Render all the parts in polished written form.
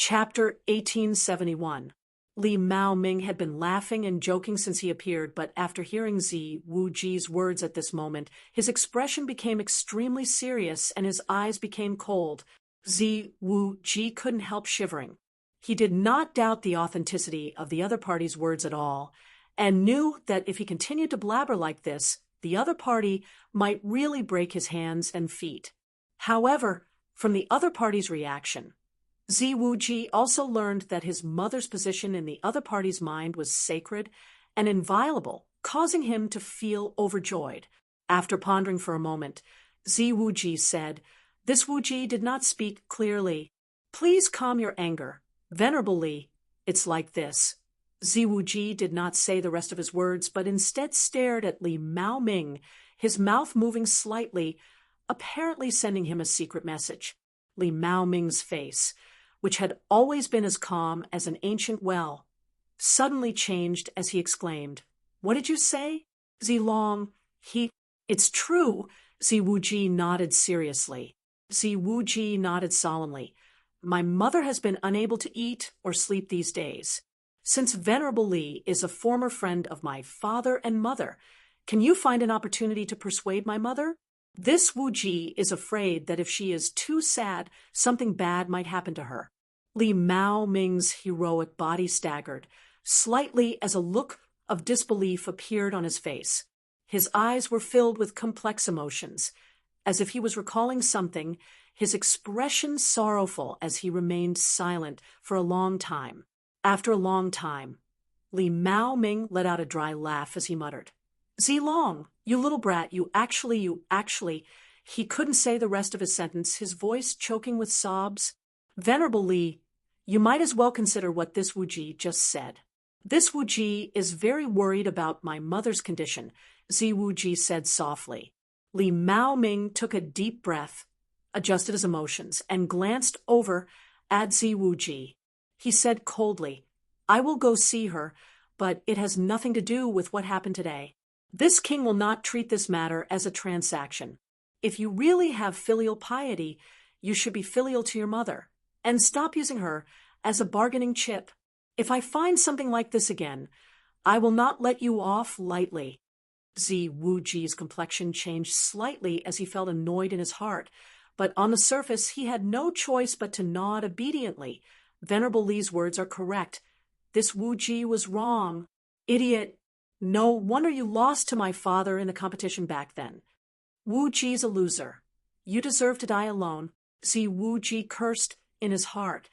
Chapter 1871. Li Mao Ming had been laughing and joking since he appeared, but after hearing Zi Wuji's words at this moment, his expression became extremely serious and his eyes became cold. Zi Wuji couldn't help shivering. He did not doubt the authenticity of the other party's words at all, and knew that if he continued to blabber like this, the other party might really break his hands and feet. However, from the other party's reaction, Zi Wuji also learned that his mother's position in the other party's mind was sacred and inviolable, causing him to feel overjoyed. After pondering for a moment, Zi Wuji said, "This Wuji did not speak clearly. Please calm your anger. Venerable Li, it's like this." Zi Wuji did not say the rest of his words, but instead stared at Li Mao Ming, his mouth moving slightly, apparently sending him a secret message. Li Mao Ming's face, which had always been as calm as an ancient well, suddenly changed as he exclaimed, "What did you say? Zilong, It's true." Zi Wuji nodded seriously. Zi Wuji nodded solemnly. "My mother has been unable to eat or sleep these days. Since Venerable Li is a former friend of my father and mother, can you find an opportunity to persuade my mother? This Wuji is afraid that if she is too sad, something bad might happen to her." Li Mao Ming's heroic body staggered, slightly as a look of disbelief appeared on his face. His eyes were filled with complex emotions. As if he was recalling something, his expression sorrowful as he remained silent for a long time. After a long time, Li Mao Ming let out a dry laugh as he muttered, "Zilong, you little brat, you actually, He couldn't say the rest of his sentence, his voice choking with sobs. "Venerable Li, you might as well consider what this Wuji just said. This Wuji is very worried about my mother's condition," Zi Wuji said softly. Li Mao Ming took a deep breath, adjusted his emotions, and glanced over at Zi Wuji. He said coldly, "I will go see her, but it has nothing to do with what happened today. This king will not treat this matter as a transaction. If you really have filial piety, you should be filial to your mother, and stop using her as a bargaining chip. If I find something like this again, I will not let you off lightly." Zi Wuji's complexion changed slightly as he felt annoyed in his heart, but on the surface he had no choice but to nod obediently. Venerable Li's words are correct. This Wuji was wrong. Idiot. No wonder you lost to my father in the competition back then. Wuji's a loser. You deserve to die alone. Zi Wuji cursed in his heart.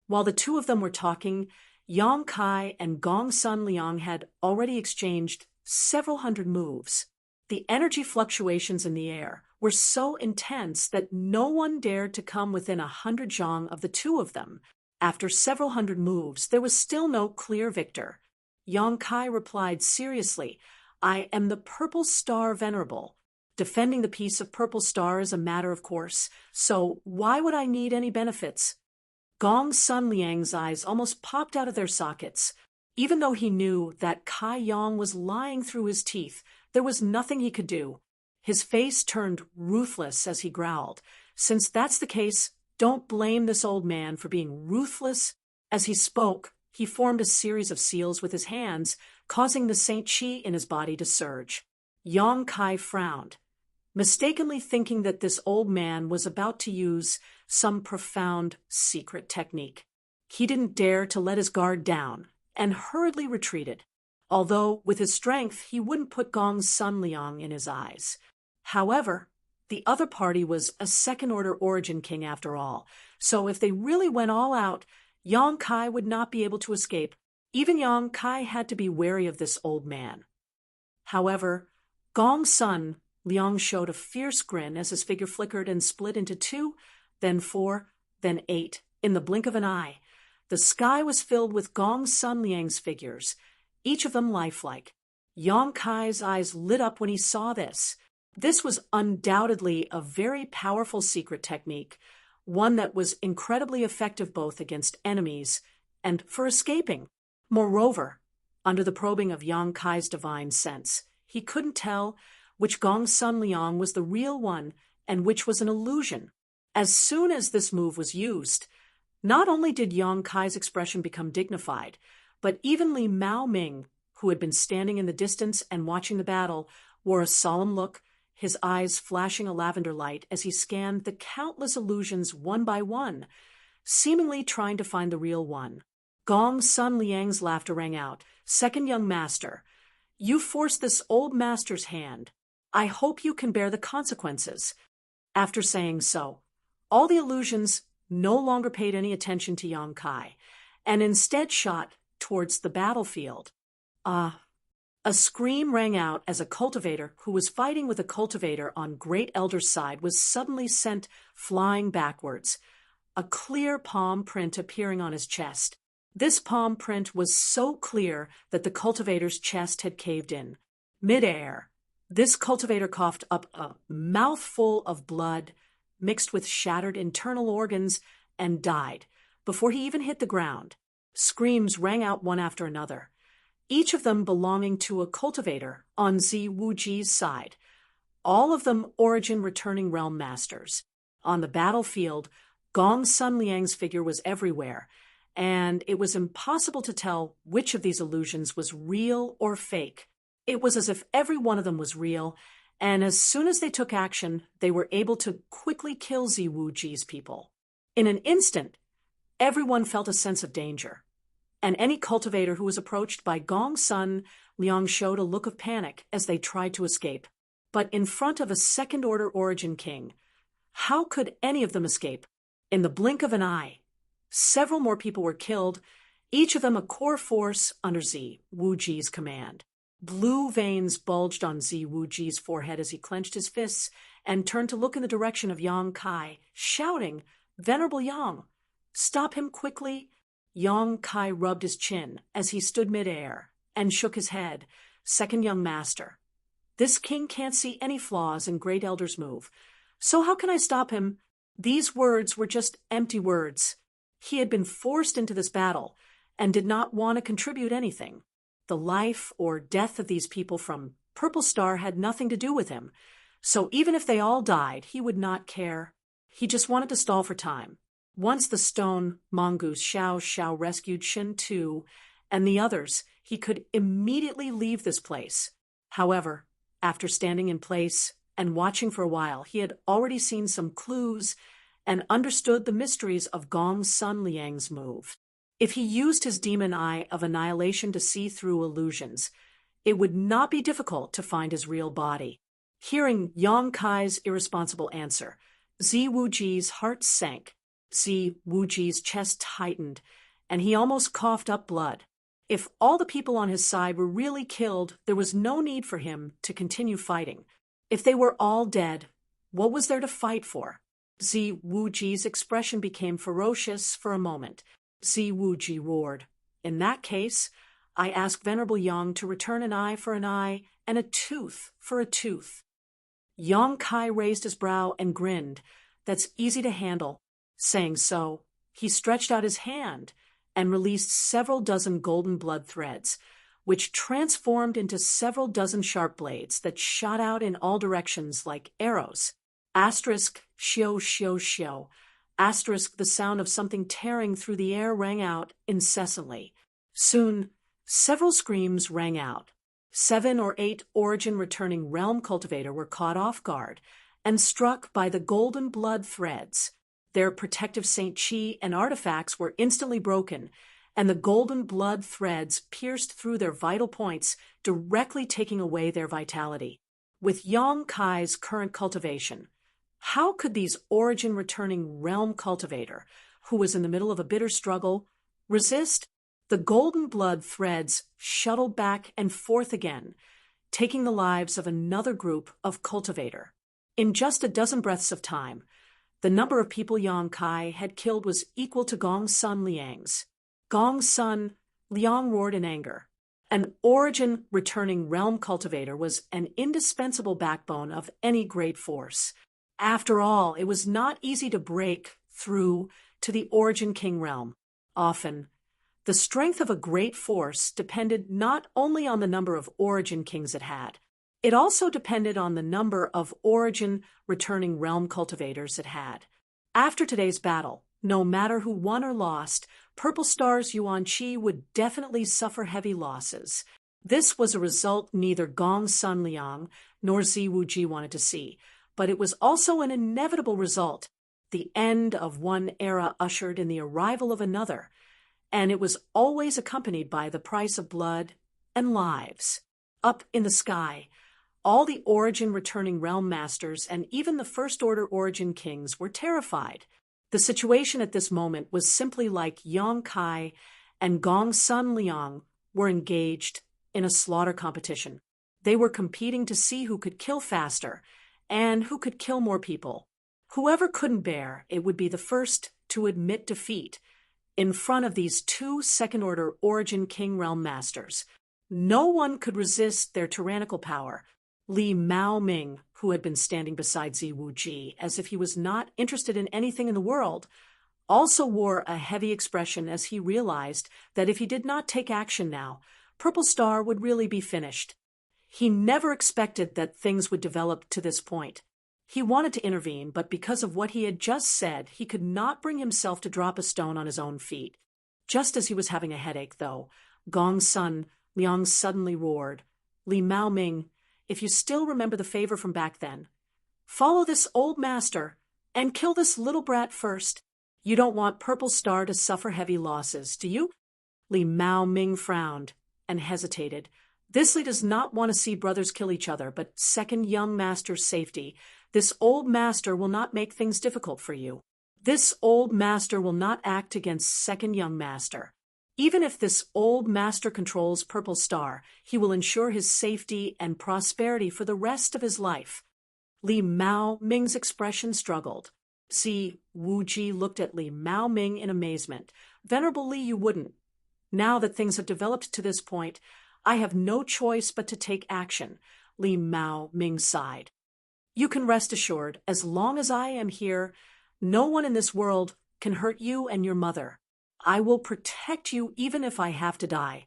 While the two of them were talking, Yang Kai and Gong Sun Liang had already exchanged several hundred moves. The energy fluctuations in the air were so intense that no one dared to come within 100 zhang of the two of them. After several hundred moves, there was still no clear victor. Yang Kai replied seriously, "I am the Purple Star Venerable. Defending the peace of Purple Star is a matter of course, so why would I need any benefits?" Gong Sun Liang's eyes almost popped out of their sockets. Even though he knew that Kai Yang was lying through his teeth, there was nothing he could do. His face turned ruthless as he growled, "Since that's the case, don't blame this old man for being ruthless." As he spoke, he formed a series of seals with his hands, causing the Saint Qi in his body to surge. Yang Kai frowned, mistakenly thinking that this old man was about to use some profound secret technique. He didn't dare to let his guard down and hurriedly retreated, although with his strength he wouldn't put Gong Sun Liang in his eyes. However, the other party was a second-order origin king after all, so if they really went all out, Yang Kai would not be able to escape. Even Yang Kai had to be wary of this old man. However, Gong Sun Liang showed a fierce grin as his figure flickered and split into 2, then 4, then 8, in the blink of an eye. The sky was filled with Gong Sun Liang's figures, each of them lifelike. Yang Kai's eyes lit up when he saw this. This was undoubtedly a very powerful secret technique, one that was incredibly effective both against enemies and for escaping. Moreover, under the probing of Yang Kai's divine sense, he couldn't tell which Gong Sun Liang was the real one and which was an illusion. As soon as this move was used, Not only did Yang Kai's expression become dignified, but even Li Mao Ming, who had been standing in the distance and watching the battle, wore a solemn look, his eyes flashing a lavender light as he scanned the countless illusions one by one, seemingly trying to find the real one. Gong Sun Liang's laughter rang out. "Second young master, you forced this old master's hand. I hope you can bear the consequences." After saying so, all the illusions no longer paid any attention to Yang Kai, and instead shot towards the battlefield. A scream rang out as a cultivator who was fighting with a cultivator on Great Elder's side was suddenly sent flying backwards, a clear palm print appearing on his chest. This palm print was so clear that the cultivator's chest had caved in. Mid-air, this cultivator coughed up a mouthful of blood mixed with shattered internal organs and died before he even hit the ground. Screams rang out one after another, each of them belonging to a cultivator on Zi Wuji's side, all of them origin returning realm masters. On the battlefield, Gong Sun Liang's figure was everywhere, and it was impossible to tell which of these illusions was real or fake. It was as if every one of them was real, and as soon as they took action, they were able to quickly kill Zi Wuji's people. In an instant, everyone felt a sense of danger, and any cultivator who was approached by Gong Sun Liang showed a look of panic as they tried to escape. But in front of a second-order origin king, how could any of them escape? In the blink of an eye, several more people were killed, each of them a core force under Zi Wuji's command. Blue veins bulged on Zi Wuji's forehead as he clenched his fists and turned to look in the direction of Yang Kai, shouting, "Venerable Yang, stop him quickly!" Yang Kai rubbed his chin as he stood mid-air and shook his head. "Second young master, this king can't see any flaws in Great Elder's move, so how can I stop him?" These words were just empty words. He had been forced into this battle and did not want to contribute anything. The life or death of these people from Purple Star had nothing to do with him, so even if they all died, he would not care. He just wanted to stall for time. Once the stone mongoose Xiao Xiao rescued Shen Tu and the others, he could immediately leave this place. However, after standing in place and watching for a while, he had already seen some clues and understood the mysteries of Gong Sun Liang's move. If he used his demon eye of annihilation to see through illusions, it would not be difficult to find his real body. Hearing Yang Kai's irresponsible answer, Zi Wuji's heart sank, Zi Wuji's chest tightened, and he almost coughed up blood. If all the people on his side were really killed, there was no need for him to continue fighting. If they were all dead, what was there to fight for? Zi Wuji's expression became ferocious for a moment. Zi Wuji roared, "In that case, I ask Venerable Yang to return an eye for an eye and a tooth for a tooth." Yang Kai raised his brow and grinned. "That's easy to handle." Saying so, he stretched out his hand and released several dozen golden blood threads, which transformed into several dozen sharp blades that shot out in all directions like arrows. Asterisk, shio, shio, shio. Asterisk, the sound of something tearing through the air rang out incessantly. Soon, several screams rang out. 7 or 8 origin-returning realm cultivator were caught off guard and struck by the golden blood threads. Their protective Saint Chi and artifacts were instantly broken, and the golden blood threads pierced through their vital points, directly taking away their vitality. With Yang Kai's current cultivation, how could these origin-returning realm cultivator, who was in the middle of a bitter struggle, resist? The golden blood threads shuttled back and forth again, taking the lives of another group of cultivator. In just a dozen breaths of time, the number of people Yang Kai had killed was equal to Gong Sun Liang's. Gong Sun Liang roared in anger. An origin-returning realm cultivator was an indispensable backbone of any great force. After all, it was not easy to break through to the Origin King realm. Often, the strength of a great force depended not only on the number of Origin Kings it had, it also depended on the number of Origin returning realm cultivators it had. After today's battle, No matter who won or lost, Purple Star's Yuan Qi would definitely suffer heavy losses. This was a result neither Gong Sun Liang nor Zi Wuji wanted to see, but it was also an inevitable result. The end of one era ushered in the arrival of another, and it was always accompanied by the price of blood and lives. Up in the sky, all the Origin returning realm masters and even the First Order Origin kings were terrified. The situation at this moment was simply like Yang Kai and Gong Sun Liang were engaged in a slaughter competition. They were competing to see who could kill faster and who could kill more people. Whoever couldn't bear it would be the first to admit defeat in front of these two second-order Origin King Realm Masters. No one could resist their tyrannical power. Li Maoming, who had been standing beside Zi Wuji as if he was not interested in anything in the world, also wore a heavy expression as he realized that if he did not take action now, Purple Star would really be finished. He never expected that things would develop to this point. He wanted to intervene, but because of what he had just said, he could not bring himself to drop a stone on his own feet. Just as he was having a headache, though, Gong Sun Liang suddenly roared, "Li Maoming, if you still remember the favor from back then, follow this old master and kill this little brat first. You don't want Purple Star to suffer heavy losses, do you?" Li Maoming frowned and hesitated. This Li does not want to see brothers kill each other, but second young master's safety. This old master will not make things difficult for you. This old master will not act against second young master. Even if this old master controls Purple Star, he will ensure his safety and prosperity for the rest of his life. Li Maoming's expression struggled. Zi Wuji looked at Li Maoming in amazement. "Venerable Li, you wouldn't. Now that things have developed to this point, I have no choice but to take action," Li Maoming sighed. "You can rest assured, as long as I am here, no one in this world can hurt you and your mother. I will protect you even if I have to die."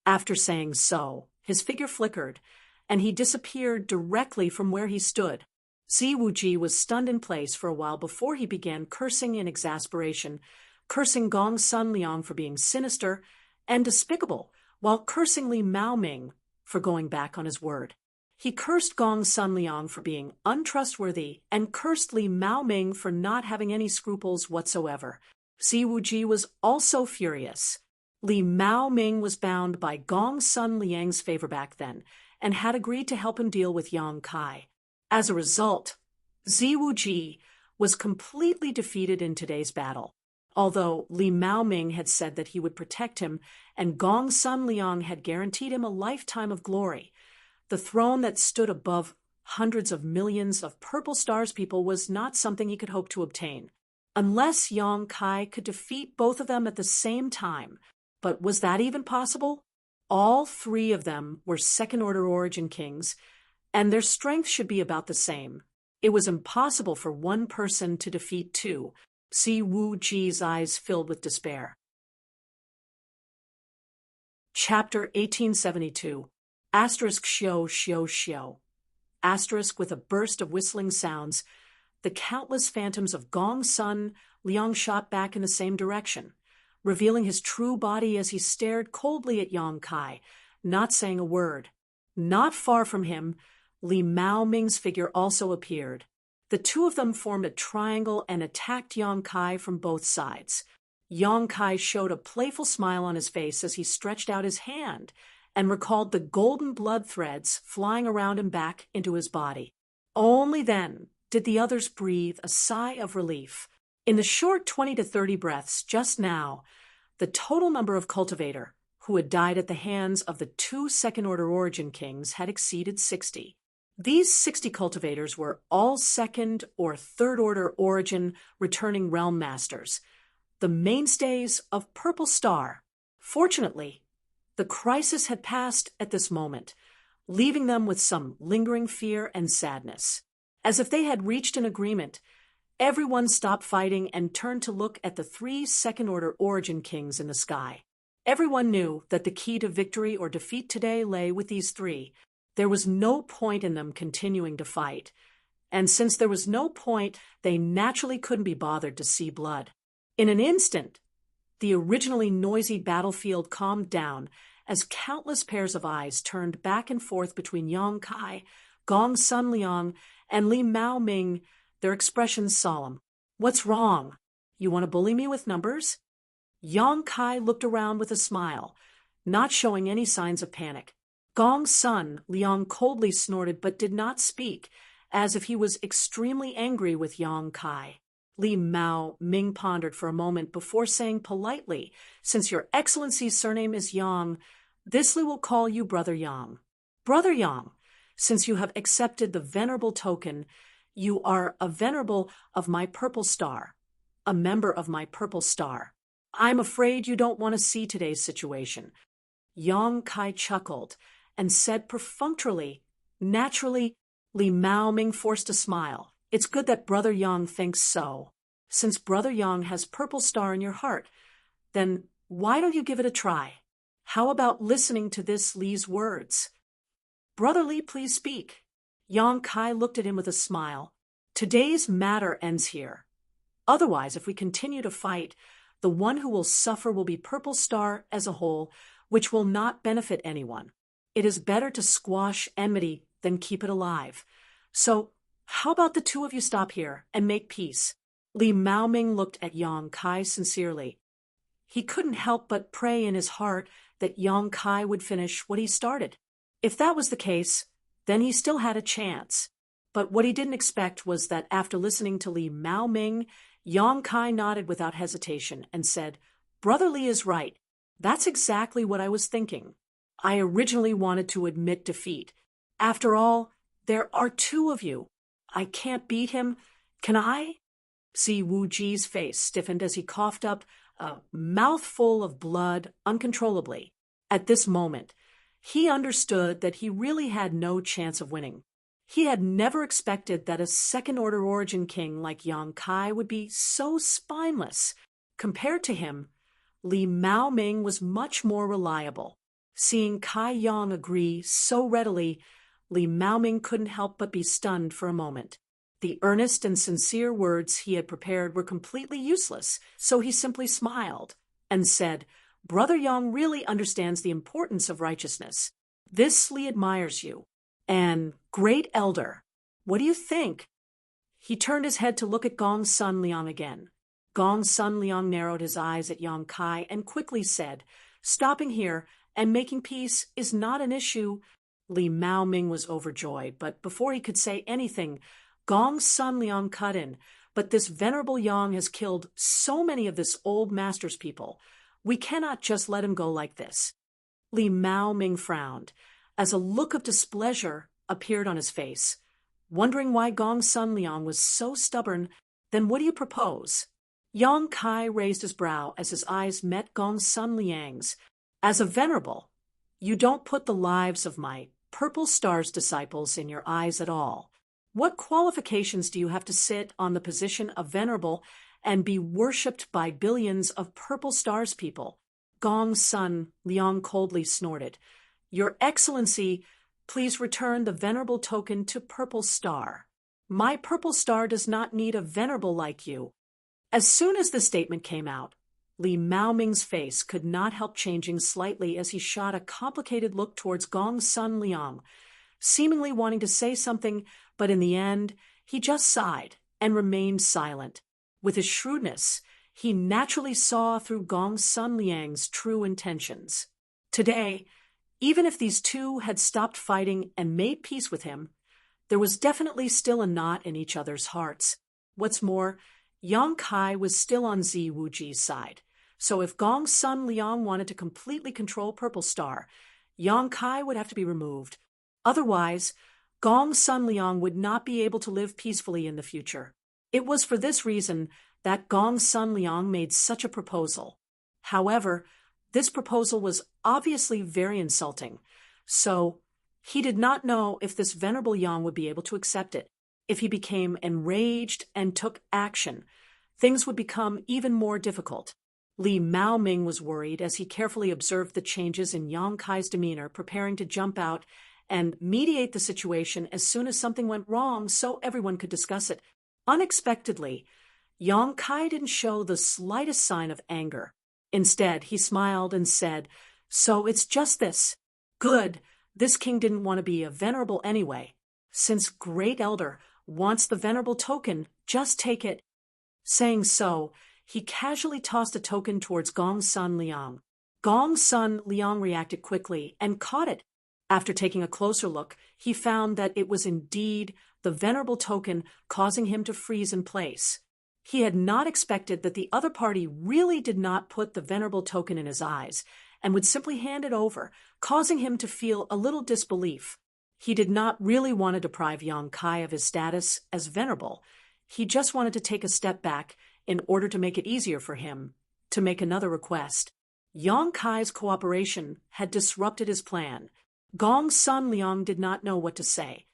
After saying so, his figure flickered, and he disappeared directly from where he stood. Zi Wuji was stunned in place for a while before he began cursing in exasperation, cursing Gong Sun Liang for being sinister and despicable, while cursing Li Maoming for going back on his word. He cursed Gong Sun Liang for being untrustworthy and cursed Li Maoming for not having any scruples whatsoever. Zi Wuji was also furious. Li Maoming was bound by Gong Sun Liang's favor back then and had agreed to help him deal with Yang Kai. As a result, Zi Wuji was completely defeated in today's battle. Although Li Maoming had said that he would protect him and Gong Sun Liang had guaranteed him a lifetime of glory, the throne that stood above hundreds of millions of Purple Star's people was not something he could hope to obtain. Unless Yang Kai could defeat both of them at the same time. But was that even possible? All three of them were second-order Origin kings, and their strength should be about the same. It was impossible for one person to defeat two. Zi Wuji's eyes filled with despair. Chapter 1872. Asterisk Xiao Xiao Xiao. Asterisk with a burst of whistling sounds, the countless phantoms of Gong Sun Liang shot back in the same direction, revealing his true body as he stared coldly at Yang Kai, not saying a word. Not far from him, Li Maoming's figure also appeared. The two of them formed a triangle and attacked Yang Kai from both sides. Yang Kai showed a playful smile on his face as he stretched out his hand and recalled the golden blood threads flying around him back into his body. Only then did the others breathe a sigh of relief. In the short 20 to 30 breaths just now, the total number of cultivator who had died at the hands of the two second-order Origin kings had exceeded 60. These 60 cultivators were all second- or third-order Origin returning realm masters, the mainstays of Purple Star. Fortunately, the crisis had passed at this moment, leaving them with some lingering fear and sadness. As if they had reached an agreement, everyone stopped fighting and turned to look at the three second-order Origin kings in the sky. Everyone knew that the key to victory or defeat today lay with these three. There was no point in them continuing to fight, and since there was no point, they naturally couldn't be bothered to see blood. In an instant, the originally noisy battlefield calmed down as countless pairs of eyes turned back and forth between Yang Kai, Gong Sun Liang, and Li Mao Ming, their expressions solemn. "What's wrong? You want to bully me with numbers?" Yang Kai looked around with a smile, not showing any signs of panic. Gong Sun Liang coldly snorted but did not speak, as if he was extremely angry with Yang Kai. Li Mao Ming pondered for a moment before saying politely, "Since your Excellency's surname is Yang, this Li will call you Brother Yang. Brother Yang, since you have accepted the venerable token, you are a venerable of my purple star, a member of my purple star. I'm afraid you don't want to see today's situation." Yang Kai chuckled and said perfunctorily, "Naturally." Li Mao Ming forced a smile. "It's good that Brother Yang thinks so. Since Brother Yang has purple star in your heart, then why don't you give it a try? How about listening to this Li's words?" "Brother Li, please speak." Yang Kai looked at him with a smile. "Today's matter ends here. Otherwise, if we continue to fight, the one who will suffer will be Purple Star as a whole, which will not benefit anyone. It is better to squash enmity than keep it alive. So, how about the two of you stop here and make peace?" Li Mao Ming looked at Yang Kai sincerely. He couldn't help but pray in his heart that Yang Kai would finish what he started. If that was the case, then he still had a chance. But what he didn't expect was that after listening to Li Mao Ming, Yang Kai nodded without hesitation and said, "Brother Li is right. That's exactly what I was thinking. I originally wanted to admit defeat. After all, there are two of you. I can't beat him. Can I?" See, Wu Ji's face stiffened as he coughed up a mouthful of blood uncontrollably. At this moment, he understood that he really had no chance of winning. He had never expected that a second-order origin king like Yang Kai would be so spineless. Compared to him, Li Mao Ming was much more reliable. Seeing Kai Yang agree so readily, Li Mao Ming couldn't help but be stunned for a moment. The earnest and sincere words he had prepared were completely useless, so he simply smiled and said, "Brother Yang really understands the importance of righteousness. This Li admires you. And, great elder, what do you think?" He turned his head to look at Gong Sun Liang again. Gong Sun Liang narrowed his eyes at Yang Kai and quickly said, "Stopping here and making peace is not an issue." Li Mao Ming was overjoyed, but before he could say anything, Gong Sun Liang cut in. "But this venerable Yang has killed so many of this old master's people. We cannot just let him go like this." Li Mao Ming frowned, as a look of displeasure appeared on his face. Wondering why Gong Sun Liang was so stubborn, "Then what do you propose?" Yang Kai raised his brow as his eyes met Gong Sun Liang's. "As a venerable, you don't put the lives of my Purple Star's disciples in your eyes at all. What qualifications do you have to sit on the position of venerable and be worshipped by billions of Purple Star's people?" Gong Sun Liang coldly snorted. "Your Excellency, please return the venerable token to Purple Star. My Purple Star does not need a venerable like you." As soon as the statement came out, Li Mao Ming's face could not help changing slightly as he shot a complicated look towards Gong Sun Liang, seemingly wanting to say something, but in the end, he just sighed and remained silent. With his shrewdness, he naturally saw through Gong Sun Liang's true intentions. Today, even if these two had stopped fighting and made peace with him, there was definitely still a knot in each other's hearts. What's more, Yang Kai was still on Zi Wuji's side. So if Gong Sun Liang wanted to completely control Purple Star, Yang Kai would have to be removed. Otherwise, Gong Sun Liang would not be able to live peacefully in the future. It was for this reason that Gong Sun Liang made such a proposal. However, this proposal was obviously very insulting, so he did not know if this venerable Yang would be able to accept it. If he became enraged and took action, things would become even more difficult. Li Mao Ming was worried as he carefully observed the changes in Yang Kai's demeanor, preparing to jump out and mediate the situation as soon as something went wrong so everyone could discuss it. Unexpectedly, Yang Kai didn't show the slightest sign of anger. Instead, he smiled and said, "So it's just this. Good. This king didn't want to be a venerable anyway. Since Great Elder wants the venerable token, just take it." Saying so, he casually tossed a token towards Gong's son Liang. Gong's son Liang reacted quickly and caught it. After taking a closer look, he found that it was indeed the venerable token, causing him to freeze in place. He had not expected that the other party really did not put the venerable token in his eyes and would simply hand it over, causing him to feel a little disbelief. He did not really want to deprive Yang Kai of his status as venerable. He just wanted to take a step back in order to make it easier for him to make another request. Yang Kai's cooperation had disrupted his plan. Gong's son Liang did not know what to say.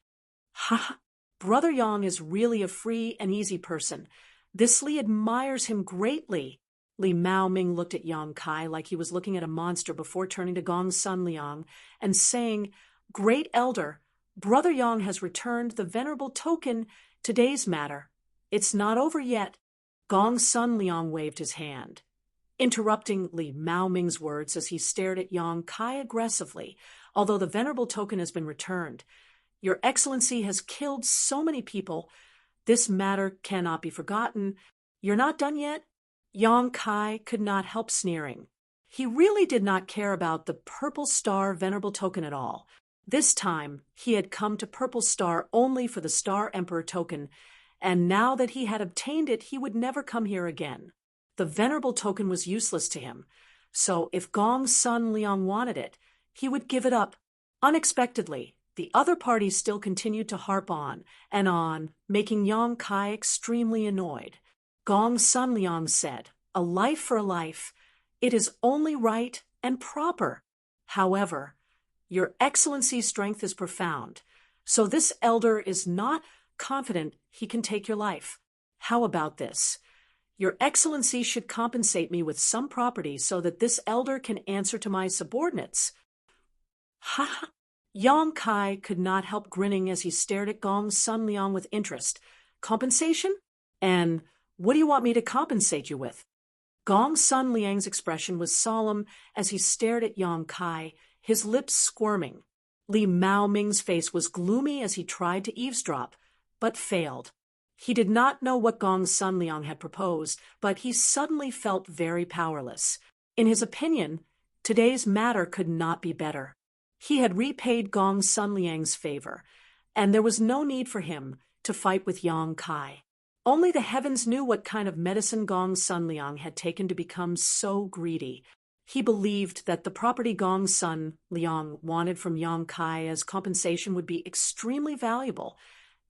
"Ha! Brother Yang is really a free and easy person. This Li admires him greatly." Li Mao Ming looked at Yang Kai like he was looking at a monster before turning to Gong's son Liang and saying, "Great Elder, Brother Yang has returned the venerable token. Today's matter. It's not over yet." Gong's son Liang waved his hand, interrupting Li Mao Ming's words as he stared at Yang Kai aggressively. "Although the venerable token has been returned, Your Excellency has killed so many people. This matter cannot be forgotten. You're not done yet?" Yang Kai could not help sneering. He really did not care about the Purple Star venerable token at all. This time, he had come to Purple Star only for the Star Emperor token, and now that he had obtained it, he would never come here again. The venerable token was useless to him, so if Gong's son Liang wanted it, he would give it up. Unexpectedly, the other party still continued to harp on, making Yang Kai extremely annoyed. Gong's son Liang said, "A life for a life. It is only right and proper. However, Your Excellency's strength is profound, so this elder is not confident he can take your life. How about this? Your Excellency should compensate me with some property so that this elder can answer to my subordinates." Ha ha! Yang Kai could not help grinning as he stared at Gong's son Liang with interest. "Compensation? And what do you want me to compensate you with?" Gong's son Liang's expression was solemn as he stared at Yang Kai, his lips squirming. Li Mao Ming's face was gloomy as he tried to eavesdrop, but failed. He did not know what Gong's son Liang had proposed, but he suddenly felt very powerless. In his opinion, today's matter could not be better. He had repaid Gong's son Liang's favor, and there was no need for him to fight with Yang Kai. Only the heavens knew what kind of medicine Gong's son Liang had taken to become so greedy. He believed that the property Gong's son Liang wanted from Yang Kai as compensation would be extremely valuable,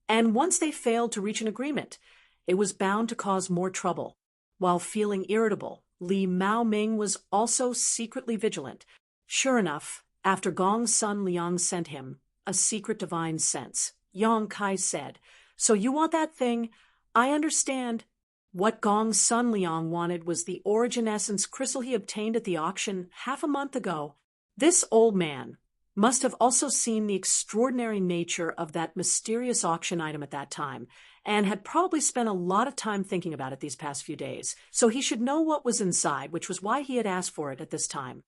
and once they failed to reach an agreement, it was bound to cause more trouble. While feeling irritable, Li Mao Ming was also secretly vigilant. Sure enough, after Gong's son Liang sent him a secret divine sense, Yang Kai said, "So you want that thing? I understand." What Gong's son Liang wanted was the origin essence crystal he obtained at the auction half a month ago. This old man must have also seen the extraordinary nature of that mysterious auction item at that time, and had probably spent a lot of time thinking about it these past few days, so he should know what was inside, which was why he had asked for it at this time.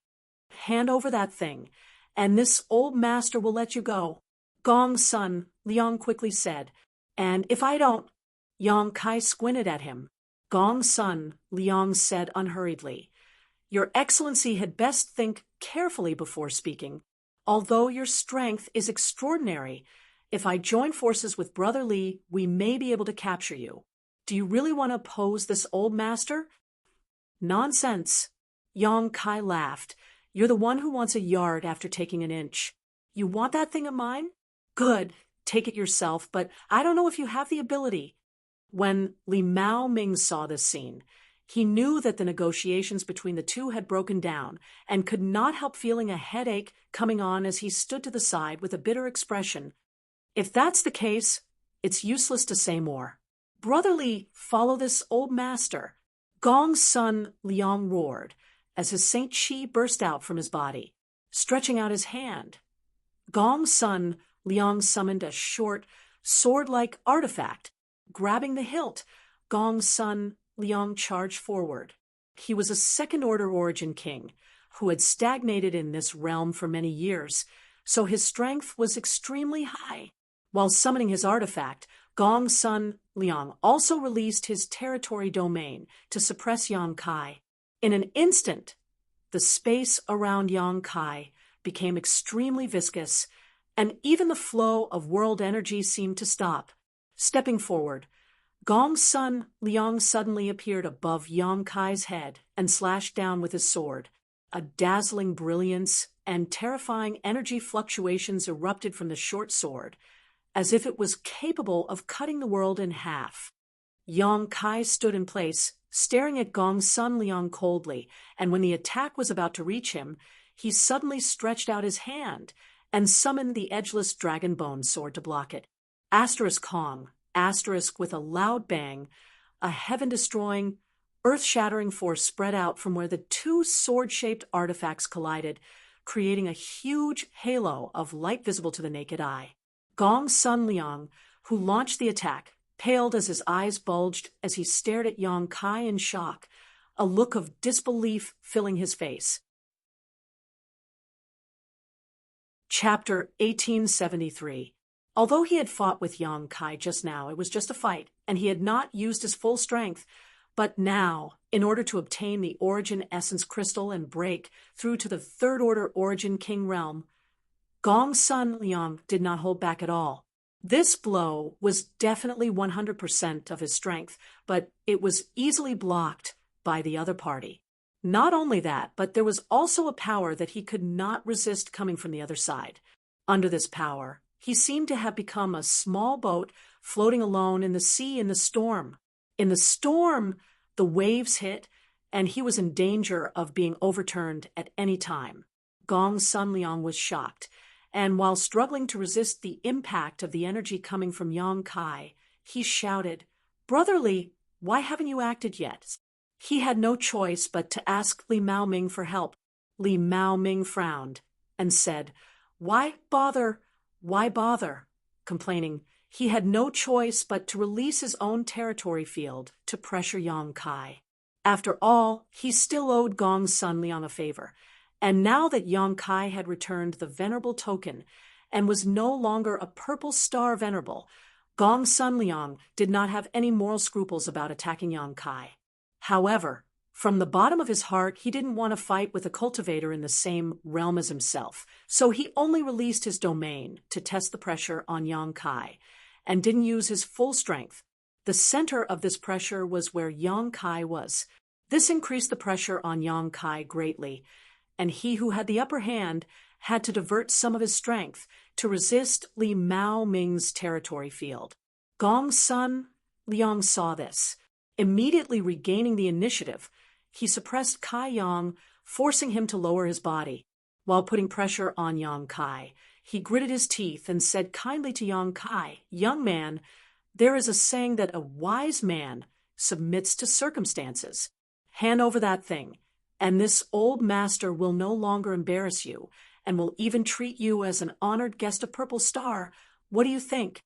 "Hand over that thing, and this old master will let you go," Gong's son Liang quickly said. "And if I don't—" Yang Kai squinted at him. Gong's son Liang said unhurriedly, "Your Excellency had best think carefully before speaking. Although your strength is extraordinary, if I join forces with Brother Li, we may be able to capture you. Do you really want to oppose this old master?" "Nonsense." Yang Kai laughed. "You're the one who wants a yard after taking an inch. You want that thing of mine? Good, take it yourself, but I don't know if you have the ability." When Li Mao Ming saw this scene, he knew that the negotiations between the two had broken down and could not help feeling a headache coming on as he stood to the side with a bitter expression. "If that's the case, it's useless to say more. Brother Li, follow this old master." Gong's son Liang roared as his Saint Chi burst out from his body, stretching out his hand. Gong's son Liang summoned a short, sword-like artifact. Grabbing the hilt, Gong's son Liang charged forward. He was a second-order origin king who had stagnated in this realm for many years, so his strength was extremely high. While summoning his artifact, Gong's son Liang also released his territory domain to suppress Yang Kai. In an instant, the space around Yang Kai became extremely viscous, and even the flow of world energy seemed to stop. Stepping forward, Gong's son Liang suddenly appeared above Yang Kai's head and slashed down with his sword. A dazzling brilliance and terrifying energy fluctuations erupted from the short sword, as if it was capable of cutting the world in half. Yang Kai stood in place, staring at Gong's son Liang coldly, and when the attack was about to reach him, he suddenly stretched out his hand and summoned the edgeless dragon bone sword to block it. Asterisk Kong, asterisk with a loud bang, a heaven-destroying, earth-shattering force spread out from where the two sword-shaped artifacts collided, creating a huge halo of light visible to the naked eye. Gong's son Liang, who launched the attack, paled as his eyes bulged as he stared at Yang Kai in shock, a look of disbelief filling his face. Chapter 1873. Although he had fought with Yang Kai just now, it was just a fight, and he had not used his full strength. But now, in order to obtain the Origin Essence Crystal and break through to the third-order Origin King realm, Gong's son Liang did not hold back at all. This blow was definitely 100% of his strength, but it was easily blocked by the other party. Not only that, but there was also a power that he could not resist coming from the other side. Under this power, he seemed to have become a small boat floating alone in the sea in the storm. In the storm, the waves hit, and he was in danger of being overturned at any time. Gong's son Liang was shocked, and while struggling to resist the impact of the energy coming from Yang Kai, he shouted, "Brother Li, why haven't you acted yet?" He had no choice but to ask Li Maoming for help. Li Maoming frowned and said, "Why bother? Why bother?" Complaining, he had no choice but to release his own territory field to pressure Yang Kai. After all, he still owed Gong's son Liang a favor, and now that Yang Kai had returned the venerable token and was no longer a purple star venerable, Gong's son Liang did not have any moral scruples about attacking Yang Kai. However, from the bottom of his heart, he didn't want to fight with a cultivator in the same realm as himself, so he only released his domain to test the pressure on Yang Kai, and didn't use his full strength. The center of this pressure was where Yang Kai was. This increased the pressure on Yang Kai greatly, and he who had the upper hand had to divert some of his strength to resist Li Maoming's territory field. Gong's son Liang saw this. Immediately regaining the initiative, he suppressed Kai Yang, forcing him to lower his body. While putting pressure on Yang Kai, he gritted his teeth and said kindly to Yang Kai, "Young man, there is a saying that a wise man submits to circumstances. Hand over that thing, and this old master will no longer embarrass you, and will even treat you as an honored guest of Purple Star. What do you think?"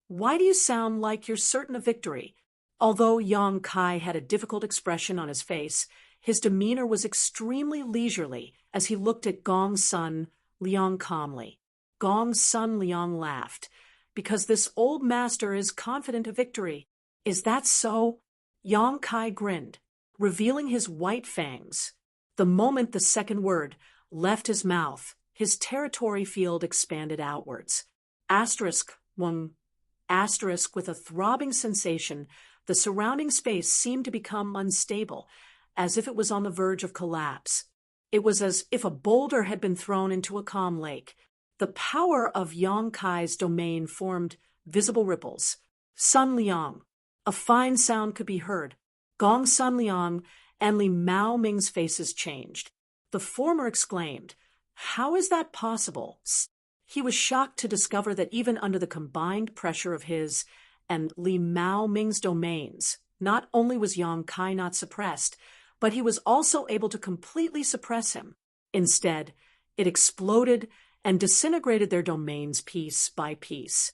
"Why do you sound like you're certain of victory?" Although Yang Kai had a difficult expression on his face, his demeanor was extremely leisurely as he looked at Gong's son Liang calmly. Gong's son Liang laughed. "Because this old master is confident of victory." "Is that so?" Yang Kai grinned, revealing his white fangs. The moment the second word left his mouth, his territory field expanded outwards. Asterisk one. Asterisk with a throbbing sensation, the surrounding space seemed to become unstable, as if it was on the verge of collapse. It was as if a boulder had been thrown into a calm lake. The power of Yang Kai's domain formed visible ripples. "Sun Liang." A fine sound could be heard. Gong's son Liang and Li Maoming's faces changed. The former exclaimed, "How is that possible?" He was shocked to discover that even under the combined pressure of his and Li Maoming's domains, not only was Yang Kai not suppressed, but he was also able to completely suppress him. Instead, it exploded and disintegrated their domains piece by piece.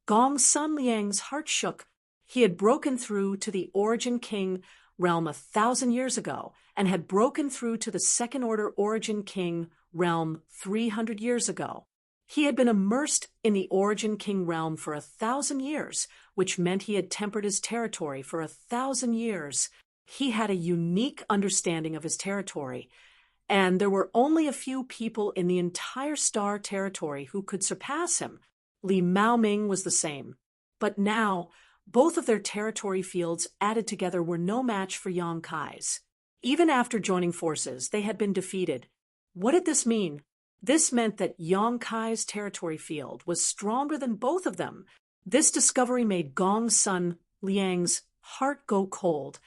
Gong's son Liang's heart shook. He had broken through to the Origin King realm 1,000 years ago and had broken through to the Second Order Origin King realm 300 years ago. He had been immersed in the Origin King realm for 1,000 years, which meant he had tempered his territory for 1,000 years. He had a unique understanding of his territory, and there were only a few people in the entire star territory who could surpass him. Li Maoming was the same. But now, both of their territory fields added together were no match for Yang Kai's. Even after joining forces, they had been defeated. What did this mean? This meant that Yang Kai's territory field was stronger than both of them. This discovery made Gong's son, Liang's, heart go cold,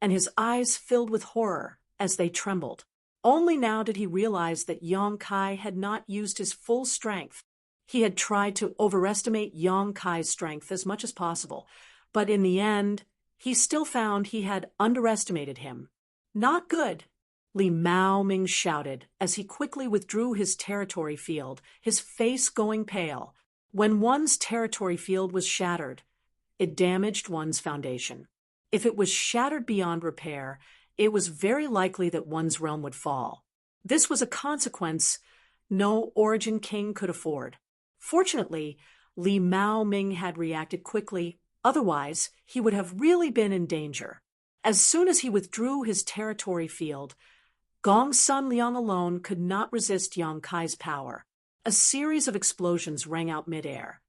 and his eyes filled with horror as they trembled. Only now did he realize that Yang Kai had not used his full strength. He had tried to overestimate Yang Kai's strength as much as possible, but in the end, he still found he had underestimated him. Not good, Li Maoming shouted as he quickly withdrew his territory field, his face going pale. When one's territory field was shattered, it damaged one's foundation. If it was shattered beyond repair, it was very likely that one's realm would fall. This was a consequence no Origin King could afford. Fortunately, Li Maoming had reacted quickly, otherwise he would have really been in danger. As soon as he withdrew his territory field, Gong's son Liang alone could not resist Yang Kai's power. A series of explosions rang out midair,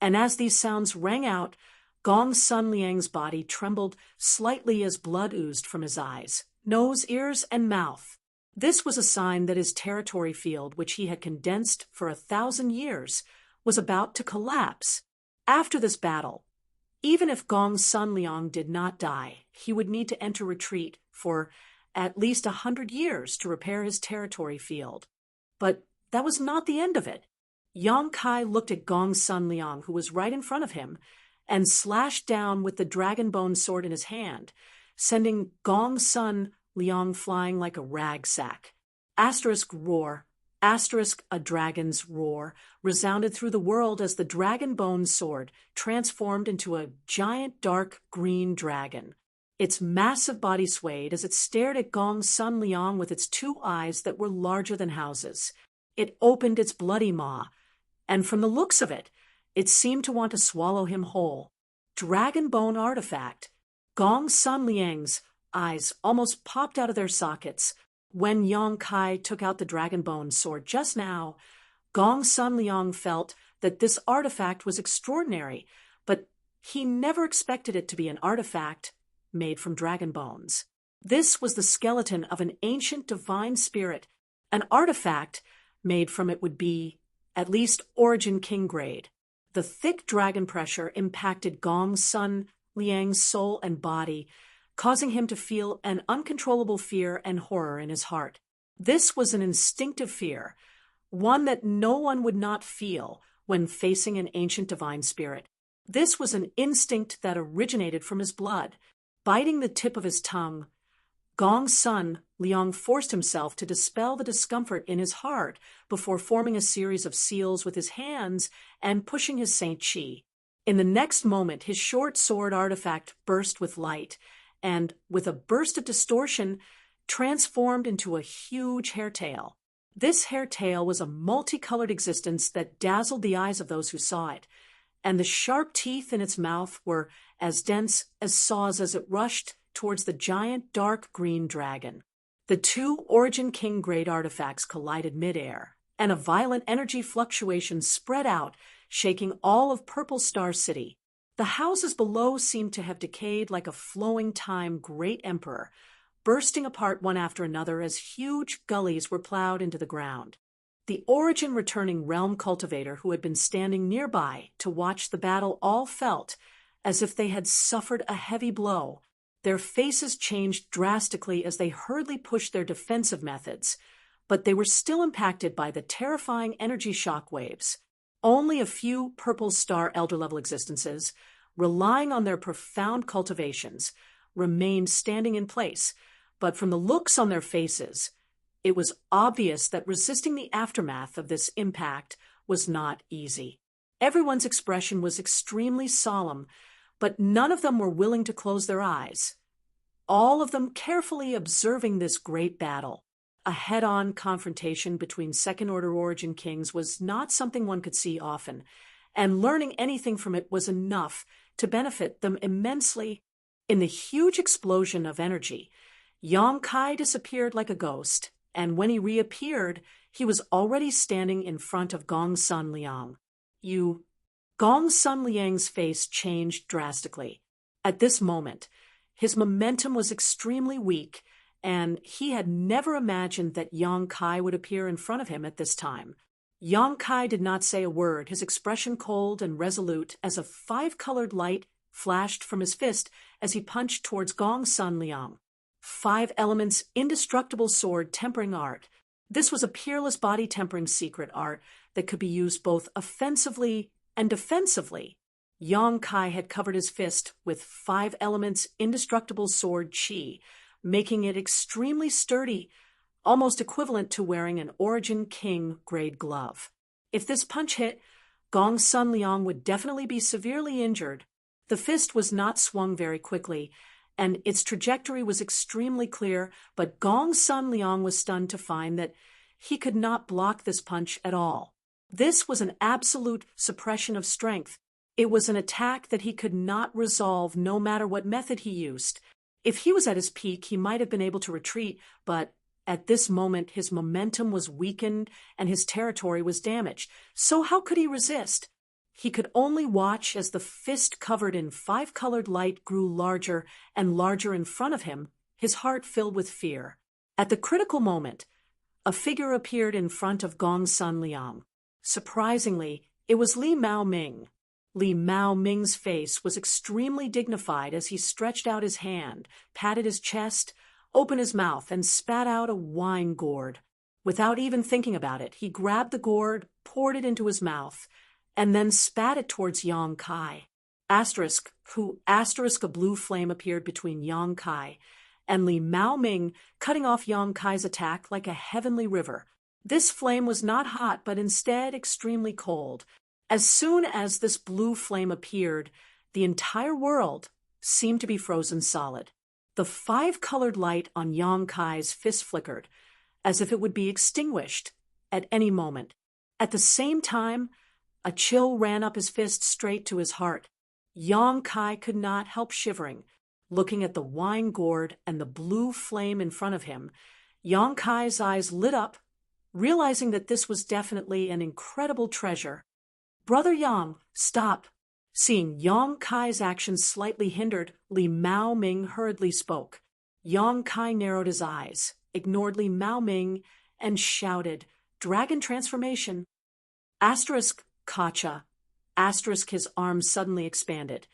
and as these sounds rang out, Gong's son Liang's body trembled slightly as blood oozed from his eyes, nose, ears, and mouth. This was a sign that his territory field, which he had condensed for 1,000 years, was about to collapse. After this battle, even if Gong's son Liang did not die, he would need to enter retreat for at least 100 years to repair his territory field. But that was not the end of it. Yang Kai looked at Gong's son Liang, who was right in front of him, and slashed down with the dragon bone sword in his hand, sending Gong's son Liang flying like a rag sack. Asterisk roar, asterisk a dragon's roar, resounded through the world as the dragon bone sword transformed into a giant dark green dragon. Its massive body swayed as it stared at Gong's son Liang with its two eyes that were larger than houses. It opened its bloody maw, and from the looks of it, it seemed to want to swallow him whole. Dragon bone artifact. Gong's son Liang's eyes almost popped out of their sockets. When Yang Kai took out the dragon bone sword just now, Gong's son Liang felt that this artifact was extraordinary, but he never expected it to be an artifact made from dragon bones. This was the skeleton of an ancient divine spirit. An artifact made from it would be at least Origin King grade. The thick dragon pressure impacted Gong's son Liang's soul and body, causing him to feel an uncontrollable fear and horror in his heart. This was an instinctive fear, one that no one would not feel when facing an ancient divine spirit. This was an instinct that originated from his blood. Biting the tip of his tongue, Gong's son Liang forced himself to dispel the discomfort in his heart before forming a series of seals with his hands and pushing his Saint Chi. In the next moment, his short sword artifact burst with light, and, with a burst of distortion, transformed into a huge hairtail. This hairtail was a multicolored existence that dazzled the eyes of those who saw it, and the sharp teeth in its mouth were as dense as saws as it rushed towards the giant dark green dragon. The two Origin King grade artifacts collided midair, and a violent energy fluctuation spread out, shaking all of Purple Star City. The houses below seemed to have decayed like a flowing time great emperor, bursting apart one after another as huge gullies were plowed into the ground. The Origin returning realm cultivator who had been standing nearby to watch the battle all felt as if they had suffered a heavy blow. Their faces changed drastically as they hurriedly pushed their defensive methods, but they were still impacted by the terrifying energy shock waves. Only a few Purple Star Elder-level existences, relying on their profound cultivations, remained standing in place, but from the looks on their faces, it was obvious that resisting the aftermath of this impact was not easy. Everyone's expression was extremely solemn, but none of them were willing to close their eyes, all of them carefully observing this great battle. A head-on confrontation between second-order origin kings was not something one could see often, and learning anything from it was enough to benefit them immensely. In the huge explosion of energy, Yang Kai disappeared like a ghost, and when he reappeared, he was already standing in front of Gong Sun Liang. Gong Sun Liang's face changed drastically. At this moment, his momentum was extremely weak, and he had never imagined that Yang Kai would appear in front of him at this time. Yang Kai did not say a word, his expression cold and resolute as a five-colored light flashed from his fist as he punched towards Gong Sun Liang. 5 elements indestructible sword tempering art. This was a peerless body tempering secret art that could be used both offensively and defensively. Yang Kai had covered his fist with 5 elements indestructible sword chi, making it extremely sturdy, almost equivalent to wearing an Origin King grade glove. If this punch hit, Gong Sun Liang would definitely be severely injured. The fist was not swung very quickly, and its trajectory was extremely clear, but Gong Sun Liang was stunned to find that he could not block this punch at all. This was an absolute suppression of strength. It was an attack that he could not resolve no matter what method he used. If he was at his peak, he might have been able to retreat, but at this moment his momentum was weakened and his territory was damaged. So how could he resist? He could only watch as the fist covered in 5-colored light grew larger and larger in front of him, his heart filled with fear. At the critical moment, a figure appeared in front of Gong Sun Liang. Surprisingly, it was Li Mao Ming. Li Mao Ming's face was extremely dignified as he stretched out his hand, patted his chest, opened his mouth, and spat out a wine gourd. Without even thinking about it, he grabbed the gourd, poured it into his mouth, and then spat it towards Yang Kai. A blue flame appeared between Yang Kai and Li Mao Ming, cutting off Yang Kai's attack like a heavenly river. This flame was not hot, but instead extremely cold. As soon as this blue flame appeared, the entire world seemed to be frozen solid. The 5-colored light on Yang Kai's fist flickered, as if it would be extinguished at any moment. At the same time, a chill ran up his fist straight to his heart. Yang Kai could not help shivering, looking at the wine gourd and the blue flame in front of him. Yang Kai's eyes lit up, realizing that this was definitely an incredible treasure. "Brother Yang, stop." Seeing Yang Kai's actions slightly hindered, Li Mao Ming hurriedly spoke. Yang Kai narrowed his eyes, ignored Li Mao Ming, and shouted, "Dragon transformation!" Kacha. His arms suddenly expanded,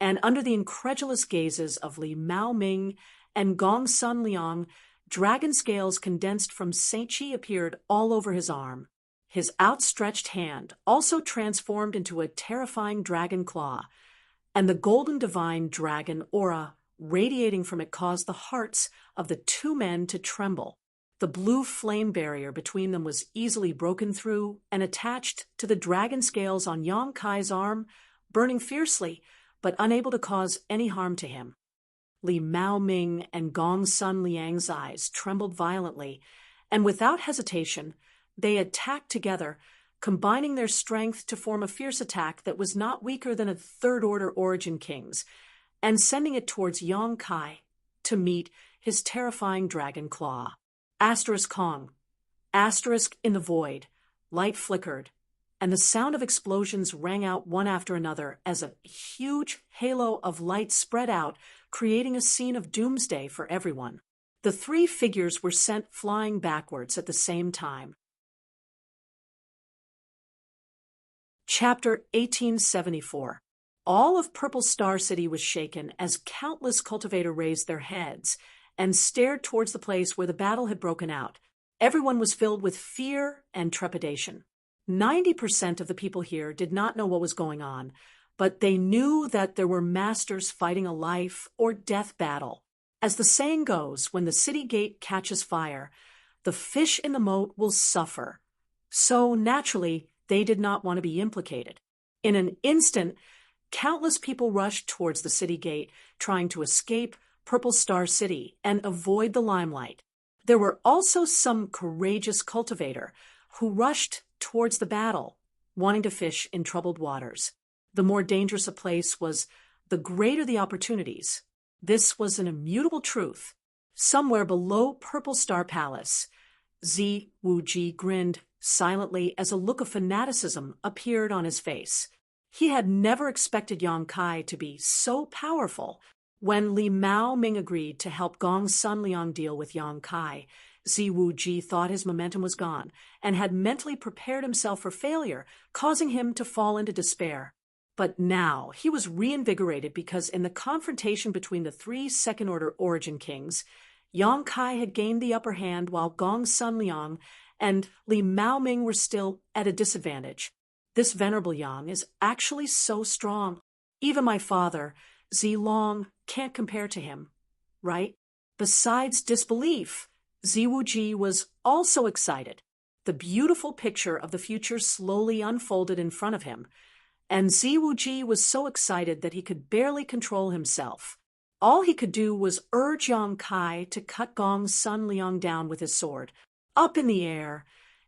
and under the incredulous gazes of Li Mao Ming and Gong Sun Liang, dragon scales condensed from Saint Chi appeared all over his arm. His outstretched hand also transformed into a terrifying dragon claw, and the golden divine dragon aura radiating from it caused the hearts of the 2 men to tremble. The blue flame barrier between them was easily broken through and attached to the dragon scales on Yang Kai's arm, burning fiercely, but unable to cause any harm to him. Li Mao Ming and Gong Sun Liang's eyes trembled violently, and without hesitation, they attacked together, combining their strength to form a fierce attack that was not weaker than a third-order Origin King's, and sending it towards Yang Kai to meet his terrifying dragon claw. Kong. In the void, light flickered, and the sound of explosions rang out one after another as a huge halo of light spread out, creating a scene of doomsday for everyone. The 3 figures were sent flying backwards at the same time. Chapter 1874. All of Purple Star City was shaken as countless cultivator raised their heads and stared towards the place where the battle had broken out. Everyone was filled with fear and trepidation. 90% of the people here did not know what was going on, but they knew that there were masters fighting a life or death battle. As the saying goes, when the city gate catches fire, the fish in the moat will suffer. So naturally, they did not want to be implicated. In an instant, Countless people rushed towards the city gate, trying to escape Purple Star City and avoid the limelight. There were also some courageous cultivator who rushed towards the battle, wanting to fish in troubled waters. The more dangerous a place was, the greater the opportunities. This was an immutable truth. Somewhere below Purple Star Palace, Zi Wuji grinned silently as a look of fanaticism appeared on his face. He had never expected Yang Kai to be so powerful. When Li Mao Ming agreed to help Gong Sun Liang deal with Yang Kai, Zi Wuji thought his momentum was gone and had mentally prepared himself for failure, causing him to fall into despair. But now he was reinvigorated because in the confrontation between the three second-order origin kings, Yang Kai had gained the upper hand while Gong Sun Liang and Li Mao Ming were still at a disadvantage. This venerable Yang is actually so strong. Even my father, Zi Long, can't compare to him, right? Besides disbelief, Zi Wuji was also excited. The beautiful picture of the future slowly unfolded in front of him, and Zi Wuji was so excited that he could barely control himself. All he could do was urge Yang Kai to cut Gong Sun Liang down with his sword. Up in the air,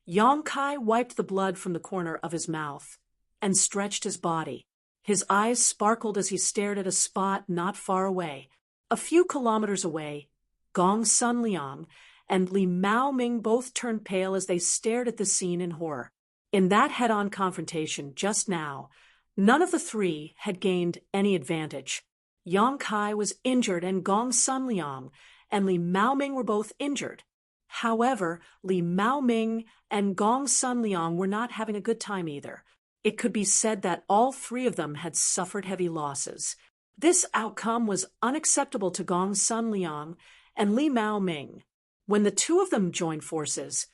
Yang Kai wiped the blood from the corner of his mouth and stretched his body. His eyes sparkled as he stared at a spot not far away. A few kilometers away, Gong Sun Liang and Li Mao Ming both turned pale as they stared at the scene in horror. In that head-on confrontation just now, none of the three had gained any advantage. Yang Kai was injured and Gong Sun Liang and Li Mao Ming were both injured. However, Li Mao Ming and Gong Sun Liang were not having a good time either. It could be said that all three of them had suffered heavy losses. This outcome was unacceptable to Gong Sun Liang and Li Mao Ming. When the two of them joined forces,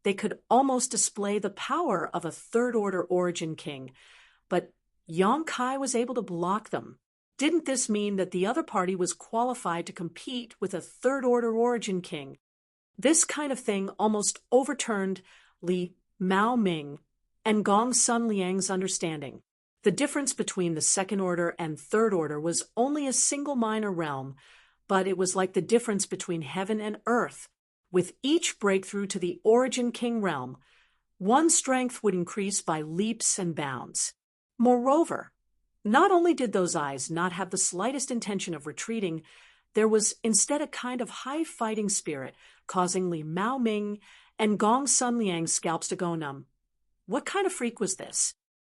they could almost display the power of a third-order origin king, but Yang Kai was able to block them. Didn't this mean that the other party was qualified to compete with a third-order origin king? This kind of thing almost overturned Li Mao Ming and Gong Sun Liang's understanding. The difference between the second order and third order was only a single minor realm, but it was like the difference between heaven and earth. With each breakthrough to the origin king realm, one strength would increase by leaps and bounds. Moreover, not only did those eyes not have the slightest intention of retreating, there was instead a kind of high fighting spirit, causing Li Mao Ming and Gong Sun Liang's scalps to go numb. What kind of freak was this?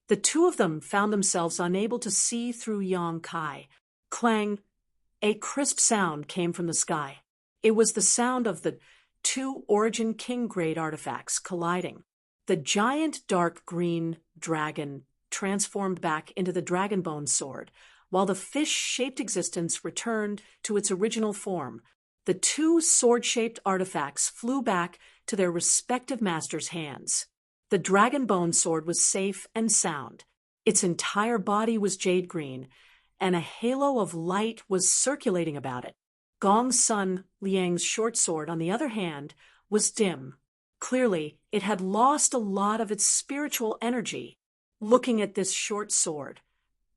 The two of them found themselves unable to see through Yang Kai. Clang! A crisp sound came from the sky. It was the sound of the two Origin King-grade artifacts colliding. The giant dark green dragon transformed back into the Dragonbone sword, while the fish-shaped existence returned to its original form. The two sword-shaped artifacts flew back to their respective masters' hands. The Dragonbone sword was safe and sound. Its entire body was jade green, and a halo of light was circulating about it. Gong Sun Liang's short sword, on the other hand, was dim. Clearly, it had lost a lot of its spiritual energy. Looking at this short sword,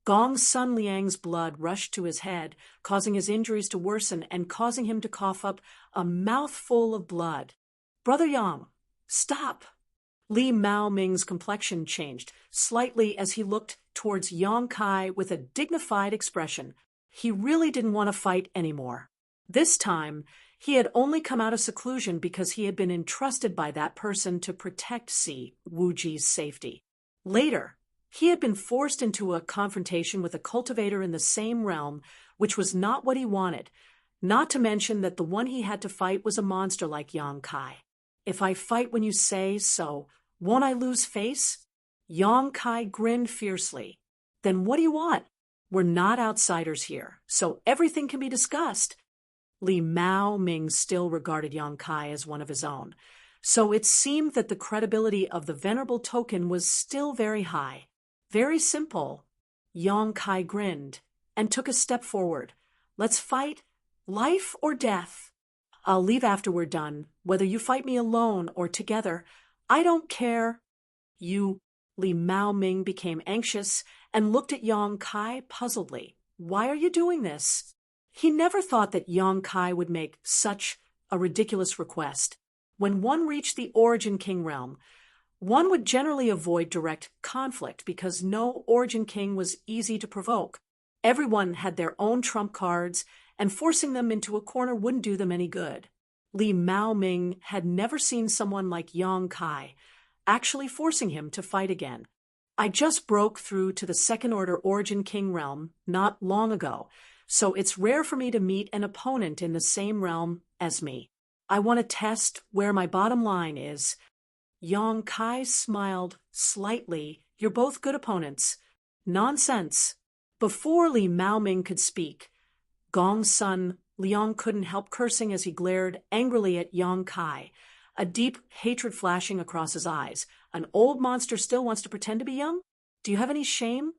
Gong Sun Liang's blood rushed to his head, causing his injuries to worsen and causing him to cough up a mouthful of blood. "Brother Yang, stop!" Li Mao Ming's complexion changed slightly as he looked towards Yang Kai with a dignified expression. He really didn't want to fight anymore. This time, he had only come out of seclusion because he had been entrusted by that person to protect Zi Wuji's safety. Later, he had been forced into a confrontation with a cultivator in the same realm, which was not what he wanted, not to mention that the one he had to fight was a monster like Yang Kai. "If I fight when you say so, won't I lose face?" Yang Kai grinned fiercely. "Then what do you want? We're not outsiders here, so everything can be discussed." Li Mao Ming still regarded Yang Kai as one of his own, so it seemed that the credibility of the venerable token was still very high. "Very simple." Yang Kai grinned and took a step forward. "Let's fight, life or death. I'll leave after we're done, whether you fight me alone or together. I don't care." Li Mao Ming became anxious and looked at Yang Kai puzzledly. "Why are you doing this?" He never thought that Yang Kai would make such a ridiculous request. When one reached the Origin King realm, one would generally avoid direct conflict because no Origin King was easy to provoke. Everyone had their own trump cards, and forcing them into a corner wouldn't do them any good. Li Maoming had never seen someone like Yang Kai actually forcing him to fight again. "I just broke through to the Second Order Origin King realm not long ago, so it's rare for me to meet an opponent in the same realm as me. I want to test where my bottom line is." Yang Kai smiled slightly. "You're both good opponents." "Nonsense." Before Li Maoming could speak, Gong's son Liang couldn't help cursing as he glared angrily at Yang Kai, a deep hatred flashing across his eyes. "An old monster still wants to pretend to be young? Do you have any shame?"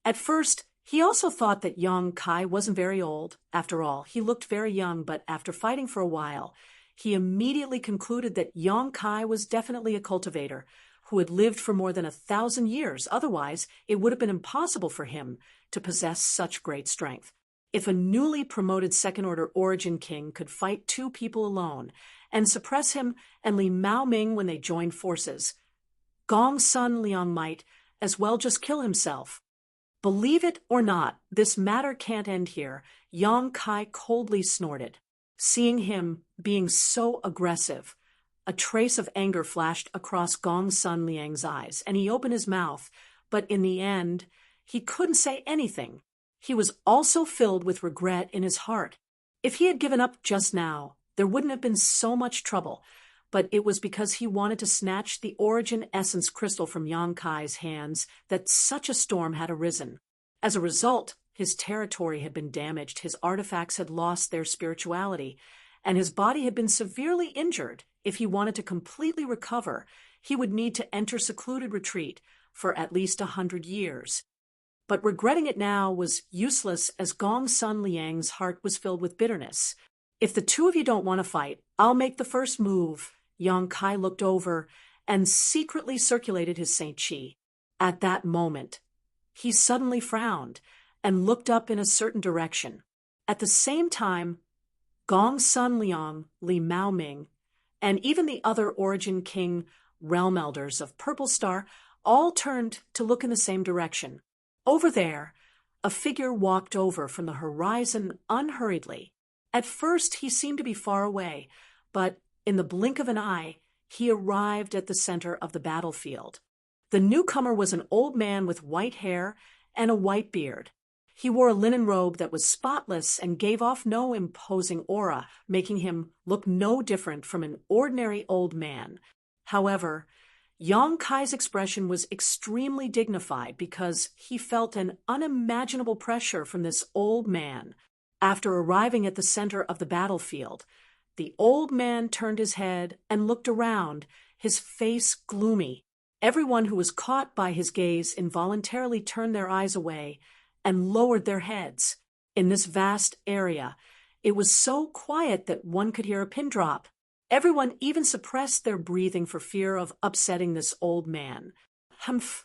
At first, he also thought that Yang Kai wasn't very old. After all, he looked very young, but after fighting for a while, he immediately concluded that Yang Kai was definitely a cultivator who had lived for more than 1,000 years. Otherwise, it would have been impossible for him to possess such great strength. If a newly promoted Second Order Origin King could fight two people alone and suppress him and Li Maoming when they joined forces, Gong's son Liang might as well just kill himself. "Believe it or not, this matter can't end here," Yang Kai coldly snorted. Seeing him being so aggressive, a trace of anger flashed across Gong's son Liang's eyes, and he opened his mouth, but in the end, he couldn't say anything. He was also filled with regret in his heart. If he had given up just now, there wouldn't have been so much trouble, but it was because he wanted to snatch the Origin Essence crystal from Yang Kai's hands that such a storm had arisen. As a result, his territory had been damaged, his artifacts had lost their spirituality, and his body had been severely injured. If he wanted to completely recover, he would need to enter secluded retreat for at least 100 years. But regretting it now was useless, as Gong's son Liang's heart was filled with bitterness. "If the two of you don't want to fight, I'll make the first move." Yang Kai looked over and secretly circulated his Saint Chi. At that moment, he suddenly frowned and looked up in a certain direction. At the same time, Gong's son Liang, Li Maoming, and even the other Origin King realm elders of Purple Star all turned to look in the same direction. Over there, a figure walked over from the horizon unhurriedly. At first, he seemed to be far away, but in the blink of an eye, he arrived at the center of the battlefield. The newcomer was an old man with white hair and a white beard. He wore a linen robe that was spotless and gave off no imposing aura, making him look no different from an ordinary old man. However, Yang Kai's expression was extremely dignified because he felt an unimaginable pressure from this old man. After arriving at the center of the battlefield, the old man turned his head and looked around, his face gloomy. Everyone who was caught by his gaze involuntarily turned their eyes away and lowered their heads. In this vast area, it was so quiet that one could hear a pin drop. Everyone even suppressed their breathing for fear of upsetting this old man. Humph!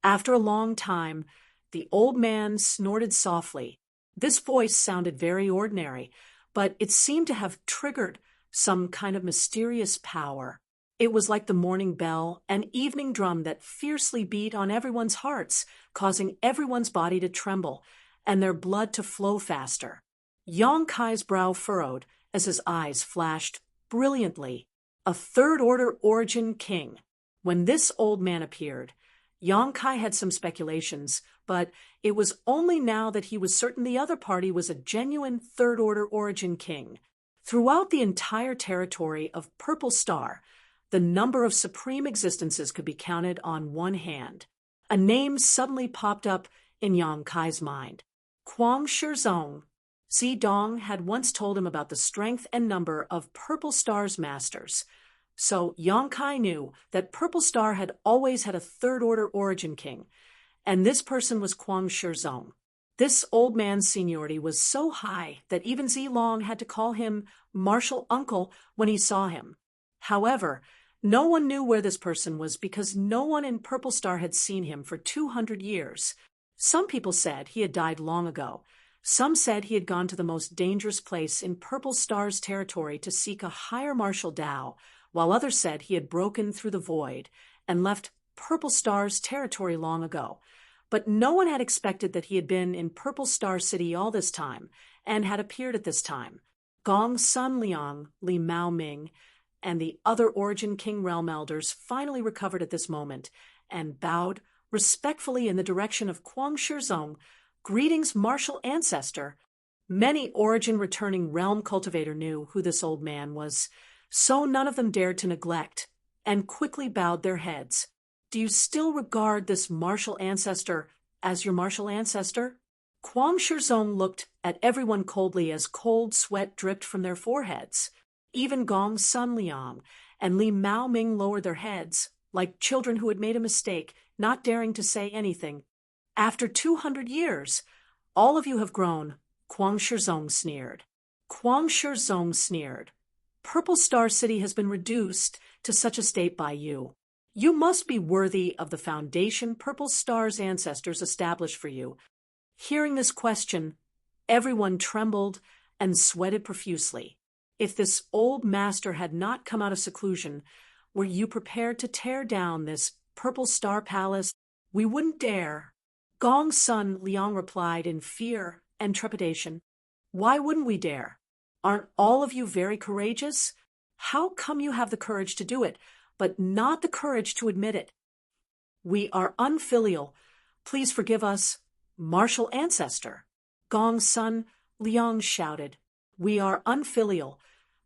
After a long time, the old man snorted softly. This voice sounded very ordinary, but it seemed to have triggered some kind of mysterious power. It was like the morning bell, an evening drum that fiercely beat on everyone's hearts, causing everyone's body to tremble and their blood to flow faster. Yang Kai's brow furrowed as his eyes flashed brilliantly. A Third Order Origin King. When this old man appeared, Yang Kai had some speculations, but it was only now that he was certain the other party was a genuine Third Order Origin King. Throughout the entire territory of Purple Star, the number of supreme existences could be counted on one hand. A name suddenly popped up in Yang Kai's mind. Kwang Shizong. Zidong had once told him about the strength and number of Purple Star's masters. So Yang Kai knew that Purple Star had always had a Third Order Origin King, and this person was Kwang Shizong. This old man's seniority was so high that even Zilong had to call him Martial Uncle when he saw him. However, no one knew where this person was because no one in Purple Star had seen him for 200 years. Some people said he had died long ago. Some said he had gone to the most dangerous place in Purple Star's territory to seek a higher martial Tao, while others said he had broken through the void and left Purple Star's territory long ago. But no one had expected that he had been in Purple Star City all this time and had appeared at this time. Gong Sun Liang, Li Mao Ming, and the other Origin King realm elders finally recovered at this moment and bowed respectfully in the direction of Kuang Shizong. Greetings, martial ancestor. Many Origin returning realm cultivator knew who this old man was, so none of them dared to neglect and quickly bowed their heads. Do you still regard this martial ancestor as your martial ancestor? Kuang Shizong looked at everyone coldly as cold sweat dripped from their foreheads. Even Gong Sun Liang and Li Mao Ming lowered their heads, like children who had made a mistake, not daring to say anything. After 200 years, all of you have grown, Kuang Shizong sneered. Kuang Shizong sneered. Purple Star City has been reduced to such a state by you. You must be worthy of the foundation Purple Star's ancestors established for you. Hearing this question, everyone trembled and sweated profusely. If this old master had not come out of seclusion, were you prepared to tear down this Purple Star Palace? We wouldn't dare. Gong Sun Liang replied in fear and trepidation. Why wouldn't we dare? Aren't all of you very courageous? How come you have the courage to do it, but not the courage to admit it? We are unfilial. Please forgive us, martial ancestor. Gong Sun Liang shouted. We are unfilial.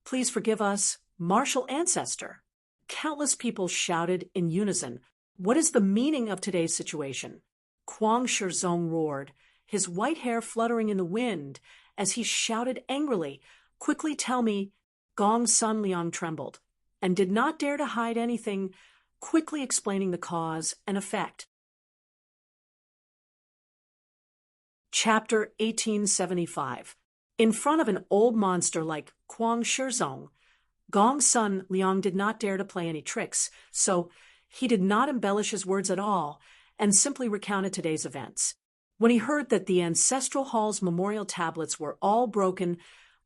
Please forgive us, martial ancestor. Countless people shouted in unison. What is the meaning of today's situation? Kuang Shizong roared, his white hair fluttering in the wind as he shouted angrily, Quickly tell me. Gong Sun Liang trembled and did not dare to hide anything, quickly explaining the cause and effect. Chapter 1875. In front of an old monster like Kuang Shizong, Gong Sun Liang did not dare to play any tricks, so he did not embellish his words at all and simply recounted today's events. When he heard that the ancestral hall's memorial tablets were all broken,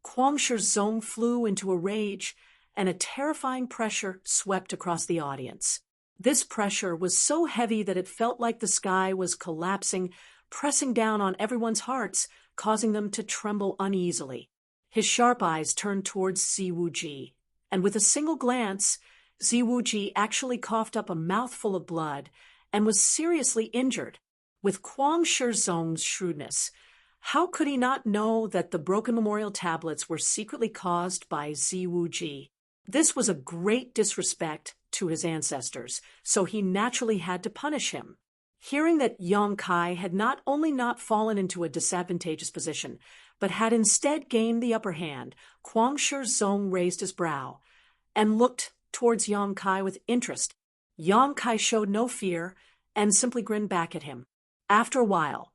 Kuang Shizong flew into a rage, and a terrifying pressure swept across the audience. This pressure was so heavy that it felt like the sky was collapsing, pressing down on everyone's hearts, causing them to tremble uneasily. His sharp eyes turned towards Ziwuji, and with a single glance, Ziwuji actually coughed up a mouthful of blood and was seriously injured. With Kuang Shizong's shrewdness, how could he not know that the broken memorial tablets were secretly caused by Ziwuji? This was a great disrespect to his ancestors, so he naturally had to punish him. Hearing that Yang Kai had not only not fallen into a disadvantageous position, but had instead gained the upper hand, Kuang Shizong raised his brow and looked towards Yang Kai with interest. Yang Kai showed no fear and simply grinned back at him. After a while,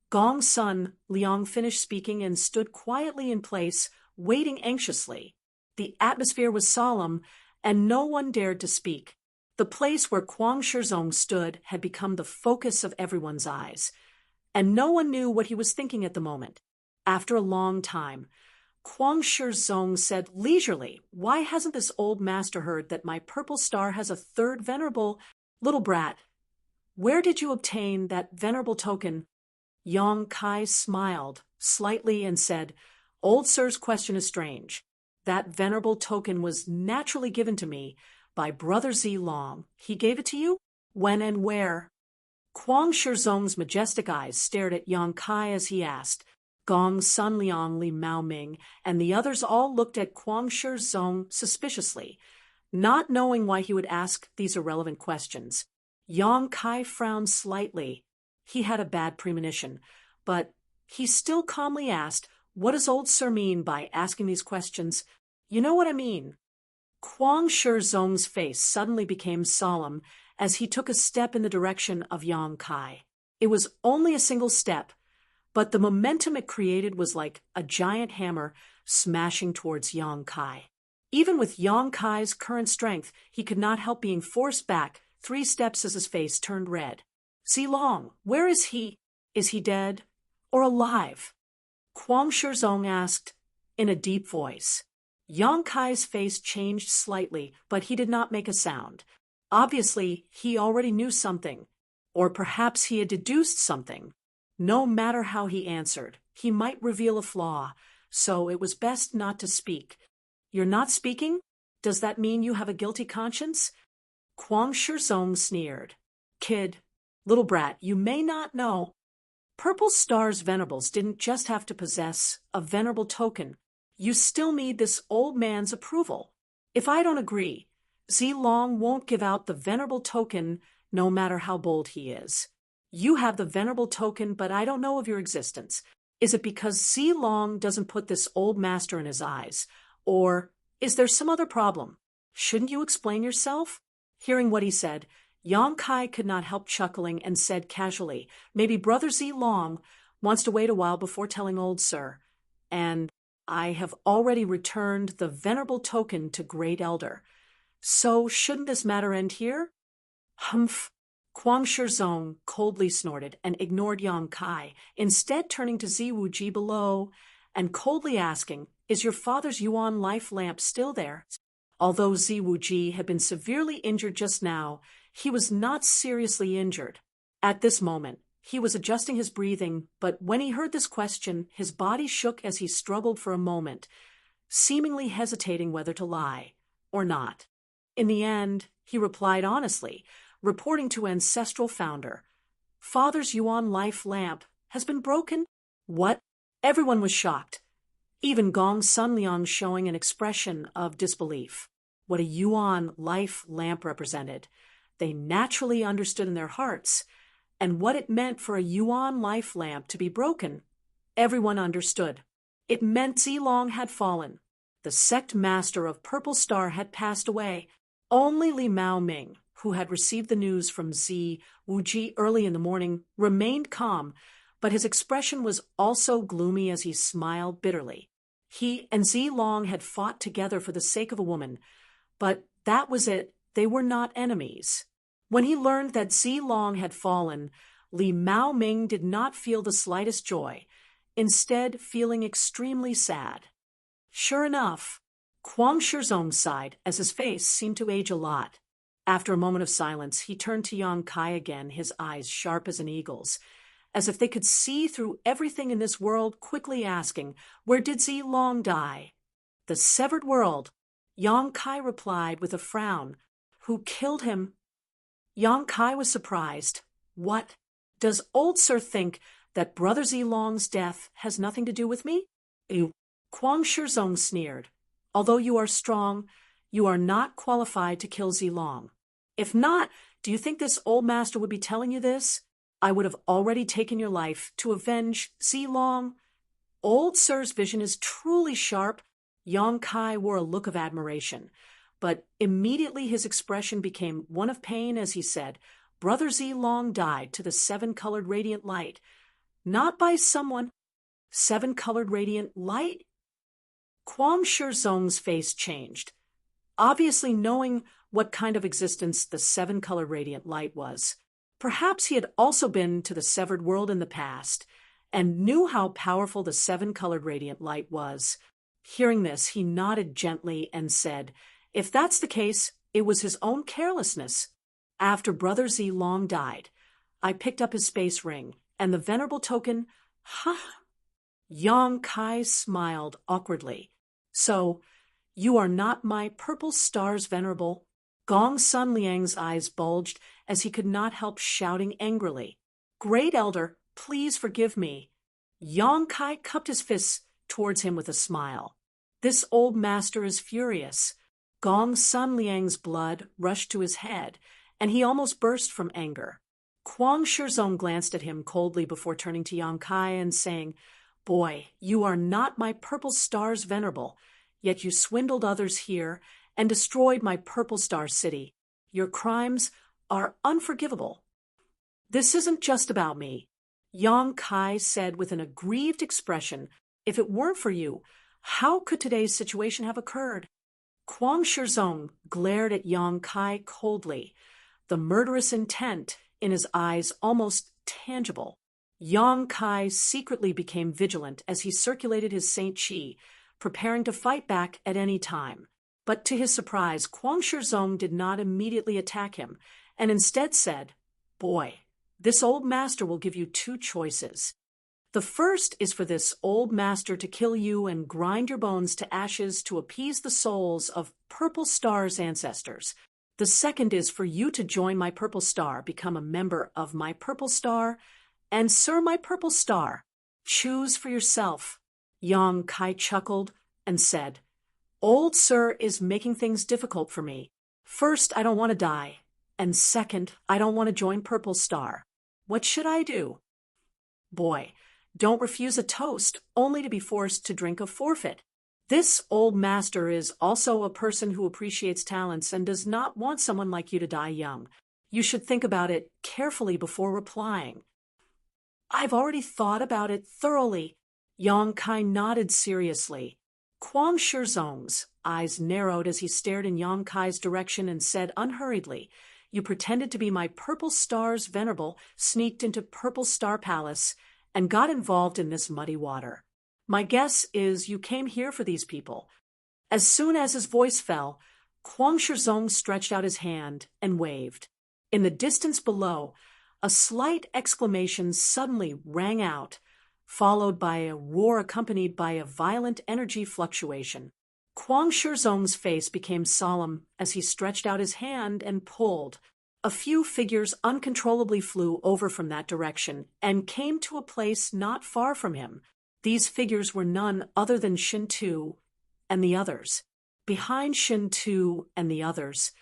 Gong Sun Liang finished speaking and stood quietly in place, waiting anxiously. The atmosphere was solemn, and no one dared to speak. The place where Kuang Shizong stood had become the focus of everyone's eyes, and no one knew what he was thinking at the moment. After a long time, Kuang Shizong said leisurely, Why hasn't this old master heard that my purple star has a third venerable? Little brat, where did you obtain that venerable token? Yang Kai smiled slightly and said, Old Sir's question is strange. That venerable token was naturally given to me by Brother Z Long. He gave it to you? When and where? Kuang Shizong's majestic eyes stared at Yang Kai as he asked. Gong Sun Liang, Li Mao Ming, and the others all looked at Kuang Shizong suspiciously, not knowing why he would ask these irrelevant questions. Yang Kai frowned slightly. He had a bad premonition, but he still calmly asked, What does old Sir mean by asking these questions? You know what I mean. Kuang Shizong's face suddenly became solemn as he took a step in the direction of Yang Kai. It was only a single step, but the momentum it created was like a giant hammer smashing towards Yang Kai. Even with Yang Kai's current strength, he could not help being forced back 3 steps as his face turned red. Zilong, where is he? Is he dead or alive? Kwang Shizong asked in a deep voice. Yang Kai's face changed slightly, but he did not make a sound. Obviously, he already knew something, or perhaps he had deduced something. No matter how he answered, he might reveal a flaw, so it was best not to speak. You're not speaking? Does that mean you have a guilty conscience? Kwang Shizong sneered. Kid, little brat, you may not know. Purple Star's venerables didn't just have to possess a venerable token. You still need this old man's approval. If I don't agree, Zilong won't give out the venerable token no matter how bold he is. You have the venerable token, but I don't know of your existence. Is it because Zilong doesn't put this old master in his eyes? Or is there some other problem? Shouldn't you explain yourself? Hearing what he said, Yang Kai could not help chuckling and said casually, maybe Brother Zilong wants to wait a while before telling old sir. And I have already returned the venerable token to Great Elder. So shouldn't this matter end here? Humph. Kwang Shizong coldly snorted and ignored Yang Kai, instead turning to Ziwuji below and coldly asking, is your father's Yuan life lamp still there? Although Ziwuji had been severely injured just now, he was not seriously injured. At this moment, he was adjusting his breathing, but when he heard this question, his body shook as he struggled for a moment, seemingly hesitating whether to lie or not. In the end, he replied honestly, reporting to Ancestral Founder, Father's Yuan life lamp has been broken? What? Everyone was shocked, even Gong Sunliang showing an expression of disbelief. What a Yuan life lamp represented, they naturally understood in their hearts, and what it meant for a Yuan life lamp to be broken, everyone understood. It meant Zilong had fallen. The sect master of Purple Star had passed away. Only Li Mao Ming, who had received the news from Zi Wuji early in the morning, remained calm, but his expression was also gloomy as he smiled bitterly. He and Zilong had fought together for the sake of a woman, but that was it. They were not enemies. When he learned that Zilong had fallen, Li Mao Ming did not feel the slightest joy, instead feeling extremely sad. Sure enough, Kwang Shizong sighed as his face seemed to age a lot. After a moment of silence, he turned to Yang Kai again, his eyes sharp as an eagle's, as if they could see through everything in this world, quickly asking, where did Zilong die? The severed world, Yang Kai replied with a frown. Who killed him? Yang Kai was surprised. What? Does old sir think that Brother Zilong's death has nothing to do with me? Kwang Shizong sneered. Although you are strong, you are not qualified to kill Zilong. If not, do you think this old master would be telling you this? I would have already taken your life to avenge Zilong. Old sir's vision is truly sharp. Yang Kai wore a look of admiration, but immediately his expression became one of pain as he said, Brother Zilong died to the seven-colored radiant light. Not by someone. Seven-colored radiant light? Kwang Shizong's face changed, obviously knowing what kind of existence the seven-colored radiant light was. Perhaps he had also been to the severed world in the past and knew how powerful the seven-colored radiant light was. Hearing this, he nodded gently and said, if that's the case, it was his own carelessness. After Brother Zilong died, I picked up his space ring, and the venerable token, Yang Kai smiled awkwardly. So, you are not my Purple Star's venerable? Gong Sunliang's eyes bulged as he could not help shouting angrily. Great Elder, please forgive me. Yang Kai cupped his fists towards him with a smile. This old master is furious. Gong Sunliang's blood rushed to his head, and he almost burst from anger. Kwang Shizong glanced at him coldly before turning to Yang Kai and saying, Boy, you are not my Purple Star's venerable, yet you swindled others here and destroyed my Purple Star city. Your crimes are unforgivable. This isn't just about me, Yang Kai said with an aggrieved expression. If it weren't for you, how could today's situation have occurred? Kwang Shizong glared at Yang Kai coldly, the murderous intent in his eyes almost tangible. Yang Kai secretly became vigilant as he circulated his Saint Chi, preparing to fight back at any time. But to his surprise, Kuang Shizong did not immediately attack him, and instead said, "Boy, this old master will give you two choices. The first is for this old master to kill you and grind your bones to ashes to appease the souls of Purple Star's ancestors. The second is for you to join my Purple Star, become a member of my Purple Star, and Sir my Purple Star. Choose for yourself." Yang Kai chuckled and said, "Old Sir is making things difficult for me. First, I don't want to die, and second, I don't want to join Purple Star. What should I do?" "Boy, don't refuse a toast only to be forced to drink a forfeit. This old master is also a person who appreciates talents and does not want someone like you to die young. You should think about it carefully before replying." "I've already thought about it thoroughly." Yang Kai nodded seriously. Kuang Shizong's eyes narrowed as he stared in Yang Kai's direction and said unhurriedly, "You pretended to be my Purple Star's venerable, sneaked into Purple Star Palace, and got involved in this muddy water. My guess is you came here for these people." As soon as his voice fell, Kuang Shizong stretched out his hand and waved. In the distance below, a slight exclamation suddenly rang out, followed by a roar accompanied by a violent energy fluctuation. Kuang Shizong's face became solemn as he stretched out his hand and pulled. A few figures uncontrollably flew over from that direction and came to a place not far from him. These figures were none other than Shin Tu and the others. Behind Shin Tu and the others,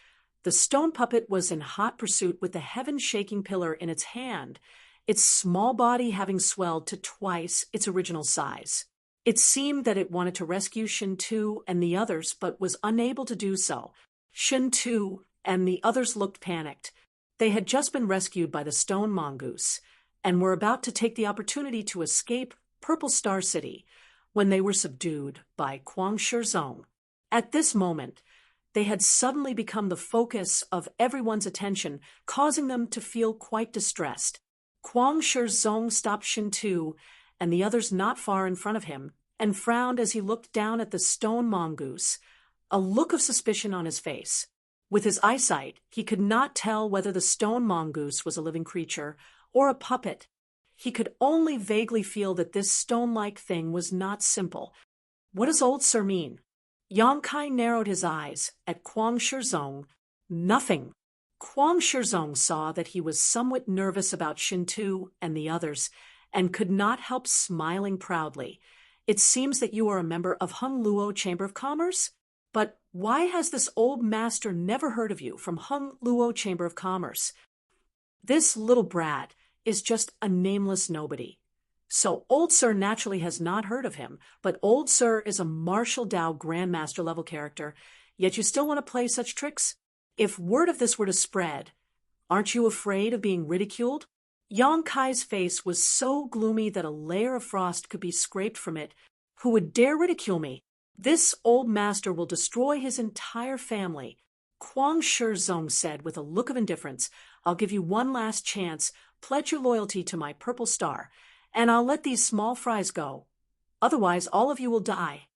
the stone puppet was in hot pursuit with the heaven-shaking pillar in its hand, its small body having swelled to twice its original size. It seemed that it wanted to rescue Shin Tu and the others, but was unable to do so. Shin Tu and the others looked panicked. They had just been rescued by the stone mongoose, and were about to take the opportunity to escape Purple Star City when they were subdued by Kuang Shizong. At this moment, they had suddenly become the focus of everyone's attention, causing them to feel quite distressed. Kuang Shizong stopped Shin Tu and the others not far in front of him, and frowned as he looked down at the stone mongoose, a look of suspicion on his face. With his eyesight, he could not tell whether the stone mongoose was a living creature or a puppet. He could only vaguely feel that this stone-like thing was not simple. What does old Sir mean? Yang Kai narrowed his eyes at Kuang Shizong. Nothing. Kuang Shizong saw that he was somewhat nervous about Shin Tu and the others, and could not help smiling proudly. "It seems that you are a member of Hung Luo Chamber of Commerce? But why has this old master never heard of you from Hung Luo Chamber of Commerce?" "This little brat is just a nameless nobody. So old Sir naturally has not heard of him, but old Sir is a Martial Dao Grandmaster level character, yet you still want to play such tricks? If word of this were to spread, aren't you afraid of being ridiculed?" Yang Kai's face was so gloomy that a layer of frost could be scraped from it. "Who would dare ridicule me? This old master will destroy his entire family." Kuang Shizong said with a look of indifference, "I'll give you one last chance. Pledge your loyalty to my Purple Star, and I'll let these small fries go. Otherwise, all of you will die."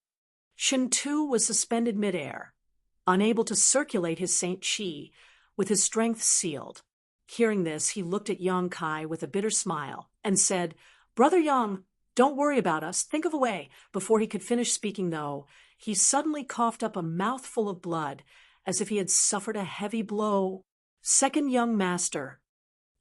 Shin Tu was suspended midair, unable to circulate his Saint Chi, with his strength sealed. Hearing this, he looked at Yang Kai with a bitter smile and said, "Brother Yang, don't worry about us. Think of a way." Before he could finish speaking, though, he suddenly coughed up a mouthful of blood, as if he had suffered a heavy blow. Second young master.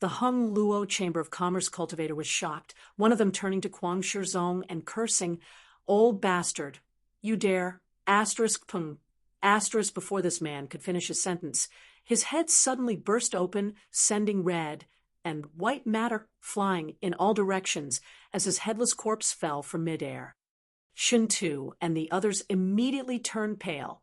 The Hung Luo Chamber of Commerce cultivator was shocked, one of them turning to Kuang Shizong and cursing, "Old bastard, you dare, asterisk pung," asterisk before this man could finish his sentence. His head suddenly burst open, sending red and white matter flying in all directions as his headless corpse fell from midair. Shin Tu and the others immediately turned pale,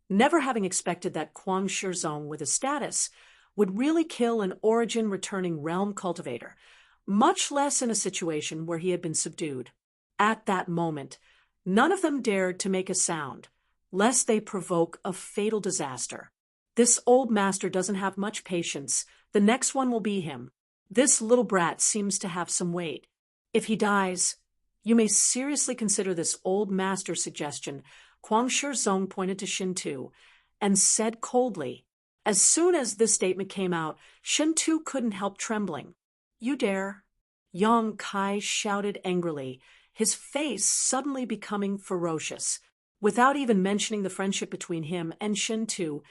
never having expected that Kuang Shizong, with his status, would really kill an origin-returning realm cultivator, much less in a situation where he had been subdued. At that moment, none of them dared to make a sound, lest they provoke a fatal disaster. This old master doesn't have much patience. The next one will be him. This little brat seems to have some weight. If he dies, you may seriously consider this old master's suggestion. Kwang Shizong pointed to Shin-Tu and said coldly. As soon as this statement came out, Shin-Tu couldn't help trembling. You dare? Yang Kai shouted angrily, his face suddenly becoming ferocious. Without even mentioning the friendship between him and Shin-Tu,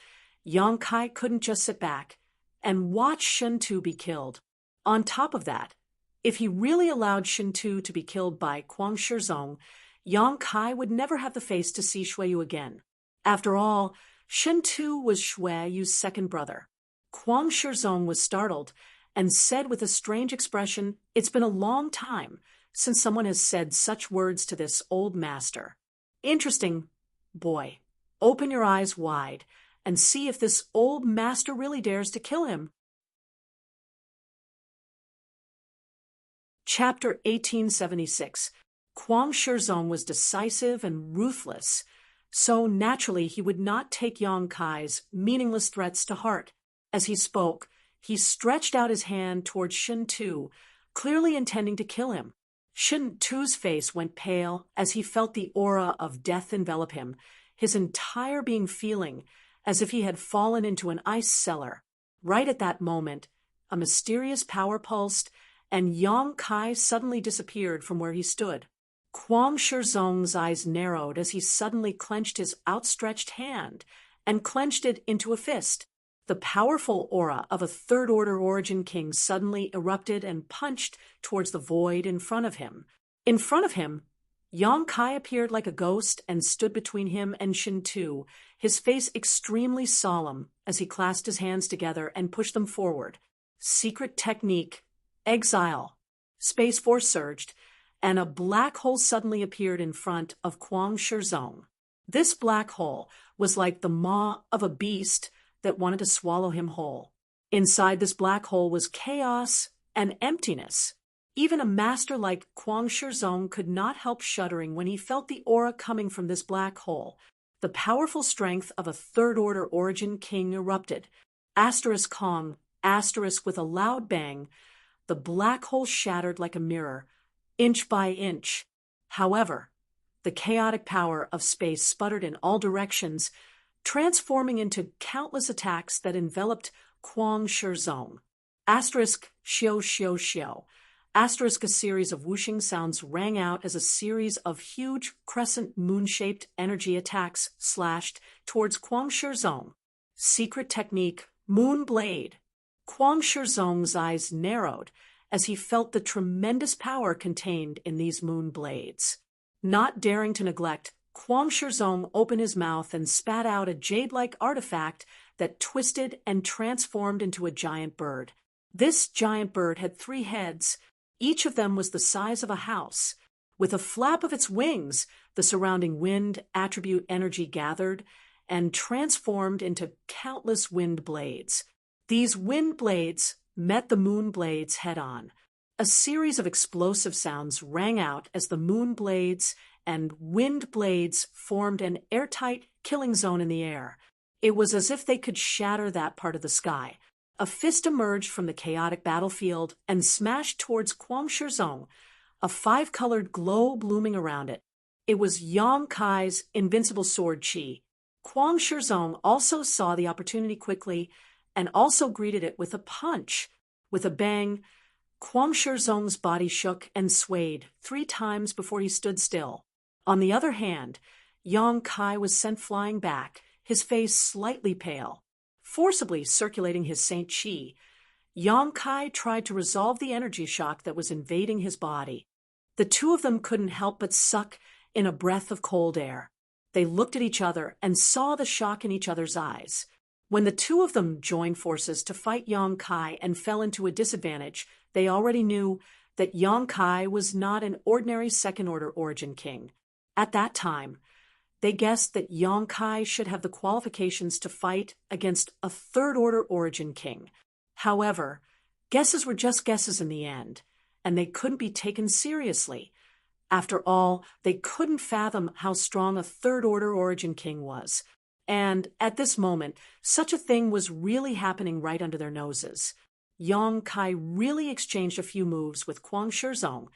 Yang Kai couldn't just sit back and watch Shin-Tu be killed. On top of that, if he really allowed Shin-Tu to be killed by Kwang Shizong, Yang Kai would never have the face to see Shuiyu again. After all, Shin-Tu was Shuiyu's second brother. Kwang Shizong was startled and said with a strange expression, "It's been a long time since someone has said such words to this old master." Interesting, boy. Open your eyes wide and see if this old master really dares to kill him. Chapter 1876. Kwang Shizong was decisive and ruthless, so naturally he would not take Yang Kai's meaningless threats to heart. As he spoke, he stretched out his hand towards Shin-Tu, clearly intending to kill him. Shin-Tu's face went pale as he felt the aura of death envelop him, his entire being feeling as if he had fallen into an ice cellar. Right at that moment, a mysterious power pulsed, and Yang Kai suddenly disappeared from where he stood. Kwang Shizong's eyes narrowed as he suddenly clenched his outstretched hand and clenched it into a fist. The powerful aura of a third-order origin king suddenly erupted and punched towards the void in front of him. In front of him, Yang Kai appeared like a ghost and stood between him and Shin-Tu, his face extremely solemn as he clasped his hands together and pushed them forward. Secret technique. Exile. Space Force surged, and a black hole suddenly appeared in front of Kwang Shizong. This black hole was like the maw of a beast that wanted to swallow him whole. Inside this black hole was chaos and emptiness. Even a master like Kwang Shizong could not help shuddering when he felt the aura coming from this black hole. The powerful strength of a third-order origin king erupted. Asterisk Kong, asterisk with a loud bang, the black hole shattered like a mirror, inch by inch. However, the chaotic power of space sputtered in all directions, transforming into countless attacks that enveloped Kwang Shizong. Asterisk shio shio shio. Asterisk a series of whooshing sounds rang out as a series of huge crescent moon-shaped energy attacks slashed towards Kwang Shizong. Secret technique, Moon Blade. Kwang Shizong's eyes narrowed as he felt the tremendous power contained in these moon blades. Not daring to neglect, Kwang Shizong opened his mouth and spat out a jade-like artifact that twisted and transformed into a giant bird. This giant bird had 3 heads. Each of them was the size of a house. With a flap of its wings, the surrounding wind attribute energy gathered and transformed into countless wind blades. These wind blades met the moon blades head-on. A series of explosive sounds rang out as the moon blades and wind blades formed an airtight killing zone in the air. It was as if they could shatter that part of the sky. A fist emerged from the chaotic battlefield and smashed towards Kwang Shizong, a 5-colored glow blooming around it. It was Yang Kai's invincible sword chi. Kwang Shizong also saw the opportunity quickly and also greeted it with a punch. With a bang, Kwang Shizong's body shook and swayed 3 times before he stood still. On the other hand, Yang Kai was sent flying back, his face slightly pale. Forcibly circulating his Saint Chi, Yang Kai tried to resolve the energy shock that was invading his body. The two of them couldn't help but suck in a breath of cold air. They looked at each other and saw the shock in each other's eyes. When the two of them joined forces to fight Yang Kai and fell into a disadvantage, they already knew that Yang Kai was not an ordinary second-order origin king. At that time, they guessed that Yang Kai should have the qualifications to fight against a third-order origin king. However, guesses were just guesses in the end, and they couldn't be taken seriously. After all, they couldn't fathom how strong a third-order origin king was. And at this moment, such a thing was really happening right under their noses. Yang Kai really exchanged a few moves with Kwang Shizong,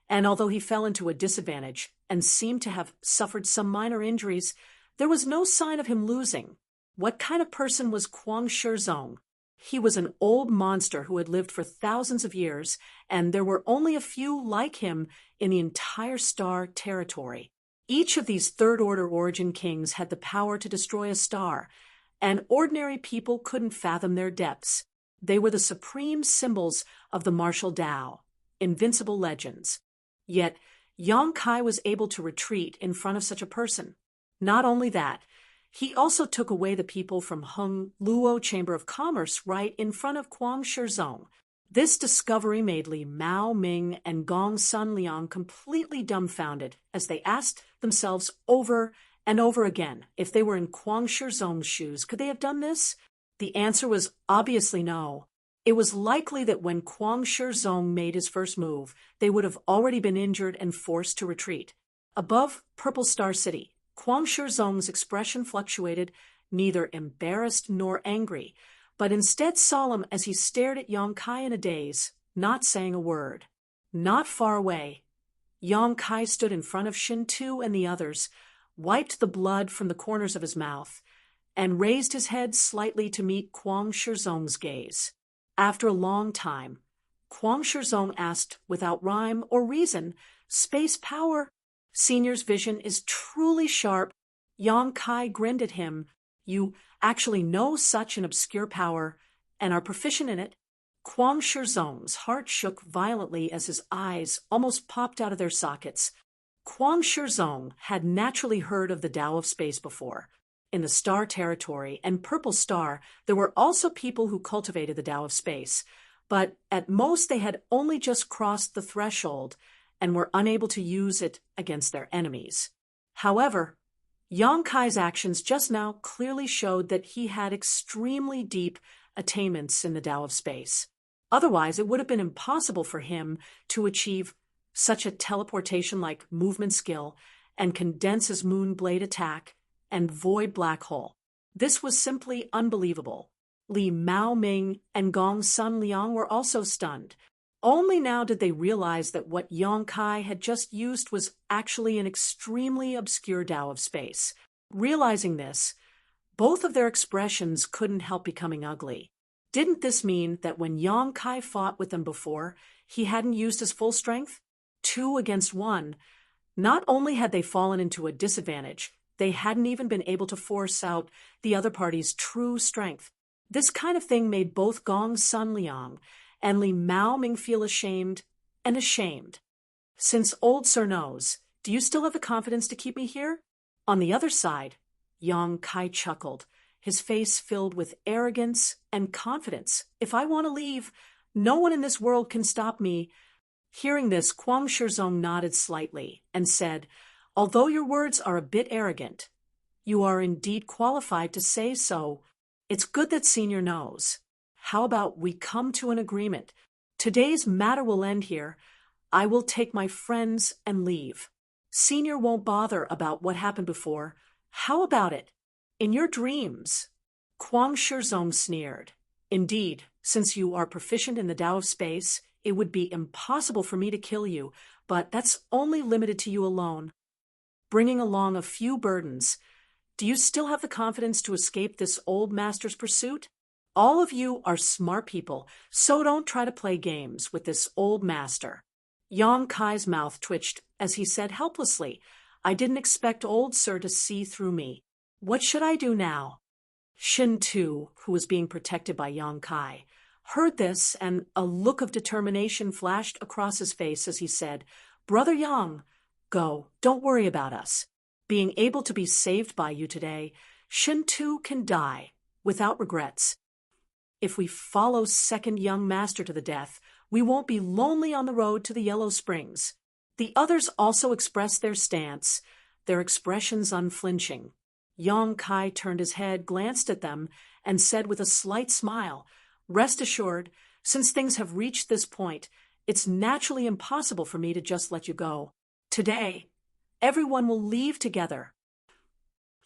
and although he fell into a disadvantage and seemed to have suffered some minor injuries, there was no sign of him losing. What kind of person was Kwang Shizong? He was an old monster who had lived for thousands of years, and there were only a few like him in the entire star territory. Each of these third-order origin kings had the power to destroy a star, and ordinary people couldn't fathom their depths. They were the supreme symbols of the martial Tao, invincible legends. Yet, Yang Kai was able to retreat in front of such a person. Not only that, he also took away the people from Hung Luo Chamber of Commerce right in front of Kwang Shizong. This discovery made Li Mao Ming and Gong Sun Liang completely dumbfounded as they asked themselves over and over again if they were in Kwang Shizong's shoes. Could they have done this? The answer was obviously no. It was likely that when Kwang Shizong made his first move, they would have already been injured and forced to retreat. Above Purple Star City, Kwang Shizong's expression fluctuated, neither embarrassed nor angry, but instead solemn as he stared at Yang Kai in a daze, not saying a word. Not far away, Yang Kai stood in front of Shin Tu and the others, wiped the blood from the corners of his mouth, and raised his head slightly to meet Kwang Shizong's gaze. After a long time, Kwang Shizong asked without rhyme or reason, "Space power?" Senior's vision is truly sharp. Yang Kai grinned at him. "You actually know such an obscure power and are proficient in it?" Kwang Shizong's heart shook violently as his eyes almost popped out of their sockets. Kwang Shizong had naturally heard of the Tao of Space before. In the Star Territory and Purple Star, there were also people who cultivated the Tao of Space, but at most they had only just crossed the threshold and were unable to use it against their enemies. However, Yang Kai's actions just now clearly showed that he had extremely deep attainments in the Tao of Space. Otherwise, it would have been impossible for him to achieve such a teleportation-like movement skill and condense his moon blade attack and void black hole. This was simply unbelievable. Li Mao Ming and Gong Sun Liang were also stunned. Only now did they realize that what Yang Kai had just used was actually an extremely obscure Tao of Space. Realizing this, both of their expressions couldn't help becoming ugly. Didn't this mean that when Yang Kai fought with them before, he hadn't used his full strength? 2 against 1. Not only had they fallen into a disadvantage, they hadn't even been able to force out the other party's true strength. This kind of thing made both Gong Sun Liang and Li Mao Ming feel ashamed. Since old Sir knows, do you still have the confidence to keep me here? On the other side, Yang Kai chuckled, his face filled with arrogance and confidence. "If I want to leave, no one in this world can stop me." Hearing this, Kwang Shizong nodded slightly and said, "Although your words are a bit arrogant, you are indeed qualified to say so. It's good that Senior knows. How about we come to an agreement? Today's matter will end here. I will take my friends and leave. Senior won't bother about what happened before. How about it? In your dreams?" Kwang Shizong sneered. "Indeed, since you are proficient in the Tao of Space, it would be impossible for me to kill you, but that's only limited to you alone. Bringing along a few burdens. Do you still have the confidence to escape this old master's pursuit? All of you are smart people, so don't try to play games with this old master." Yang Kai's mouth twitched as he said helplessly, "I didn't expect old Sir to see through me. What should I do now?" Shin Tu, who was being protected by Yang Kai, heard this, and a look of determination flashed across his face as he said, "Brother Yang, go, don't worry about us. Being able to be saved by you today, Shin Tu can die without regrets. If we follow second young master to the death, we won't be lonely on the road to the Yellow Springs." The others also expressed their stance, their expressions unflinching. Yang Kai turned his head, glanced at them, and said with a slight smile, "Rest assured, since things have reached this point, it's naturally impossible for me to just let you go. Today, everyone will leave together."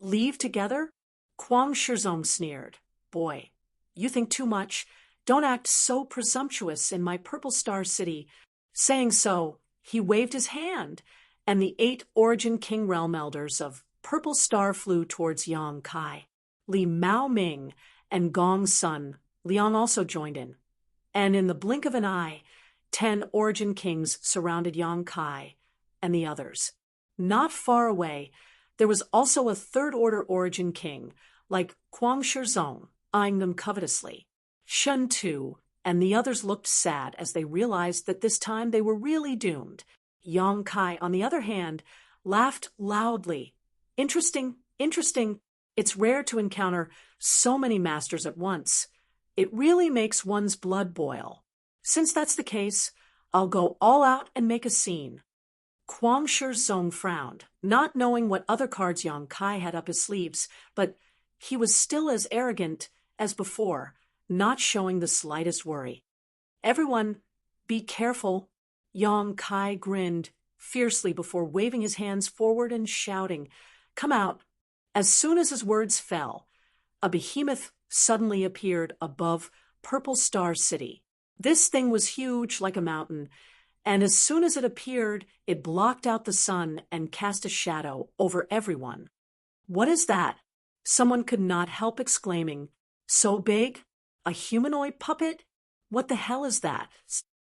"Leave together?" Kwang Shizong sneered. "Boy, you think too much. Don't act so presumptuous in my Purple Star City." Saying so, He waved his hand, and the 8 Origin King Realm Elders of Purple Star flew towards Yang Kai. Li Mao Ming and Gong's son, Liang, also joined in. And in the blink of an eye, 10 Origin Kings surrounded Yang Kai and the others. Not far away, there was also a third-order Origin King, like Kuang Shizong, eyeing them covetously. Shen Tu and the others looked sad as they realized that this time they were really doomed. Yang Kai, on the other hand, laughed loudly. Interesting, interesting. It's rare to encounter so many masters at once. It really makes one's blood boil. Since that's the case, I'll go all out and make a scene. Kuang Shizong frowned, not knowing what other cards Yang Kai had up his sleeves, but he was still as arrogant as before, not showing the slightest worry. Everyone, be careful. Yang Kai grinned fiercely before waving his hands forward and shouting, "Come out." As soon as his words fell, a behemoth suddenly appeared above Purple Star City. This thing was huge like a mountain, and as soon as it appeared, it blocked out the sun and cast a shadow over everyone. "What is that?" Someone could not help exclaiming. "So big? A humanoid puppet? What the hell is that?"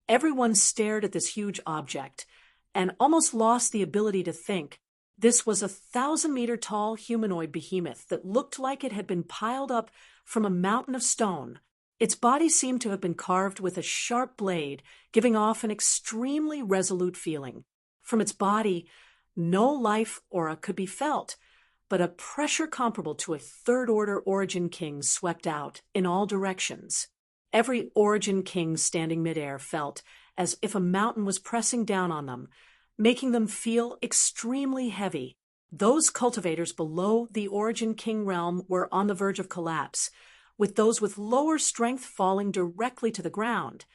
Everyone stared at this huge object and almost lost the ability to think. This was a 1,000-meter-tall humanoid behemoth that looked like it had been piled up from a mountain of stone. Its body seemed to have been carved with a sharp blade, giving off an extremely resolute feeling. From its body, no life aura could be felt, but a pressure comparable to a third-order Origin King swept out in all directions. Every Origin King standing midair felt as if a mountain was pressing down on them, making them feel extremely heavy. Those cultivators below the Origin King realm were on the verge of collapse, with those with lower strength falling directly to the ground,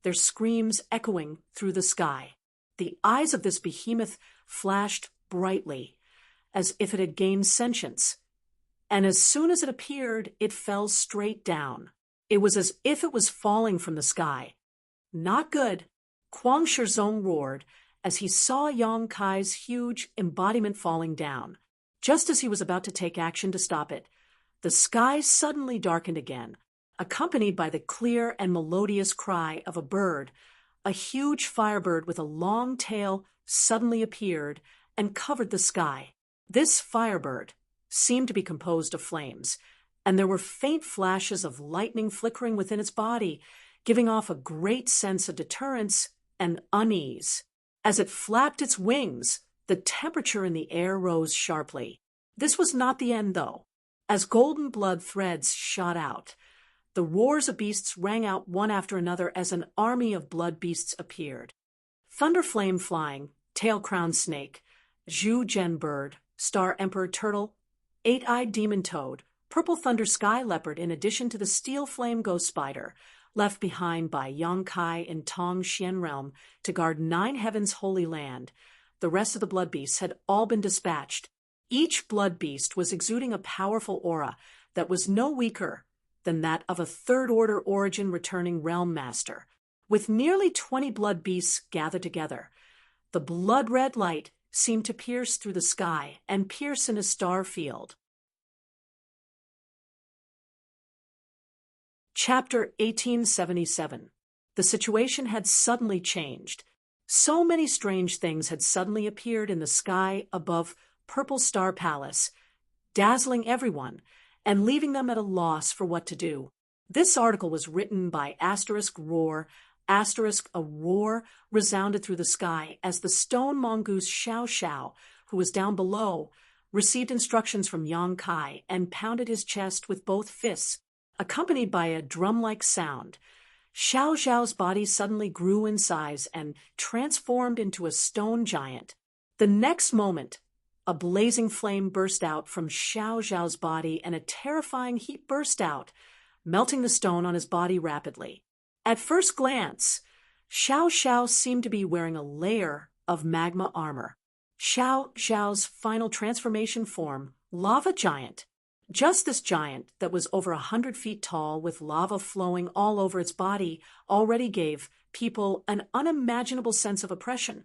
their screams echoing through the sky. The eyes of this behemoth flashed brightly, as if it had gained sentience, and as soon as it appeared, it fell straight down. It was as if it was falling from the sky. "Not good," Kuang Shizong roared as he saw Yang Kai's huge embodiment falling down. Just as he was about to take action to stop it, the sky suddenly darkened again, accompanied by the clear and melodious cry of a bird. A huge firebird with a long tail suddenly appeared and covered the sky. This firebird seemed to be composed of flames, and there were faint flashes of lightning flickering within its body, giving off a great sense of deterrence and unease. As it flapped its wings, the temperature in the air rose sharply. This was not the end, though. As golden blood threads shot out, the roars of beasts rang out one after another as an army of blood beasts appeared. Thunder flame flying, tail-crowned snake, Zhu Gen bird, star emperor turtle, 8-eyed demon toad, purple thunder sky leopard, in addition to the steel flame ghost spider, left behind by Yang Kai in Tong Xian realm to guard 9 heavens' holy land. The rest of the blood beasts had all been dispatched. Each blood beast was exuding a powerful aura that was no weaker than that of a third-order Origin returning realm master. With nearly 20 blood beasts gathered together, the blood-red light seemed to pierce through the sky and pierce in a star field. Chapter 1877. The situation had suddenly changed. So many strange things had suddenly appeared in the sky above Purple Star Palace, dazzling everyone and leaving them at a loss for what to do. This article was written by *roar, a roar resounded through the sky as the stone mongoose Xiao Xiao, who was down below, received instructions from Yang Kai and pounded his chest with both fists, accompanied by a drum-like sound. Xiao Xiao's body suddenly grew in size and transformed into a stone giant. The next moment, a blazing flame burst out from Xiao Xiao's body and a terrifying heat burst out, melting the stone on his body rapidly. At first glance, Xiao Xiao seemed to be wearing a layer of magma armor. Xiao Xiao's final transformation form, Lava Giant. Just this giant that was over 100 feet tall with lava flowing all over its body already gave people an unimaginable sense of oppression,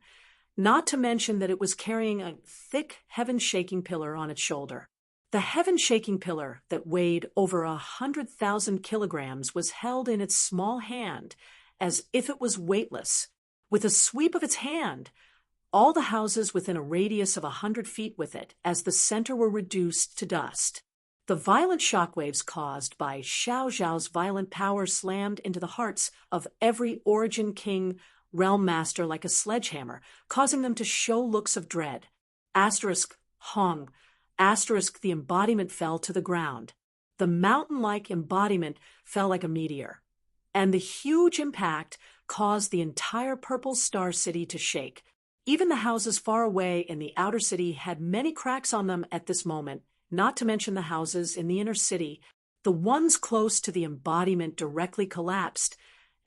not to mention that it was carrying a thick, heaven-shaking pillar on its shoulder. The heaven-shaking pillar that weighed over 100,000 kilograms was held in its small hand as if it was weightless. With a sweep of its hand, all the houses within a radius of 100 feet with it, as the center, were reduced to dust. The violent shockwaves caused by Xiao Zhao's violent power slammed into the hearts of every Origin King realm master like a sledgehammer, causing them to show looks of dread. Asterisk Hong. Asterisk the embodiment fell to the ground. The mountain-like embodiment fell like a meteor, and the huge impact caused the entire Purple Star City to shake. Even the houses far away in the outer city had many cracks on them at this moment, not to mention the houses in the inner city. The ones close to the embodiment directly collapsed,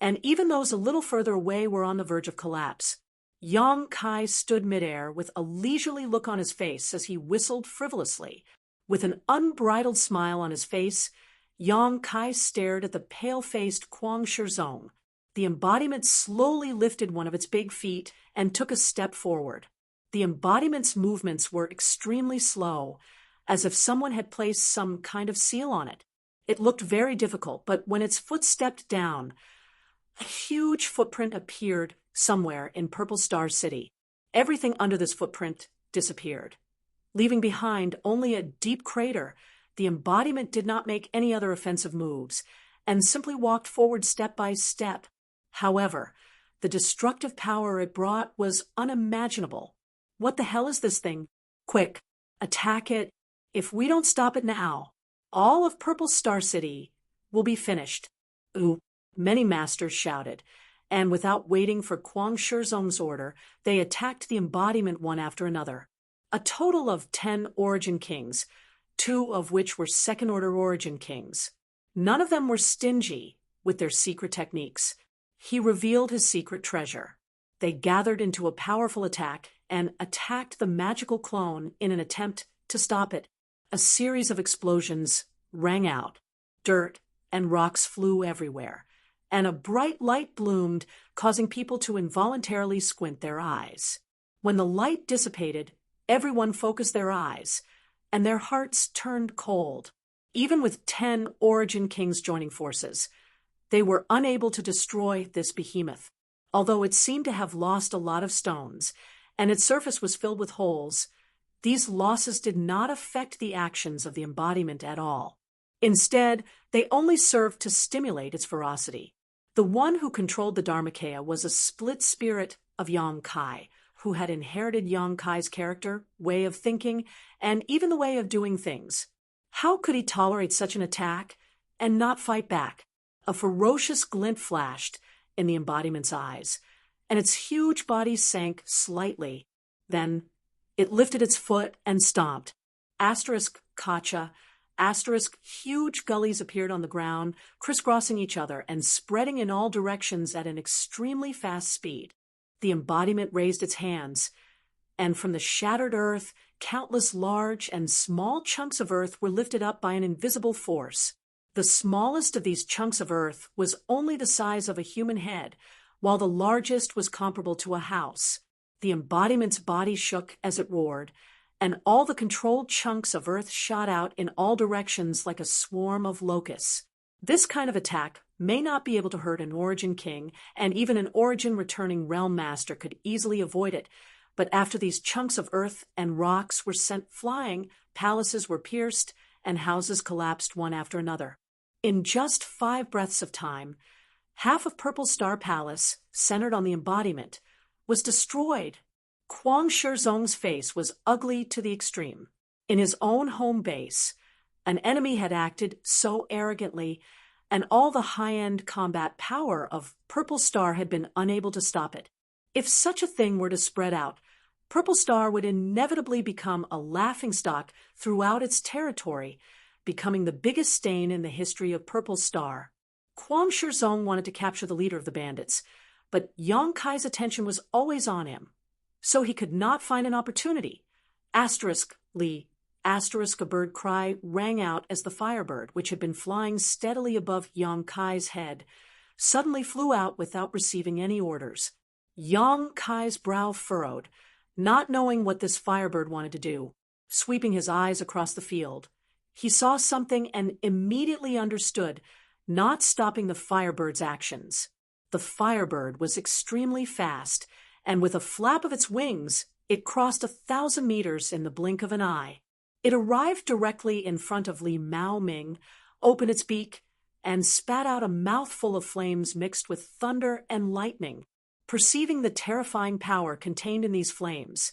and even those a little further away were on the verge of collapse. Yang Kai stood midair with a leisurely look on his face as he whistled frivolously. With an unbridled smile on his face, Yang Kai stared at the pale-faced Kuang Shizong. The embodiment slowly lifted one of its big feet and took a step forward. The embodiment's movements were extremely slow, as if someone had placed some kind of seal on it. It looked very difficult, but when its foot stepped down, a huge footprint appeared somewhere in Purple Star City. Everything under this footprint disappeared, leaving behind only a deep crater. The embodiment did not make any other offensive moves, and simply walked forward step by step. However, the destructive power it brought was unimaginable. What the hell is this thing? Quick, attack it. If we don't stop it now, all of Purple Star City will be finished. Ooh, many masters shouted, and without waiting for Kuang Shizong's order, they attacked the embodiment one after another. A total of 10 Origin Kings, 2 of which were second-order Origin Kings. None of them were stingy with their secret techniques. He revealed his secret treasure. They gathered into a powerful attack and attacked the magical clone in an attempt to stop it. A series of explosions rang out. Dirt and rocks flew everywhere, and a bright light bloomed, causing people to involuntarily squint their eyes. When the light dissipated, everyone focused their eyes, and their hearts turned cold. Even with 10 Origin Kings joining forces, they were unable to destroy this behemoth. Although it seemed to have lost a lot of stones, and its surface was filled with holes, these losses did not affect the actions of the embodiment at all. Instead, they only served to stimulate its ferocity. The one who controlled the Dharmakaya was a split spirit of Yang Kai, who had inherited Yang Kai's character, way of thinking, and even the way of doing things. How could he tolerate such an attack and not fight back? A ferocious glint flashed in the embodiment's eyes, and its huge body sank slightly. Then it lifted its foot and stomped. Asterisk Kacha. Asterisk huge gullies appeared on the ground, crisscrossing each other and spreading in all directions at an extremely fast speed. The embodiment raised its hands, and from the shattered earth, countless large and small chunks of earth were lifted up by an invisible force. The smallest of these chunks of earth was only the size of a human head, while the largest was comparable to a house. The embodiment's body shook as it roared, and all the controlled chunks of earth shot out in all directions like a swarm of locusts. This kind of attack may not be able to hurt an Origin King, and even an Origin returning Realm Master could easily avoid it, but after these chunks of earth and rocks were sent flying, palaces were pierced, and houses collapsed one after another. In just 5 breaths of time, half of Purple Star Palace, centered on the embodiment, was destroyed. Kuang Shizong's face was ugly to the extreme. In his own home base, an enemy had acted so arrogantly, and all the high-end combat power of Purple Star had been unable to stop it. If such a thing were to spread out, Purple Star would inevitably become a laughingstock throughout its territory, becoming the biggest stain in the history of Purple Star. Kuang Shizong wanted to capture the leader of the bandits, but Yang Kai's attention was always on him, so he could not find an opportunity. Asterisk Li. Asterisk a bird cry rang out as the firebird, which had been flying steadily above Yang Kai's head, suddenly flew out without receiving any orders. Yang Kai's brow furrowed, not knowing what this firebird wanted to do. Sweeping his eyes across the field, he saw something and immediately understood, not stopping the firebird's actions. The firebird was extremely fast, and with a flap of its wings, it crossed 1,000 meters in the blink of an eye. It arrived directly in front of Li Mao Ming, opened its beak, and spat out a mouthful of flames mixed with thunder and lightning. Perceiving the terrifying power contained in these flames,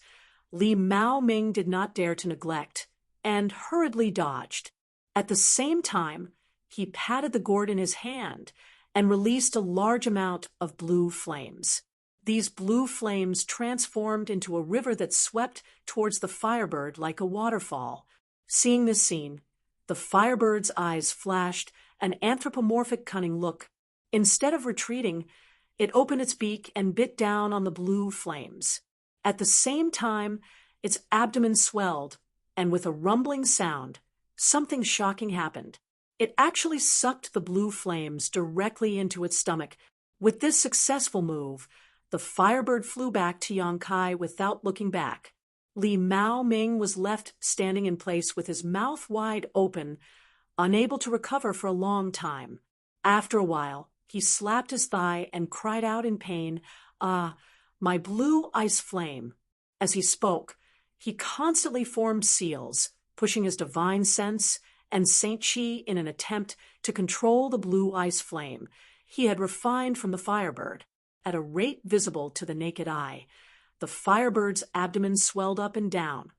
Li Mao Ming did not dare to neglect, and hurriedly dodged. At the same time, he patted the gourd in his hand and released a large amount of blue flames. These blue flames transformed into a river that swept towards the firebird like a waterfall. Seeing this scene, the firebird's eyes flashed an anthropomorphic cunning look. Instead of retreating, it opened its beak and bit down on the blue flames. At the same time, its abdomen swelled, and with a rumbling sound, something shocking happened. It actually sucked the blue flames directly into its stomach. With this successful move, the firebird flew back to Yang Kai without looking back. Li Mao Ming was left standing in place with his mouth wide open, unable to recover for a long time. After a while, he slapped his thigh and cried out in pain, "Ah, my blue ice flame." As he spoke, he constantly formed seals, pushing his divine sense and Saint Chi in an attempt to control the blue ice flame he had refined from the firebird. At a rate visible to the naked eye, the firebird's abdomen swelled up and down,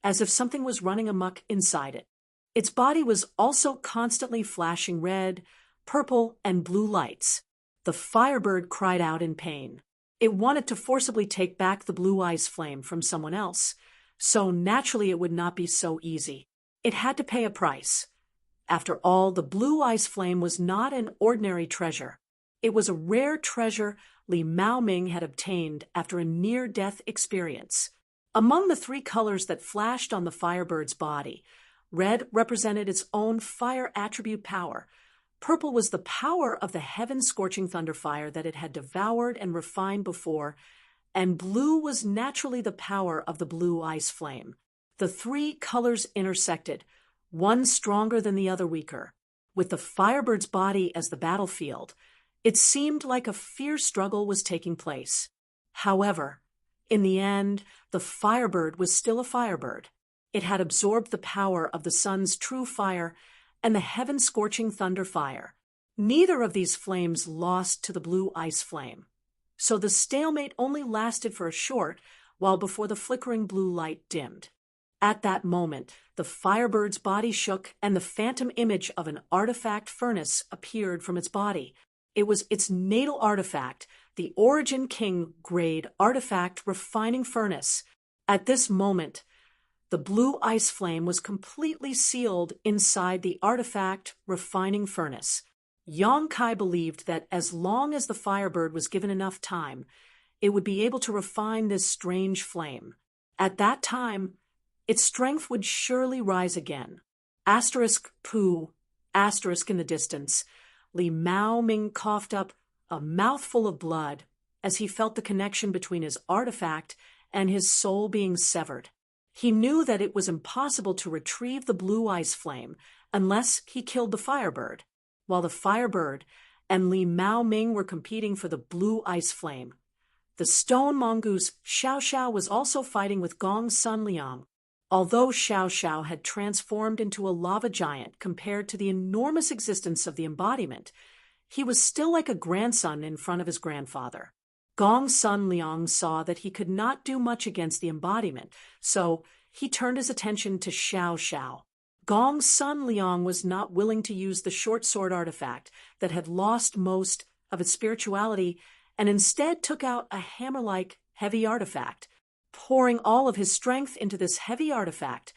as if something was running amok inside it. Its body was also constantly flashing red, purple, and blue lights. The firebird cried out in pain. It wanted to forcibly take back the blue ice flame from someone else, so naturally it would not be so easy. It had to pay a price. After all, the blue ice flame was not an ordinary treasure. It was a rare treasure Li Mao Ming had obtained after a near-death experience. Among the 3 colors that flashed on the firebird's body, red represented its own fire attribute power. Purple was the power of the heaven-scorching thunder fire that it had devoured and refined before, and blue was naturally the power of the blue ice flame. The 3 colors intersected, one stronger than the other weaker. With the firebird's body as the battlefield, it seemed like a fierce struggle was taking place. However, in the end, the firebird was still a firebird. It had absorbed the power of the sun's true fire and the heaven-scorching thunder fire. Neither of these flames lost to the blue ice flame, so the stalemate only lasted for a short while before the flickering blue light dimmed. At that moment, the firebird's body shook and the phantom image of an artifact furnace appeared from its body. It was its natal artifact, the Origin King grade artifact refining furnace. At this moment, the blue ice flame was completely sealed inside the artifact refining furnace. Yang Kai believed that as long as the firebird was given enough time, it would be able to refine this strange flame. At that time, its strength would surely rise again. Asterisk poo, asterisk in the distance, Li Mao Ming coughed up a mouthful of blood as he felt the connection between his artifact and his soul being severed. He knew that it was impossible to retrieve the blue ice flame unless he killed the firebird. While the firebird and Li Mao Ming were competing for the blue ice flame, the stone mongoose Xiao Xiao was also fighting with Gong Sun Liang. Although Xiao Xiao had transformed into a lava giant compared to the enormous existence of the embodiment, he was still like a grandson in front of his grandfather. Gong Sun Liang saw that he could not do much against the embodiment, so he turned his attention to Xiao Xiao. Gong Sun Liang was not willing to use the short sword artifact that had lost most of its spirituality and instead took out a hammer-like heavy artifact. Pouring all of his strength into this heavy artifact,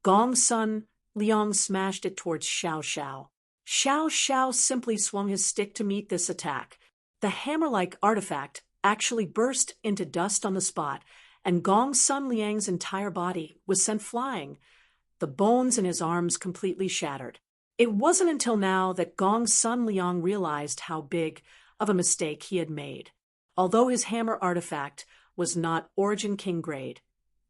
Gong Sun Liang smashed it towards Xiao Xiao. Xiao Xiao simply swung his stick to meet this attack. The hammer-like artifact actually burst into dust on the spot, and Gong Sun Liang's entire body was sent flying, the bones in his arms completely shattered. It wasn't until now that Gong's son Liang realized how big of a mistake he had made. Although his hammer artifact was not Origin King grade,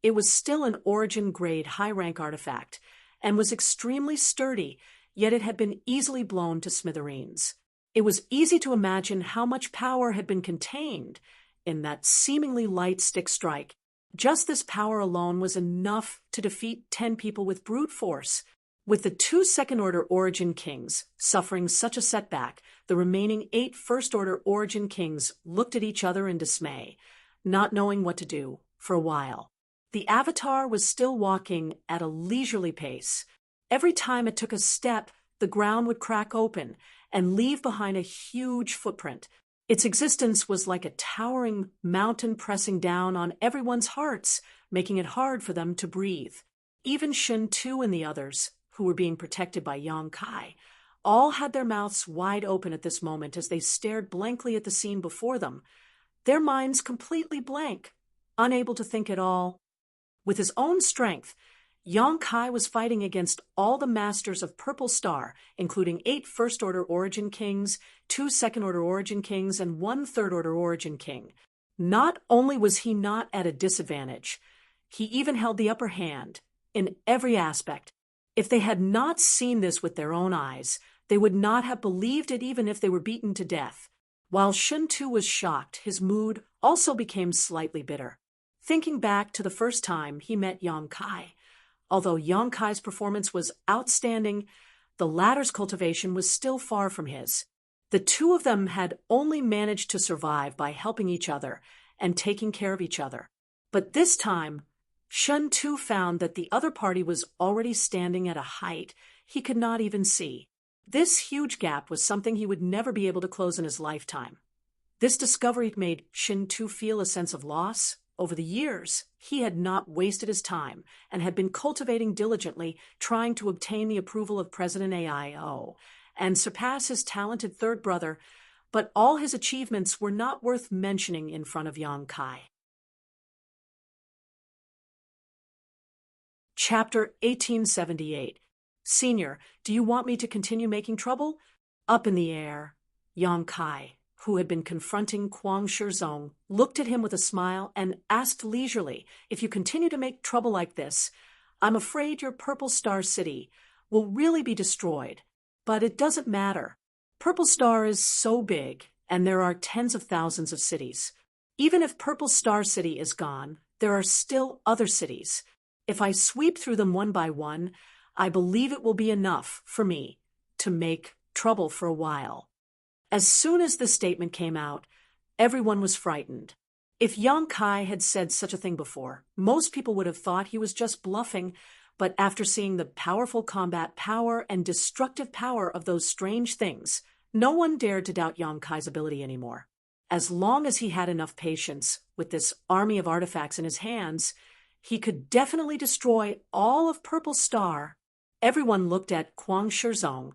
it was still an Origin grade high-rank artifact and was extremely sturdy, yet it had been easily blown to smithereens. It was easy to imagine how much power had been contained in that seemingly light stick strike. Just this power alone was enough to defeat 10 people with brute force. With the 2 second-order Origin Kings suffering such a setback, the remaining 8 first-order Origin Kings looked at each other in dismay, not knowing what to do for a while. The Avatar was still walking at a leisurely pace. Every time it took a step, the ground would crack open and leave behind a huge footprint. Its existence was like a towering mountain pressing down on everyone's hearts, making it hard for them to breathe. Even Shun Tu and the others, who were being protected by Yang Kai, all had their mouths wide open at this moment as they stared blankly at the scene before them, their minds completely blank, unable to think at all. With his own strength, Yang Kai was fighting against all the masters of Purple Star, including 8 first-order Origin Kings, 2 second-order Origin Kings, and 1 third-order Origin King. Not only was he not at a disadvantage, he even held the upper hand in every aspect. If they had not seen this with their own eyes, they would not have believed it even if they were beaten to death. While Shun Tu was shocked, his mood also became slightly bitter. Thinking back to the first time he met Yang Kai, although Yang Kai's performance was outstanding, the latter's cultivation was still far from his. The two of them had only managed to survive by helping each other and taking care of each other. But this time, Shun Tu found that the other party was already standing at a height he could not even see. This huge gap was something he would never be able to close in his lifetime. This discovery made Shun Tu feel a sense of loss. Over the years, he had not wasted his time and had been cultivating diligently, trying to obtain the approval of President AIO and surpass his talented third brother, but all his achievements were not worth mentioning in front of Yang Kai. Chapter 1878. Senior, do you want me to continue making trouble? Up in the air, Yang Kai, who had been confronting Kwang Shizong, looked at him with a smile and asked leisurely, if you continue to make trouble like this, I'm afraid your Purple Star City will really be destroyed. But it doesn't matter. Purple Star is so big, and there are tens of thousands of cities. Even if Purple Star City is gone, there are still other cities. If I sweep through them one by one, I believe it will be enough for me to make trouble for a while. As soon as this statement came out, everyone was frightened. If Yang Kai had said such a thing before, most people would have thought he was just bluffing, but after seeing the powerful combat power and destructive power of those strange things, no one dared to doubt Yang Kai's ability anymore. As long as he had enough patience with this army of artifacts in his hands, he could definitely destroy all of Purple Star. Everyone looked at Kwang Shizong,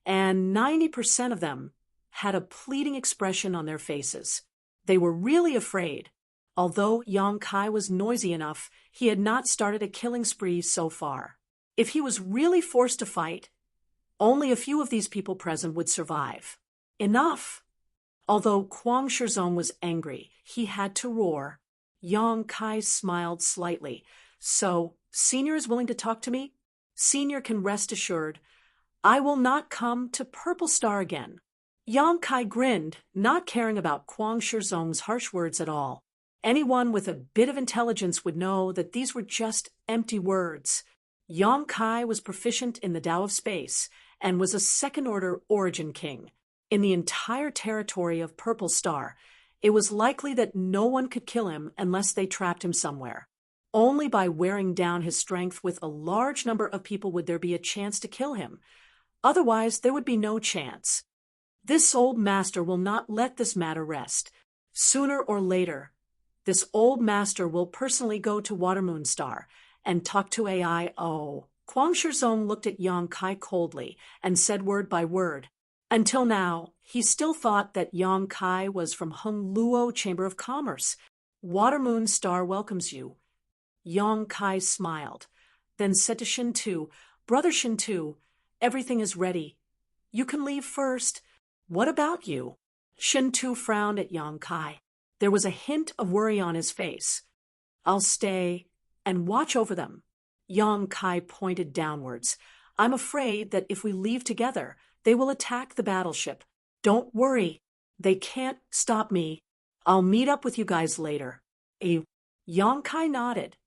and 90% of them had a pleading expression on their faces. They were really afraid. Although Yang Kai was noisy enough, he had not started a killing spree so far. If he was really forced to fight, only a few of these people present would survive. Enough! Although Kwang Shizong was angry, he had to roar. Yang Kai smiled slightly. So, Senior is willing to talk to me? Senior can rest assured. I will not come to Purple Star again. Yang Kai grinned, not caring about Kwang Shizong's harsh words at all. Anyone with a bit of intelligence would know that these were just empty words. Yang Kai was proficient in the Tao of Space and was a second-order Origin King. In the entire territory of Purple Star, it was likely that no one could kill him unless they trapped him somewhere. Only by wearing down his strength with a large number of people would there be a chance to kill him. Otherwise, there would be no chance. This old master will not let this matter rest. Sooner or later, this old master will personally go to Watermoon Star and talk to AIO. Kwang Shizong looked at Yang Kai coldly and said word by word. Until now, he still thought that Yang Kai was from Hung Luo Chamber of Commerce. Watermoon Star welcomes you. Yang Kai smiled, then said to Shin Tu, Brother Shin Tu, Everything is ready. You can leave first. What about you? Shin Tu frowned at Yang Kai. There was a hint of worry on his face. I'll stay and watch over them. Yang Kai pointed downwards. I'm afraid that if we leave together, they will attack the battleship. Don't worry. They can't stop me. I'll meet up with you guys later. Yang Kai nodded.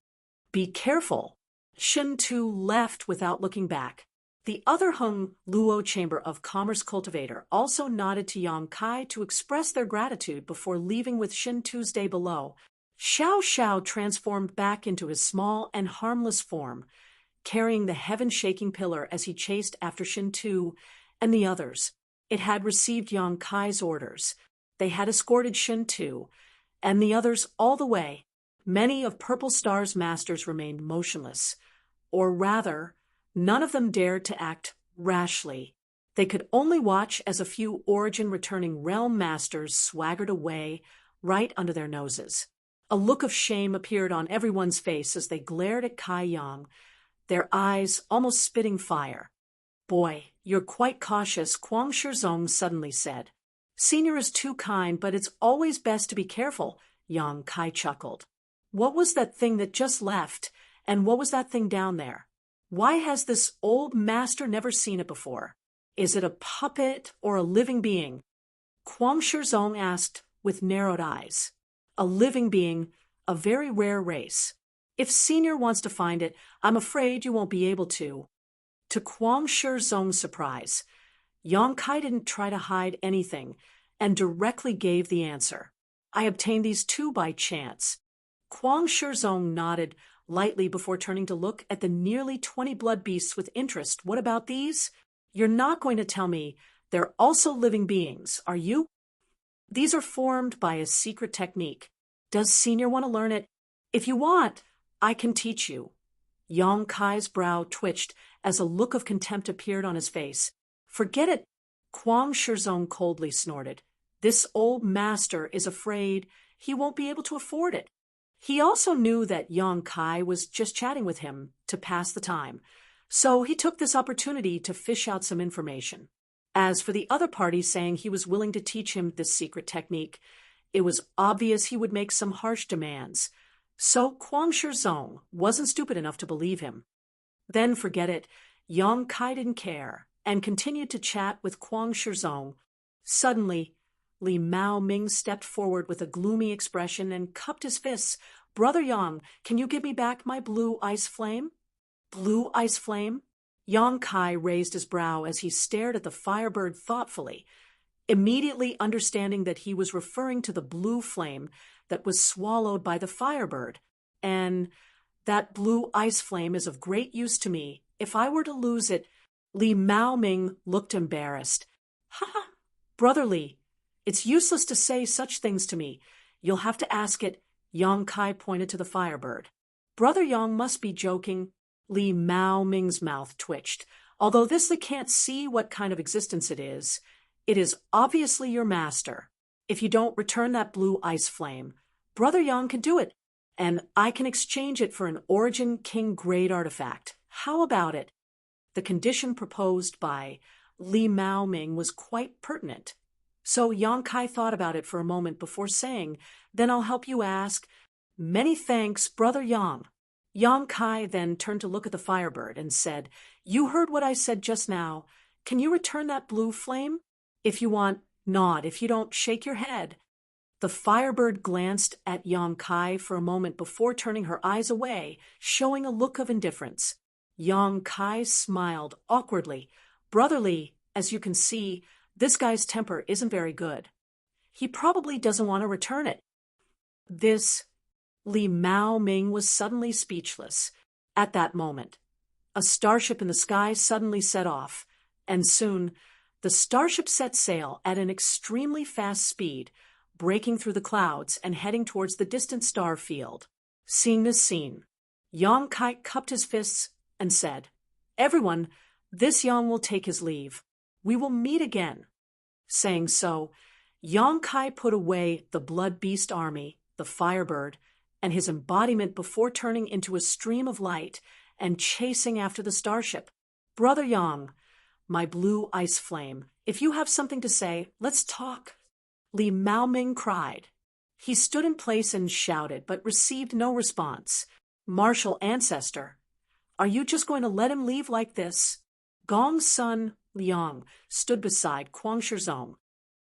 Be careful. Shin Tu left without looking back. The other Hung Luo Chamber of Commerce cultivator also nodded to Yang Kai to express their gratitude before leaving with Shin Tu's day below. Xiao Xiao transformed back into his small and harmless form, carrying the heaven-shaking pillar as he chased after Shin Tu and the others. It had received Yang Kai's orders. They had escorted Shin Tu and the others all the way. Many of Purple Star's masters remained motionless, or rather, none of them dared to act rashly. They could only watch as a few origin-returning realm masters swaggered away right under their noses. A look of shame appeared on everyone's face as they glared at Kai Yang, their eyes almost spitting fire. Boy, you're quite cautious, Kuang Shizong suddenly said. Senior is too kind, but it's always best to be careful, Yang Kai chuckled. What was that thing that just left, and what was that thing down there? Why has this old master never seen it before? Is it a puppet or a living being? Kuang Shizong asked with narrowed eyes. A living being, a very rare race. If Senior wants to find it, I'm afraid you won't be able to. To Kuang Shizong's surprise, Yang Kai didn't try to hide anything and directly gave the answer. I obtained these two by chance. Kuang Shizong nodded lightly before turning to look at the nearly 20 blood beasts with interest. What about these? You're not going to tell me they're also living beings, are you? These are formed by a secret technique. Does Senior want to learn it? If you want, I can teach you. Yang Kai's brow twitched as a look of contempt appeared on his face. Forget it, Kuang Shizong coldly snorted. This old master is afraid he won't be able to afford it. He also knew that Yang Kai was just chatting with him to pass the time, so he took this opportunity to fish out some information. As for the other party saying he was willing to teach him this secret technique, it was obvious he would make some harsh demands, so Kuang Shizong wasn't stupid enough to believe him. Then forget it, Yang Kai didn't care, and continued to chat with Kuang Shizong. Suddenly, Li Mao Ming stepped forward with a gloomy expression and cupped his fists. Brother Yang, can you give me back my blue ice flame? Blue ice flame? Yang Kai raised his brow as he stared at the firebird thoughtfully, immediately understanding that he was referring to the blue flame that was swallowed by the firebird. And that blue ice flame is of great use to me. If I were to lose it, Li Mao Ming looked embarrassed. Ha ha, Brother Li, it's useless to say such things to me. You'll have to ask it. Yang Kai pointed to the firebird. Brother Yang must be joking. Li Mao Ming's mouth twitched. Although this can't see what kind of existence it is obviously your master. If you don't return that blue ice flame, Brother Yang can do it, and I can exchange it for an Origin King grade artifact. How about it? The condition proposed by Li Mao Ming was quite pertinent. So Yang Kai thought about it for a moment before saying, Then I'll help you ask. Many thanks, Brother Yang. Yang Kai then turned to look at the firebird and said, You heard what I said just now. Can you return that blue flame? If you want, nod. If you don't, shake your head. The firebird glanced at Yang Kai for a moment before turning her eyes away, showing a look of indifference. Yang Kai smiled awkwardly. Brotherly, as you can see, this guy's temper isn't very good. He probably doesn't want to return it. Li Mao Ming was suddenly speechless. At that moment, a starship in the sky suddenly set off, and soon the starship set sail at an extremely fast speed, breaking through the clouds and heading towards the distant star field. Seeing this scene, Yang Kai cupped his fists and said, Everyone, this Yang will take his leave. We will meet again. Saying so, Yang Kai put away the blood beast army, the firebird, and his embodiment before turning into a stream of light and chasing after the starship. Brother Yang, my blue ice flame. If you have something to say, let's talk. Li Maoming cried. He stood in place and shouted, but received no response. Martial ancestor, are you just going to let him leave like this? Gong's son, Liang, stood beside Kwang Shizong.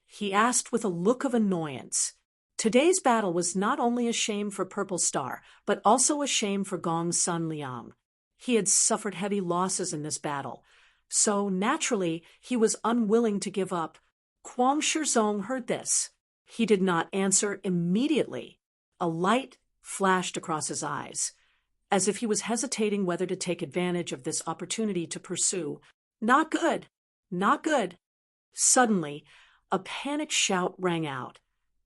He asked with a look of annoyance. Today's battle was not only a shame for Purple Star, but also a shame for Gong's son Liang. He had suffered heavy losses in this battle, so naturally he was unwilling to give up. Kwang Shizong heard this. He did not answer immediately. A light flashed across his eyes, as if he was hesitating whether to take advantage of this opportunity to pursue. Not good! Not good! Suddenly, a panicked shout rang out,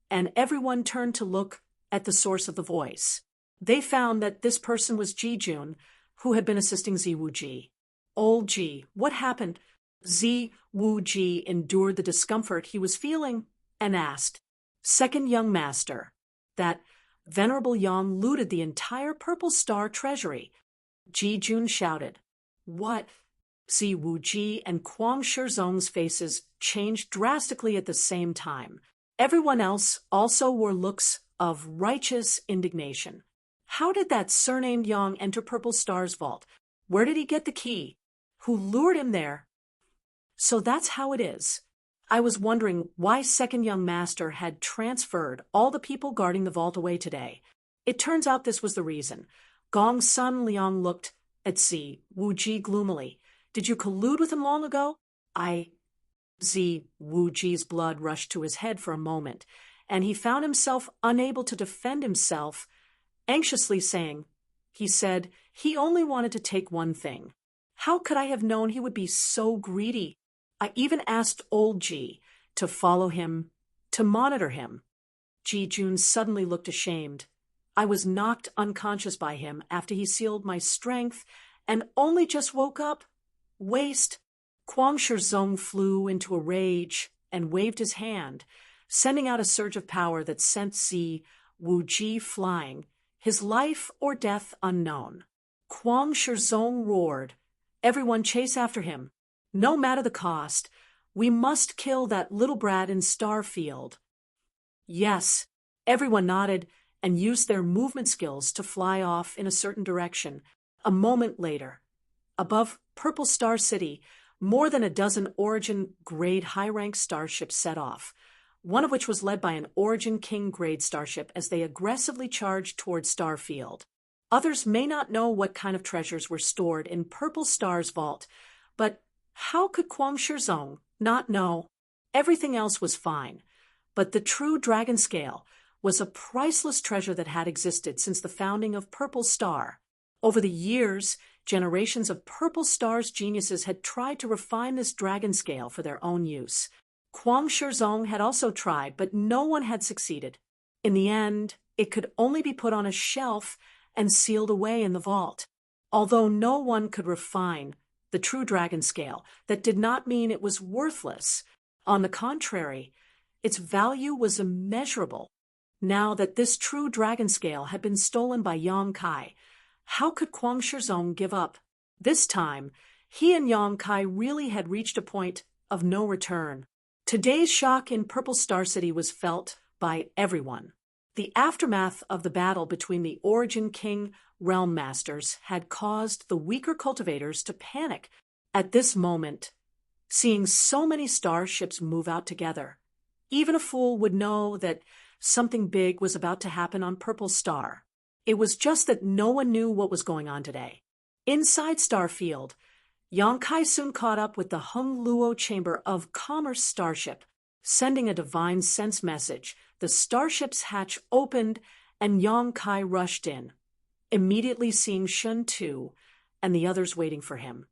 and everyone turned to look at the source of the voice. They found that this person was Ji Jun, who had been assisting Zi Wuji. Old Ji, what happened? Zi Wuji endured the discomfort he was feeling and asked, Second young master, that venerable Yang looted the entire Purple Star treasury. Ji Jun shouted, What? Zi Wuji and Kwang Shizong's faces changed drastically at the same time. Everyone else also wore looks of righteous indignation. How did that surnamed Yang enter Purple Star's vault? Where did he get the key? Who lured him there? So that's how it is. I was wondering why Second Young Master had transferred all the people guarding the vault away today. It turns out this was the reason. Gong's son Liang looked at Zi Wuji gloomily. Did you collude with him long ago? Zi Wuji's blood rushed to his head for a moment, and he found himself unable to defend himself, anxiously saying, he said he only wanted to take one thing. How could I have known he would be so greedy? I even asked old Ji to follow him, to monitor him. Ji Jun suddenly looked ashamed. I was knocked unconscious by him after he sealed my strength and only just woke up. Waste. Kwang Shizong flew into a rage and waved his hand, sending out a surge of power that sent Zi Wuji flying, his life or death unknown. Kwang Shizong roared, Everyone chase after him. No matter the cost, we must kill that little brat in Starfield. Yes, everyone nodded and used their movement skills to fly off in a certain direction. A moment later, above Purple Star City, more than a dozen Origin-grade high-rank starships set off, one of which was led by an Origin King-grade starship as they aggressively charged toward Starfield. Others may not know what kind of treasures were stored in Purple Star's vault, but how could Kwang Shizong not know? Everything else was fine, but the true dragon scale was a priceless treasure that had existed since the founding of Purple Star. Over the years, generations of Purple Star's geniuses had tried to refine this dragon scale for their own use. Kwang Shizong had also tried, but no one had succeeded. In the end, it could only be put on a shelf and sealed away in the vault. Although no one could refine the true dragon scale, that did not mean it was worthless. On the contrary, its value was immeasurable. Now that this true dragon scale had been stolen by Yang Kai, how could Kwang Shizong give up? This time, he and Yang Kai really had reached a point of no return. Today's shock in Purple Star City was felt by everyone. The aftermath of the battle between the Origin King Realm Masters had caused the weaker cultivators to panic. At this moment, seeing so many starships move out together, even a fool would know that something big was about to happen on Purple Star. It was just that no one knew what was going on today. Inside Starfield, Yang Kai soon caught up with the Hung Luo Chamber of Commerce starship, sending a divine sense message. The starship's hatch opened, and Yang Kai rushed in, immediately seeing Shun Tu and the others waiting for him.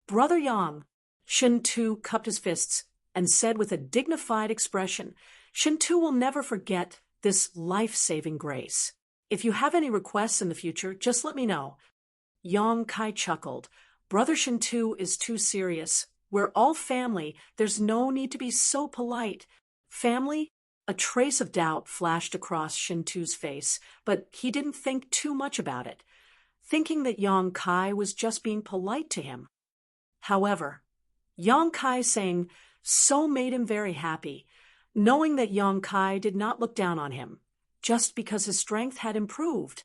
Brother Yang, Shun Tu cupped his fists and said with a dignified expression, Shun Tu will never forget this life-saving grace. If you have any requests in the future, just let me know. Yang Kai chuckled. Brother Shun Tu is too serious. We're all family. There's no need to be so polite. Family? A trace of doubt flashed across Shun Tu's face, but he didn't think too much about it, thinking that Yang Kai was just being polite to him. However, Yang Kai saying so made him very happy, knowing that Yang Kai did not look down on him, just because his strength had improved.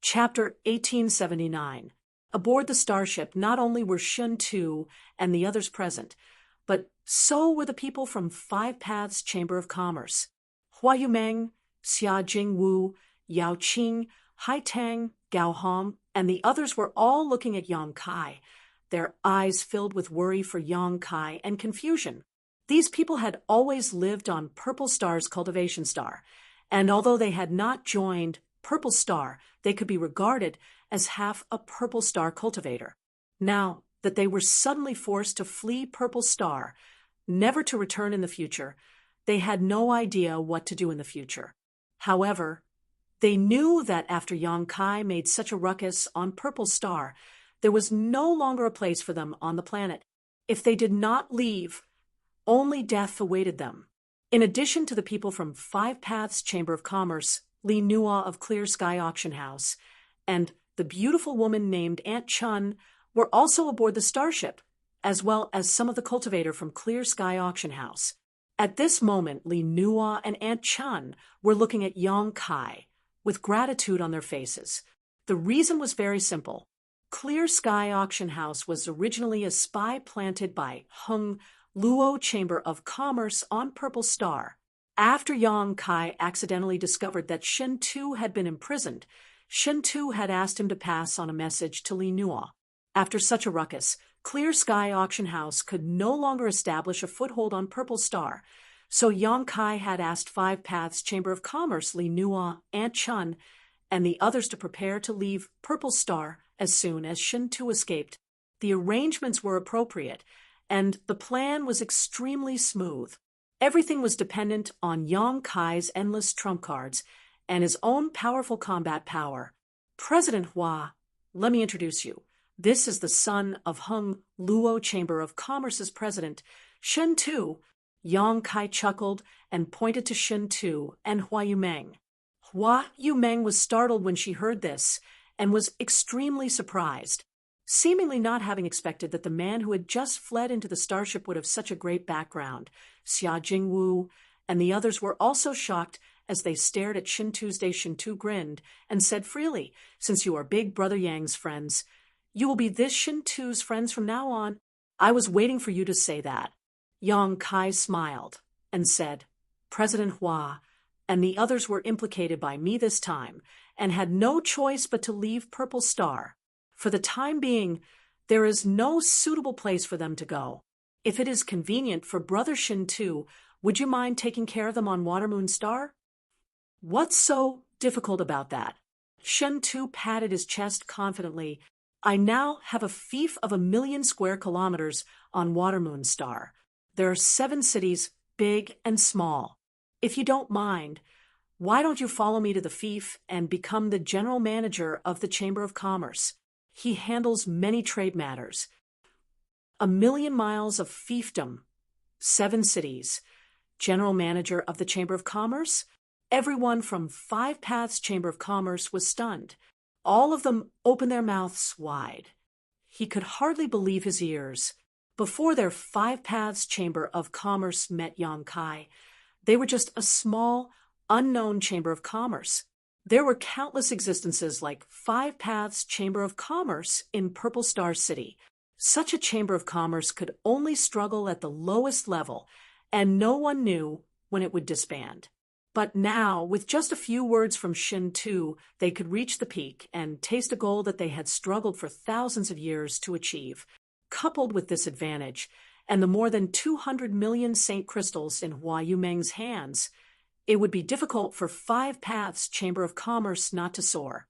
Chapter 1879. Aboard the starship, not only were Shun Tu and the others present, but so were the people from Five Paths Chamber of Commerce. Hua Yumeng, Xia Jingwu, Yao Qing, Hai Tang, Gao Hong, and the others were all looking at Yang Kai, their eyes filled with worry for Yang Kai and confusion. These people had always lived on Purple Star's cultivation star, and although they had not joined Purple Star, they could be regarded as half a Purple Star cultivator. Now that they were suddenly forced to flee Purple Star, never to return in the future, they had no idea what to do in the future. However, they knew that after Yang Kai made such a ruckus on Purple Star, there was no longer a place for them on the planet. If they did not leave, only death awaited them. In addition to the people from Five Paths Chamber of Commerce, Li Nua of Clear Sky Auction House, and the beautiful woman named Aunt Chun were also aboard the starship, as well as some of the cultivator from Clear Sky Auction House. At this moment, Li Nua and Aunt Chun were looking at Yang Kai with gratitude on their faces. The reason was very simple. Clear Sky Auction House was originally a spy planted by Hung Luo Chamber of Commerce on Purple Star. After Yang Kai accidentally discovered that Shin Tu had been imprisoned, Shin Tu had asked him to pass on a message to Li Nua. After such a ruckus, Clear Sky Auction House could no longer establish a foothold on Purple Star, so Yang Kai had asked Five Paths Chamber of Commerce, Li Nua, Aunt Chun, and the others to prepare to leave Purple Star as soon as Shin Tu escaped. The arrangements were appropriate, and the plan was extremely smooth. Everything was dependent on Yang Kai's endless trump cards and his own powerful combat power. President Hua, let me introduce you. This is the son of Hung Luo Chamber of Commerce's president, Shin Tu. Yang Kai chuckled and pointed to Shin Tu and Hua Yumeng. Hua Yumeng was startled when she heard this and was extremely surprised, seemingly not having expected that the man who had just fled into the starship would have such a great background. Xia Jingwu and the others were also shocked as they stared at Shin Tu's day. Shin Tu grinned and said freely, "Since you are Big Brother Yang's friends, you will be this Shin Tu's friends from now on. I was waiting for you to say that." Yang Kai smiled and said, "President Hua and the others were implicated by me this time and had no choice but to leave Purple Star. For the time being, there is no suitable place for them to go. If it is convenient for Brother Shin Tu, would you mind taking care of them on Watermoon Star?" "What's so difficult about that?" Shin Tu patted his chest confidently. "I now have a fief of 1,000,000 square kilometers on Watermoon Star. There are 7 cities, big and small. If you don't mind, why don't you follow me to the fief and become the general manager of the Chamber of Commerce? He handles many trade matters. 1,000,000 miles of fiefdom, 7 cities, general manager of the Chamber of Commerce?" Everyone from Five Paths Chamber of Commerce was stunned. All of them opened their mouths wide. He could hardly believe his ears. Before their Five Paths Chamber of Commerce met Yang Kai, they were just a small, unknown Chamber of Commerce. There were countless existences like Five Paths Chamber of Commerce in Purple Star City. Such a Chamber of Commerce could only struggle at the lowest level, and no one knew when it would disband. But now, with just a few words from Shin Tu, they could reach the peak and taste a goal that they had struggled for thousands of years to achieve. Coupled with this advantage, and the more than 200 million Saint crystals in Hua Yumeng's hands, it would be difficult for Five Paths Chamber of Commerce not to soar.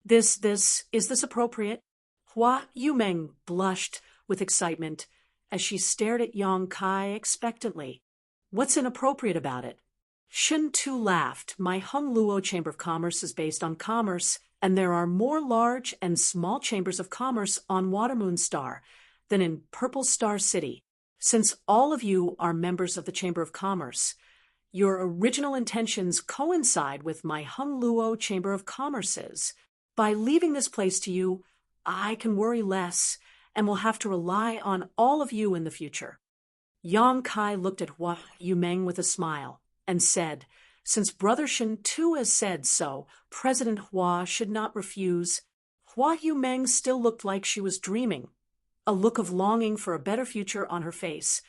Is this appropriate?" Hua Yumeng blushed with excitement as she stared at Yang Kai expectantly. "What's inappropriate about it?" Shin Tu laughed. "My Hung Luo Chamber of Commerce is based on commerce, and there are more large and small chambers of commerce on Watermoon Star than in Purple Star City. Since all of you are members of the Chamber of Commerce, your original intentions coincide with my Hung Luo Chamber of Commerce's. By leaving this place to you, I can worry less and will have to rely on all of you in the future." Yang Kai looked at Hua Yumeng with a smile and said, "Since Brother Shen Tu has said so, President Hua should not refuse." Hua Yumeng still looked like she was dreaming, a look of longing for a better future on her face,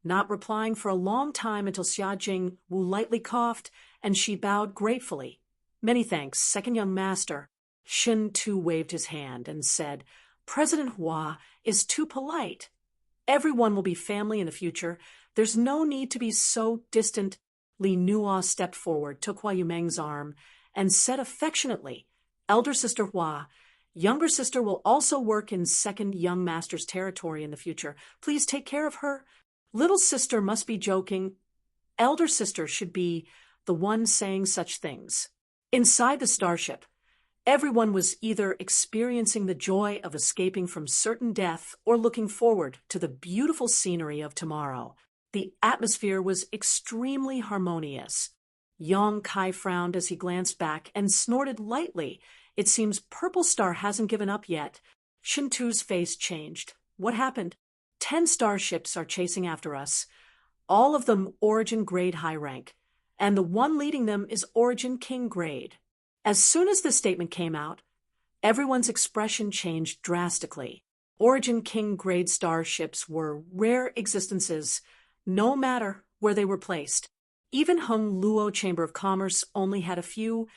not replying for a long time until Xia Jing Wu lightly coughed, and she bowed gratefully. "Many thanks, second young master." Shen Tu waved his hand and said, "President Hua is too polite. Everyone will be family in the future. There's no need to be so distant." Li Nuo stepped forward, took Hua Yumeng's arm, and said affectionately, "Elder sister Hua, younger sister will also work in second young master's territory in the future. Please take care of her. Little sister must be joking. Elder sister should be the one saying such things." Inside the starship, everyone was either experiencing the joy of escaping from certain death or looking forward to the beautiful scenery of tomorrow. The atmosphere was extremely harmonious. Yang Kai frowned as he glanced back and snorted lightly. "It seems Purple Star hasn't given up yet." Shen Tu's face changed. "What happened?" 10 starships are chasing after us, all of them Origin Grade high rank, and the one leading them is Origin King Grade." As soon as this statement came out, everyone's expression changed drastically. Origin King Grade starships were rare existences, no matter where they were placed. Even Hung Luo Chamber of Commerce only had a few,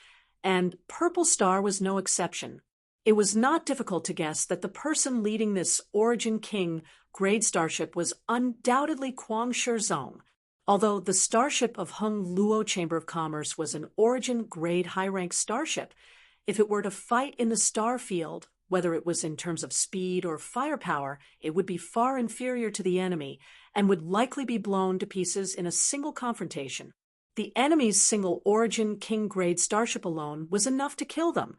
and Purple Star was no exception. It was not difficult to guess that the person leading this Origin King Grade starship was undoubtedly Kuang Shizong. Although the starship of Hung Luo Chamber of Commerce was an Origin Grade high-rank starship, if it were to fight in the star field, whether it was in terms of speed or firepower, it would be far inferior to the enemy and would likely be blown to pieces in a single confrontation. The enemy's single Origin King Grade starship alone was enough to kill them,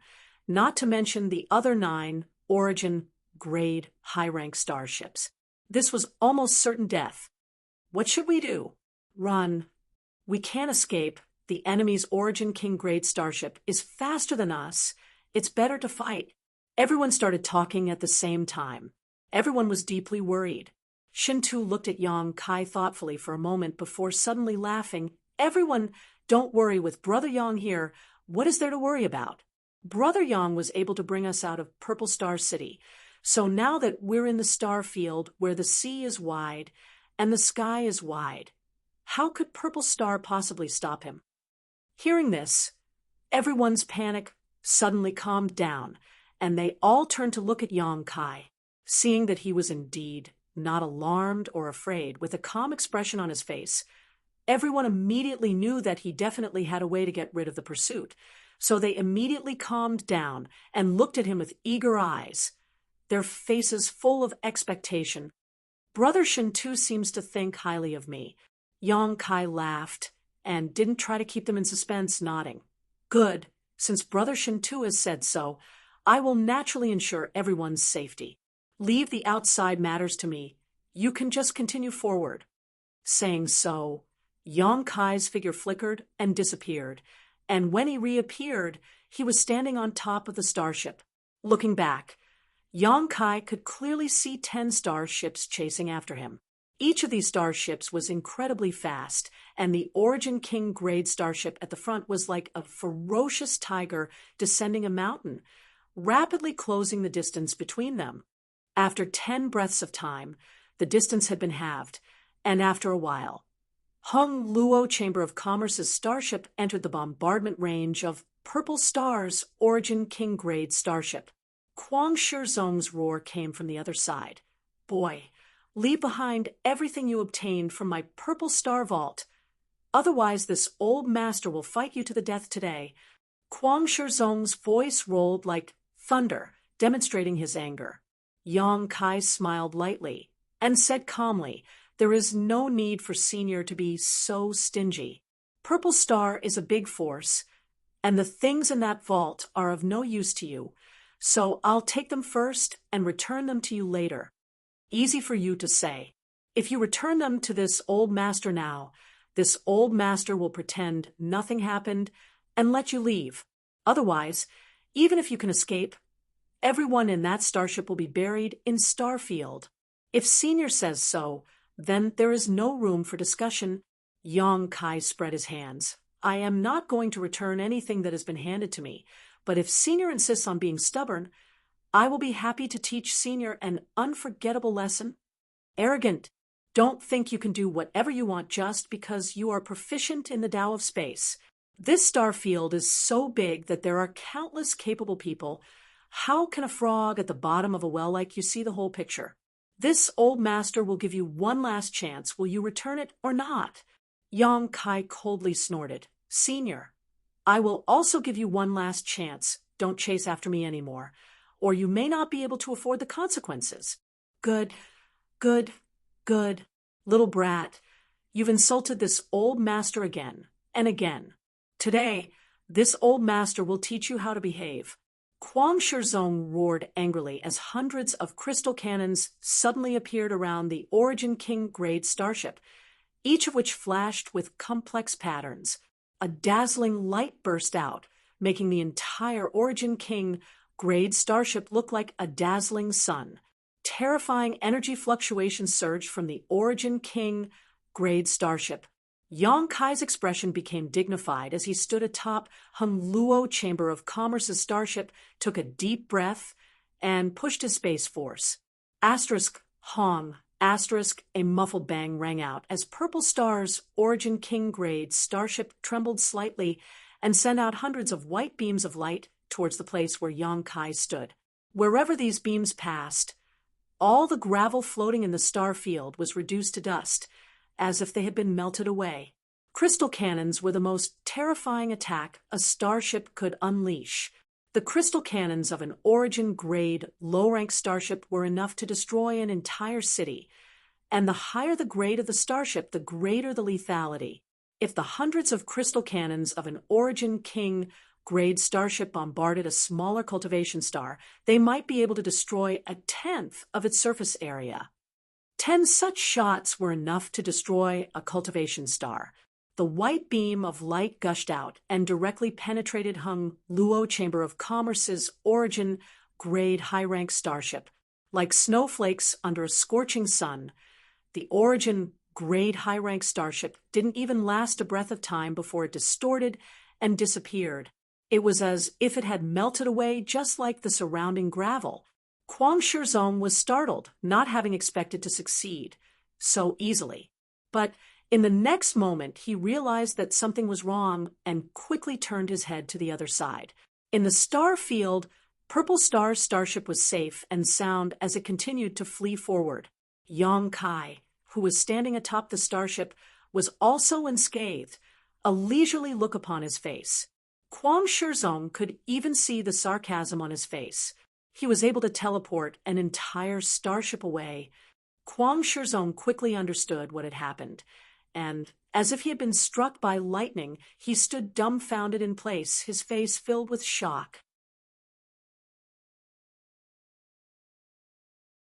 not to mention the other 9 Origin Grade high-rank starships. This was almost certain death. What should we do? Run. We can't escape. The enemy's Origin King Grade starship is faster than us. It's better to fight. Everyone started talking at the same time. Everyone was deeply worried. Shen Tu looked at Yang Kai thoughtfully for a moment before suddenly laughing. "Everyone, don't worry, with Brother Yang here, what is there to worry about? Brother Yang was able to bring us out of Purple Star City. So now that we're in the star field where the sea is wide and the sky is wide, how could Purple Star possibly stop him?" Hearing this, everyone's panic suddenly calmed down, and they all turned to look at Yang Kai. Seeing that he was indeed not alarmed or afraid, with a calm expression on his face, everyone immediately knew that he definitely had a way to get rid of the pursuit. So they immediately calmed down and looked at him with eager eyes, their faces full of expectation. "Brother Shen Tu seems to think highly of me." Yang Kai laughed and didn't try to keep them in suspense, nodding. "Good. Since Brother Shen Tu has said so, I will naturally ensure everyone's safety. Leave the outside matters to me. You can just continue forward." Saying so, Yang Kai's figure flickered and disappeared, and when he reappeared, he was standing on top of the starship. Looking back, Yang Kai could clearly see 10 starships chasing after him. Each of these starships was incredibly fast, and the Origin King Grade starship at the front was like a ferocious tiger descending a mountain, rapidly closing the distance between them. After 10 breaths of time, the distance had been halved, and after a while, Hung Luo Chamber of Commerce's starship entered the bombardment range of Purple Star's Origin King Grade starship. Kuang Shizong's roar came from the other side. "Boy, leave behind everything you obtained from my Purple Star vault. Otherwise, this old master will fight you to the death today." Kuang Shizong's voice rolled like thunder, demonstrating his anger. Yang Kai smiled lightly and said calmly, "There is no need for Senior to be so stingy. Purple Star is a big force, and the things in that vault are of no use to you, so I'll take them first and return them to you later. Easy for you to say. If you return them to this old master now, this old master will pretend nothing happened and let you leave. Otherwise, even if you can escape, Everyone in that starship will be buried in Starfield. If Senior says so, then there is no room for discussion. Yong Kai spread his hands. I am not going to return anything that has been handed to me, but if Senior insists on being stubborn, I will be happy to teach Senior an unforgettable lesson. Arrogant. Don't think you can do whatever you want just because you are proficient in the Tao of space. This star field is so big that there are countless capable people. How can a frog at the bottom of a well like you see the whole picture? This old master will give you one last chance. Will you return it or not? Yong Kai coldly snorted. Senior, I will also give you one last chance. Don't chase after me anymore, or you may not be able to afford the consequences. Good, good, good. Little brat, you've insulted this old master again and again. Today, this old master will teach you how to behave. Kwang Shizong roared angrily as hundreds of crystal cannons suddenly appeared around the Origin King grade starship, each of which flashed with complex patterns. A dazzling light burst out, making the entire Origin King grade starship look like a dazzling sun. Terrifying energy fluctuations surged from the Origin King grade starship. Yong Kai's expression became dignified as he stood atop Hung Luo Chamber of Commerce's starship, took a deep breath, and pushed his space force. Asterisk Hong. Asterisk, a muffled bang rang out as Purple Star's Origin King grade starship trembled slightly and sent out hundreds of white beams of light towards the place where Yong Kai stood. Wherever these beams passed, all the gravel floating in the star field was reduced to dust, as if they had been melted away. Crystal cannons were the most terrifying attack a starship could unleash. The crystal cannons of an Origin-grade, low-rank starship were enough to destroy an entire city, and the higher the grade of the starship, the greater the lethality. If the hundreds of crystal cannons of an Origin King grade starship bombarded a smaller cultivation star, they might be able to destroy a tenth of its surface area. 10 such shots were enough to destroy a cultivation star. The white beam of light gushed out and directly penetrated Hung Luo Chamber of Commerce's Origin-grade high-rank starship. Like snowflakes under a scorching sun, the Origin-grade high-rank starship didn't even last a breath of time before it distorted and disappeared. It was as if it had melted away just like the surrounding gravel. Kwang Shizong was startled, not having expected to succeed so easily. But in the next moment, he realized that something was wrong and quickly turned his head to the other side. In the star field, Purple Star's starship was safe and sound as it continued to flee forward. Yong Kai, who was standing atop the starship, was also unscathed, a leisurely look upon his face. Kwang Shizong could even see the sarcasm on his face. He was able to teleport an entire starship away. Kwang Shizong quickly understood what had happened, and, as if he had been struck by lightning, he stood dumbfounded in place, his face filled with shock.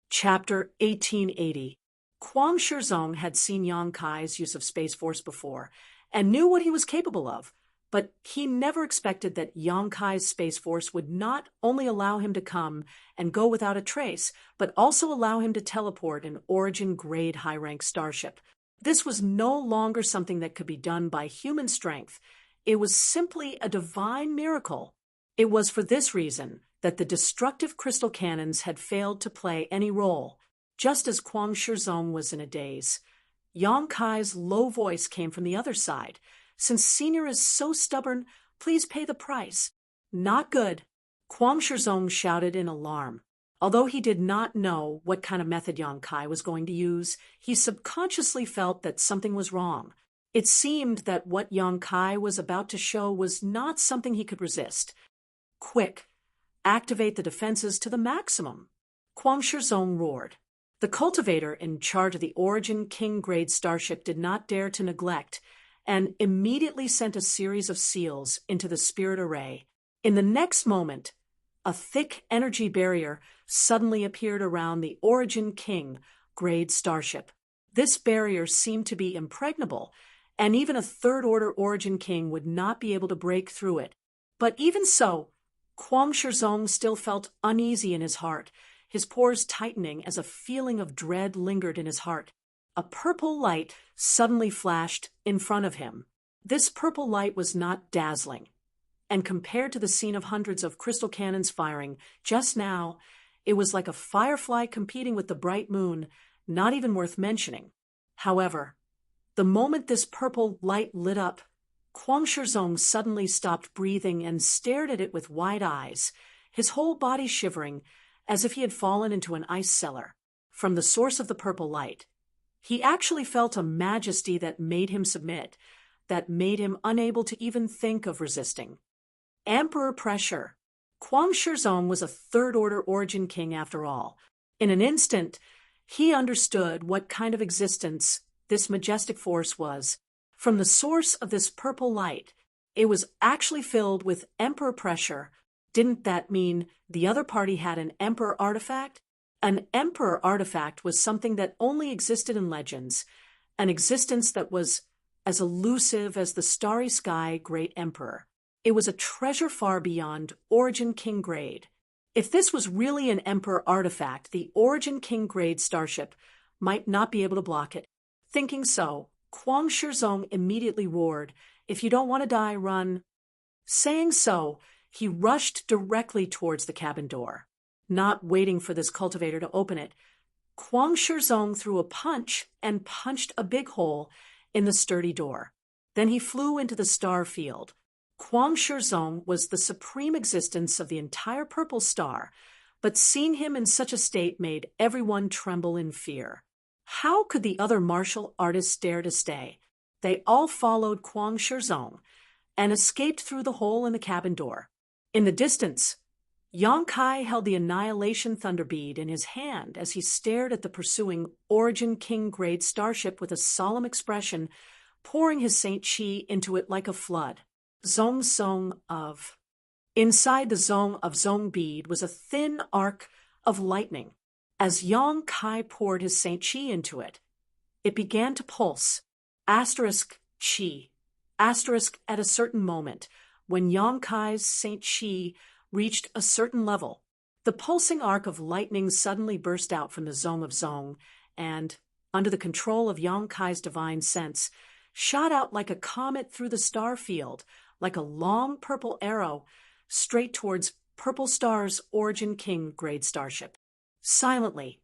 Chapter 1880. Kwang Shizong had seen Yong Kai's use of Space Force before, and knew what he was capable of, but he never expected that Yong Kai's Space Force would not only allow him to come and go without a trace, but also allow him to teleport an Origin-grade high-rank starship. This was no longer something that could be done by human strength. It was simply a divine miracle. It was for this reason that the destructive crystal cannons had failed to play any role. Just as Kwang Shizong was in a daze, Yong Kai's low voice came from the other side. Since Senior is so stubborn, please pay the price. Not good. Kwang Shizong shouted in alarm. Although he did not know what kind of method Yong Kai was going to use, he subconsciously felt that something was wrong. It seemed that what Yong Kai was about to show was not something he could resist. Quick, activate the defenses to the maximum. Kwang Shizong roared. The cultivator in charge of the Origin King-grade starship did not dare to neglect, and immediately sent a series of seals into the spirit array. In the next moment, a thick energy barrier suddenly appeared around the Origin King-grade starship. This barrier seemed to be impregnable, and even a third-order Origin King would not be able to break through it. But even so, Kuang Shizong still felt uneasy in his heart, his pores tightening as a feeling of dread lingered in his heart. A purple light suddenly flashed in front of him. This purple light was not dazzling, and compared to the scene of hundreds of crystal cannons firing just now, it was like a firefly competing with the bright moon, not even worth mentioning. However, the moment this purple light lit up, Kuang Shizong suddenly stopped breathing and stared at it with wide eyes, his whole body shivering, as if he had fallen into an ice cellar. From the source of the purple light, he actually felt a majesty that made him submit, that made him unable to even think of resisting. Emperor pressure. Kuang Shizong was a third-order origin king after all. In an instant, he understood what kind of existence this majestic force was. From the source of this purple light, it was actually filled with emperor pressure. Didn't that mean the other party had an emperor artifact? An emperor artifact was something that only existed in legends, an existence that was as elusive as the starry sky great emperor. It was a treasure far beyond Origin King grade. If this was really an emperor artifact, the Origin King grade starship might not be able to block it. Thinking so, Kuang Shizong immediately roared, "If you don't want to die, run." Saying so, he rushed directly towards the cabin door. Not waiting for this cultivator to open it, Kuang Shizong threw a punch and punched a big hole in the sturdy door. Then he flew into the star field. Kuang Shizong was the supreme existence of the entire purple star, but seeing him in such a state made everyone tremble in fear. How could the other martial artists dare to stay? They all followed Kuang Shizong and escaped through the hole in the cabin door. In the distance, Yang Kai held the Annihilation Thunderbead in his hand as he stared at the pursuing Origin King grade starship with a solemn expression, pouring his Saint Chi into it like a flood. Zong Song of. Inside the Zong of Zong bead was a thin arc of lightning. As Yang Kai poured his Saint Chi into it, it began to pulse. Asterisk Chi. Asterisk at a certain moment, when Yang Kai's Saint Chi reached a certain level, the pulsing arc of lightning suddenly burst out from the Zong of Zong and, under the control of Yang Kai's divine sense, shot out like a comet through the star field, like a long purple arrow, straight towards Purple Star's Origin King grade starship. Silently,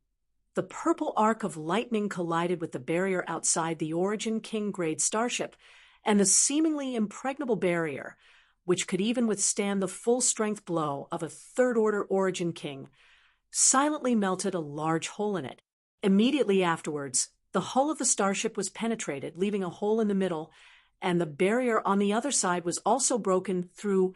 the purple arc of lightning collided with the barrier outside the Origin King grade starship, and the seemingly impregnable barrier, which could even withstand the full-strength blow of a third-order Origin King, silently melted a large hole in it. Immediately afterwards, the hull of the starship was penetrated, leaving a hole in the middle, and the barrier on the other side was also broken through.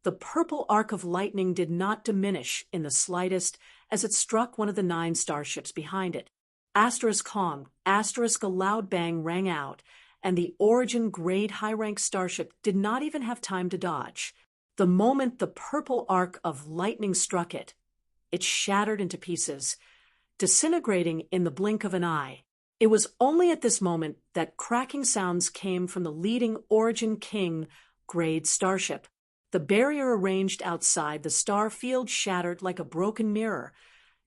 The purple arc of lightning did not diminish in the slightest as it struck one of the 9 starships behind it. Asterisk Hong, asterisk a loud bang rang out, and the Origin grade high-rank starship did not even have time to dodge. The moment the purple arc of lightning struck it, it shattered into pieces, disintegrating in the blink of an eye. It was only at this moment that cracking sounds came from the leading Origin King grade starship. The barrier arranged outside the star field shattered like a broken mirror,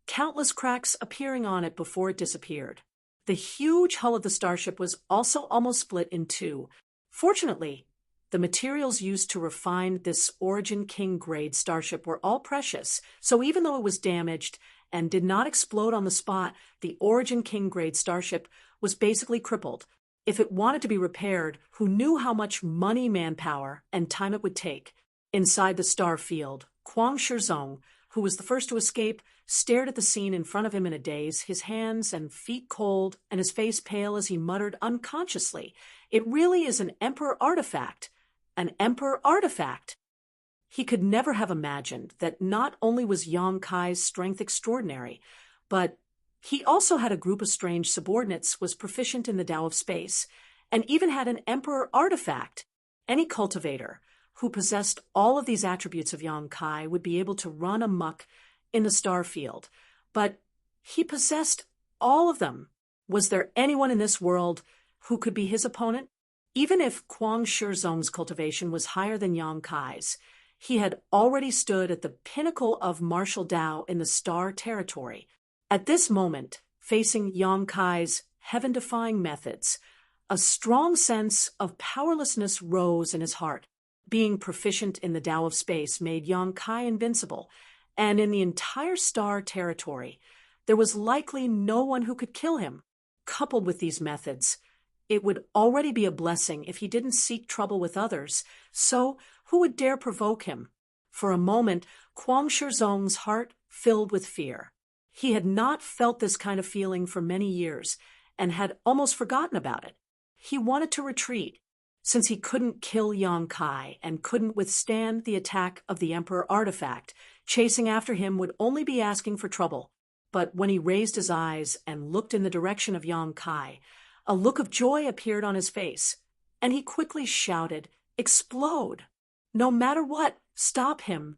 countless cracks appearing on it before it disappeared. The huge hull of the starship was also almost split in two. Fortunately, the materials used to refine this Origin King grade starship were all precious, so even though it was damaged and did not explode on the spot, the Origin King grade starship was basically crippled. If it wanted to be repaired, who knew how much money, manpower, and time it would take? Inside the star field, Kuang Shizong, who was the first to escape, stared at the scene in front of him in a daze, his hands and feet cold and his face pale as he muttered unconsciously, "It really is an emperor artifact. An emperor artifact." He could never have imagined that not only was Yang Kai's strength extraordinary, but he also had a group of strange subordinates, was proficient in the Tao of space, and even had an emperor artifact. Any cultivator who possessed all of these attributes of Yang Kai would be able to run amok in the star field. But he possessed all of them. Was there anyone in this world who could be his opponent? Even if Kuang Shizong's cultivation was higher than Yang Kai's, He had already stood at the pinnacle of martial Tao in the star territory. At this moment, facing Yang Kai's heaven-defying methods, a strong sense of powerlessness rose in his heart. Being proficient in the Tao of space made Yang Kai invincible, and in the entire star territory, there was likely no one who could kill him. Coupled with these methods, it would already be a blessing if he didn't seek trouble with others, so who would dare provoke him? For a moment, Kwang Shizong's heart filled with fear. He had not felt this kind of feeling for many years, and had almost forgotten about it. He wanted to retreat, since he couldn't kill Yang Kai and couldn't withstand the attack of the Emperor artifact. Chasing after him would only be asking for trouble. But when he raised his eyes and looked in the direction of Yang Kai, a look of joy appeared on his face, and he quickly shouted, "Explode! No matter what, stop him!"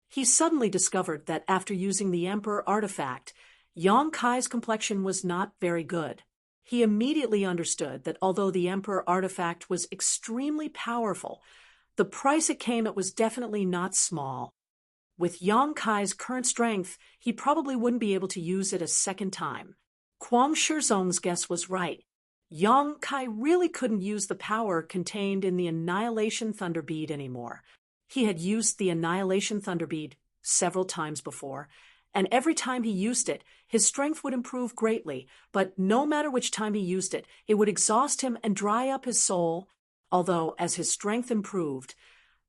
He suddenly discovered that after using the Emperor artifact, Yang Kai's complexion was not very good. He immediately understood that although the Emperor artifact was extremely powerful, the price it came at was definitely not small. With Yang Kai's current strength, he probably wouldn't be able to use it a second time. Kwang Shizong's guess was right. Yang Kai really couldn't use the power contained in the Annihilation Thunder Bead anymore. He had used the Annihilation Thunder Bead several times before, and every time he used it, his strength would improve greatly, but no matter which time he used it, it would exhaust him and dry up his soul. Although, as his strength improved,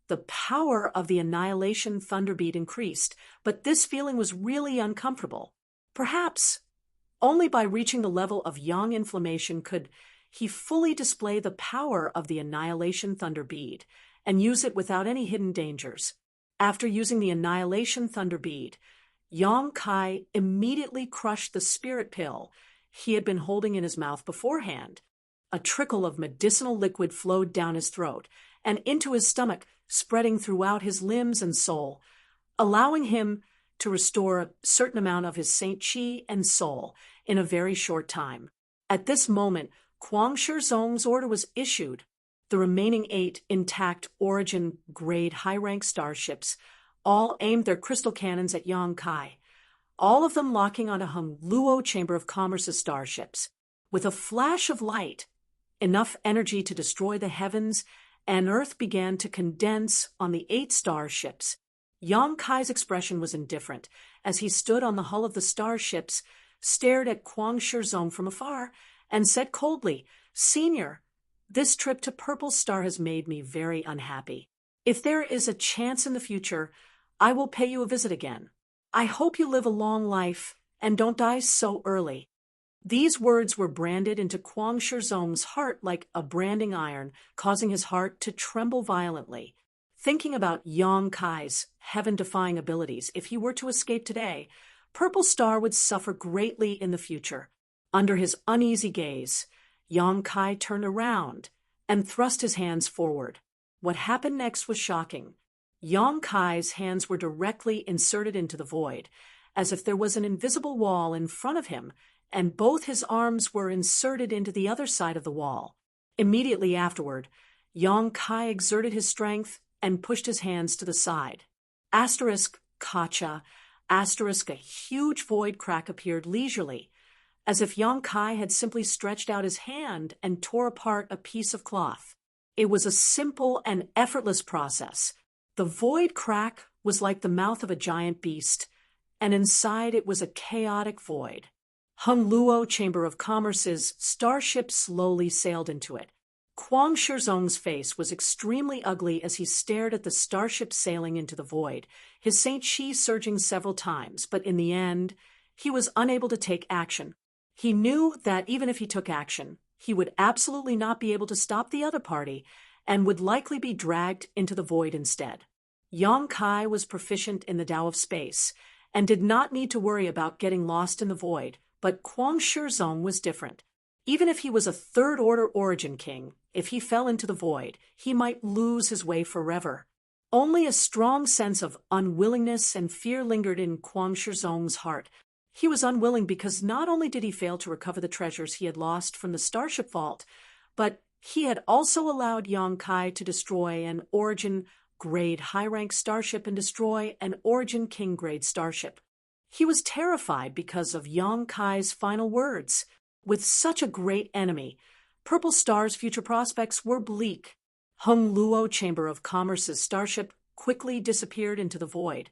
the power of the Annihilation Thunder Bead increased, but this feeling was really uncomfortable. Perhaps only by reaching the level of Yang inflammation could he fully display the power of the Annihilation Thunder Bead and use it without any hidden dangers. After using the Annihilation Thunder Bead, Yang Kai immediately crushed the spirit pill he had been holding in his mouth beforehand. A trickle of medicinal liquid flowed down his throat and into his stomach, spreading throughout his limbs and soul, allowing him to restore a certain amount of his Saint Chi and soul in a very short time. At this moment, Kwang Shizong's order was issued. The remaining 8 intact Origin-grade high-rank starships all aimed their crystal cannons at Yang Kai, all of them locking onto Hung Luo Chamber of Commerce's starships. With a flash of light, enough energy to destroy the heavens and Earth began to condense on the 8 starships. Yang Kai's expression was indifferent, as he stood on the hull of the starships, stared at Kwang Shizong from afar, and said coldly, "Senior, this trip to Purple Star has made me very unhappy. If there is a chance in the future, I will pay you a visit again. I hope you live a long life and don't die so early." These words were branded into Kwang Shizong's heart like a branding iron, causing his heart to tremble violently. Thinking about Yang Kai's heaven-defying abilities, if he were to escape today, Purple Star would suffer greatly in the future. Under his uneasy gaze, Yang Kai turned around and thrust his hands forward. What happened next was shocking. Yang Kai's hands were directly inserted into the void, as if there was an invisible wall in front of him, and both his arms were inserted into the other side of the wall. Immediately afterward, Yang Kai exerted his strength and pushed his hands to the side. Asterisk Kacha, asterisk a huge void crack appeared leisurely, as if Yang Kai had simply stretched out his hand and tore apart a piece of cloth. It was a simple and effortless process. The void crack was like the mouth of a giant beast, and inside it was a chaotic void. Hung Luo Chamber of Commerce's starship slowly sailed into it. Kwang Shizong's face was extremely ugly as he stared at the starship sailing into the void, his Saint Chi surging several times, but in the end, he was unable to take action. He knew that even if he took action, he would absolutely not be able to stop the other party and would likely be dragged into the void instead. Yang Kai was proficient in the Tao of space and did not need to worry about getting lost in the void, but Kwang Shizong was different. Even if he was a third-order Origin King, if he fell into the void, he might lose his way forever. Only a strong sense of unwillingness and fear lingered in Kwang Shizong's heart. He was unwilling because not only did he fail to recover the treasures he had lost from the starship vault, but he had also allowed Yang Kai to destroy an Origin grade high-rank starship and destroy an Origin King grade starship. He was terrified because of Yang Kai's final words. With such a great enemy, Purple Star's future prospects were bleak. Hung Luo Chamber of Commerce's starship quickly disappeared into the void,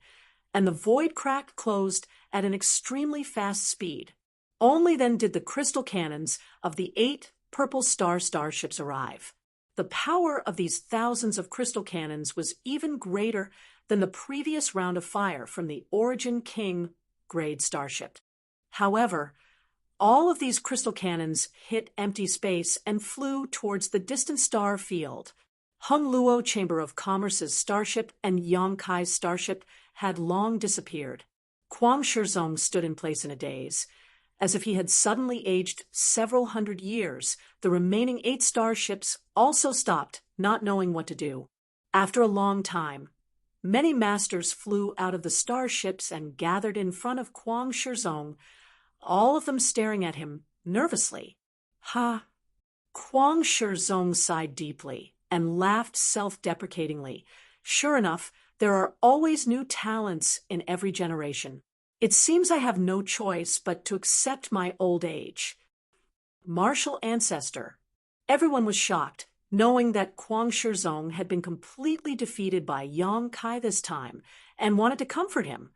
and the void crack closed at an extremely fast speed. Only then did the crystal cannons of the 8 Purple Star starships arrive. The power of these thousands of crystal cannons was even greater than the previous round of fire from the Origin King grade starship. However, all of these crystal cannons hit empty space and flew towards the distant star field. Hung Luo Chamber of Commerce's starship and Yang Kai's starship had long disappeared. Kwang Shizong stood in place in a daze. As if he had suddenly aged several hundred years, the remaining 8 starships also stopped, not knowing what to do. After a long time, many masters flew out of the starships and gathered in front of Kwang Shizong, all of them staring at him nervously. Ha! Kwang Shizong sighed deeply and laughed self-deprecatingly. Sure enough, there are always new talents in every generation. It seems I have no choice but to accept my old age. Martial ancestor. Everyone was shocked, knowing that Kwang Shizong had been completely defeated by Yang Kai this time and wanted to comfort him,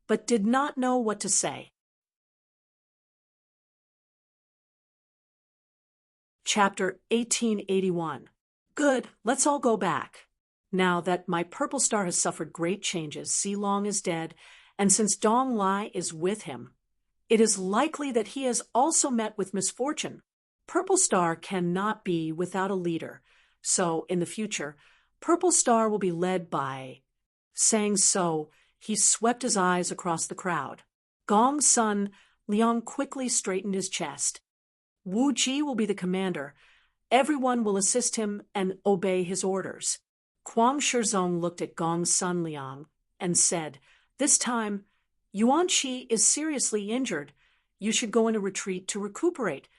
but did not know what to say. Chapter 1881. Good, let's all go back. Now that my purple star has suffered great changes, Silong is dead, and since Dong Lai is with him, it is likely that he has also met with misfortune. Purple Star cannot be without a leader, so in the future, Purple Star will be led by... Saying so, he swept his eyes across the crowd. Gong's son, Liang, quickly straightened his chest. Wu Ji will be the commander. Everyone will assist him and obey his orders. Kwang Shizong looked at Gong's son Liang and said, "This time, Yuan Shi is seriously injured. You should go into retreat to recuperate."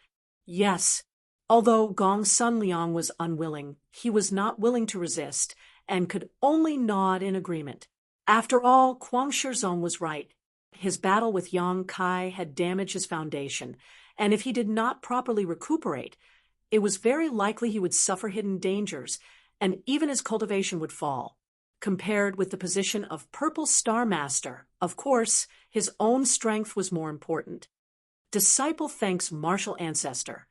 Yes. Although Gong's son Liang was unwilling, he was not willing to resist and could only nod in agreement. After all, Kwang Shizong was right. His battle with Yang Kai had damaged his foundation, and if he did not properly recuperate, it was very likely he would suffer hidden dangers, and even his cultivation would fall. Compared with the position of Purple Star Master, of course, his own strength was more important. Disciple thanks martial ancestor.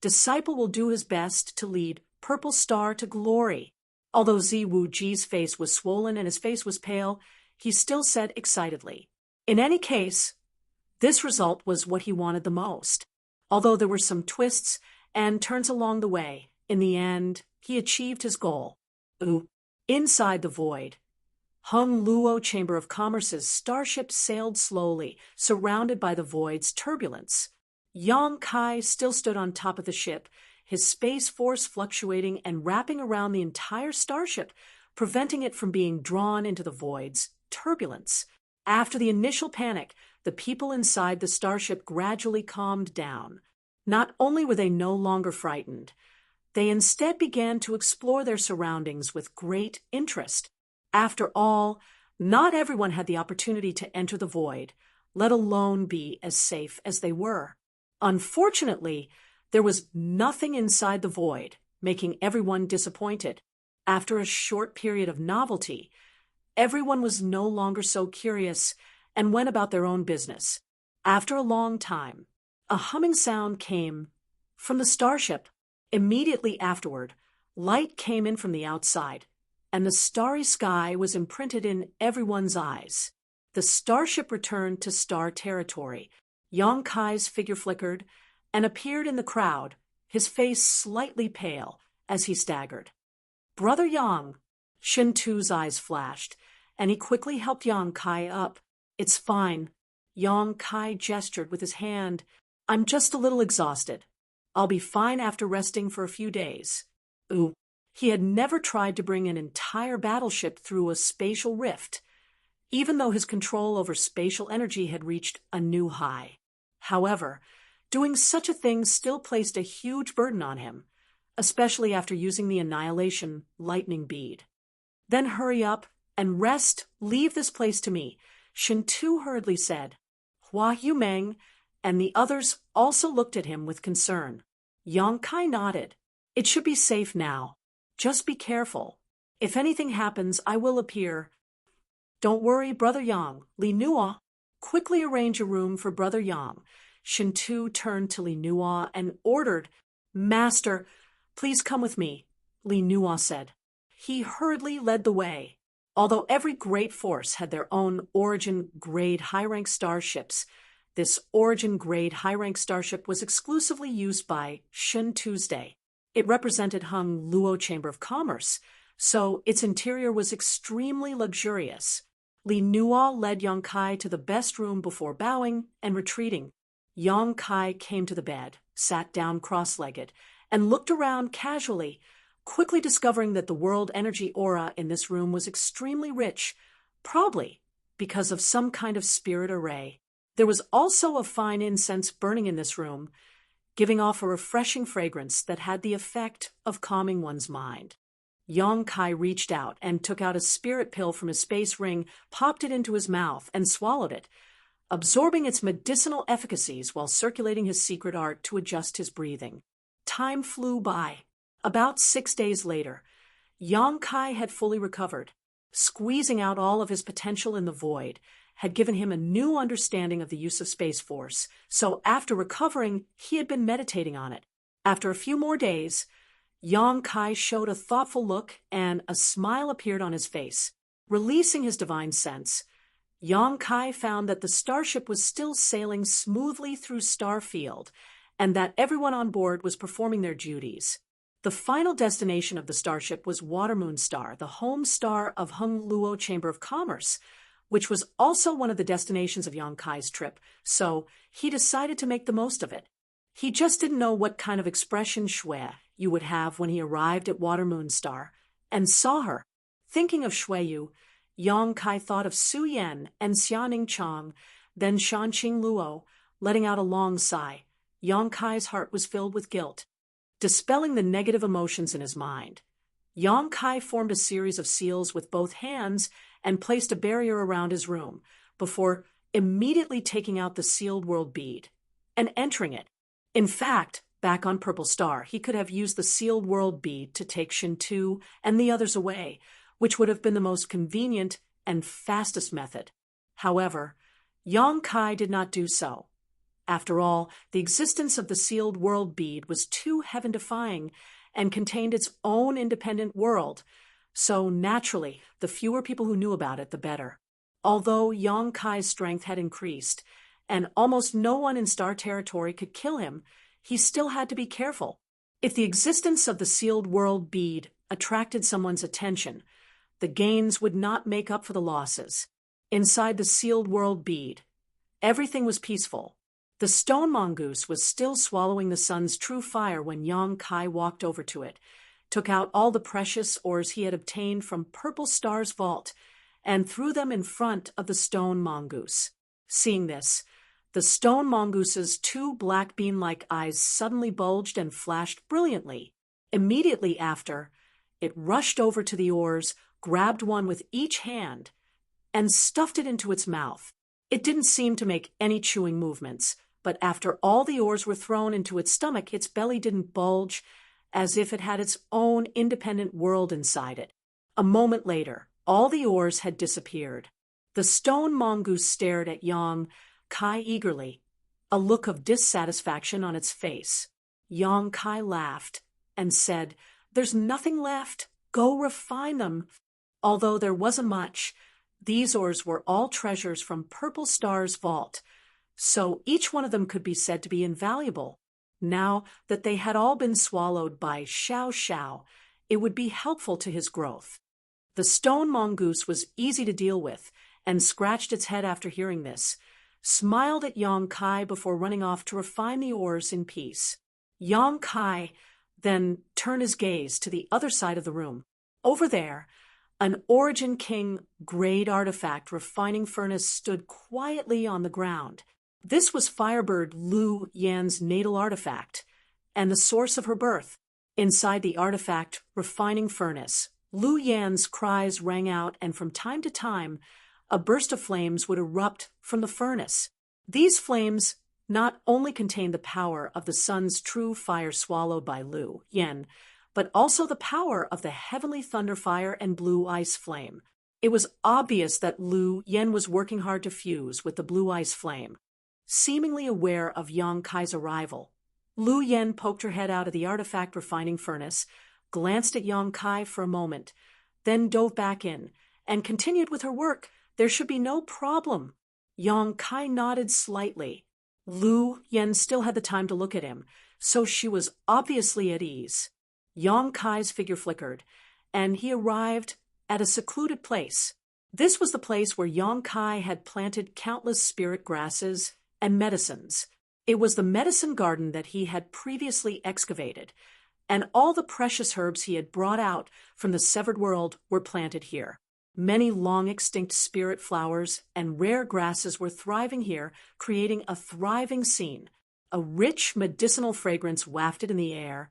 Disciple will do his best to lead Purple Star to glory. Although Ziwu Ji's face was swollen and his face was pale, he still said excitedly, "In any case, this result was what he wanted the most. Although there were some twists and turns along the way, in the end, he achieved his goal." Inside the void, Hung Luo Chamber of Commerce's starship sailed slowly, surrounded by the void's turbulence. Yang Kai still stood on top of the ship, his space force fluctuating and wrapping around the entire starship, preventing it from being drawn into the void's turbulence. After the initial panic, the people inside the starship gradually calmed down. Not only were they no longer frightened, they instead began to explore their surroundings with great interest. After all, not everyone had the opportunity to enter the void, let alone be as safe as they were. Unfortunately, there was nothing inside the void, making everyone disappointed. After a short period of novelty, everyone was no longer so curious and went about their own business. After a long time, a humming sound came from the starship. Immediately afterward, light came in from the outside, and the starry sky was imprinted in everyone's eyes. The starship returned to star territory. Yang Kai's figure flickered and appeared in the crowd, his face slightly pale as he staggered. "Brother Yang," Shin Tu's eyes flashed, and he quickly helped Yang Kai up. "It's fine." Yang Kai gestured with his hand. "I'm just a little exhausted. I'll be fine after resting for a few days." He had never tried to bring an entire battleship through a spatial rift, even though his control over spatial energy had reached a new high. However, doing such a thing still placed a huge burden on him, especially after using the annihilation lightning bead. Then hurry up and rest. Leave this place to me, Shen Tu hurriedly said. Hua Yumeng and the others also looked at him with concern. Yang Kai nodded. It should be safe now. Just be careful. If anything happens, I will appear. Don't worry, Brother Yang. Li Nua, quickly arrange a room for Brother Yang. Shen Tu turned to Li Nua and ordered, Master, please come with me, Li Nua said. He hurriedly led the way. Although every great force had their own origin-grade high-rank starships, this origin-grade high-rank starship was exclusively used by Shen Tuesday. It represented Hung Luo Chamber of Commerce, so its interior was extremely luxurious. Li Nua led Yang Kai to the best room before bowing and retreating. Yang Kai came to the bed, sat down cross-legged, and looked around casually, quickly discovering that the world energy aura in this room was extremely rich, probably because of some kind of spirit array. There was also a fine incense burning in this room, giving off a refreshing fragrance that had the effect of calming one's mind. Yang Kai reached out and took out a spirit pill from his space ring, popped it into his mouth, and swallowed it, absorbing its medicinal efficacies while circulating his secret art to adjust his breathing. Time flew by. About 6 days later, Yang Kai had fully recovered. Squeezing out all of his potential in the void had given him a new understanding of the use of Space Force, so after recovering, he had been meditating on it. After a few more days, Yang Kai showed a thoughtful look and a smile appeared on his face. Releasing his divine sense, Yang Kai found that the starship was still sailing smoothly through Starfield and that everyone on board was performing their duties. The final destination of the starship was Watermoon Star, the home star of Hung Luo Chamber of Commerce, which was also one of the destinations of Yang Kai's trip, so he decided to make the most of it. He just didn't know what kind of expression Shui Yu would have when he arrived at Watermoon Star and saw her. Thinking of Shui Yu, Yang Kai thought of Su Yan and Xianing Chang, then Shanqing Luo, letting out a long sigh. Yang Kai's heart was filled with guilt. Dispelling the negative emotions in his mind, Yang Kai formed a series of seals with both hands and placed a barrier around his room before immediately taking out the sealed world bead and entering it. In fact, back on Purple Star, he could have used the sealed world bead to take Shen Tu and the others away, which would have been the most convenient and fastest method. However, Yang Kai did not do so. After all, the existence of the sealed world bead was too heaven-defying and contained its own independent world, so naturally, the fewer people who knew about it, the better. Although Yang Kai's strength had increased, and almost no one in Star Territory could kill him, he still had to be careful. If the existence of the sealed world bead attracted someone's attention, the gains would not make up for the losses. Inside the sealed world bead, everything was peaceful. The stone mongoose was still swallowing the sun's true fire when Yang Kai walked over to it, took out all the precious ores he had obtained from Purple Star's vault, and threw them in front of the stone mongoose. Seeing this, the stone mongoose's two black bean-like eyes suddenly bulged and flashed brilliantly. Immediately after, it rushed over to the ores, grabbed one with each hand, and stuffed it into its mouth. It didn't seem to make any chewing movements, but after all the ores were thrown into its stomach, its belly didn't bulge, as if it had its own independent world inside it. A moment later, all the ores had disappeared. The stone mongoose stared at Yang Kai eagerly, a look of dissatisfaction on its face. Yang Kai laughed and said, "There's nothing left. Go refine them." Although there wasn't much, these ores were all treasures from Purple Star's vault, so each one of them could be said to be invaluable. Now that they had all been swallowed by Xiao Xiao, it would be helpful to his growth. The stone mongoose was easy to deal with, and scratched its head after hearing this, smiled at Yang Kai before running off to refine the ores in peace. Yang Kai then turned his gaze to the other side of the room. Over there, an Origin King grade artifact refining furnace stood quietly on the ground. This was Firebird Lu Yan's natal artifact, and the source of her birth. Inside the artifact refining furnace, Lu Yan's cries rang out, and from time to time, a burst of flames would erupt from the furnace. These flames not only contained the power of the sun's true fire swallowed by Lu Yan, but also the power of the heavenly thunder fire and blue ice flame. It was obvious that Lu Yan was working hard to fuse with the blue ice flame. Seemingly aware of Yang Kai's arrival, Lu Yan poked her head out of the artifact refining furnace, glanced at Yang Kai for a moment, then dove back in, and continued with her work. There should be no problem. Yang Kai nodded slightly. Lu Yan still had the time to look at him, so she was obviously at ease. Yang Kai's figure flickered, and he arrived at a secluded place. This was the place where Yang Kai had planted countless spirit grasses and medicines. It was the medicine garden that he had previously excavated, and all the precious herbs he had brought out from the severed world were planted here. Many long-extinct spirit flowers and rare grasses were thriving here, creating a thriving scene. A rich medicinal fragrance wafted in the air,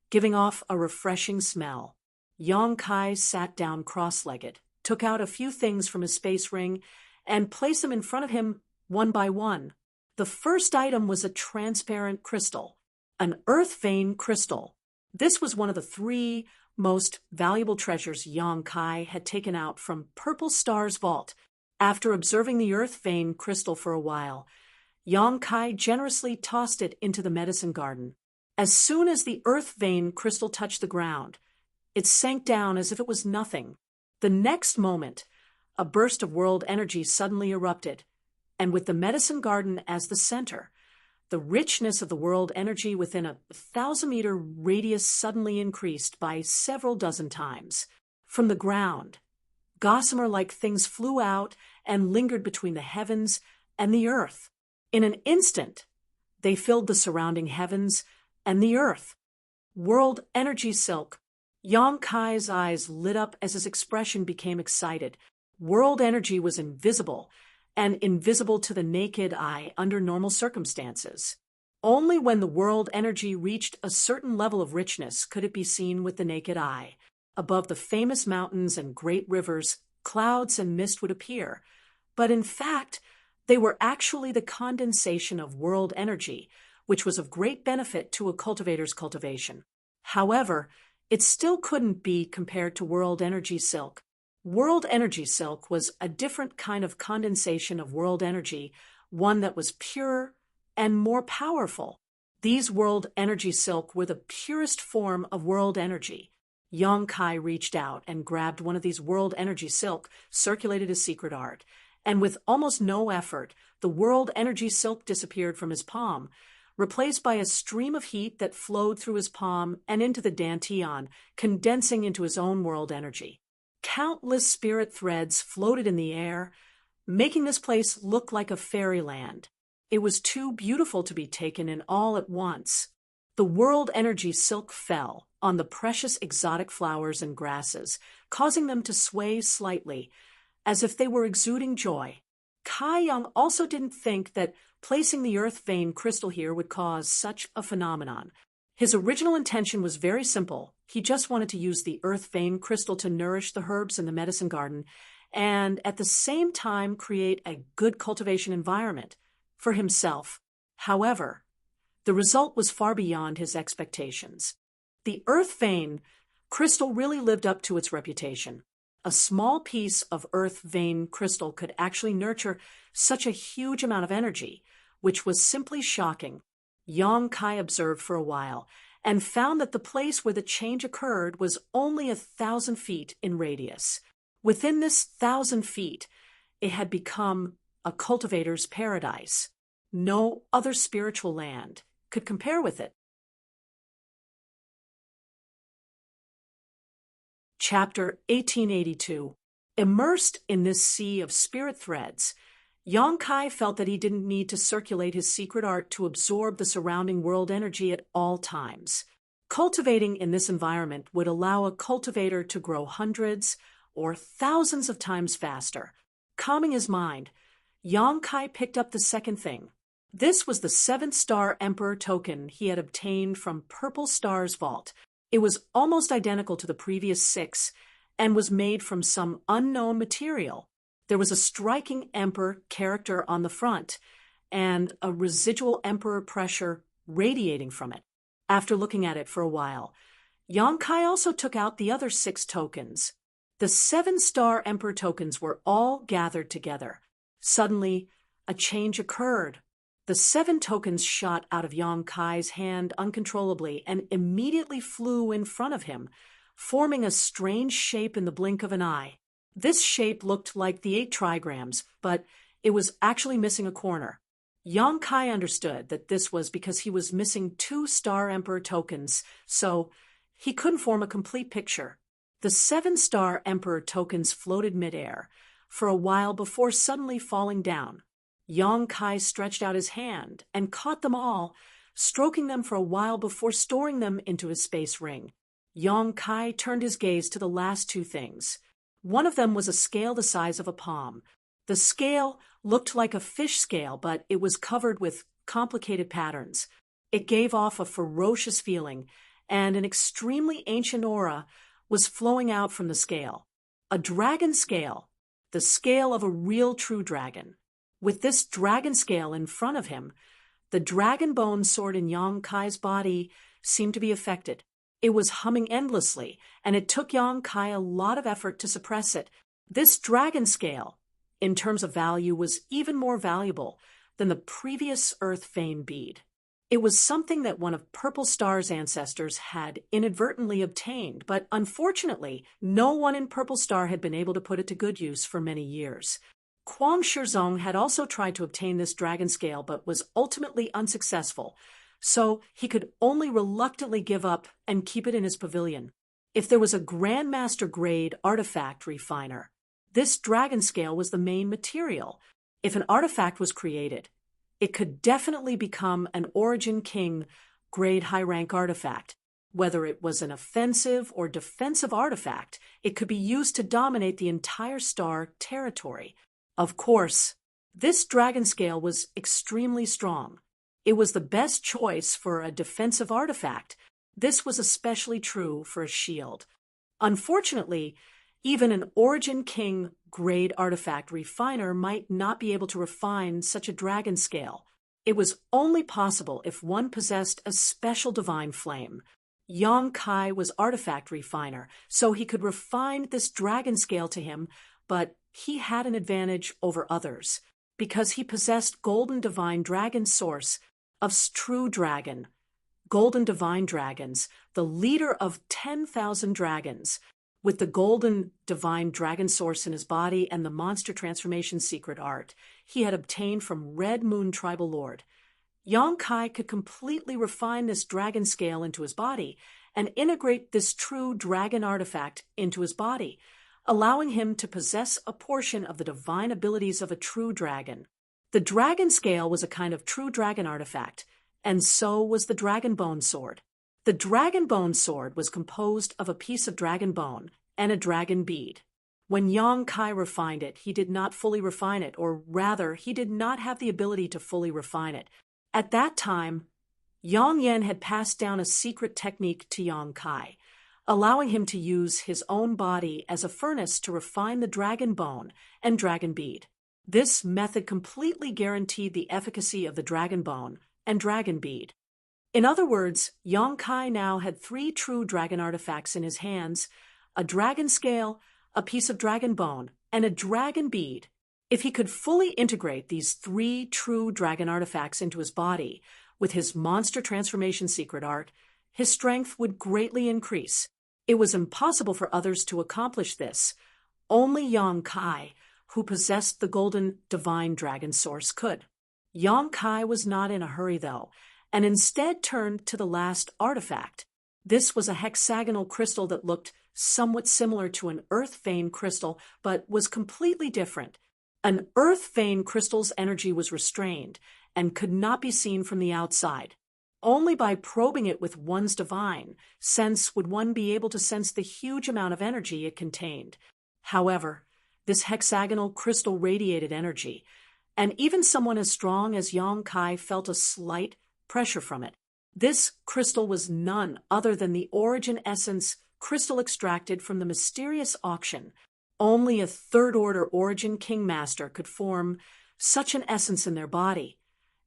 giving off a refreshing smell. Yang Kai sat down cross-legged, took out a few things from his space ring, and placed them in front of him one by one. The first item was a transparent crystal, an earth vein crystal. This was one of the 3 most valuable treasures Yang Kai had taken out from Purple Star's vault. After observing the earth vein crystal for a while, Yang Kai generously tossed it into the medicine garden. As soon as the earth vein crystal touched the ground, it sank down as if it was nothing. The next moment, a burst of world energy suddenly erupted, and with the medicine garden as the center, the richness of the world energy within a 1,000-meter radius suddenly increased by several dozen times. From the ground, gossamer-like things flew out and lingered between the heavens and the earth. In an instant, they filled the surrounding heavens and the earth. World energy silk. Yang Kai's eyes lit up as his expression became excited. World energy was invisible, and invisible to the naked eye under normal circumstances. Only when the world energy reached a certain level of richness could it be seen with the naked eye. Above the famous mountains and great rivers, clouds and mist would appear, but in fact, they were actually the condensation of world energy, which was of great benefit to a cultivator's cultivation. However, it still couldn't be compared to world energy silk. World energy silk was a different kind of condensation of world energy, one that was purer and more powerful. These world energy silk were the purest form of world energy. Yang Kai reached out and grabbed one of these world energy silk, circulated his secret art, and with almost no effort, the world energy silk disappeared from his palm, replaced by a stream of heat that flowed through his palm and into the dantian, condensing into his own world energy. Countless spirit threads floated in the air, making this place look like a fairyland. It was too beautiful to be taken in all at once. The world energy silk fell on the precious exotic flowers and grasses, causing them to sway slightly, as if they were exuding joy. Kai Yang also didn't think that placing the earth vein crystal here would cause such a phenomenon. His original intention was very simple. He just wanted to use the earth vein crystal to nourish the herbs in the medicine garden and at the same time create a good cultivation environment for himself. However, the result was far beyond his expectations. The earth vein crystal really lived up to its reputation. A small piece of earth vein crystal could actually nurture such a huge amount of energy, which was simply shocking. Yang Kai observed for a while and found that the place where the change occurred was only 1,000 feet in radius. Within this 1,000 feet, it had become a cultivator's paradise. No other spiritual land could compare with it. Chapter 1882. Immersed in this sea of spirit threads, Yang Kai felt that he didn't need to circulate his secret art to absorb the surrounding world energy at all times. Cultivating in this environment would allow a cultivator to grow hundreds or thousands of times faster. Calming his mind, Yang Kai picked up the second thing. This was the 7-star Emperor token he had obtained from Purple Star's vault. It was almost identical to the previous 6 and was made from some unknown material. There was a striking emperor character on the front, and a residual emperor pressure radiating from it. After looking at it for a while, Yang Kai also took out the other 6 tokens. The 7-star emperor tokens were all gathered together. Suddenly, a change occurred. The 7 tokens shot out of Yang Kai's hand uncontrollably and immediately flew in front of him, forming a strange shape in the blink of an eye. This shape looked like the 8 trigrams, but it was actually missing a corner. Yang Kai understood that this was because he was missing 2 Star Emperor tokens, so he couldn't form a complete picture. The 7-star Emperor tokens floated midair for a while before suddenly falling down. Yang Kai stretched out his hand and caught them all, stroking them for a while before storing them into his space ring. Yang Kai turned his gaze to the last 2 things. One of them was a scale the size of a palm. The scale looked like a fish scale, but it was covered with complicated patterns. It gave off a ferocious feeling, and an extremely ancient aura was flowing out from the scale. A dragon scale, the scale of a real true dragon. With this dragon scale in front of him, the dragon bone sword in Yang Kai's body seemed to be affected. It was humming endlessly, and it took Yang Kai a lot of effort to suppress it. This dragon scale, in terms of value, was even more valuable than the previous Earth Fane bead. It was something that one of Purple Star's ancestors had inadvertently obtained, but unfortunately, no one in Purple Star had been able to put it to good use for many years. Kuang Shizong had also tried to obtain this dragon scale, but was ultimately unsuccessful, so he could only reluctantly give up and keep it in his pavilion. If there was a Grandmaster grade artifact refiner, this dragon scale was the main material. If an artifact was created, it could definitely become an Origin King grade high-rank artifact. Whether it was an offensive or defensive artifact, it could be used to dominate the entire star territory. Of course, this dragon scale was extremely strong. It was the best choice for a defensive artifact. This was especially true for a shield. Unfortunately, even an Origin King grade artifact refiner might not be able to refine such a dragon scale. It was only possible if one possessed a special divine flame. Yang Kai was artifact refiner, so he could refine this dragon scale to him, but he had an advantage over others because he possessed Golden Divine Dragon Source of True Dragon. Golden Divine Dragons, the leader of 10,000 dragons, with the Golden Divine Dragon Source in his body and the Monster Transformation Secret Art he had obtained from Red Moon Tribal Lord. Yang Kai could completely refine this dragon scale into his body and integrate this true dragon artifact into his body, allowing him to possess a portion of the divine abilities of a true dragon. The dragon scale was a kind of true dragon artifact, and so was the dragon bone sword. The dragon bone sword was composed of a piece of dragon bone and a dragon bead. When Yang Kai refined it, he did not fully refine it, or rather, he did not have the ability to fully refine it. At that time, Yang Yan had passed down a secret technique to Yang Kai, allowing him to use his own body as a furnace to refine the dragon bone and dragon bead. This method completely guaranteed the efficacy of the dragon bone and dragon bead. In other words, Yang Kai now had 3 true dragon artifacts in his hands: a dragon scale, a piece of dragon bone, and a dragon bead. If he could fully integrate these 3 true dragon artifacts into his body with his Monster Transformation Secret Art, his strength would greatly increase. It was impossible for others to accomplish this. Only Yang Kai, who possessed the Golden Divine Dragon Source, could. Yang Kai was not in a hurry, though, and instead turned to the last artifact. This was a hexagonal crystal that looked somewhat similar to an Earth Fane crystal, but was completely different. An Earth Fane crystal's energy was restrained and could not be seen from the outside. Only by probing it with one's divine sense would one be able to sense the huge amount of energy it contained. However, this hexagonal crystal radiated energy, and even someone as strong as Yang Kai felt a slight pressure from it. This crystal was none other than the origin essence crystal extracted from the mysterious auction. Only a third-order Origin King Master could form such an essence in their body,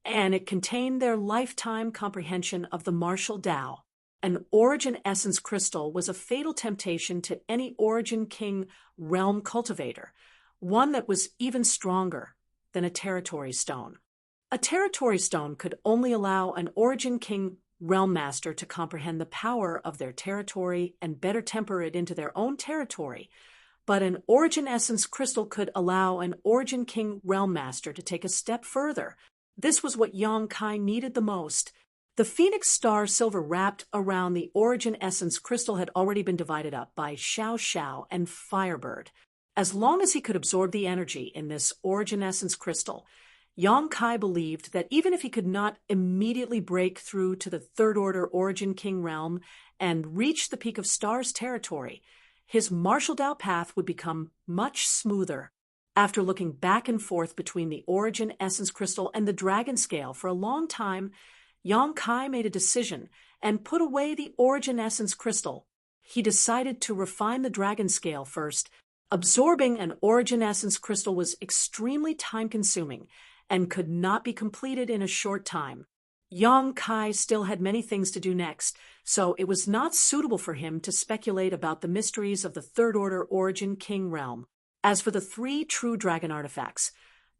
and it contained their lifetime comprehension of the martial Tao. An Origin Essence crystal was a fatal temptation to any Origin King realm cultivator, one that was even stronger than a territory stone. A territory stone could only allow an Origin King realm master to comprehend the power of their territory and better temper it into their own territory, but an Origin Essence crystal could allow an Origin King realm master to take a step further. This was what Yang Kai needed the most. The Phoenix Star silver wrapped around the Origin Essence crystal had already been divided up by Xiao Xiao and Firebird. As long as he could absorb the energy in this Origin Essence crystal, Yang Kai believed that even if he could not immediately break through to the third-order Origin King realm and reach the Peak of Stars territory, his martial Tao path would become much smoother. After looking back and forth between the Origin Essence crystal and the Dragon Scale for a long time, Yang Kai made a decision and put away the Origin Essence crystal. He decided to refine the Dragon Scale first. Absorbing an Origin Essence crystal was extremely time-consuming and could not be completed in a short time. Yang Kai still had many things to do next, so it was not suitable for him to speculate about the mysteries of the third-order Origin King realm. As for the 3 true dragon artifacts,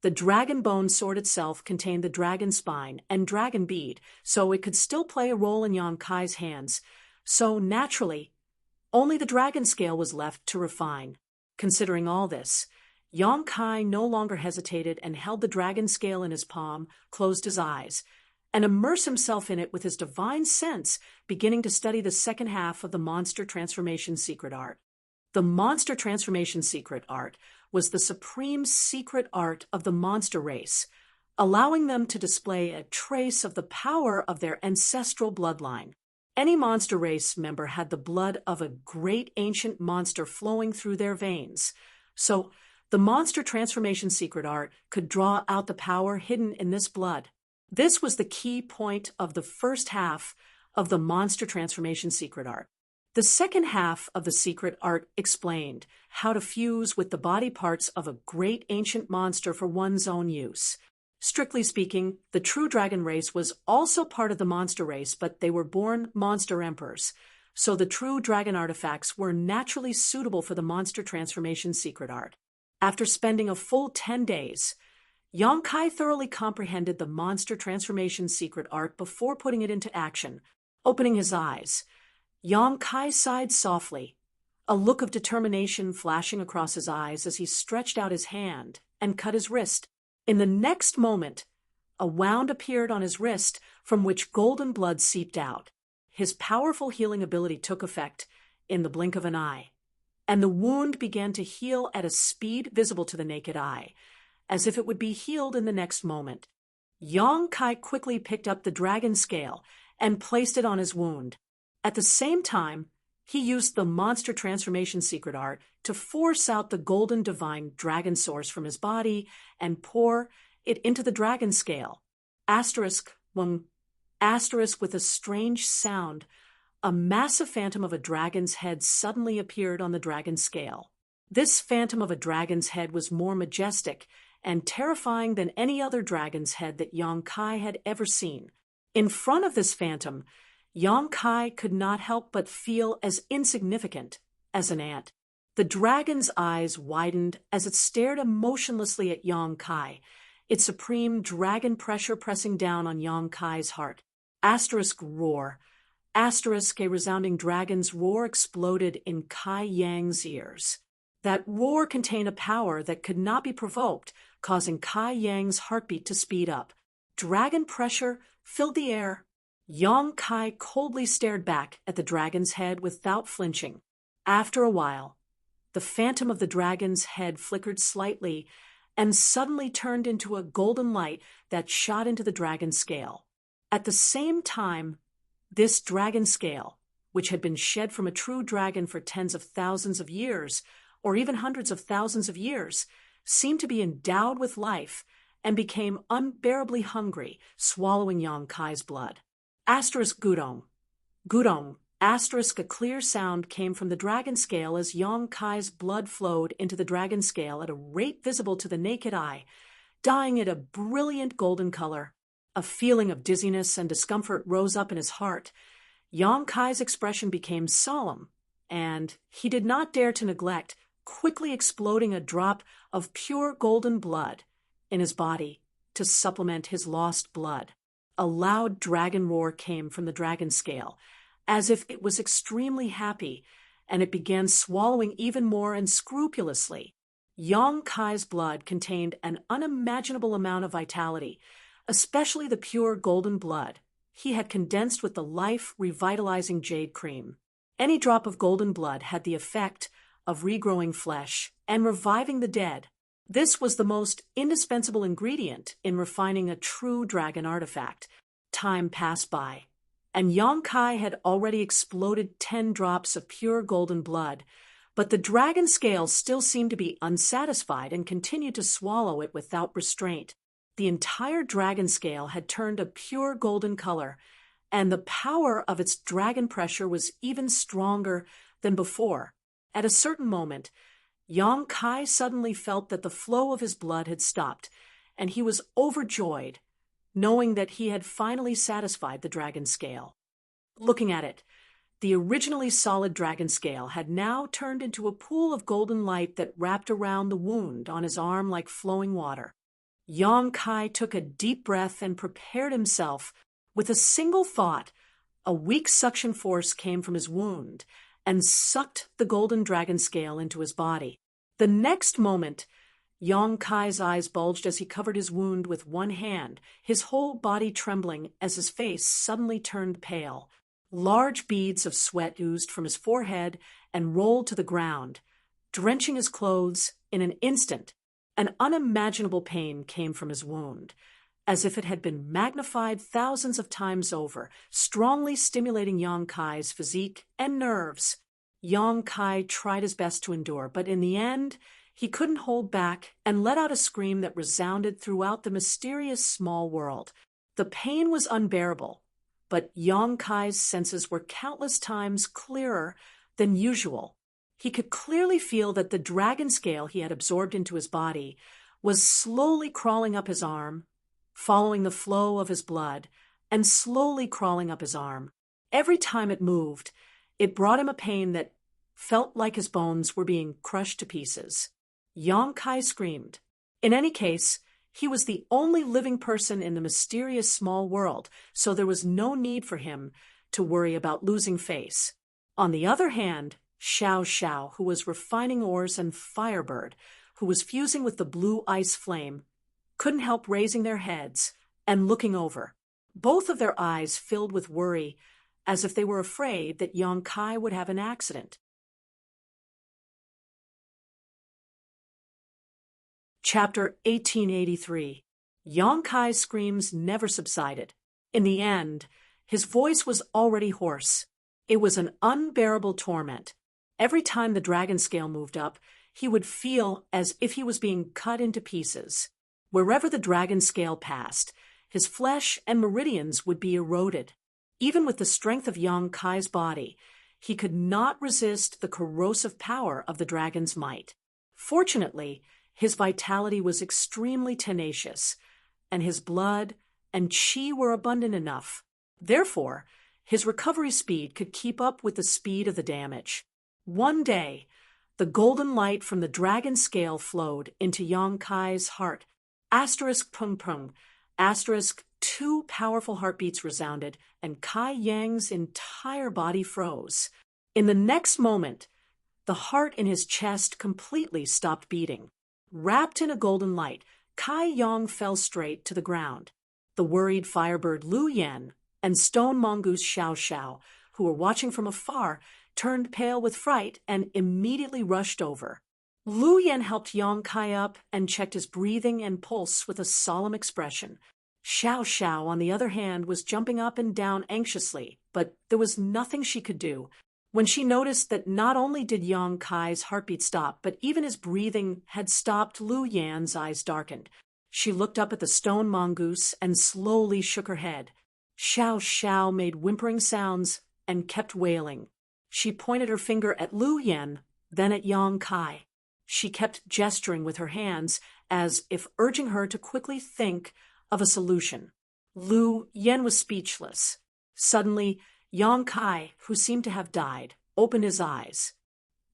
the Dragon Bone Sword itself contained the Dragon Spine and Dragon Bead, so it could still play a role in Yang Kai's hands. So naturally, only the Dragon Scale was left to refine. Considering all this, Yang Kai no longer hesitated and held the Dragon Scale in his palm, closed his eyes, and immersed himself in it with his divine sense, beginning to study the second half of the Monster Transformation Secret Art. The Monster Transformation Secret Art was the supreme secret art of the monster race, allowing them to display a trace of the power of their ancestral bloodline. Any monster race member had the blood of a great ancient monster flowing through their veins, so the Monster Transformation Secret Art could draw out the power hidden in this blood. This was the key point of the first half of the Monster Transformation Secret Art. The second half of the secret art explained how to fuse with the body parts of a great ancient monster for one's own use. Strictly speaking, the true dragon race was also part of the monster race, but they were born monster emperors, so the true dragon artifacts were naturally suitable for the Monster Transformation Secret Art. After spending a full 10 days, Yang Kai thoroughly comprehended the Monster Transformation Secret Art before putting it into action. Opening his eyes, Yang Kai sighed softly, a look of determination flashing across his eyes as he stretched out his hand and cut his wrist. In the next moment, a wound appeared on his wrist from which golden blood seeped out. His powerful healing ability took effect in the blink of an eye, and the wound began to heal at a speed visible to the naked eye, as if it would be healed in the next moment. Yang Kai quickly picked up the dragon scale and placed it on his wound. At the same time, he used the Monster Transformation Secret Art to force out the golden divine dragon source from his body and pour it into the dragon scale. With a strange sound, a massive phantom of a dragon's head suddenly appeared on the dragon scale. This phantom of a dragon's head was more majestic and terrifying than any other dragon's head that Yang Kai had ever seen. In front of this phantom, Yang Kai could not help but feel as insignificant as an ant. The dragon's eyes widened as it stared emotionlessly at Yang Kai, its supreme dragon pressure pressing down on Yang Kai's heart. Roar. A resounding dragon's roar exploded in Kai Yang's ears. That roar contained a power that could not be provoked, causing Kai Yang's heartbeat to speed up. Dragon pressure filled the air. Yang Kai coldly stared back at the dragon's head without flinching. After a while, the phantom of the dragon's head flickered slightly and suddenly turned into a golden light that shot into the dragon scale. At the same time, this dragon scale, which had been shed from a true dragon for tens of thousands of years, or even hundreds of thousands of years, seemed to be endowed with life and became unbearably hungry, swallowing Yang Kai's blood. Gudong. Asterisk, a clear sound came from the dragon scale as Yong Kai's blood flowed into the dragon scale at a rate visible to the naked eye, dyeing it a brilliant golden color. A feeling of dizziness and discomfort rose up in his heart. Yong Kai's expression became solemn, and he did not dare to neglect quickly exploding a drop of pure golden blood in his body to supplement his lost blood. A loud dragon roar came from the dragon scale, as if it was extremely happy, and it began swallowing even more unscrupulously. Yong Kai's blood contained an unimaginable amount of vitality, especially the pure golden blood he had condensed with the life-revitalizing jade cream. Any drop of golden blood had the effect of regrowing flesh and reviving the dead. This was the most indispensable ingredient in refining a true dragon artifact. Time passed by, and Yong Kai had already exploded 10 drops of pure golden blood, but the dragon scale still seemed to be unsatisfied and continued to swallow it without restraint. The entire dragon scale had turned a pure golden color, and the power of its dragon pressure was even stronger than before. At a certain moment, Yong Kai suddenly felt that the flow of his blood had stopped, and he was overjoyed, knowing that he had finally satisfied the dragon scale. Looking at it, the originally solid dragon scale had now turned into a pool of golden light that wrapped around the wound on his arm like flowing water. Yong Kai took a deep breath and prepared himself. With a single thought, a weak suction force came from his wound and sucked the golden dragon scale into his body. The next moment, Yong Kai's eyes bulged as he covered his wound with one hand, his whole body trembling as his face suddenly turned pale. Large beads of sweat oozed from his forehead and rolled to the ground, drenching his clothes. In an instant, an unimaginable pain came from his wound, as if it had been magnified thousands of times over, strongly stimulating Yong Kai's physique and nerves. Yong Kai tried his best to endure, but in the end, he couldn't hold back and let out a scream that resounded throughout the mysterious small world. The pain was unbearable, but Yong Kai's senses were countless times clearer than usual. He could clearly feel that the dragon scale he had absorbed into his body was slowly crawling up his arm, following the flow of his blood, and slowly crawling up his arm. Every time it moved, it brought him a pain that felt like his bones were being crushed to pieces. Yong Kai screamed. In any case, he was the only living person in the mysterious small world, so there was no need for him to worry about losing face. On the other hand, Xiao Xiao, who was refining ores, and Firebird, who was fusing with the blue ice flame, couldn't help raising their heads and looking over. Both of their eyes filled with worry, as if they were afraid that Yong Kai would have an accident. Chapter 1883. Yong Kai's screams never subsided. In the end, his voice was already hoarse. It was an unbearable torment. Every time the dragon scale moved up, he would feel as if he was being cut into pieces. Wherever the dragon scale passed, his flesh and meridians would be eroded. Even with the strength of Yong Kai's body, he could not resist the corrosive power of the dragon's might. Fortunately, his vitality was extremely tenacious, and his blood and qi were abundant enough. Therefore, his recovery speed could keep up with the speed of the damage. One day, the golden light from the dragon scale flowed into Yong Kai's heart. Asterisk pung pung. Asterisk, 2 powerful heartbeats resounded, and Kai Yang's entire body froze. In the next moment, the heart in his chest completely stopped beating. Wrapped in a golden light, Kai Yang fell straight to the ground. The worried Firebird Lu Yan and Stone Mongoose Xiao Xiao, who were watching from afar, turned pale with fright and immediately rushed over. Lu Yan helped Yong Kai up and checked his breathing and pulse with a solemn expression. Xiao Xiao, on the other hand, was jumping up and down anxiously, but there was nothing she could do. When she noticed that not only did Yong Kai's heartbeat stop, but even his breathing had stopped, Lu Yan's eyes darkened. She looked up at the stone mongoose and slowly shook her head. Xiao Xiao made whimpering sounds and kept wailing. She pointed her finger at Lu Yen, then at Yang Kai. She kept gesturing with her hands as if urging her to quickly think of a solution. Lu Yen was speechless. Suddenly, Yang Kai, who seemed to have died, opened his eyes.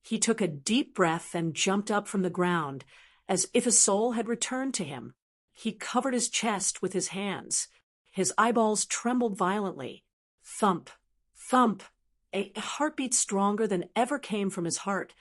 He took a deep breath and jumped up from the ground, as if his soul had returned to him. He covered his chest with his hands. His eyeballs trembled violently. Thump, thump. A heartbeat stronger than ever came from his heart,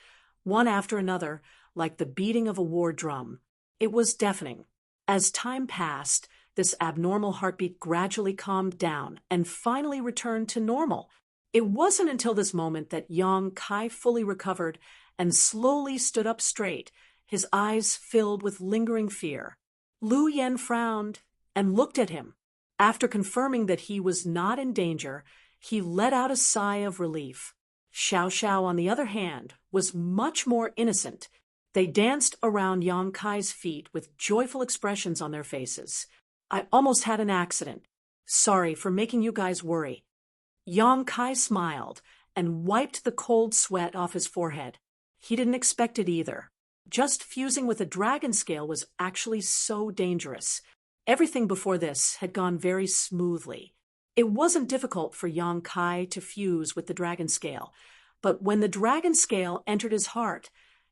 one after another, like the beating of a war drum. It was deafening. As time passed, this abnormal heartbeat gradually calmed down and finally returned to normal. It wasn't until this moment that Yang Kai fully recovered and slowly stood up straight, his eyes filled with lingering fear. Lu Yen frowned and looked at him. After confirming that he was not in danger, he let out a sigh of relief. Xiao Xiao, on the other hand, was much more innocent. They danced around Yang Kai's feet with joyful expressions on their faces. I almost had an accident. Sorry for making you guys worry. Yang Kai smiled and wiped the cold sweat off his forehead. He didn't expect it either. Just fusing with a dragon scale was actually so dangerous. Everything before this had gone very smoothly. It wasn't difficult for Yang Kai to fuse with the dragon scale, but when the dragon scale entered his heart,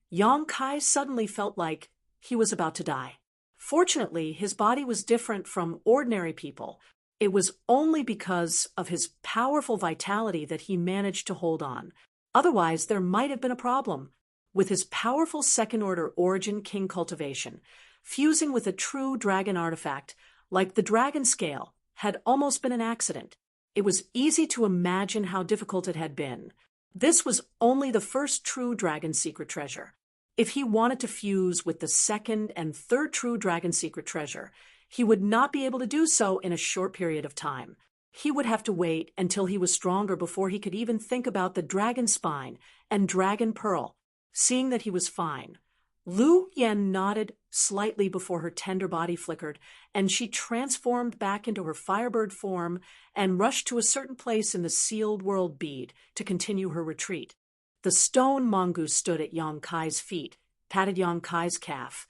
Yang Kai suddenly felt like he was about to die. Fortunately, his body was different from ordinary people. It was only because of his powerful vitality that he managed to hold on. Otherwise, there might have been a problem. With his powerful second-order origin king cultivation, fusing with a true dragon artifact, like the dragon scale, had almost been an accident. It was easy to imagine how difficult it had been. This was only the first true dragon secret treasure. If he wanted to fuse with the second and third true dragon secret treasure, he would not be able to do so in a short period of time. He would have to wait until he was stronger before he could even think about the dragon spine and dragon pearl. Seeing that he was fine, Lu Yen nodded slightly before her tender body flickered, and she transformed back into her firebird form and rushed to a certain place in the sealed world bead to continue her retreat. The stone mongoose stood at Yang Kai's feet, patted Yang Kai's calf,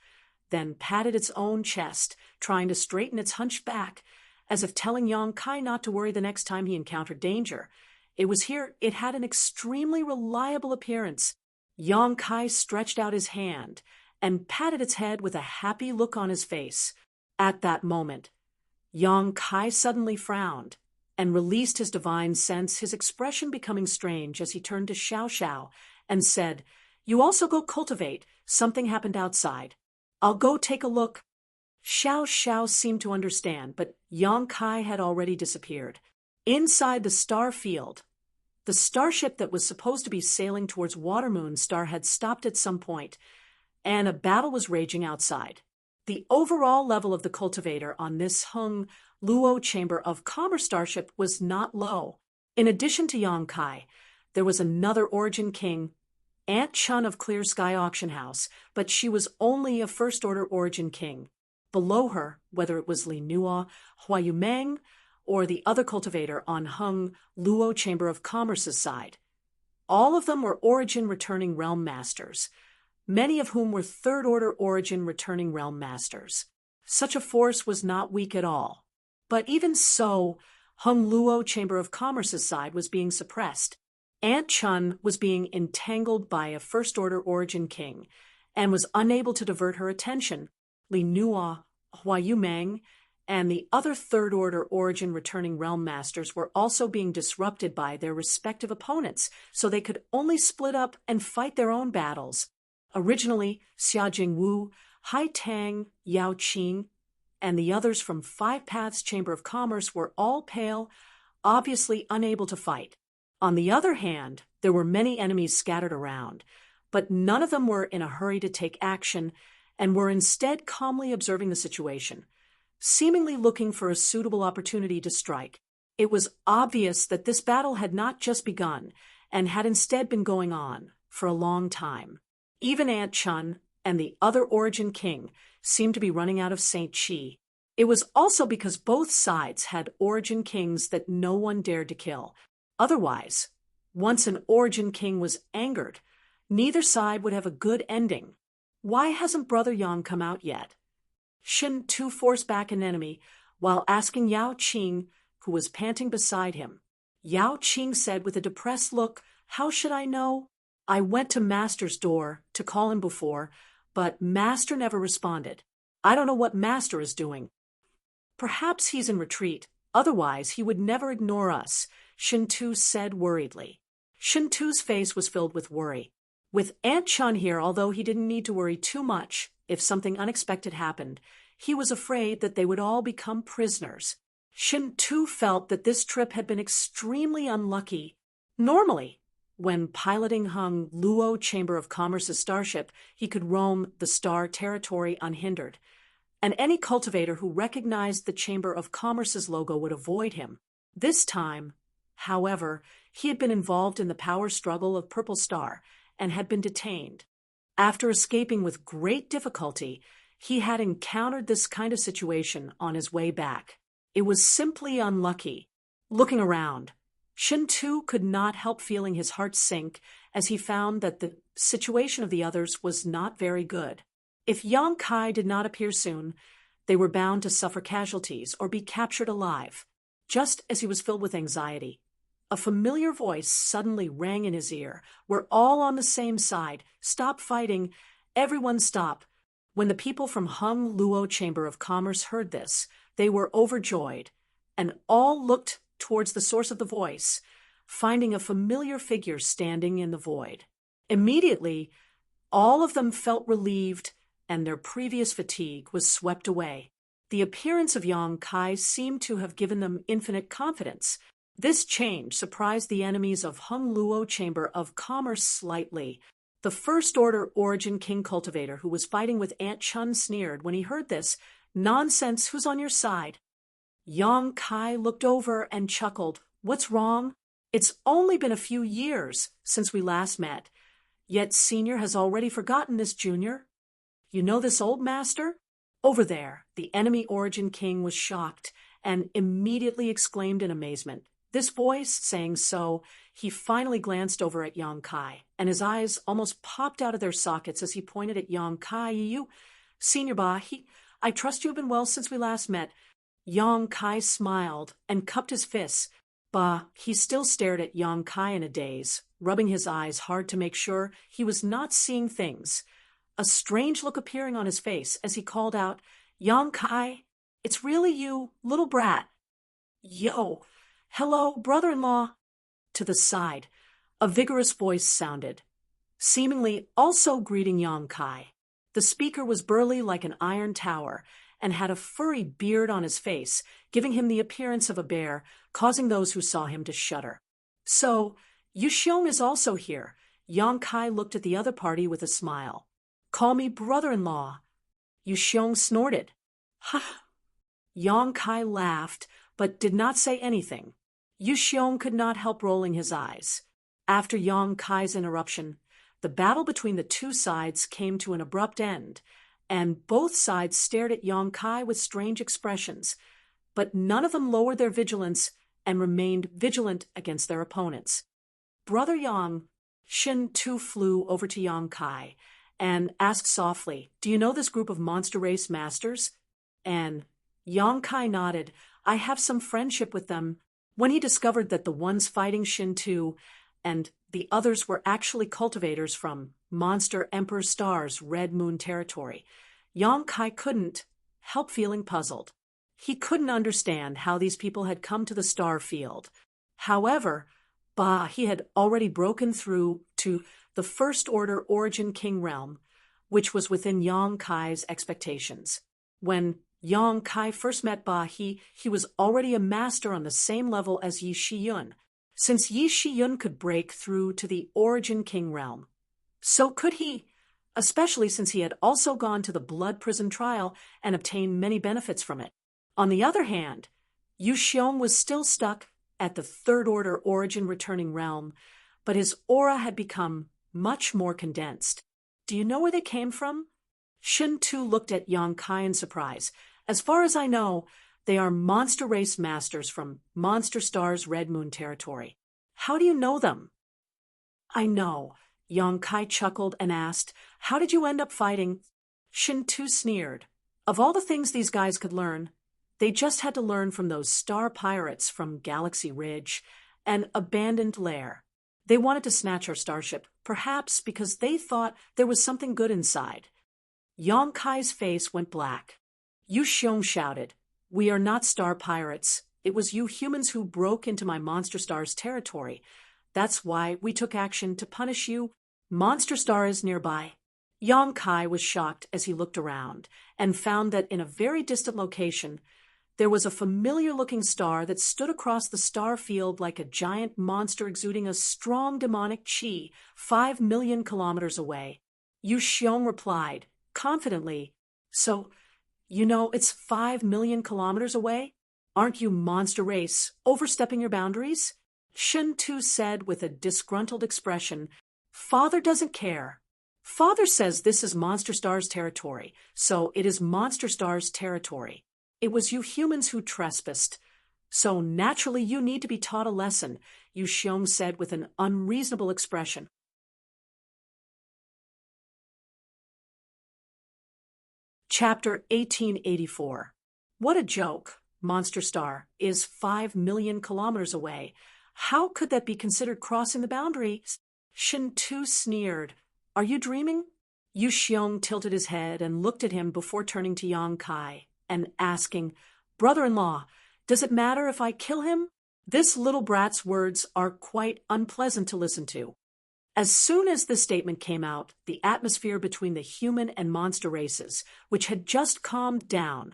then patted its own chest, trying to straighten its hunched back, as if telling Yang Kai not to worry the next time he encountered danger. It had an extremely reliable appearance. Yang Kai stretched out his hand and patted its head with a happy look on his face. At that moment, Yang Kai suddenly frowned and released his divine sense, his expression becoming strange as he turned to Xiao Xiao and said, "You also go cultivate. Something happened outside. I'll go take a look." Xiao Xiao seemed to understand, but Yang Kai had already disappeared. Inside the star field, the starship that was supposed to be sailing towards Watermoon Star had stopped at some point, and a battle was raging outside. The overall level of the cultivator on this Hung Luo Chamber of Commerce starship was not low. In addition to Yang Kai, there was another Origin King, Aunt Chun of Clear Sky Auction House, but she was only a first-order Origin King. Below her, whether it was Li Nua, Hua Yumeng, or the other cultivator on Hung Luo Chamber of Commerce's side, all of them were Origin returning realm masters, many of whom were third-order Origin returning realm masters. Such a force was not weak at all. But even so, Hung Luo Chamber of Commerce's side was being suppressed. Aunt Chun was being entangled by a first-order Origin King and was unable to divert her attention. Li Nua, Hua Yumeng, and the other third-order Origin returning realm masters were also being disrupted by their respective opponents, so they could only split up and fight their own battles. Originally, Xia Jingwu, Hai Tang, Yao Qing, and the others from Five Paths Chamber of Commerce were all pale, obviously unable to fight. On the other hand, there were many enemies scattered around, but none of them were in a hurry to take action and were instead calmly observing the situation, seemingly looking for a suitable opportunity to strike. It was obvious that this battle had not just begun and had instead been going on for a long time. Even Aunt Chun and the other Origin King seemed to be running out of Saint Chi. It was also because both sides had Origin Kings that no one dared to kill. Otherwise, once an Origin King was angered, neither side would have a good ending. Why hasn't Brother Yang come out yet? Shin Tu forced back an enemy while asking Yao Qing, who was panting beside him. Yao Qing said with a depressed look, "How should I know? I went to Master's door to call him before, but Master never responded. I don't know what Master is doing. Perhaps he's in retreat, otherwise he would never ignore us," Shin Tu said worriedly. Shin Tu's face was filled with worry. With Aunt Chun here, although he didn't need to worry too much if something unexpected happened, he was afraid that they would all become prisoners. Shin Tu felt that this trip had been extremely unlucky. Normally, when piloting Hung Luo Chamber of Commerce's starship, he could roam the star territory unhindered, and any cultivator who recognized the Chamber of Commerce's logo would avoid him. This time, however, he had been involved in the power struggle of Purple Star and had been detained. After escaping with great difficulty, he had encountered this kind of situation on his way back. It was simply unlucky. Looking around, Shin Tu could not help feeling his heart sink as he found that the situation of the others was not very good. If Yang Kai did not appear soon, they were bound to suffer casualties or be captured alive. Just as he was filled with anxiety, a familiar voice suddenly rang in his ear. "We're all on the same side. Stop fighting. Everyone stop." When the people from Hung Luo Chamber of Commerce heard this, they were overjoyed, and all looked towards the source of the voice, finding a familiar figure standing in the void. Immediately, all of them felt relieved, and their previous fatigue was swept away. The appearance of Yang Kai seemed to have given them infinite confidence. This change surprised the enemies of Hung Luo Chamber of Commerce slightly. The First Order Origin King cultivator who was fighting with Aunt Chun sneered when he heard this. "Nonsense, who's on your side?" Yang Kai looked over and chuckled. "What's wrong? It's only been a few years since we last met. Yet Senior has already forgotten this Junior. You know this old master?" Over there, the enemy Origin King was shocked and immediately exclaimed in amazement. This voice saying so, he finally glanced over at Yang Kai, and his eyes almost popped out of their sockets as he pointed at Yang Kai. "You, Senior Ba, I trust you have been well since we last met." Yang Kai smiled and cupped his fists. Ba, he still stared at Yang Kai in a daze, rubbing his eyes hard to make sure he was not seeing things. A strange look appearing on his face as he called out, "Yang Kai, it's really you, little brat." "Yo, hello, brother-in-law." To the side, a vigorous voice sounded, seemingly also greeting Yang Kai. The speaker was burly like an iron tower and had a furry beard on his face, giving him the appearance of a bear, causing those who saw him to shudder. "So, Yu Xiong is also here." Yang Kai looked at the other party with a smile. "Call me brother-in-law." Yu Xiong snorted. "Ha!" Yang Kai laughed, but did not say anything. Yu Xiong could not help rolling his eyes. After Yang Kai's interruption, the battle between the two sides came to an abrupt end, and both sides stared at Yang Kai with strange expressions, but none of them lowered their vigilance and remained vigilant against their opponents. Brother Yang, Shin Tu flew over to Yang Kai and asked softly, "Do you know this group of monster race masters?" And Yang Kai nodded. "I have some friendship with them." When he discovered that the ones fighting Shin Tu and the others were actually cultivators from Monster Emperor Star's Red Moon territory, Yang Kai couldn't help feeling puzzled. He couldn't understand how these people had come to the star field. However, he had already broken through to the First Order Origin King realm, which was within Yang Kai's expectations. When Yang Kai first met he was already a master on the same level as Yi Shiyun. Since Yi Shiyun could break through to the Origin King realm, so could he, especially since he had also gone to the Blood Prison trial and obtained many benefits from it. On the other hand, Yu Xiong was still stuck at the Third Order Origin returning realm, but his aura had become much more condensed. "Do you know where they came from?" Shin Tu looked at Yang Kai in surprise. "As far as I know, they are monster race masters from Monster Star's Red Moon territory." How do you know them? I know. Yang Kai chuckled and asked, how did you end up fighting? Shin Tu sneered. Of all the things these guys could learn, they just had to learn from those star pirates from Galaxy Ridge, an abandoned lair. They wanted to snatch our starship, perhaps because they thought there was something good inside. Yang Kai's face went black. Yu Xiong shouted, we are not star pirates. It was you humans who broke into my Monster Star's territory. That's why we took action to punish you. Monster Star is nearby. Yang Kai was shocked as he looked around and found that in a very distant location, there was a familiar-looking star that stood across the star field like a giant monster exuding a strong demonic chi 5 million kilometers away. Yu Xiong replied, confidently, so, you know it's 5 million kilometers away? Aren't you monster race, overstepping your boundaries? Shin Tu said with a disgruntled expression, Father doesn't care. Father says this is Monster Star's territory, so it is Monster Star's territory. It was you humans who trespassed. So naturally you need to be taught a lesson, Yu Xiong said with an unreasonable expression. Chapter 1884. What a joke. Monster Star is 5 million kilometers away. How could that be considered crossing the boundaries? Shin Tu sneered. Are you dreaming? Yu Xiong tilted his head and looked at him before turning to Yang Kai and asking, brother-in-law, does it matter if I kill him? This little brat's words are quite unpleasant to listen to. As soon as this statement came out, the atmosphere between the human and monster races, which had just calmed down,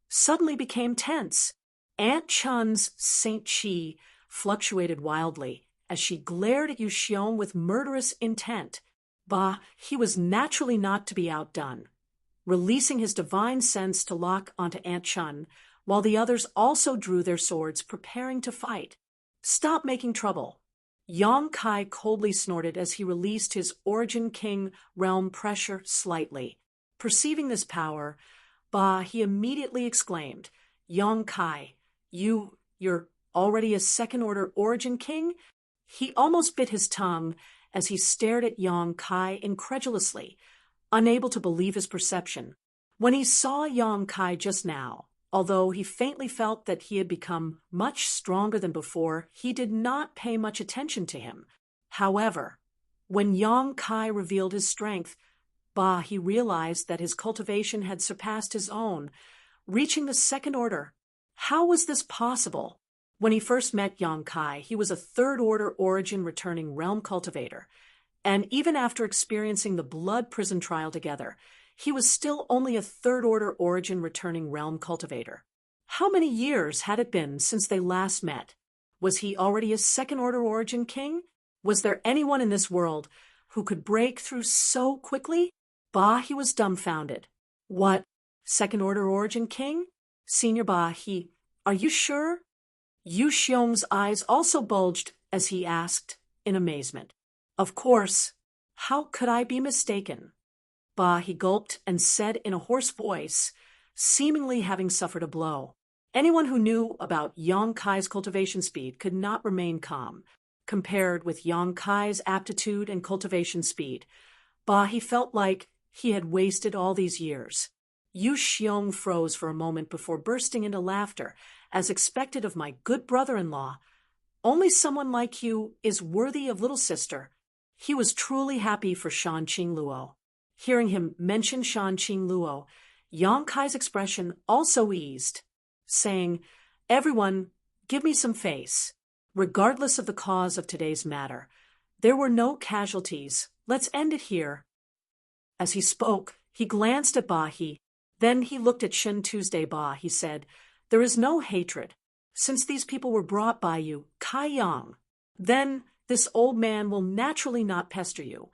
suddenly became tense. Aunt Chun's Saint Chi fluctuated wildly as she glared at Yu Xiong with murderous intent. Bah, he was naturally not to be outdone. Releasing his divine sense to lock onto Aunt Chun, while the others also drew their swords, preparing to fight. Stop making trouble. Yang Kai coldly snorted as he released his Origin King realm pressure slightly. Perceiving this power, Bah, he immediately exclaimed, Yang Kai, you're already a second-order Origin King? He almost bit his tongue as he stared at Yang Kai incredulously, unable to believe his perception. When he saw Yang Kai just now, although he faintly felt that he had become much stronger than before, he did not pay much attention to him. However, when Yang Kai revealed his strength, Bah, he realized that his cultivation had surpassed his own, reaching the second order. How was this possible? When he first met Yang Kai, he was a third-order origin returning realm cultivator, and even after experiencing the blood prison trial together, he was still only a third-order origin returning realm cultivator. How many years had it been since they last met? Was he already a second-order origin king? Was there anyone in this world who could break through so quickly? Bah, he was dumbfounded. What? Second-order origin king? Senior Bah, are you sure? Yu Xiong's eyes also bulged as he asked, in amazement. Of course. How could I be mistaken? Bah, he gulped and said in a hoarse voice, seemingly having suffered a blow. Anyone who knew about Yang Kai's cultivation speed could not remain calm. Compared with Yang Kai's aptitude and cultivation speed, Bah, he felt like he had wasted all these years. Yu Xiong froze for a moment before bursting into laughter, as expected of my good brother-in-law. Only someone like you is worthy of little sister. He was truly happy for Shan Qing Luo. Hearing him mention Shan Qing Luo, Yang Kai's expression also eased, saying, everyone, give me some face. Regardless of the cause of today's matter, there were no casualties. Let's end it here. As he spoke, he glanced at Ba He. Then he looked at Shin Tuesday Ba. He said, there is no hatred. Since these people were brought by you, Kai Yang, then this old man will naturally not pester you.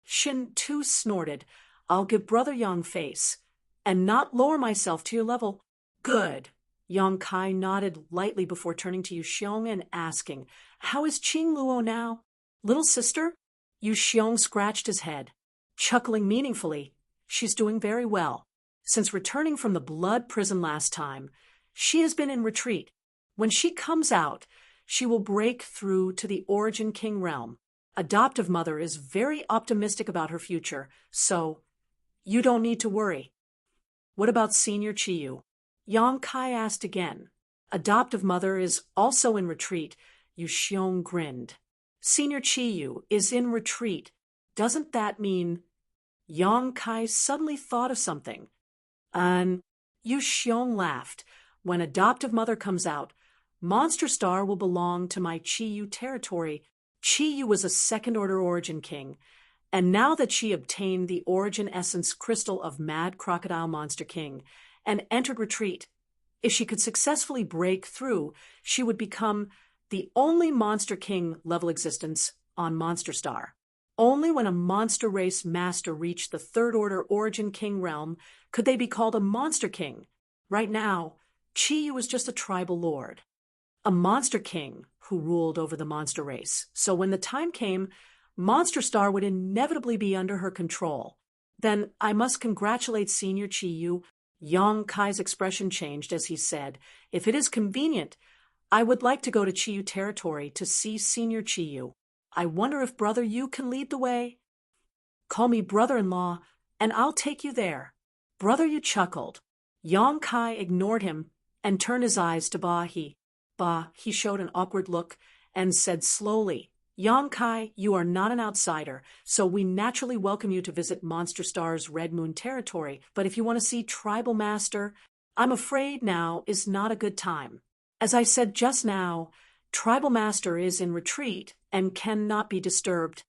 Shin Tu snorted, I'll give Brother Yang face, and not lower myself to your level. Good. Yang Kai nodded lightly before turning to Yu Xiong and asking, how is Qing Luo now? Little sister? Yu Xiong scratched his head, chuckling meaningfully. She's doing very well. Since returning from the blood prison last time, she has been in retreat. When she comes out, she will break through to the Origin King realm. Adoptive mother is very optimistic about her future, so you don't need to worry. What about Senior Chiyu? Yang Kai asked again. Adoptive mother is also in retreat. Yu Xiong grinned. Senior Chiyu is in retreat. Doesn't that mean... Yang Kai suddenly thought of something. Yu Xiong laughed. When adoptive mother comes out, Monster Star will belong to my Chiyu territory. Chiyu was a second-order Origin King, and now that she obtained the Origin Essence Crystal of Mad Crocodile Monster King and entered retreat, if she could successfully break through, she would become the only Monster King level existence on Monster Star. Only when a monster race master reached the third-order Origin King realm could they be called a Monster King. Right now, Chiyu was just a tribal lord, a Monster King who ruled over the monster race. So when the time came, Monster Star would inevitably be under her control. Then I must congratulate Senior Chiyu. Yang Kai's expression changed as he said, "If it is convenient, I would like to go to Chiyu territory to see Senior Chiyu. I wonder if Brother Yu can lead the way?" "Call me brother-in-law, and I'll take you there." Brother Yu chuckled. Yang Kai ignored him and turned his eyes to Ba He. He showed an awkward look and said slowly, "Yang Kai, you are not an outsider, so we naturally welcome you to visit Monster Star's Red Moon territory, but if you want to see Tribal Master, I'm afraid now is not a good time. As I said just now, Tribal Master is in retreat and cannot be disturbed."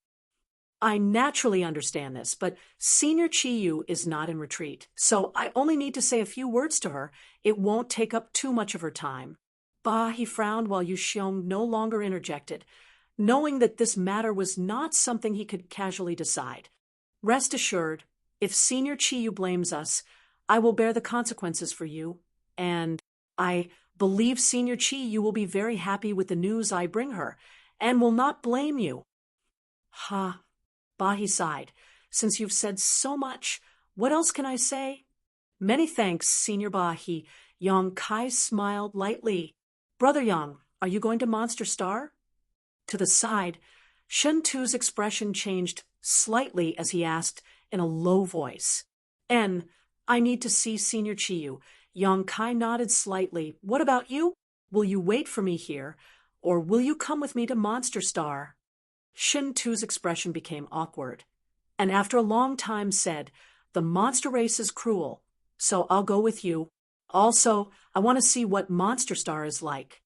"I naturally understand this, but Senior Chiyu is not in retreat, so I only need to say a few words to her. It won't take up too much of her time." He frowned while Yu Xiong no longer interjected, knowing that this matter was not something he could casually decide. "Rest assured, if Senior Chiyu blames us, I will bear the consequences for you, and I believe Senior Chiyu will be very happy with the news I bring her, and will not blame you." He sighed. "Since you've said so much, what else can I say?" "Many thanks, Senior He." Yang Kai smiled lightly. "Brother Yang, are you going to Monster Star?" To the side, Shen Tu's expression changed slightly as he asked in a low voice, "I need to see Senior Chiyu." Yang Kai nodded slightly. "What about you? Will you wait for me here, or will you come with me to Monster Star?" Shen Tu's expression became awkward, and after a long time said, "The monster race is cruel, so I'll go with you. Also, I want to see what Monster Star is like."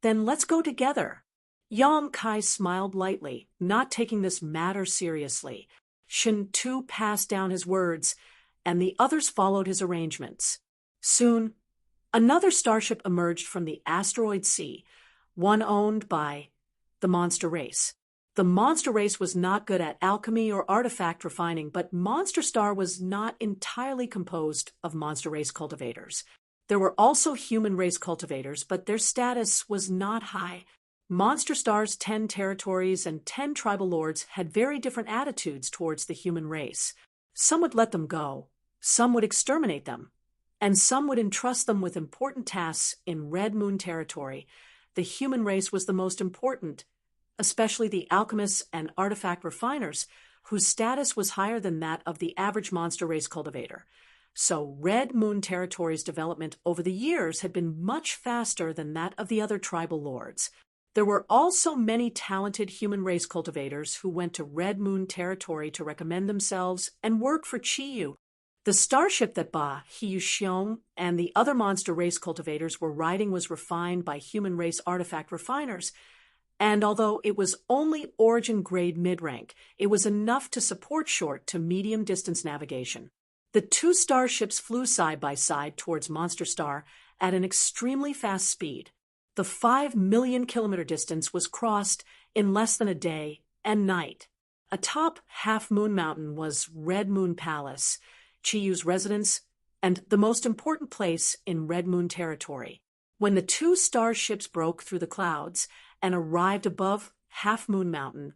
"Then let's go together." Yang Kai smiled lightly, not taking this matter seriously. Shen Tu passed down his words, and the others followed his arrangements. Soon, another starship emerged from the asteroid sea, one owned by the monster race. The monster race was not good at alchemy or artifact refining, but Monster Star was not entirely composed of monster race cultivators. There were also human race cultivators, but their status was not high. Monster Star's 10 territories and 10 tribal lords had very different attitudes towards the human race. Some would let them go, some would exterminate them, and some would entrust them with important tasks in Red Moon territory. The human race was the most important, especially the alchemists and artifact refiners, whose status was higher than that of the average monster race cultivator. So Red Moon territory's development over the years had been much faster than that of the other tribal lords. There were also many talented human race cultivators who went to Red Moon territory to recommend themselves and work for Chiyu. The starship that Yu Xiong and the other monster race cultivators were riding was refined by human race artifact refiners, and although it was only Origin-grade mid-rank, it was enough to support short to medium-distance navigation. The two starships flew side by side towards Monster Star at an extremely fast speed. The 5 million kilometer distance was crossed in less than a day and night. Atop Half Moon Mountain was Red Moon Palace, Chiyu's residence, and the most important place in Red Moon territory. When the two starships broke through the clouds and arrived above Half Moon Mountain,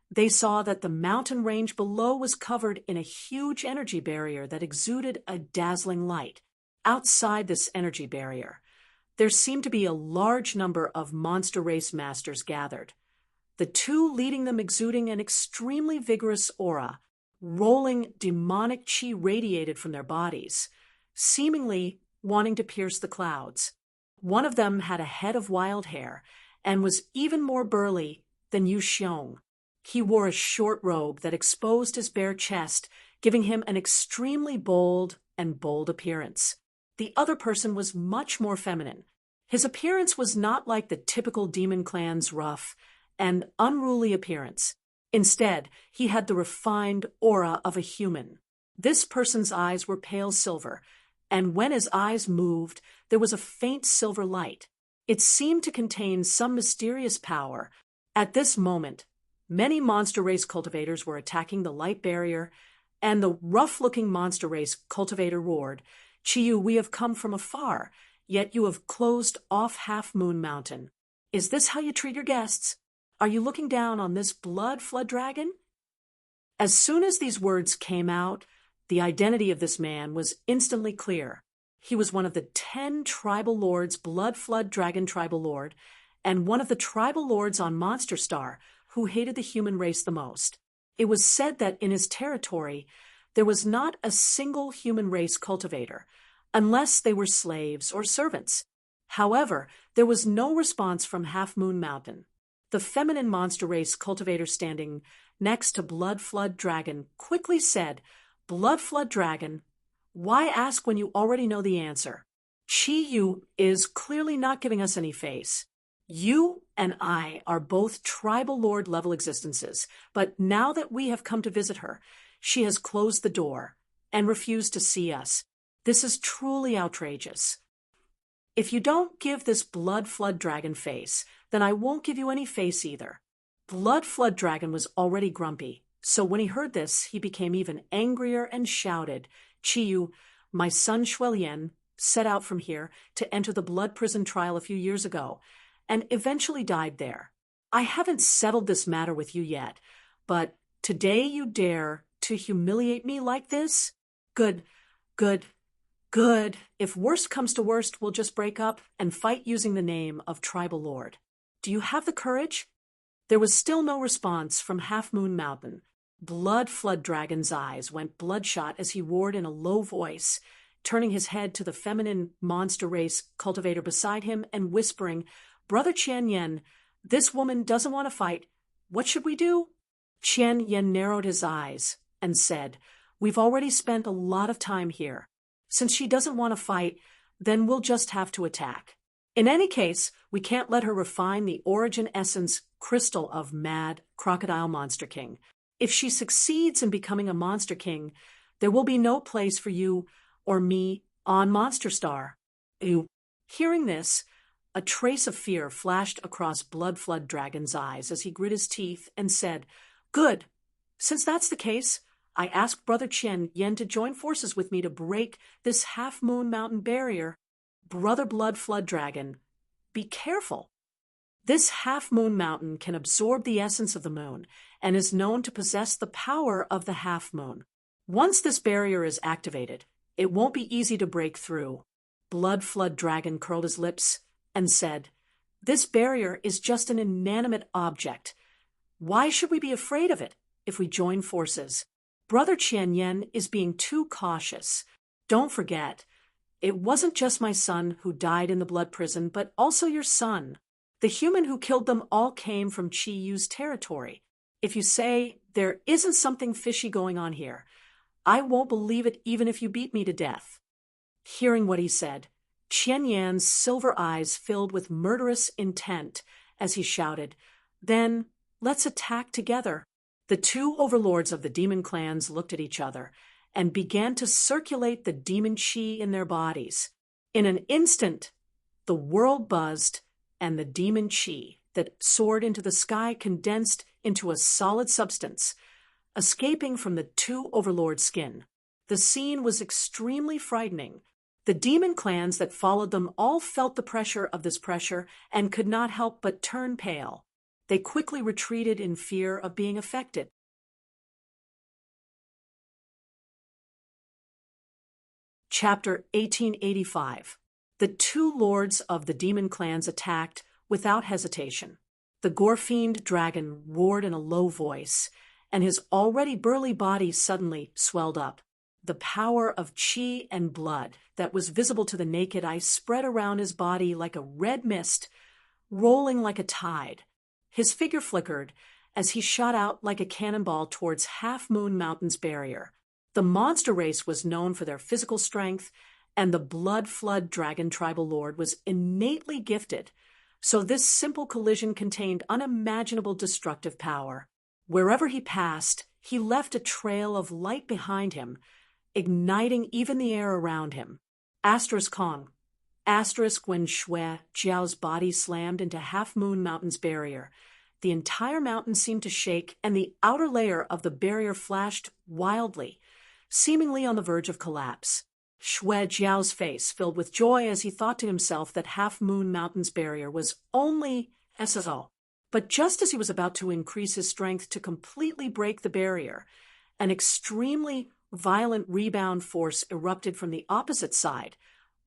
they saw that the mountain range below was covered in a huge energy barrier that exuded a dazzling light. Outside this energy barrier, there seemed to be a large number of monster race masters gathered, the two leading them exuding an extremely vigorous aura. Rolling demonic chi radiated from their bodies, seemingly wanting to pierce the clouds. One of them had a head of wild hair and was even more burly than Yu Xiong. He wore a short robe that exposed his bare chest, giving him an extremely bold appearance. The other person was much more feminine. His appearance was not like the typical demon clan's rough and unruly appearance. Instead, he had the refined aura of a human. This person's eyes were pale silver, and when his eyes moved, there was a faint silver light. It seemed to contain some mysterious power. At this moment, many monster race cultivators were attacking the light barrier, and the rough-looking monster race cultivator roared, "Chiyu, we have come from afar, yet you have closed off Half Moon Mountain. Is this how you treat your guests? Are you looking down on this blood flood dragon?" As soon as these words came out, the identity of this man was instantly clear. He was one of the 10 tribal lords, Blood Flood Dragon Tribal Lord, and one of the tribal lords on Monster Star who hated the human race the most. It was said that in his territory, there was not a single human race cultivator, unless they were slaves or servants. However, there was no response from Half Moon Mountain. The feminine monster race cultivator standing next to Blood Flood Dragon quickly said, "Blood Flood Dragon, why ask when you already know the answer? Chi Yu is clearly not giving us any face. You and I are both tribal lord level existences, but now that we have come to visit her, she has closed the door and refused to see us. This is truly outrageous. If you don't give this Blood Flood Dragon face, then I won't give you any face either." Blood Flood Dragon was already grumpy, so when he heard this, he became even angrier and shouted, "Chiyu, my son Shuelian set out from here to enter the blood prison trial a few years ago, and eventually died there. I haven't settled this matter with you yet, but today you dare to humiliate me like this? Good. If worst comes to worst, we'll just break up and fight using the name of Tribal Lord. Do you have the courage?" There was still no response from Half Moon Mountain. Blood Flood Dragon's eyes went bloodshot as he roared in a low voice, turning his head to the feminine monster race cultivator beside him and whispering, "Brother Qian Yen, this woman doesn't want to fight. What should we do?" Qian Yen narrowed his eyes and said, "We've already spent a lot of time here. Since she doesn't want to fight, then we'll just have to attack. In any case, we can't let her refine the origin essence crystal of Mad Crocodile Monster King. If she succeeds in becoming a Monster King, there will be no place for you or me on Monster Star." Hearing this, a trace of fear flashed across Blood Flood Dragon's eyes as he grit his teeth and said, "Good. Since that's the case, I ask Brother Qian Yen to join forces with me to break this Half Moon Mountain barrier. Brother Blood Flood Dragon, be careful. This Half Moon Mountain can absorb the essence of the moon and is known to possess the power of the half moon. Once this barrier is activated, it won't be easy to break through." Blood Flood Dragon curled his lips and said, "This barrier is just an inanimate object. Why should we be afraid of it if we join forces? Brother Qian Yen is being too cautious. Don't forget, it wasn't just my son who died in the blood prison, but also your son. The human who killed them all came from Chi Yu's territory. If you say there isn't something fishy going on here, I won't believe it even if you beat me to death." Hearing what he said, Qian Yan's silver eyes filled with murderous intent as he shouted, "Then let's attack together." The two overlords of the demon clans looked at each other and began to circulate the demon chi in their bodies. In an instant, the world buzzed, and the demon chi that soared into the sky condensed into a solid substance, escaping from the two overlords' skin. The scene was extremely frightening. The demon clans that followed them all felt the pressure of this pressure and could not help but turn pale. They quickly retreated in fear of being affected. Chapter 1885. The two lords of the demon clans attacked without hesitation. The gore-fiend dragon roared in a low voice, and his already burly body suddenly swelled up. The power of chi and blood that was visible to the naked eye spread around his body like a red mist, rolling like a tide. His figure flickered as he shot out like a cannonball towards Half Moon Mountain's barrier. The monster race was known for their physical strength, and the Blood Flood Dragon tribal lord was innately gifted, so this simple collision contained unimaginable destructive power. Wherever he passed, he left a trail of light behind him, igniting even the air around him. Kong. When Shui Jiao's body slammed into Half Moon Mountain's barrier, the entire mountain seemed to shake, and the outer layer of the barrier flashed wildly, seemingly on the verge of collapse. Shui Jiao's face filled with joy as he thought to himself that Half Moon Mountain's barrier was only SSO. But just as he was about to increase his strength to completely break the barrier, an extremely violent rebound force erupted from the opposite side,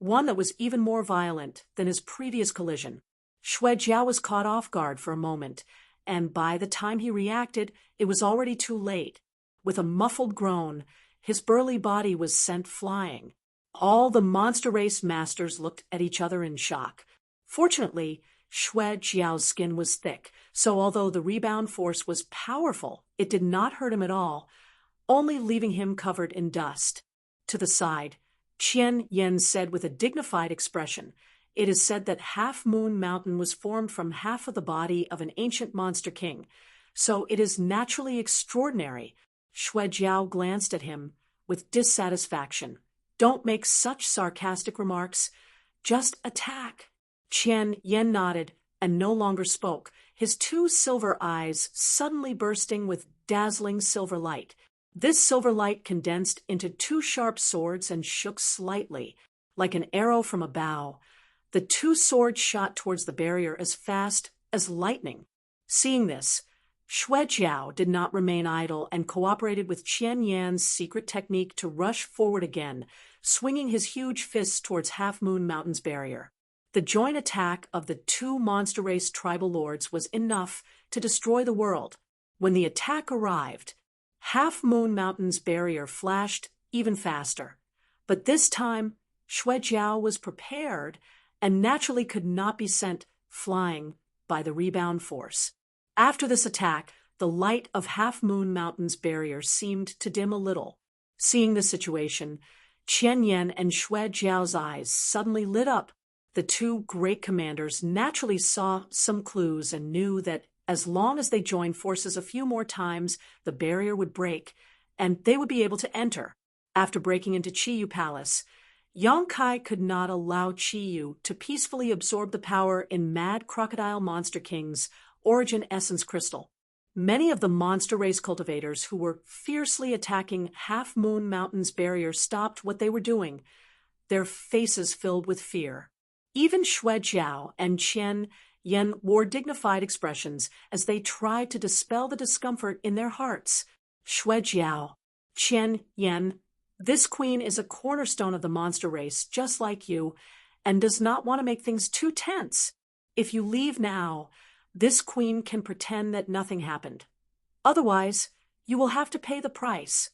one that was even more violent than his previous collision. Shui Jiao was caught off guard for a moment, and by the time he reacted, it was already too late. With a muffled groan, his burly body was sent flying. All the monster race masters looked at each other in shock. Fortunately, Shui Jiao's skin was thick, so although the rebound force was powerful, it did not hurt him at all, only leaving him covered in dust. To the side, Qian Yen said with a dignified expression, "It is said that Half Moon Mountain was formed from half of the body of an ancient monster king, so it is naturally extraordinary." Shui Jiao glanced at him with dissatisfaction. "Don't make such sarcastic remarks. Just attack." Qian Yen nodded and no longer spoke, his two silver eyes suddenly bursting with dazzling silver light. This silver light condensed into two sharp swords and shook slightly, like an arrow from a bow. The two swords shot towards the barrier as fast as lightning. Seeing this, Shui Jiao did not remain idle and cooperated with Qian Yan's secret technique to rush forward again, swinging his huge fists towards Half Moon Mountain's barrier. The joint attack of the two monster race tribal lords was enough to destroy the world. When the attack arrived, Half Moon Mountain's barrier flashed even faster. But this time, Shui Jiao was prepared and naturally could not be sent flying by the rebound force. After this attack, the light of Half Moon Mountain's barrier seemed to dim a little. Seeing the situation, Qian Yen and Shui Jiao's eyes suddenly lit up. The two great commanders naturally saw some clues and knew that as long as they joined forces a few more times, the barrier would break, and they would be able to enter. After breaking into Qiyu Palace, Yang Kai could not allow Qiyu to peacefully absorb the power in Mad Crocodile Monster King's Origin Essence Crystal. Many of the monster race cultivators who were fiercely attacking Half Moon Mountain's barrier stopped what they were doing, their faces filled with fear. Even Shui Jiao and Qian Yen wore dignified expressions as they tried to dispel the discomfort in their hearts. Shui Jiao, Qian Yen, this queen is a cornerstone of the monster race, just like you, and does not want to make things too tense. If you leave now, this queen can pretend that nothing happened. Otherwise, you will have to pay the price.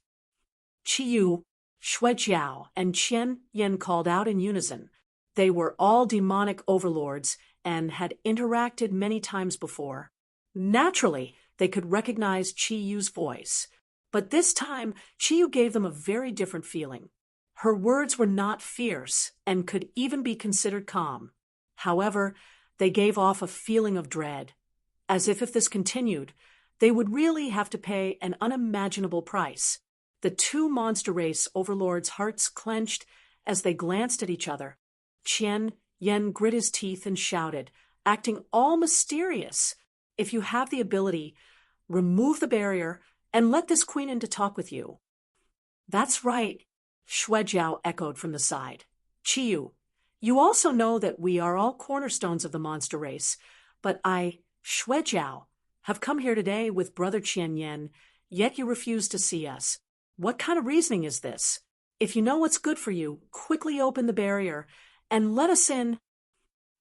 Qiyu, Shui Jiao, and Qian Yen called out in unison. They were all demonic overlords and had interacted many times before. Naturally, they could recognize Qiyu's voice. But this time, Qiyu gave them a very different feeling. Her words were not fierce and could even be considered calm. However, they gave off a feeling of dread, as if this continued, they would really have to pay an unimaginable price. The two monster race overlords' hearts clenched as they glanced at each other. Qian Yen grit his teeth and shouted, acting all mysterious, "If you have the ability, remove the barrier and let this queen in to talk with you." "That's right," Shui Jiao echoed from the side. "Qiyu, you also know that we are all cornerstones of the monster race, but I, Shui Jiao, have come here today with Brother Qian Yen, yet you refuse to see us. What kind of reasoning is this? If you know what's good for you, quickly open the barrier, and let us in.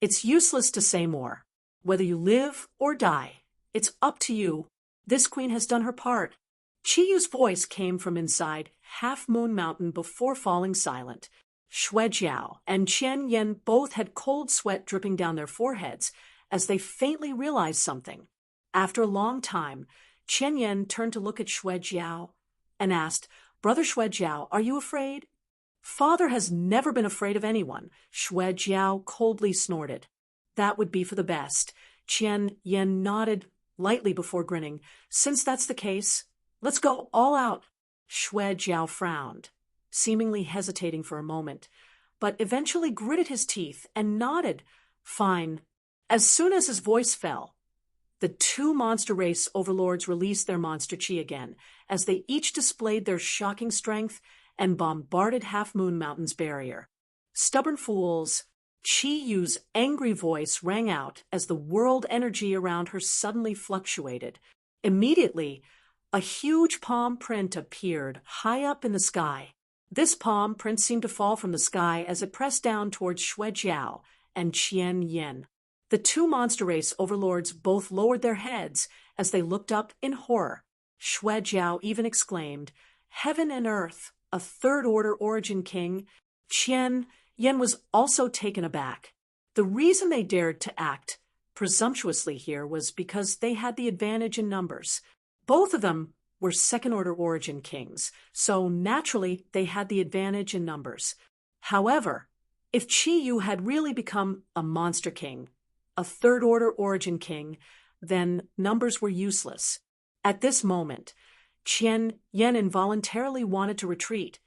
It's useless to say more. Whether you live or die, it's up to you. This queen has done her part. Chiyu's voice came from inside Half Moon Mountain before falling silent. Xue Jiao and Qian Yen both had cold sweat dripping down their foreheads as they faintly realized something. After a long time, Qian Yen turned to look at Xue Jiao and asked, "Brother Xue Jiao, are you afraid?" "Father has never been afraid of anyone," Xue Jiao coldly snorted. "That would be for the best." Qian Yen nodded lightly before grinning. "Since that's the case, let's go all out." Xue Jiao frowned, seemingly hesitating for a moment, but eventually gritted his teeth and nodded. "Fine." As soon as his voice fell, the two monster race overlords released their monster chi again, as they each displayed their shocking strength and bombarded Half Moon Mountain's barrier. "Stubborn fools!" Chi Yu's angry voice rang out as the world energy around her suddenly fluctuated. Immediately, a huge palm print appeared high up in the sky. This palm print seemed to fall from the sky as it pressed down towards Xue Jiao and Qian Yen. The two monster race overlords both lowered their heads as they looked up in horror. Xue Jiao even exclaimed, "Heaven and earth, a third-order origin king." Qian Yen was also taken aback. The reason they dared to act presumptuously here was because they had the advantage in numbers. Both of them were second-order origin kings, so naturally they had the advantage in numbers. However, if Qi Yu had really become a monster king, a third-order origin king, then numbers were useless. At this moment, Qian Yen involuntarily wanted to retreat,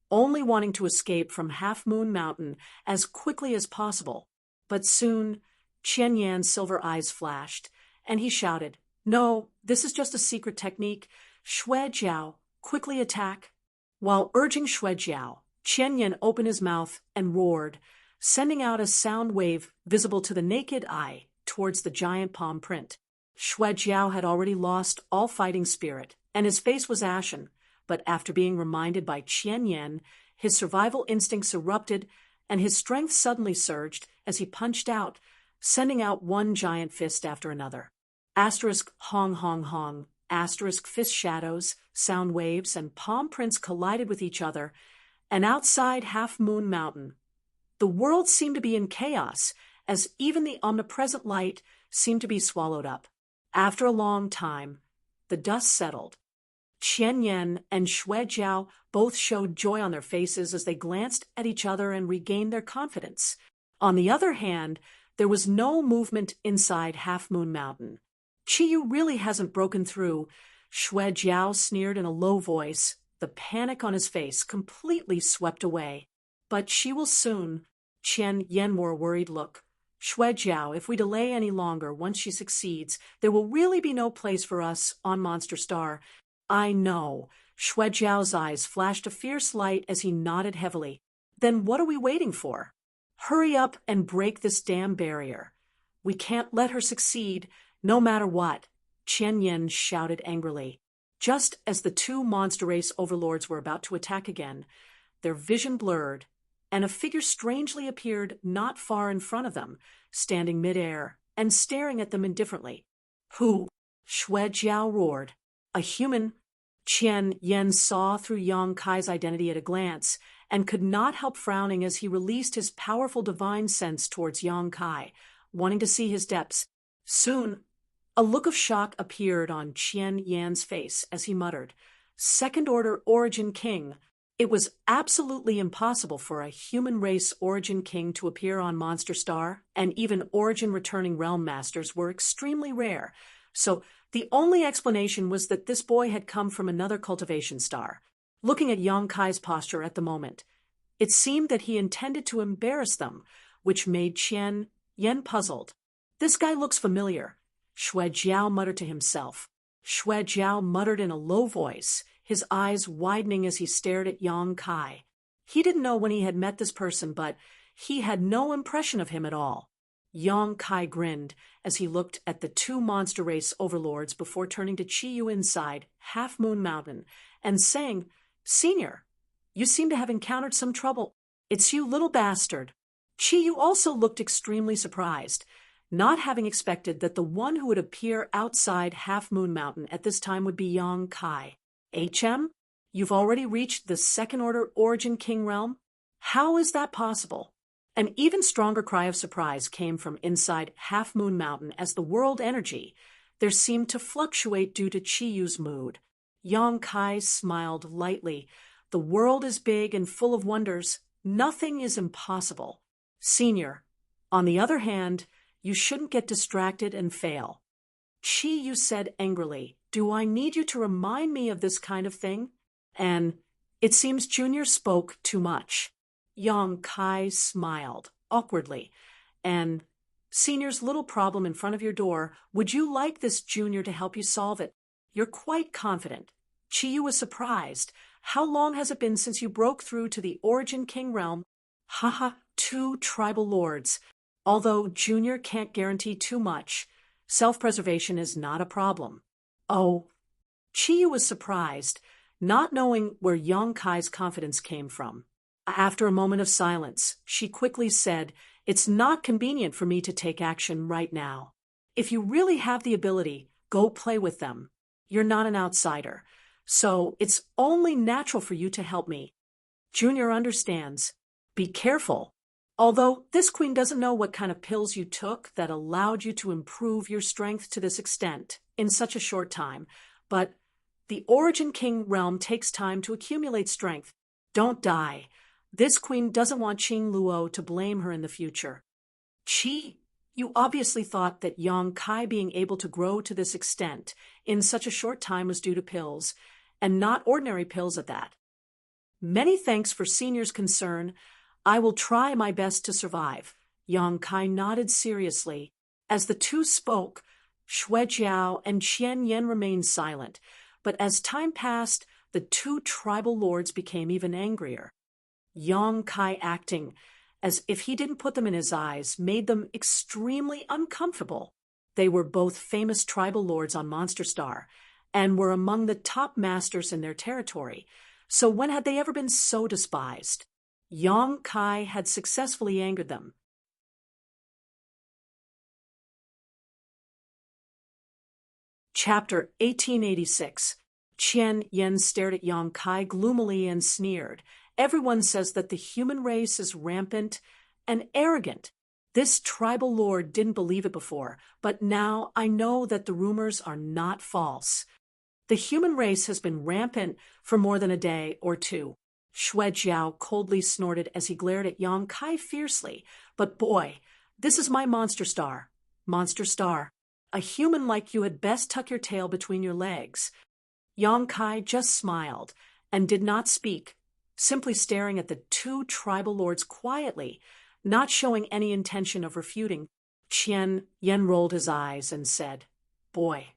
only wanting to escape from Half Moon Mountain as quickly as possible. But soon, Qian Yan's silver eyes flashed, and he shouted, "No, this is just a secret technique. Xue Jiao, quickly attack." While urging Xue Jiao, Qian Yan opened his mouth and roared, sending out a sound wave visible to the naked eye towards the giant palm print. Xue Jiao had already lost all fighting spirit, and his face was ashen, but after being reminded by Qian Yan, his survival instincts erupted, and his strength suddenly surged as he punched out, sending out one giant fist after another. Asterisk hong hong hong, asterisk fist shadows, sound waves, and palm prints collided with each other, and outside Half Moon Mountain, the world seemed to be in chaos, as even the omnipresent light seemed to be swallowed up. After a long time, the dust settled. Qian Yan and Xue Jiao both showed joy on their faces as they glanced at each other and regained their confidence. On the other hand, there was no movement inside Half Moon Mountain. "Qi Yu really hasn't broken through," Xue Jiao sneered in a low voice, the panic on his face completely swept away. "But she will soon." Qian Yan wore a worried look. "Xue Jiao, if we delay any longer, once she succeeds, there will really be no place for us on Monster Star." "I know." Xue Jiao's eyes flashed a fierce light as he nodded heavily. "Then what are we waiting for? Hurry up and break this damn barrier. We can't let her succeed, no matter what," Qian Yan shouted angrily. Just as the two monster race overlords were about to attack again, their vision blurred, and a figure strangely appeared not far in front of them, standing midair and staring at them indifferently. "Who?" Xue Jiao roared. "A human." Qian Yan saw through Yang Kai's identity at a glance, and could not help frowning as he released his powerful divine sense towards Yang Kai, wanting to see his depths. Soon, a look of shock appeared on Qian Yan's face as he muttered, "Second-order origin king." It was absolutely impossible for a human race origin king to appear on Monster Star, and even origin returning realm masters were extremely rare, so the only explanation was that this boy had come from another cultivation star. Looking at Yang Kai's posture at the moment, it seemed that he intended to embarrass them, which made Qian Yan puzzled. "This guy looks familiar," Xue Jiao muttered to himself. Xue Jiao muttered in a low voice, his eyes widening as he stared at Yang Kai. He didn't know when he had met this person, but he had no impression of him at all. Yang Kai grinned as he looked at the two monster race overlords before turning to Qi Yu inside Half Moon Mountain and saying, "Senior, you seem to have encountered some trouble." "It's you, little bastard." Chiyu also looked extremely surprised, not having expected that the one who would appear outside Half Moon Mountain at this time would be Yang Kai. HM? You've already reached the second order Origin King realm? How is that possible? An even stronger cry of surprise came from inside Half Moon Mountain as the world energy there seemed to fluctuate due to Chiyu's mood. Yang Kai smiled lightly. The world is big and full of wonders. Nothing is impossible. Senior, on the other hand, you shouldn't get distracted and fail. Chiyu said angrily, do I need you to remind me of this kind of thing? And it seems Junior spoke too much. Yang Kai smiled awkwardly. And Senior's little problem in front of your door, would you like this Junior to help you solve it? You're quite confident. Chiyu was surprised. How long has it been since you broke through to the Origin King realm? Haha, 2 tribal lords. Although Junior can't guarantee too much, self-preservation is not a problem. Oh. Chiyu was surprised, not knowing where Yang Kai's confidence came from. After a moment of silence, she quickly said, it's not convenient for me to take action right now. If you really have the ability, go play with them. You're not an outsider, so it's only natural for you to help me. Junior understands. Be careful. Although this queen doesn't know what kind of pills you took that allowed you to improve your strength to this extent in such a short time, but the Origin King realm takes time to accumulate strength. Don't die. This queen doesn't want Qing Luo to blame her in the future. Qi, you obviously thought that Yang Kai being able to grow to this extent in such a short time was due to pills, and not ordinary pills at that. Many thanks for Senior's concern. I will try my best to survive. Yang Kai nodded seriously. As the two spoke, Xue Jiao and Qian Yan remained silent, but as time passed, the 2 tribal lords became even angrier. Yang Kai acting as if he didn't put them in his eyes made them extremely uncomfortable. They were both famous tribal lords on Monster Star and were among the top masters in their territory, so when had they ever been so despised? Yang Kai had successfully angered them. Chapter 1886. Qian Yan stared at Yang Kai gloomily and sneered. Everyone says that the human race is rampant and arrogant. This tribal lord didn't believe it before, but now I know that the rumors are not false. The human race has been rampant for more than a day or two. Xue Jiao coldly snorted as he glared at Yang Kai fiercely. But boy, this is my Monster Star. Monster Star. A human like you had best tuck your tail between your legs. Yang Kai just smiled and did not speak, simply staring at the 2 tribal lords quietly, not showing any intention of refuting. Qian Yan rolled his eyes and said, boy,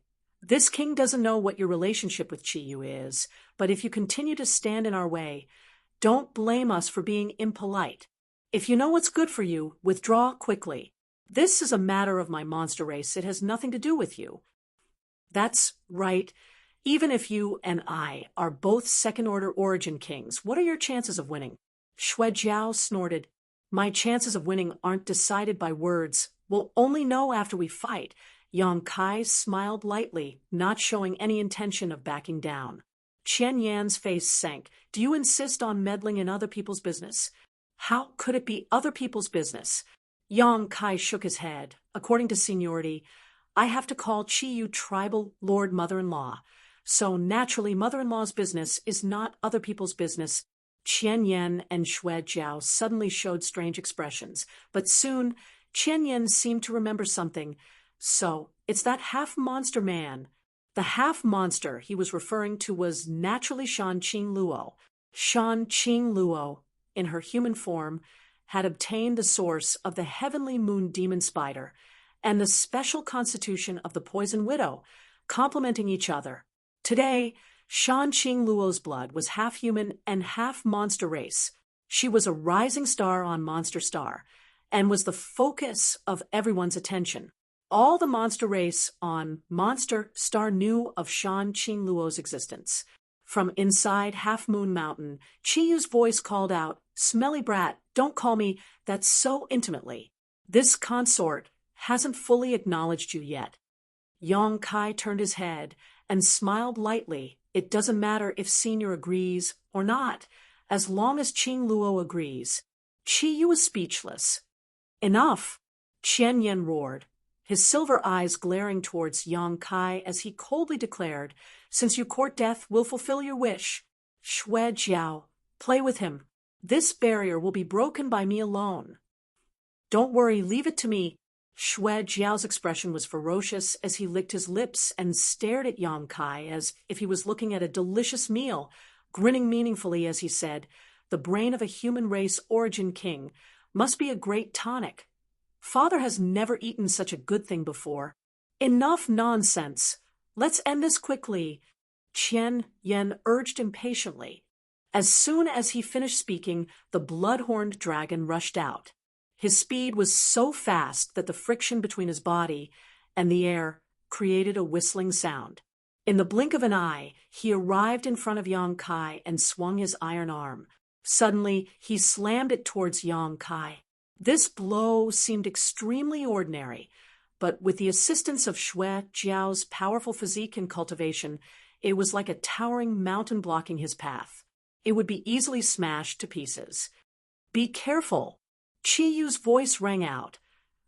this king doesn't know what your relationship with Chiyu is, but if you continue to stand in our way, don't blame us for being impolite. If you know what's good for you, withdraw quickly. This is a matter of my monster race. It has nothing to do with you. That's right. Even if you and I are both second-order Origin Kings, what are your chances of winning? Xue Jiao snorted. My chances of winning aren't decided by words. We'll only know after we fight. Yang Kai smiled lightly, not showing any intention of backing down. Qian Yan's face sank. Do you insist on meddling in other people's business? How could it be other people's business? Yang Kai shook his head. According to seniority, I have to call Chiyu tribal lord mother-in-law. So naturally, mother-in-law's business is not other people's business. Qian Yan and Xue Jiao suddenly showed strange expressions, but soon Qian Yan seemed to remember something. So, it's that half-monster man. The half-monster he was referring to was naturally Shan Qing Luo. Shan Qing Luo, in her human form, had obtained the source of the heavenly moon demon spider and the special constitution of the poison widow, complementing each other. Today, Shan Qing Luo's blood was half human and half monster race. She was a rising star on Monster Star and was the focus of everyone's attention. All the monster race on Monster Star knew of Shan Qing Luo's existence. From inside Half Moon Mountain, Chiyu's voice called out, Smelly brat, don't call me that so intimately. This consort hasn't fully acknowledged you yet. Yong Kai turned his head and smiled lightly. It doesn't matter if Senior agrees or not, as long as Qing Luo agrees. Qi Yu was speechless. Enough! Qian Yen roared, his silver eyes glaring towards Yong Kai as he coldly declared, since you court death, we'll fulfill your wish. Xue Jiao, play with him. This barrier will be broken by me alone. Don't worry, leave it to me. Xue Jiao's expression was ferocious as he licked his lips and stared at Yong Kai as if he was looking at a delicious meal, grinning meaningfully as he said, the brain of a human race origin king must be a great tonic. Father has never eaten such a good thing before. Enough nonsense. Let's end this quickly, Qian Yen urged impatiently. As soon as he finished speaking, the blood-horned dragon rushed out. His speed was so fast that the friction between his body and the air created a whistling sound. In the blink of an eye, he arrived in front of Yong Kai and swung his iron arm. Suddenly, he slammed it towards Yong Kai. This blow seemed extremely ordinary, but with the assistance of Xue Jiao's powerful physique and cultivation, it was like a towering mountain blocking his path. It would be easily smashed to pieces. Be careful! Qi Yu's voice rang out,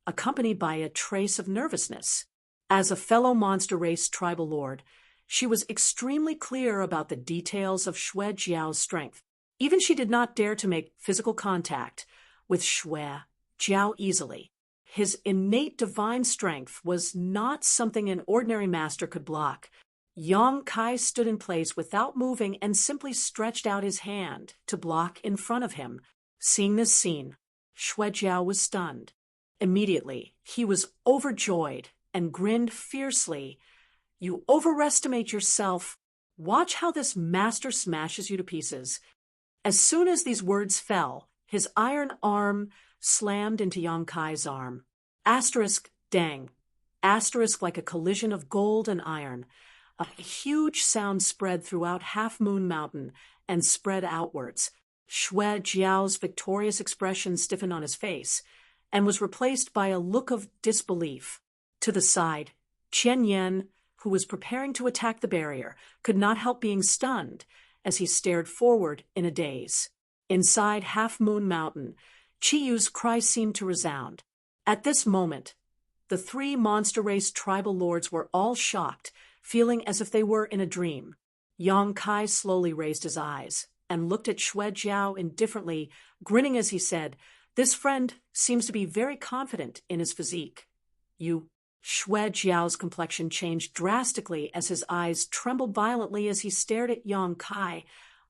accompanied by a trace of nervousness. As a fellow monster race tribal lord, she was extremely clear about the details of Xue Jiao's strength. Even she did not dare to make physical contact with Xue Jiao easily. His innate divine strength was not something an ordinary master could block. Yong Kai stood in place without moving and simply stretched out his hand to block in front of him. Seeing this scene, Xue Jiao was stunned. Immediately, he was overjoyed and grinned fiercely. You overestimate yourself. Watch how this master smashes you to pieces. As soon as these words fell, his iron arm slammed into Yong Kai's arm. Asterisk, dang. Asterisk like a collision of gold and iron. A huge sound spread throughout Half Moon Mountain and spread outwards. Xue Jiao's victorious expression stiffened on his face and was replaced by a look of disbelief. To the side, Qian Yen, who was preparing to attack the barrier, could not help being stunned as he stared forward in a daze. Inside Half Moon Mountain, Qi Yu's cry seemed to resound. At this moment, the three monster race tribal lords were all shocked, feeling as if they were in a dream. Yong Kai slowly raised his eyes and looked at Xue Jiao indifferently, grinning as he said, "This friend seems to be very confident in his physique." Xue Jiao's complexion changed drastically as his eyes trembled violently as he stared at Yong Kai,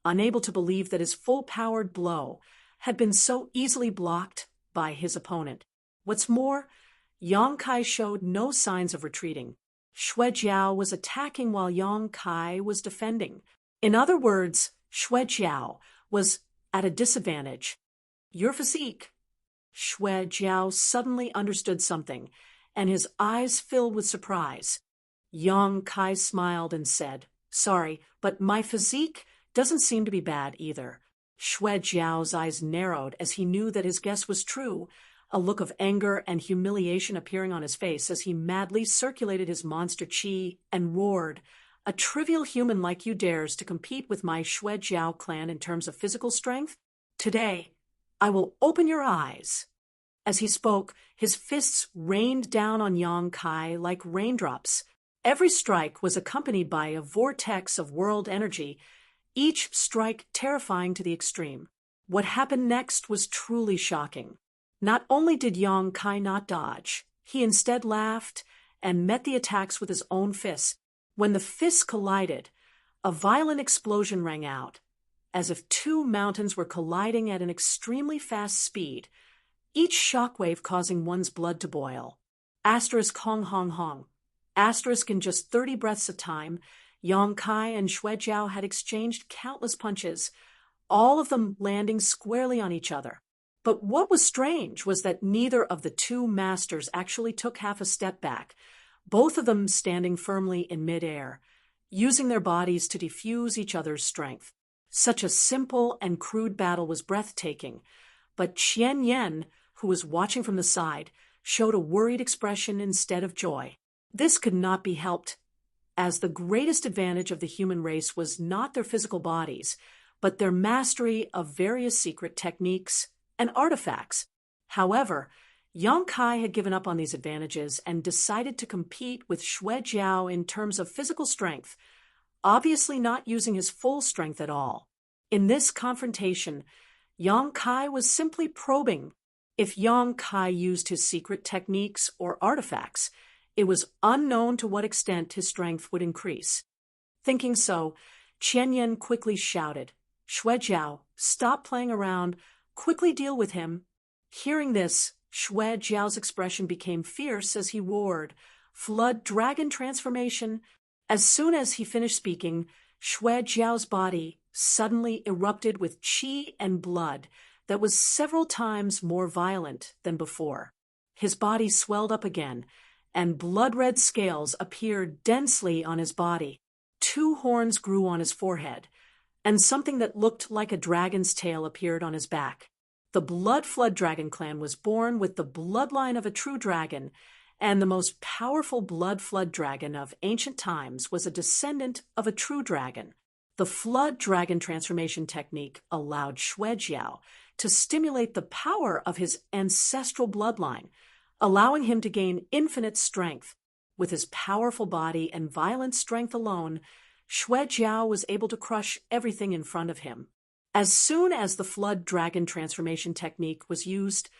unable to believe that his full-powered blow had been so easily blocked by his opponent. What's more, Yong Kai showed no signs of retreating. Xue Jiao was attacking while Yong Kai was defending. In other words, Xue Jiao was at a disadvantage. Your physique. Xue Jiao suddenly understood something, and his eyes filled with surprise. Yong Kai smiled and said, "Sorry, but my physique doesn't seem to be bad either." Xue Jiao's eyes narrowed as he knew that his guess was true, a look of anger and humiliation appearing on his face as he madly circulated his monster qi and roared, "A trivial human like you dares to compete with my Xue Jiao clan in terms of physical strength? Today, I will open your eyes." As he spoke, his fists rained down on Yong Kai like raindrops. Every strike was accompanied by a vortex of world energy, each strike terrifying to the extreme. What happened next was truly shocking. Not only did Yong Kai not dodge, he instead laughed and met the attacks with his own fists. When the fists collided, a violent explosion rang out, as if two mountains were colliding at an extremely fast speed, each shockwave causing one's blood to boil. Asterisk hong hong hong. Asterisk in just 30 breaths of time, Yong Kai and Xue Jiao had exchanged countless punches, all of them landing squarely on each other. But what was strange was that neither of the two masters actually took half a step back, both of them standing firmly in midair, using their bodies to diffuse each other's strength. Such a simple and crude battle was breathtaking, but Qian Yen, who was watching from the side, showed a worried expression instead of joy. This could not be helped, as the greatest advantage of the human race was not their physical bodies, but their mastery of various secret techniques and artifacts. However, Yang Kai had given up on these advantages and decided to compete with Xue Jiao in terms of physical strength, obviously not using his full strength at all. In this confrontation, Yang Kai was simply probing if Yang Kai used his secret techniques or artifacts. It was unknown to what extent his strength would increase. Thinking so, Qian Yen quickly shouted, "Xue Jiao, stop playing around, quickly deal with him." Hearing this, Xue Jiao's expression became fierce as he roared, "Flood dragon transformation!" As soon as he finished speaking, Xue Jiao's body suddenly erupted with qi and blood that was several times more violent than before. His body swelled up again, and blood-red scales appeared densely on his body. 2 horns grew on his forehead, and something that looked like a dragon's tail appeared on his back. The Blood Flood Dragon clan was born with the bloodline of a true dragon, and the most powerful Blood Flood Dragon of ancient times was a descendant of a true dragon. The Flood Dragon transformation technique allowed Xue Jiao to stimulate the power of his ancestral bloodline, allowing him to gain infinite strength. With his powerful body and violent strength alone, Xue Jiao was able to crush everything in front of him. As soon as the Flood Dragon transformation technique was used,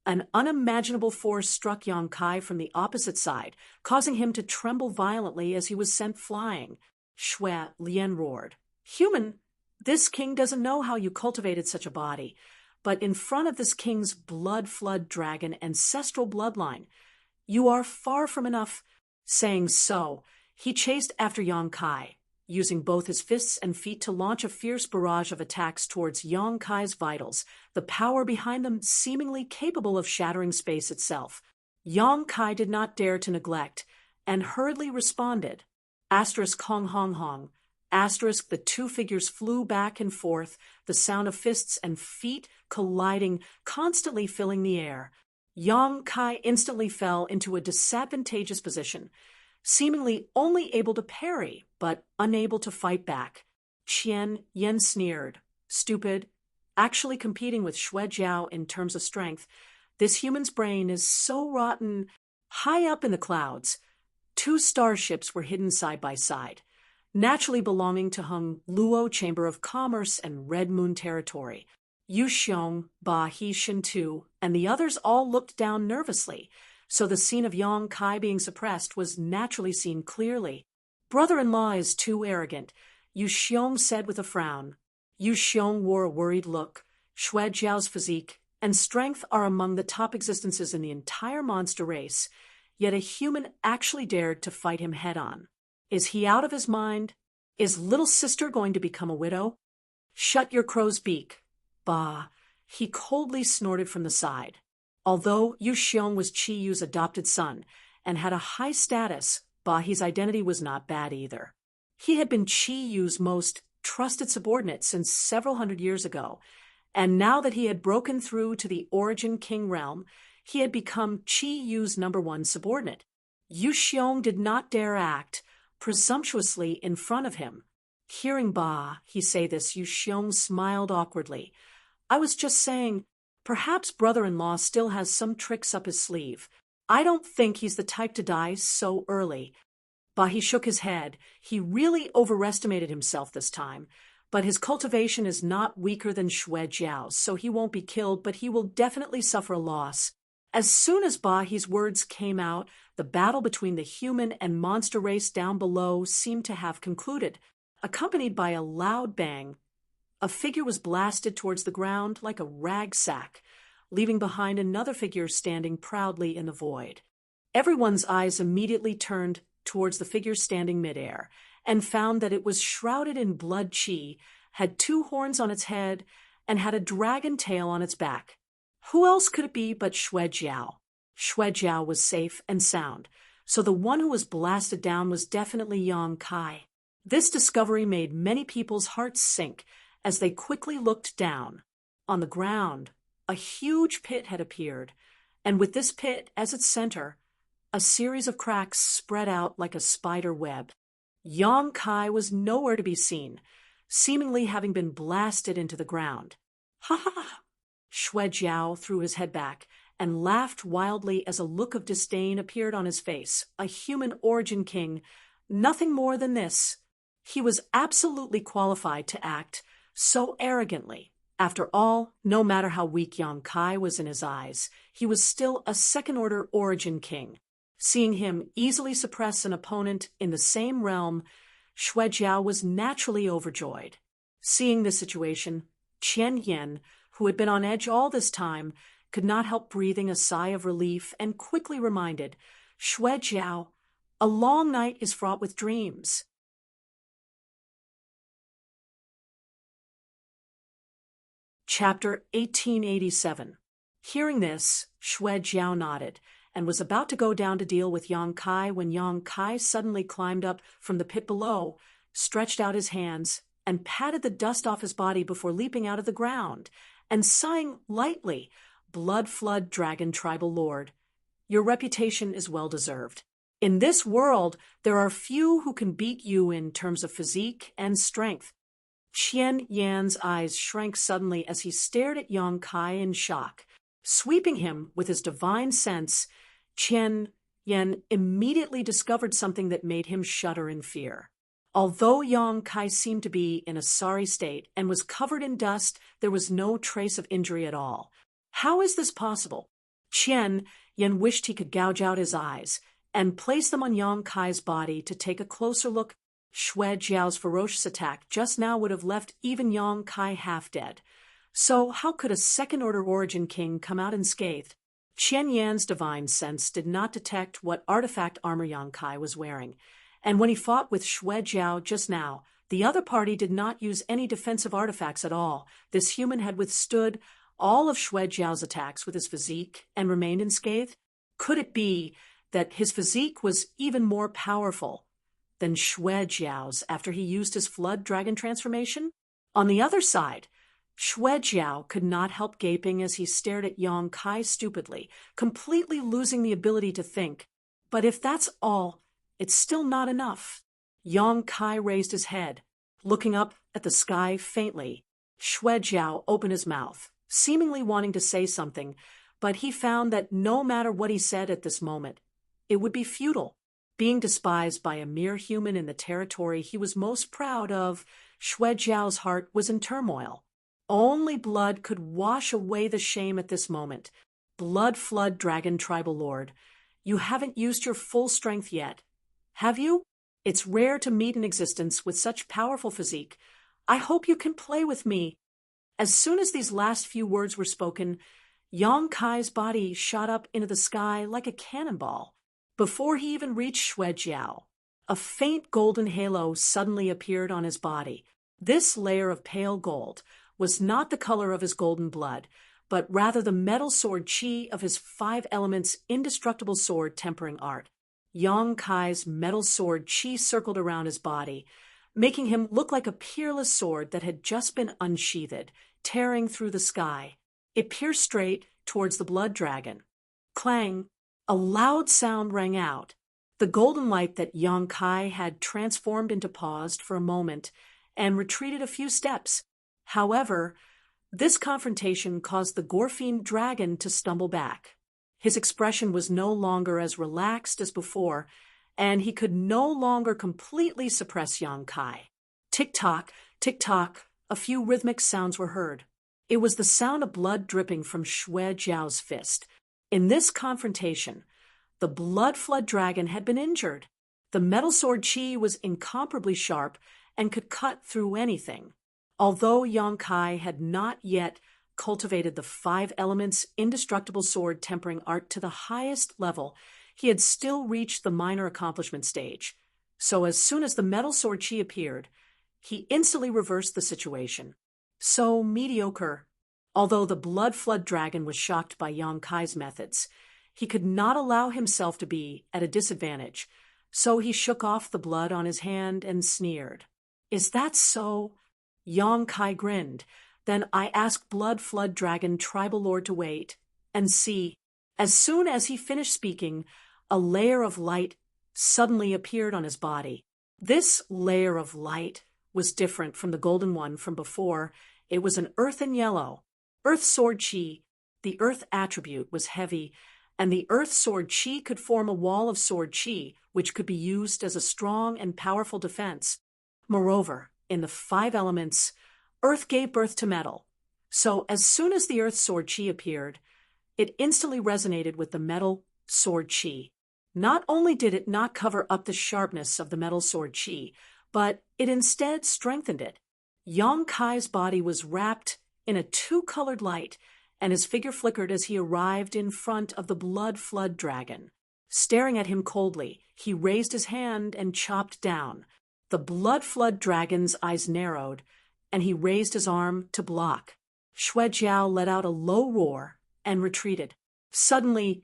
an unimaginable force struck Yang Kai from the opposite side, causing him to tremble violently as he was sent flying. Xue Lian roared, "Human, this king doesn't know how you cultivated such a body, but in front of this king's Blood Flood Dragon ancestral bloodline, you are far from enough." Saying so, he chased after Yang Kai, using both his fists and feet to launch a fierce barrage of attacks towards Yang Kai's vitals, the power behind them seemingly capable of shattering space itself. Yang Kai did not dare to neglect, and hurriedly responded. Hong Hong Hong. The 2 figures flew back and forth, the sound of fists and feet colliding, constantly filling the air. Yang Kai instantly fell into a disadvantageous position, seemingly only able to parry, but unable to fight back. Qian Yen sneered, "Stupid, actually competing with Xue Jiao in terms of strength. This human's brain is so rotten." High up in the clouds, 2 starships were hidden side by side, naturally belonging to Hung Luo Chamber of Commerce and Red Moon Territory. Yu Xiong, Ba He Shen Tu, and the others all looked down nervously, so the scene of Yang Kai being suppressed was naturally seen clearly. "Brother-in-law is too arrogant," Yu Xiong said with a frown. Yu Xiong wore a worried look. Xue Jiao's physique and strength are among the top existences in the entire monster race, yet a human actually dared to fight him head-on. Is he out of his mind? Is little sister going to become a widow? "Shut your crow's beak." "Bah," he coldly snorted from the side. Although Yu Xiong was Qi Yu's adopted son and had a high status, Ba He's identity was not bad either. He had been Qi Yu's most trusted subordinate since several hundred years ago, and now that he had broken through to the Origin King realm, he had become Qi Yu's #1 subordinate. Yu Xiong did not dare act presumptuously in front of him. Hearing Ba He say this, Yu Xiong smiled awkwardly. "I was just saying, perhaps brother-in-law still has some tricks up his sleeve. I don't think he's the type to die so early." Ba He shook his head. He really overestimated himself this time, but his cultivation is not weaker than Xue Jiao's, so he won't be killed, but he will definitely suffer a loss. As soon as Ba He's words came out, the battle between the human and monster race down below seemed to have concluded. Accompanied by a loud bang, a figure was blasted towards the ground like a rag sack, leaving behind another figure standing proudly in the void. Everyone's eyes immediately turned towards the figure standing midair, and found that it was shrouded in blood qi, had 2 horns on its head, and had a dragon tail on its back. Who else could it be but Xue Jiao? Xue Jiao was safe and sound, so the one who was blasted down was definitely Yang Kai. This discovery made many people's hearts sink, as they quickly looked down. On the ground, a huge pit had appeared, and with this pit as its center, a series of cracks spread out like a spider web. Yang Kai was nowhere to be seen, seemingly having been blasted into the ground. Ha ha ha! Xue Jiao threw his head back and laughed wildly as a look of disdain appeared on his face. A human origin king, nothing more than this. He was absolutely qualified to act so arrogantly. After all, no matter how weak Yang Kai was in his eyes, he was still a second-order origin king. Seeing him easily suppress an opponent in the same realm, Xue Jiao was naturally overjoyed. Seeing this situation, Qian Yen, who had been on edge all this time, could not help breathing a sigh of relief and quickly reminded, Xue Jiao, a long night is fraught with dreams. Chapter 1887. Hearing this, Xue Jiao nodded and was about to go down to deal with Yang Kai when Yang Kai suddenly climbed up from the pit below, stretched out his hands, and patted the dust off his body before leaping out of the ground, and sighing lightly, Blood Flood Dragon Tribal Lord, your reputation is well deserved. In this world, there are few who can beat you in terms of physique and strength. Qian Yan's eyes shrank suddenly as he stared at Yang Kai in shock. Sweeping him with his divine sense, Qian Yan immediately discovered something that made him shudder in fear. Although Yang Kai seemed to be in a sorry state and was covered in dust, there was no trace of injury at all. How is this possible? Qian Yan wished he could gouge out his eyes and place them on Yang Kai's body to take a closer look. Xue Jiao's ferocious attack just now would have left even Yang Kai half dead. So how could a second-order origin king come out unscathed? Qian Yan's divine sense did not detect what artifact armor Yang Kai was wearing, and when he fought with Xue Jiao just now, the other party did not use any defensive artifacts at all. This human had withstood all of Xue Jiao's attacks with his physique and remained unscathed. Could it be that his physique was even more powerful than Xue Jiao's after he used his Flood Dragon transformation? On the other side, Xue Jiao could not help gaping as he stared at Yang Kai stupidly, completely losing the ability to think. But if that's all, it's still not enough. Yang Kai raised his head, looking up at the sky faintly. Xue Jiao opened his mouth, seemingly wanting to say something, but he found that no matter what he said at this moment, it would be futile. Being despised by a mere human in the territory he was most proud of, Xue Jiao's heart was in turmoil. Only blood could wash away the shame at this moment. Blood Flood Dragon Tribal Lord, you haven't used your full strength yet, have you? It's rare to meet an existence with such powerful physique. I hope you can play with me. As soon as these last few words were spoken, Yang Kai's body shot up into the sky like a cannonball. Before he even reached Xue Jiao, a faint golden halo suddenly appeared on his body. This layer of pale gold was not the color of his golden blood, but rather the metal sword chi of his 5 elements indestructible sword tempering art. Yang Kai's metal sword chi circled around his body, making him look like a peerless sword that had just been unsheathed, tearing through the sky. It pierced straight towards the blood dragon. Clang! A loud sound rang out. The golden light that Yang Kai had transformed into paused for a moment and retreated a few steps. However, this confrontation caused the Gorfiend dragon to stumble back. His expression was no longer as relaxed as before, and he could no longer completely suppress Yang Kai. Tick-tock, tick-tock, a few rhythmic sounds were heard. It was the sound of blood dripping from Xue Jiao's fist. In this confrontation, the Blood Flood dragon had been injured. The metal sword chi was incomparably sharp and could cut through anything. Although Yang Kai had not yet cultivated the 5 elements indestructible sword tempering art to the highest level, he had still reached the minor accomplishment stage. So as soon as the metal sword chi appeared, he instantly reversed the situation. So mediocre. Although the Blood Flood dragon was shocked by Yang Kai's methods, he could not allow himself to be at a disadvantage, so he shook off the blood on his hand and sneered. Is that so? Yang Kai grinned. Then I asked Blood Flood Dragon Tribal Lord to wait and see. As soon as he finished speaking, a layer of light suddenly appeared on his body. This layer of light was different from the golden one from before. It was an earthen yellow. Earth Sword Chi, the earth attribute, was heavy, and the earth sword Chi could form a wall of sword Chi, which could be used as a strong and powerful defense. Moreover, in the 5 elements, earth gave birth to metal. So as soon as the earth sword Chi appeared, it instantly resonated with the metal sword Chi. Not only did it not cover up the sharpness of the metal sword Chi, but it instead strengthened it. Yang Kai's body was wrapped in a 2-colored light, and his figure flickered as he arrived in front of the Blood Flood Dragon. Staring at him coldly, he raised his hand and chopped down. The Blood Flood Dragon's eyes narrowed, and he raised his arm to block. Xuejiao let out a low roar and retreated. Suddenly,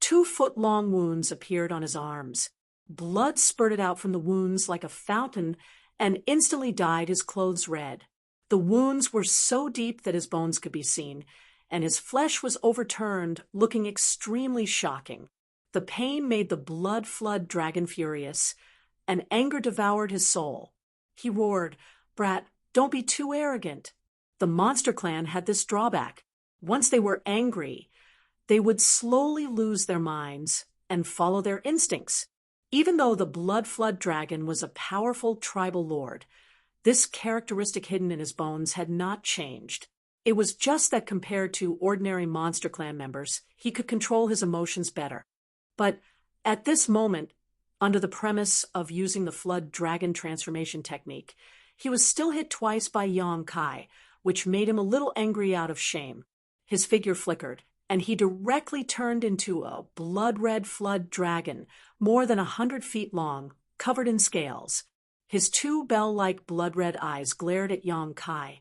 2-foot-long wounds appeared on his arms. Blood spurted out from the wounds like a fountain and instantly dyed his clothes red. The wounds were so deep that his bones could be seen, and his flesh was overturned, looking extremely shocking. The pain made the Blood Flood Dragon furious, and anger devoured his soul. He roared, "Brat, don't be too arrogant." The monster clan had this drawback. Once they were angry, they would slowly lose their minds and follow their instincts. Even though the Blood Flood Dragon was a powerful tribal lord, this characteristic hidden in his bones had not changed. It was just that compared to ordinary monster clan members, he could control his emotions better. But at this moment, under the premise of using the Flood Dragon transformation technique, he was still hit twice by Yang Kai, which made him a little angry out of shame. His figure flickered, and he directly turned into a blood-red flood dragon, more than 100 feet long, covered in scales. His 2 bell-like blood-red eyes glared at Yang Kai,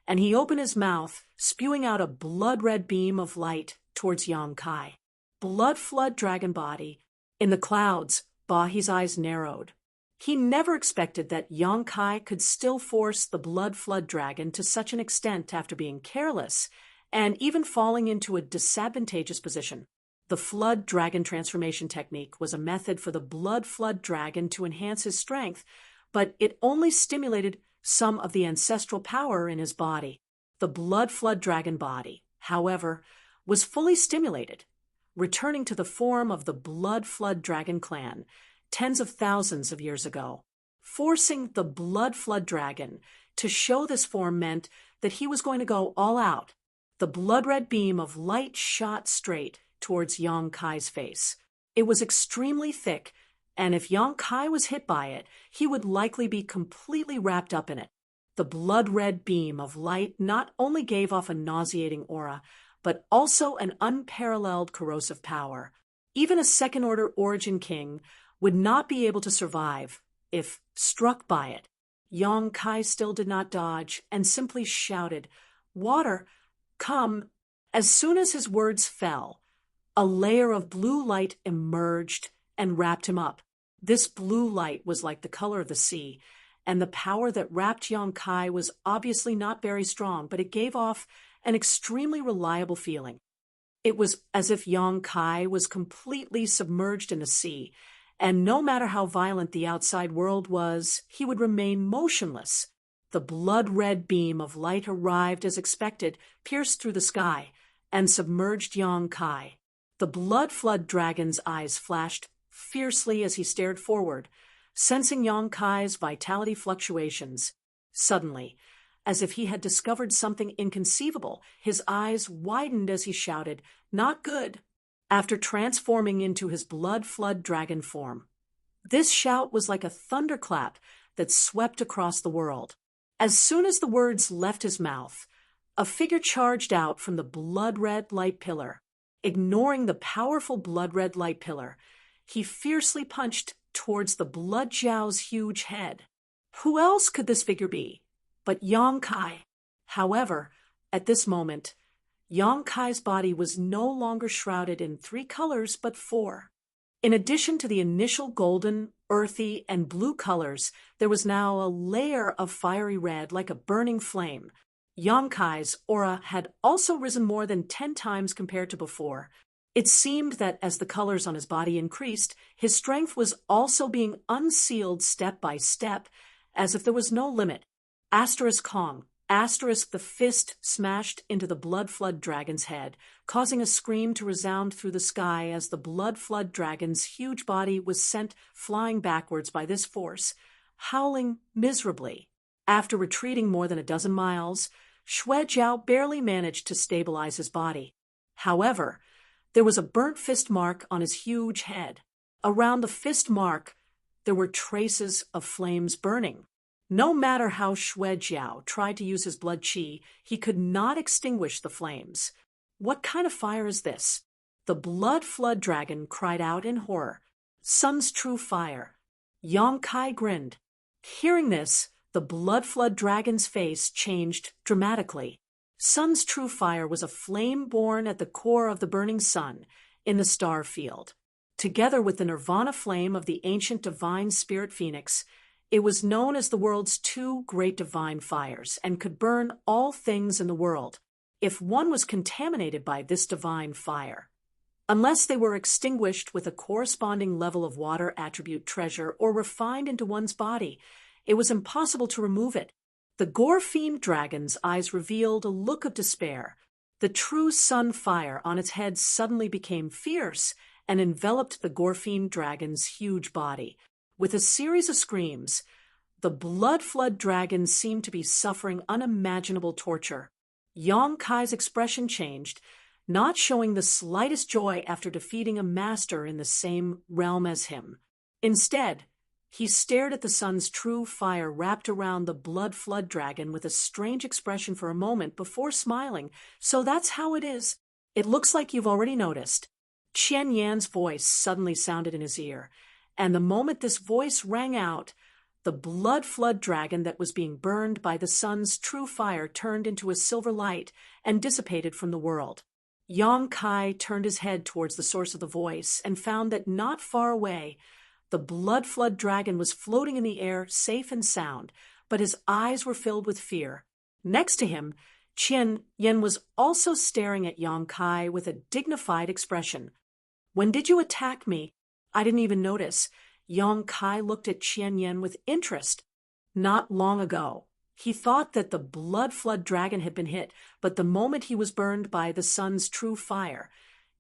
and he opened his mouth, spewing out a blood-red beam of light towards Yang Kai. Blood Flood Dragon body. In the clouds, Bahi's eyes narrowed. He never expected that Yang Kai could still force the Blood Flood Dragon to such an extent after being careless, and even falling into a disadvantageous position. The Flood Dragon transformation technique was a method for the Blood Flood Dragon to enhance his strength, but it only stimulated some of the ancestral power in his body. The Blood Flood Dragon body, however, was fully stimulated, returning to the form of the Blood Flood Dragon clan tens of thousands of years ago. Forcing the Blood Flood Dragon to show this form meant that he was going to go all out. The blood-red beam of light shot straight towards Yang Kai's face. It was extremely thick, and if Yang Kai was hit by it, he would likely be completely wrapped up in it. The blood-red beam of light not only gave off a nauseating aura, but also an unparalleled corrosive power. Even a second-order origin king would not be able to survive if struck by it. Yang Kai still did not dodge and simply shouted, "Water! Come!" As soon as his words fell, a layer of blue light emerged and wrapped him up. This blue light was like the color of the sea, and the power that wrapped Yang Kai was obviously not very strong, but it gave off an extremely reliable feeling. It was as if Yang Kai was completely submerged in the sea, and no matter how violent the outside world was, he would remain motionless. The blood-red beam of light arrived as expected, pierced through the sky, and submerged Yang Kai. The Blood Flood Dragon's eyes flashed fiercely as he stared forward, sensing Yang Kai's vitality fluctuations. Suddenly, as if he had discovered something inconceivable, his eyes widened as he shouted, "Not good!" after transforming into his Blood Flood Dragon form. This shout was like a thunderclap that swept across the world. As soon as the words left his mouth, a figure charged out from the blood-red light pillar. Ignoring the powerful blood-red light pillar, he fiercely punched towards the Blood Zhao's huge head. Who else could this figure be but Yang Kai? However, at this moment, Yang Kai's body was no longer shrouded in 3 colors but 4. In addition to the initial golden, earthy, and blue colors, there was now a layer of fiery red like a burning flame. Yonkai's aura had also risen more than 10 times compared to before. It seemed that as the colors on his body increased, his strength was also being unsealed step by step, as if there was no limit. Asterisk Kong. Asterisk the fist smashed into the blood flood dragon's head, causing a scream to resound through the sky as the blood flood dragon's huge body was sent flying backwards by this force, howling miserably. After retreating more than a dozen miles, Xue Jiao barely managed to stabilize his body. However, there was a burnt fist mark on his huge head. Around the fist mark, there were traces of flames burning. No matter how Xue Jiao tried to use his blood qi, he could not extinguish the flames. What kind of fire is this? The blood flood dragon cried out in horror. Sun's true fire. Yang Kai grinned. Hearing this, the blood flood dragon's face changed dramatically. Sun's true fire was a flame born at the core of the burning sun in the star field. Together with the nirvana flame of the ancient divine spirit phoenix, it was known as the world's two great divine fires and could burn all things in the world if one was contaminated by this divine fire. Unless they were extinguished with a corresponding level of water attribute treasure or refined into one's body, it was impossible to remove it. The gore-fiend dragon's eyes revealed a look of despair. The true sun fire on its head suddenly became fierce and enveloped the gore-fiend dragon's huge body. With a series of screams, the blood flood dragon seemed to be suffering unimaginable torture. Yang Kai's expression changed, not showing the slightest joy after defeating a master in the same realm as him. Instead, he stared at the sun's true fire wrapped around the blood flood dragon with a strange expression for a moment before smiling. So that's how it is. It looks like you've already noticed. Qian Yan's voice suddenly sounded in his ear, and the moment this voice rang out, the blood flood dragon that was being burned by the sun's true fire turned into a silver light and dissipated from the world. Yang Kai turned his head towards the source of the voice and found that not far away, the blood flood dragon was floating in the air, safe and sound, but his eyes were filled with fear. Next to him, Qian Yan was also staring at Yang Kai with a dignified expression. When did you attack me? I didn't even notice. Yang Kai looked at Qian Yan with interest. Not long ago. He thought that the blood flood dragon had been hit, but the moment he was burned by the sun's true fire,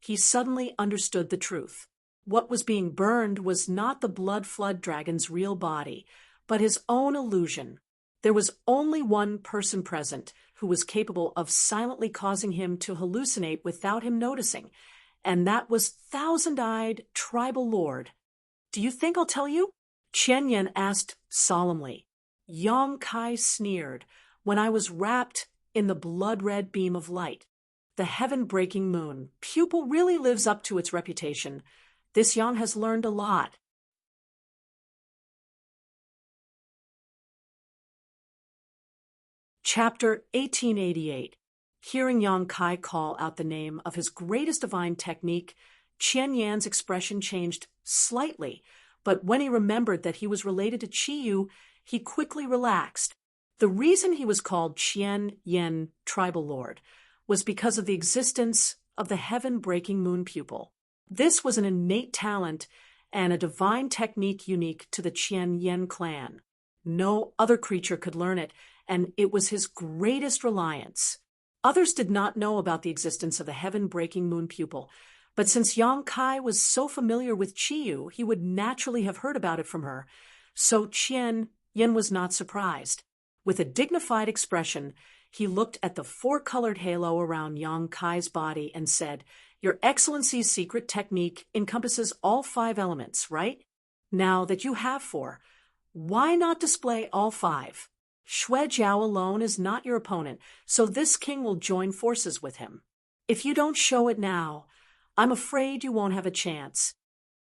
he suddenly understood the truth. What was being burned was not the blood flood dragon's real body, but his own illusion. There was only one person present who was capable of silently causing him to hallucinate without him noticing, and that was thousand-eyed tribal lord. Do you think I'll tell you? Qian Yan asked solemnly. Yang Kai sneered. When I was wrapped in the blood-red beam of light, the heaven-breaking moon, pupil really lives up to its reputation. This Yang has learned a lot. Chapter 1888. Hearing Yang Kai call out the name of his greatest divine technique, Qian Yan's expression changed slightly, but when he remembered that he was related to Qi Yu, he quickly relaxed. The reason he was called Qian Yan Tribal Lord was because of the existence of the heaven-breaking moon pupil. This was an innate talent and a divine technique unique to the Qian Yan clan. No other creature could learn it, and it was his greatest reliance. Others did not know about the existence of the heaven-breaking moon pupil, but since Yang Kai was so familiar with Qi Yu, he would naturally have heard about it from her. So Qian Yan was not surprised. With a dignified expression, he looked at the four-colored halo around Yang Kai's body and said, "Your Excellency's secret technique encompasses all 5 elements, right? Now that you have 4, why not display all 5? Xue Jiao alone is not your opponent, so this king will join forces with him. If you don't show it now, I'm afraid you won't have a chance."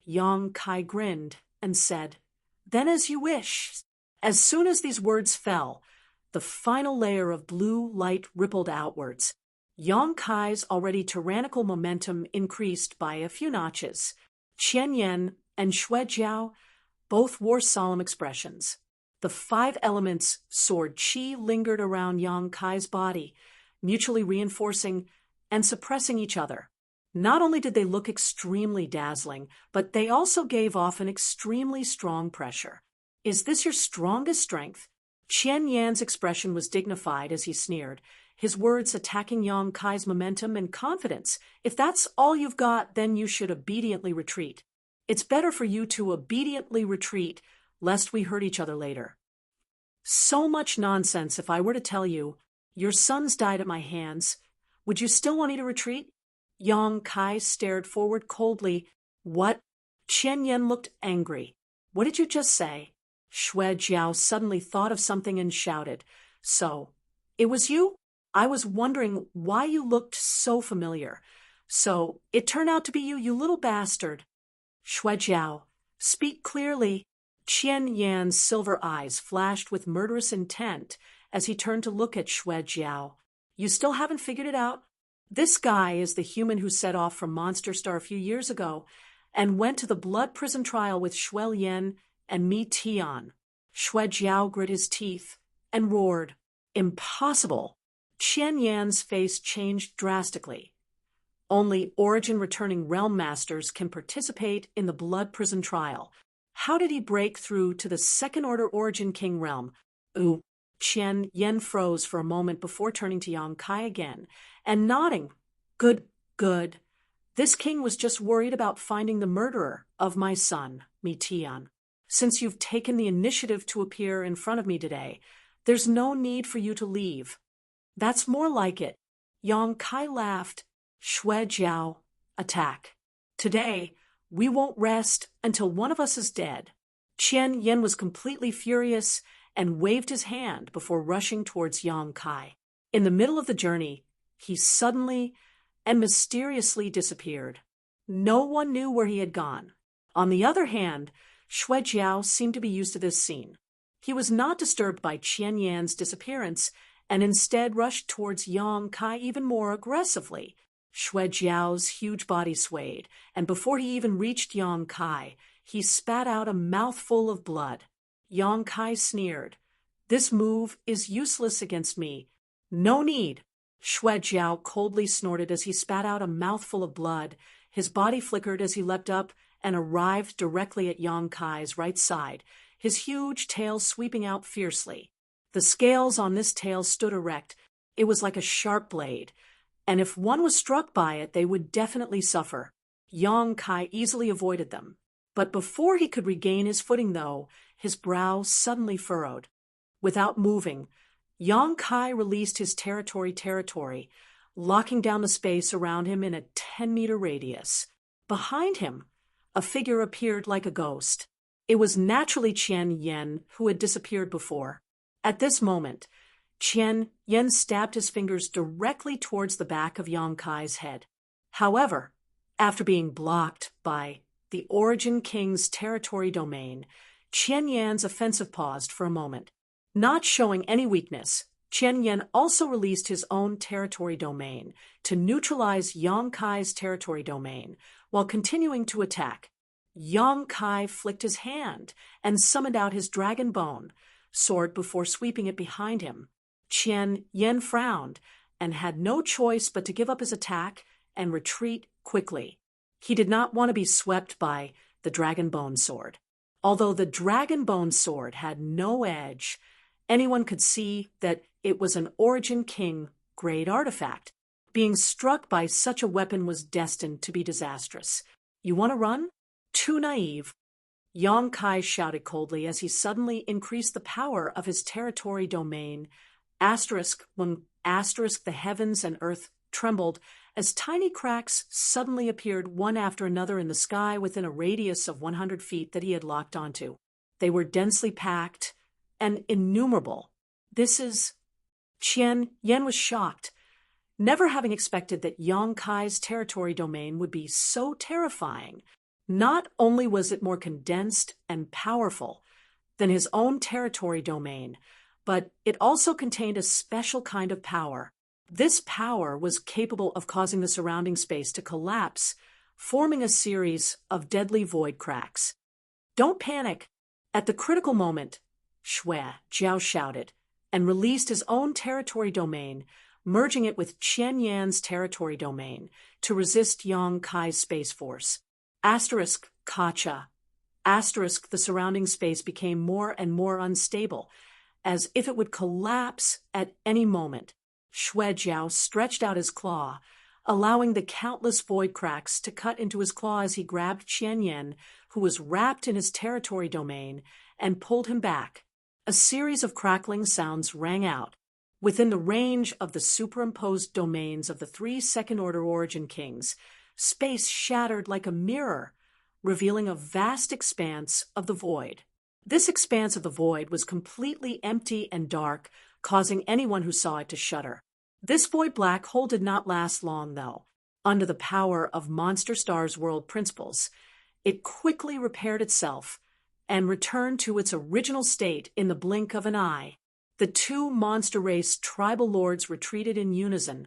Yang Kai grinned and said, "Then as you wish." As soon as these words fell, the final layer of blue light rippled outwards. Yang Kai's already tyrannical momentum increased by a few notches. Qian Yan and Xue Jiao both wore solemn expressions. The 5 elements sword qi lingered around Yang Kai's body, mutually reinforcing and suppressing each other. Not only did they look extremely dazzling, but they also gave off an extremely strong pressure. Is this your strongest strength? Qian Yan's expression was dignified as he sneered, his words attacking Yang Kai's momentum and confidence. If that's all you've got, then you should obediently retreat. It's better for you to obediently retreat, lest we hurt each other later. So much nonsense. If I were to tell you, your sons died at my hands, would you still want me to retreat? Yang Kai stared forward coldly. What? Qian Yan looked angry. What did you just say? Xue Jiao suddenly thought of something and shouted. So, it was you? I was wondering why you looked so familiar. So, it turned out to be you, you little bastard. Xue Jiao, speak clearly. Qian Yan's silver eyes flashed with murderous intent as he turned to look at Xue Jiao. You still haven't figured it out? This guy is the human who set off from Monster Star a few years ago and went to the blood prison trial with Xue Yan and Mi Tian. Xue Jiao grit his teeth and roared. Impossible. Qian Yan's face changed drastically. Only origin-returning realm masters can participate in the blood prison trial. How did he break through to the second-order origin king realm? Ooh. Qian Yan froze for a moment before turning to Yang Kai again and nodding. Good, good. This king was just worried about finding the murderer of my son, Mi Tian. Since you've taken the initiative to appear in front of me today, there's no need for you to leave. That's more like it. Yang Kai laughed. Xue Jiao, attack. Today, we won't rest until one of us is dead. Qian Yan was completely furious and waved his hand before rushing towards Yang Kai. In the middle of the journey, he suddenly and mysteriously disappeared. No one knew where he had gone. On the other hand, Xue Jiao seemed to be used to this scene. He was not disturbed by Qian Yan's disappearance and instead rushed towards Yang Kai even more aggressively. Xue Jiao's huge body swayed, and before he even reached Yang Kai, he spat out a mouthful of blood. Yang Kai sneered. This move is useless against me. No need. Xue Jiao coldly snorted as he spat out a mouthful of blood. His body flickered as he leapt up and arrived directly at Yang Kai's right side, his huge tail sweeping out fiercely. The scales on this tail stood erect. It was like a sharp blade, and if one was struck by it, they would definitely suffer. Yang Kai easily avoided them. But before he could regain his footing, though, his brow suddenly furrowed. Without moving, Yang Kai released his territory, locking down the space around him in a 10-meter radius. Behind him, a figure appeared like a ghost. It was naturally Qian Yan, who had disappeared before. At this moment, Qian Yan stabbed his fingers directly towards the back of Yang Kai's head. However, after being blocked by the Origin King's territory domain, Qian Yan's offensive paused for a moment. Not showing any weakness, Qian Yan also released his own territory domain to neutralize Yang Kai's territory domain while continuing to attack. Yang Kai flicked his hand and summoned out his dragon bone sword before sweeping it behind him. Qian Yan frowned and had no choice but to give up his attack and retreat quickly. He did not want to be swept by the dragon bone sword. Although the dragon bone sword had no edge, anyone could see that it was an Origin King grade artifact. Being struck by such a weapon was destined to be disastrous. You want to run? Too naive. Yang Kai shouted coldly as he suddenly increased the power of his territory domain. When the heavens and earth trembled as tiny cracks suddenly appeared one after another in the sky within a radius of 100 feet that he had locked onto. They were densely packed and innumerable. Qian Yan was shocked, never having expected that Yang Kai's territory domain would be so terrifying. Not only was it more condensed and powerful than his own territory domain, but it also contained a special kind of power. This power was capable of causing the surrounding space to collapse forming a series of deadly void cracks. "Don't panic." At the critical moment, Shui Jiao shouted, and released his own territory domain, merging it with Qian Yan's territory domain to resist Yang Kai's space force. Asterisk Kacha. Asterisk the surrounding space became more and more unstable, as if it would collapse at any moment. Shui Jiao stretched out his claw, allowing the countless void cracks to cut into his claw as he grabbed Qian Yan, who was wrapped in his territory domain, and pulled him back. A series of crackling sounds rang out. Within the range of the superimposed domains of the 3 second-order origin kings, space shattered like a mirror, revealing a vast expanse of the void. This expanse of the void was completely empty and dark, causing anyone who saw it to shudder. This void black hole did not last long, though. Under the power of Monster Star's world principles, it quickly repaired itself and returned to its original state in the blink of an eye. The 2 monster race tribal lords retreated in unison,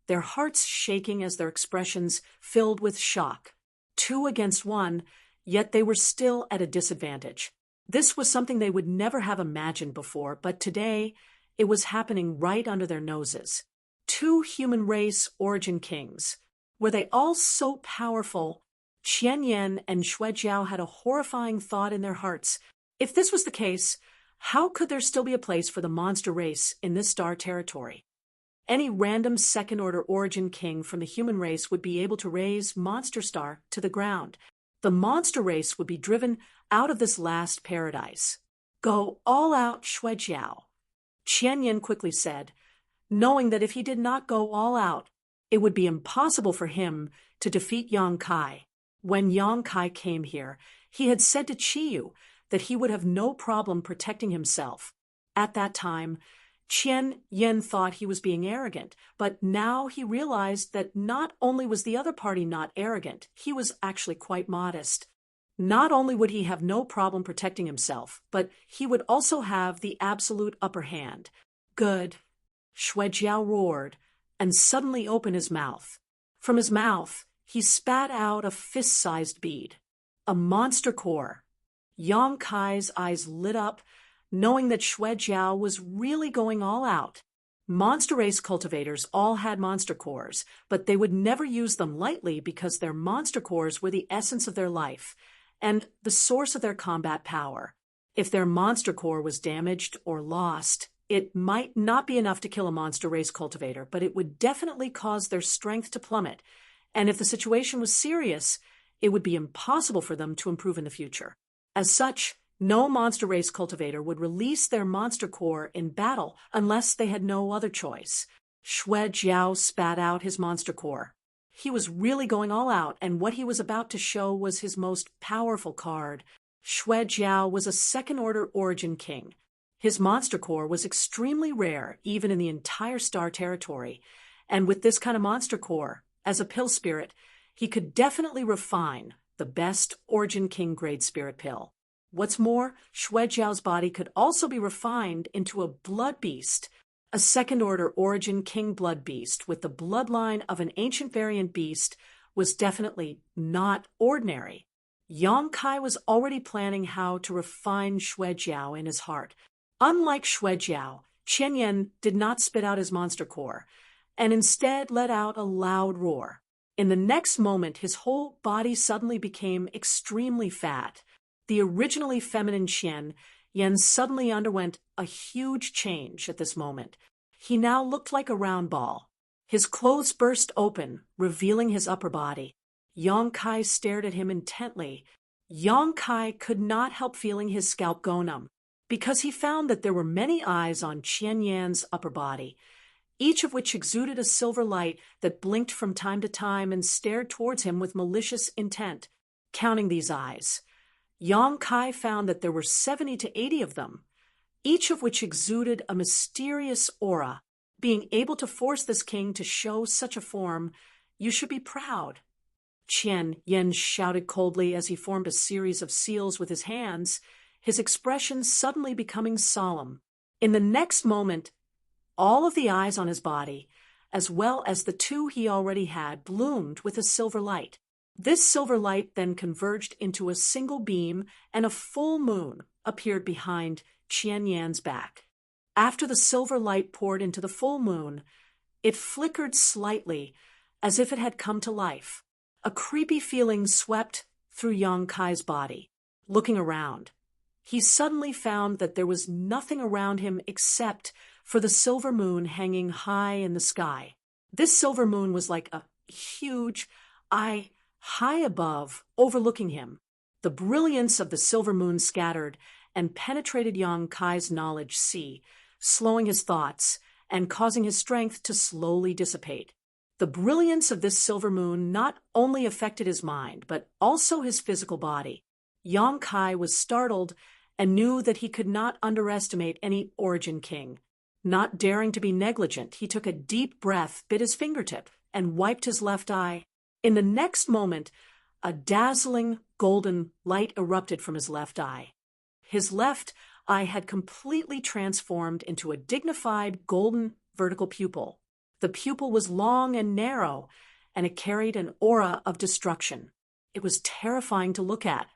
their hearts shaking as their expressions filled with shock. 2 against 1, yet they were still at a disadvantage. This was something they would never have imagined before, but today it was happening right under their noses. 2 human race origin kings. Were they all so powerful? Qian Yan and Shui Jiao had a horrifying thought in their hearts. If this was the case, how could there still be a place for the monster race in this star territory? Any random second-order origin king from the human race would be able to raise Monster Star to the ground. The monster race would be driven out of this last paradise. "Go all out, Shui Jiao," Qian Yan quickly said, knowing that if he did not go all out, it would be impossible for him to defeat Yang Kai. When Yang Kai came here, he had said to Qiyu that he would have no problem protecting himself. At that time, Qian Yan thought he was being arrogant, but now he realized that not only was the other party not arrogant, he was actually quite modest. Not only would he have no problem protecting himself, but he would also have the absolute upper hand. "Good." Shui Jiao roared, and suddenly opened his mouth. From his mouth, he spat out a fist-sized bead. A monster core. Yang Kai's eyes lit up, knowing that Shui Jiao was really going all out. Monster race cultivators all had monster cores, but they would never use them lightly because their monster cores were the essence of their life and the source of their combat power. If their monster core was damaged or lost, it might not be enough to kill a monster race cultivator, but it would definitely cause their strength to plummet, and if the situation was serious, it would be impossible for them to improve in the future. As such, no monster race cultivator would release their monster core in battle unless they had no other choice. Shui Jiao spat out his monster core. He was really going all out, and what he was about to show was his most powerful card. Shui Jiao was a second-order origin king. His monster core was extremely rare, even in the entire star territory, and with this kind of monster core, as a pill spirit, he could definitely refine the best origin king grade spirit pill. What's more, Shui Jiao's body could also be refined into a blood beast, a second-order origin king blood beast with the bloodline of an ancient variant beast was definitely not ordinary. Yang Kai was already planning how to refine Shui Jiao in his heart. Unlike Shui Jiao, Qian Yan did not spit out his monster core, and instead let out a loud roar. In the next moment, his whole body suddenly became extremely fat. The originally feminine Qian Yan suddenly underwent a huge change at this moment. He now looked like a round ball. His clothes burst open, revealing his upper body. Yang Kai stared at him intently. Yang Kai could not help feeling his scalp go numb, because he found that there were many eyes on Qian Yan's upper body, each of which exuded a silver light that blinked from time to time and stared towards him with malicious intent. Counting these eyes, Yang Kai found that there were 70 to 80 of them, each of which exuded a mysterious aura. Being able to force this king to show such a form, you should be proud. Qian Yan shouted coldly as he formed a series of seals with his hands, his expression suddenly becoming solemn. In the next moment, all of the eyes on his body, as well as the 2 he already had, bloomed with a silver light. This silver light then converged into a single beam, and a full moon appeared behind Qian Yan's back. After the silver light poured into the full moon, it flickered slightly, as if it had come to life. A creepy feeling swept through Yang Kai's body. Looking around, he suddenly found that there was nothing around him except for the silver moon hanging high in the sky. This silver moon was like a huge eye high above, overlooking him. The brilliance of the silver moon scattered and penetrated Yang Kai's knowledge sea, slowing his thoughts and causing his strength to slowly dissipate. The brilliance of this silver moon not only affected his mind, but also his physical body. Yang Kai was startled and knew that he could not underestimate any Origin King. Not daring to be negligent, he took a deep breath, bit his fingertip, and wiped his left eye. In the next moment, a dazzling golden light erupted from his left eye. His left eye had completely transformed into a dignified golden vertical pupil. The pupil was long and narrow, and it carried an aura of destruction. It was terrifying to look at.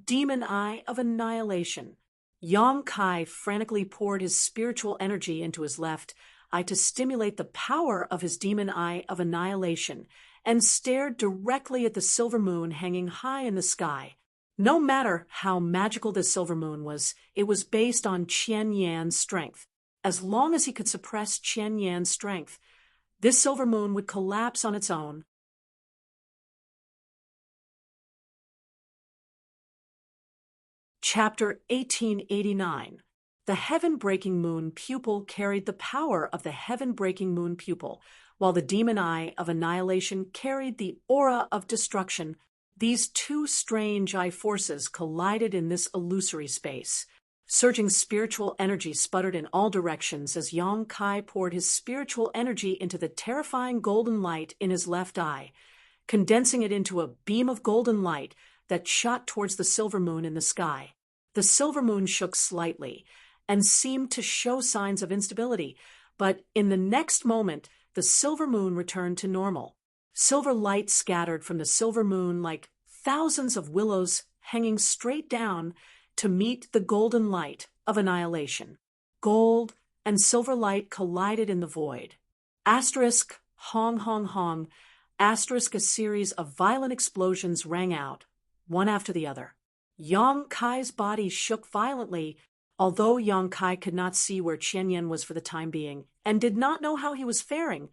Demon Eye of Annihilation. Yang Kai frantically poured his spiritual energy into his left eye to stimulate the power of his Demon Eye of Annihilation, and stared directly at the silver moon hanging high in the sky. No matter how magical this silver moon was, it was based on Qian Yan's strength. As long as he could suppress Qian Yan's strength, this silver moon would collapse on its own. Chapter 1889. The heaven-breaking moon pupil carried the power of the heaven-breaking moon pupil, while the Demon Eye of Annihilation carried the aura of destruction. These two strange eye forces collided in this illusory space. Surging spiritual energy sputtered in all directions as Yang Kai poured his spiritual energy into the terrifying golden light in his left eye, condensing it into a beam of golden light that shot towards the silver moon in the sky. The silver moon shook slightly and seemed to show signs of instability, but in the next moment, the silver moon returned to normal. Silver light scattered from the silver moon like thousands of willows hanging straight down to meet the golden light of annihilation. Gold and silver light collided in the void. Asterisk, hong, hong, hong, asterisk, a series of violent explosions rang out, one after the other. Yang Kai's body shook violently, although Yang Kai could not see where Qian Yan was for the time being, and did not know how he was faring.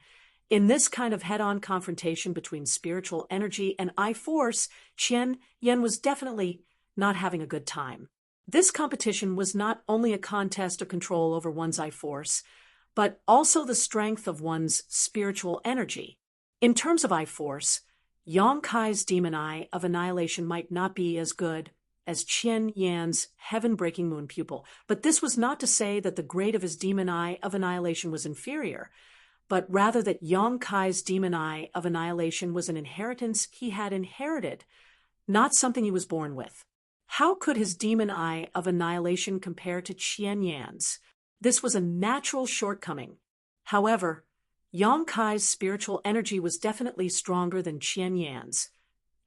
In this kind of head-on confrontation between spiritual energy and eye force, Qian Yan was definitely not having a good time. This competition was not only a contest of control over one's eye force, but also the strength of one's spiritual energy. In terms of eye force, Yang Kai's Demon Eye of Annihilation might not be as good as Qian Yan's heaven-breaking moon pupil, but this was not to say that the grade of his Demon Eye of Annihilation was inferior, but rather that Yang Kai's Demon Eye of Annihilation was an inheritance he had inherited, not something he was born with. How could his Demon Eye of Annihilation compare to Qian Yan's? This was a natural shortcoming. However, Yang Kai's spiritual energy was definitely stronger than Qian Yan's.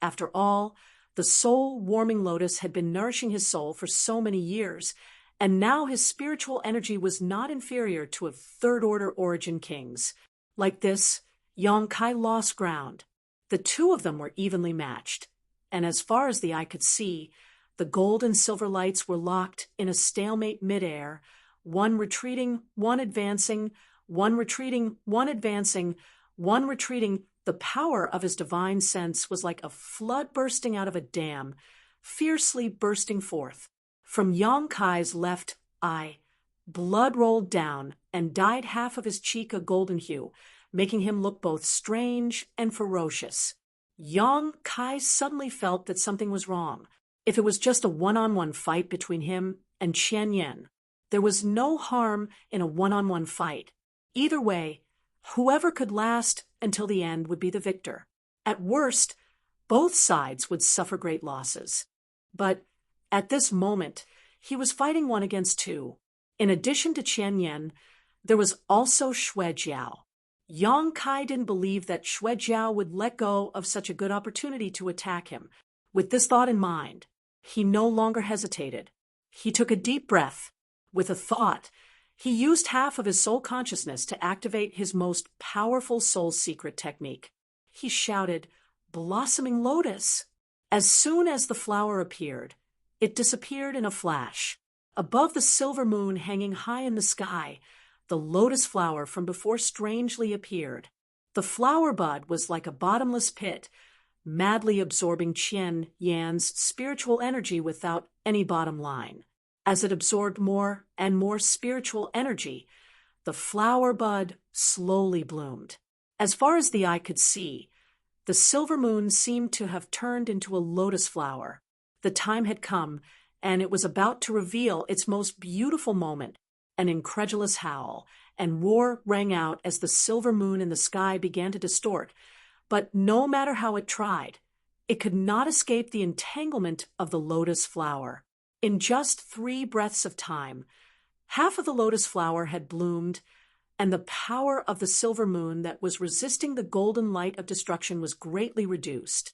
After all, the soul-warming lotus had been nourishing his soul for so many years, and now his spiritual energy was not inferior to a third-order Origin King's. Like this, Yang Kai lost ground. The two of them were evenly matched, and as far as the eye could see, the gold and silver lights were locked in a stalemate midair, one retreating, one advancing, one retreating, one advancing, one retreating. The power of his divine sense was like a flood bursting out of a dam, fiercely bursting forth. From Yang Kai's left eye, blood rolled down and dyed half of his cheek a golden hue, making him look both strange and ferocious. Yang Kai suddenly felt that something was wrong. If it was just a one-on-one fight between him and Qian Yan, there was no harm in a one-on-one fight. Either way, whoever could last until the end would be the victor. At worst, both sides would suffer great losses. But at this moment, he was fighting one against two. In addition to Qian Yan, there was also Xue Jiao. Yang Kai didn't believe that Xue Jiao would let go of such a good opportunity to attack him. With this thought in mind, he no longer hesitated. He took a deep breath. With a thought, he used half of his soul consciousness to activate his most powerful soul secret technique. He shouted, "Blossoming Lotus!" As soon as the flower appeared, it disappeared in a flash. Above the silver moon hanging high in the sky, the lotus flower from before strangely appeared. The flower bud was like a bottomless pit, madly absorbing Qian Yan's spiritual energy without any bottom line. As it absorbed more and more spiritual energy, the flower bud slowly bloomed. As far as the eye could see, the silver moon seemed to have turned into a lotus flower. The time had come, and it was about to reveal its most beautiful moment. An incredulous howl and roar rang out as the silver moon in the sky began to distort, but no matter how it tried, it could not escape the entanglement of the lotus flower. In just 3 breaths of time, half of the lotus flower had bloomed, and the power of the silver moon that was resisting the golden light of destruction was greatly reduced.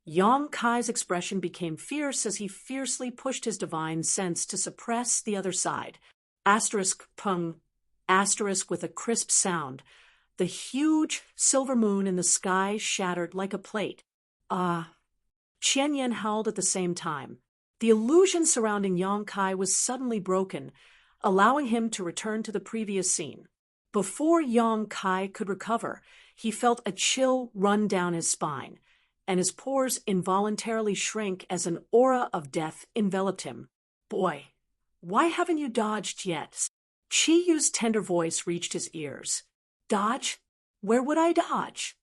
Yang Kai's expression became fierce as he fiercely pushed his divine sense to suppress the other side. Asterisk pung, asterisk with a crisp sound. The huge silver moon in the sky shattered like a plate. Qian Yan howled at the same time. The illusion surrounding Yang Kai was suddenly broken, allowing him to return to the previous scene. Before Yang Kai could recover, he felt a chill run down his spine, and his pores involuntarily shrank as an aura of death enveloped him. "Boy, why haven't you dodged yet?" Qi Yu's tender voice reached his ears. "Dodge? Where would I dodge?"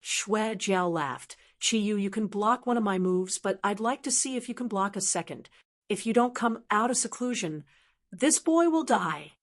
Xue Jiao laughed. "Qi Yu, you can block one of my moves, but I'd like to see if you can block a second. If you don't come out of seclusion, this boy will die."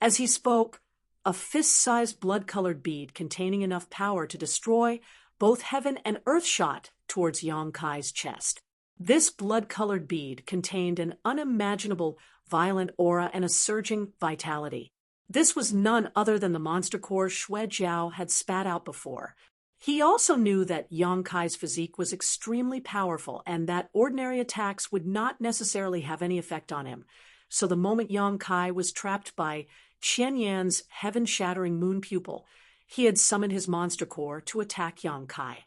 As he spoke, a fist-sized blood-colored bead containing enough power to destroy both heaven and earth shot towards Yang Kai's chest. This blood-colored bead contained an unimaginable violent aura and a surging vitality. This was none other than the monster core Xue Jiao had spat out before. He also knew that Yang Kai's physique was extremely powerful and that ordinary attacks would not necessarily have any effect on him. So the moment Yang Kai was trapped by Qian Yan's heaven-shattering moon pupil, he had summoned his monster core to attack Yang Kai.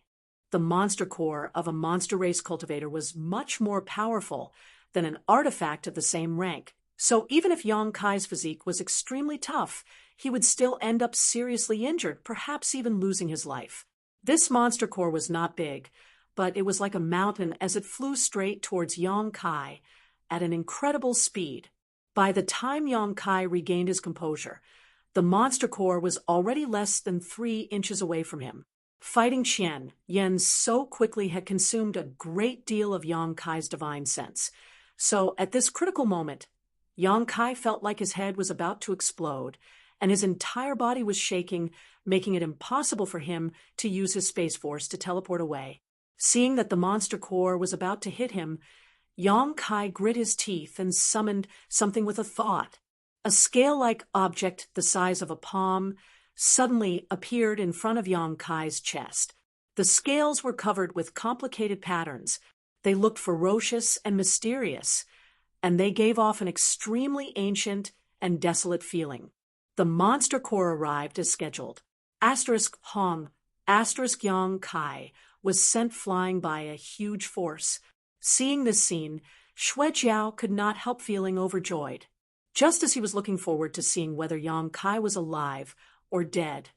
The monster core of a monster race cultivator was much more powerful than an artifact of the same rank. So even if Yang Kai's physique was extremely tough, he would still end up seriously injured, perhaps even losing his life. This monster core was not big, but it was like a mountain as it flew straight towards Yang Kai at an incredible speed. By the time Yang Kai regained his composure, the monster core was already less than 3 inches away from him. Fighting Qian Yan so quickly had consumed a great deal of Yang Kai's divine sense. So at this critical moment, Yang Kai felt like his head was about to explode, and his entire body was shaking, making it impossible for him to use his space force to teleport away. Seeing that the monster core was about to hit him, Yang Kai grit his teeth and summoned something with a thought. A scale-like object the size of a palm suddenly appeared in front of Yang Kai's chest. The scales were covered with complicated patterns. They looked ferocious and mysterious, and they gave off an extremely ancient and desolate feeling. The monster core arrived as scheduled. Asterisk Hong, asterisk Yang Kai was sent flying by a huge force. Seeing this scene, Xue Jiao could not help feeling overjoyed. Just as he was looking forward to seeing whether Yang Kai was alive or dead,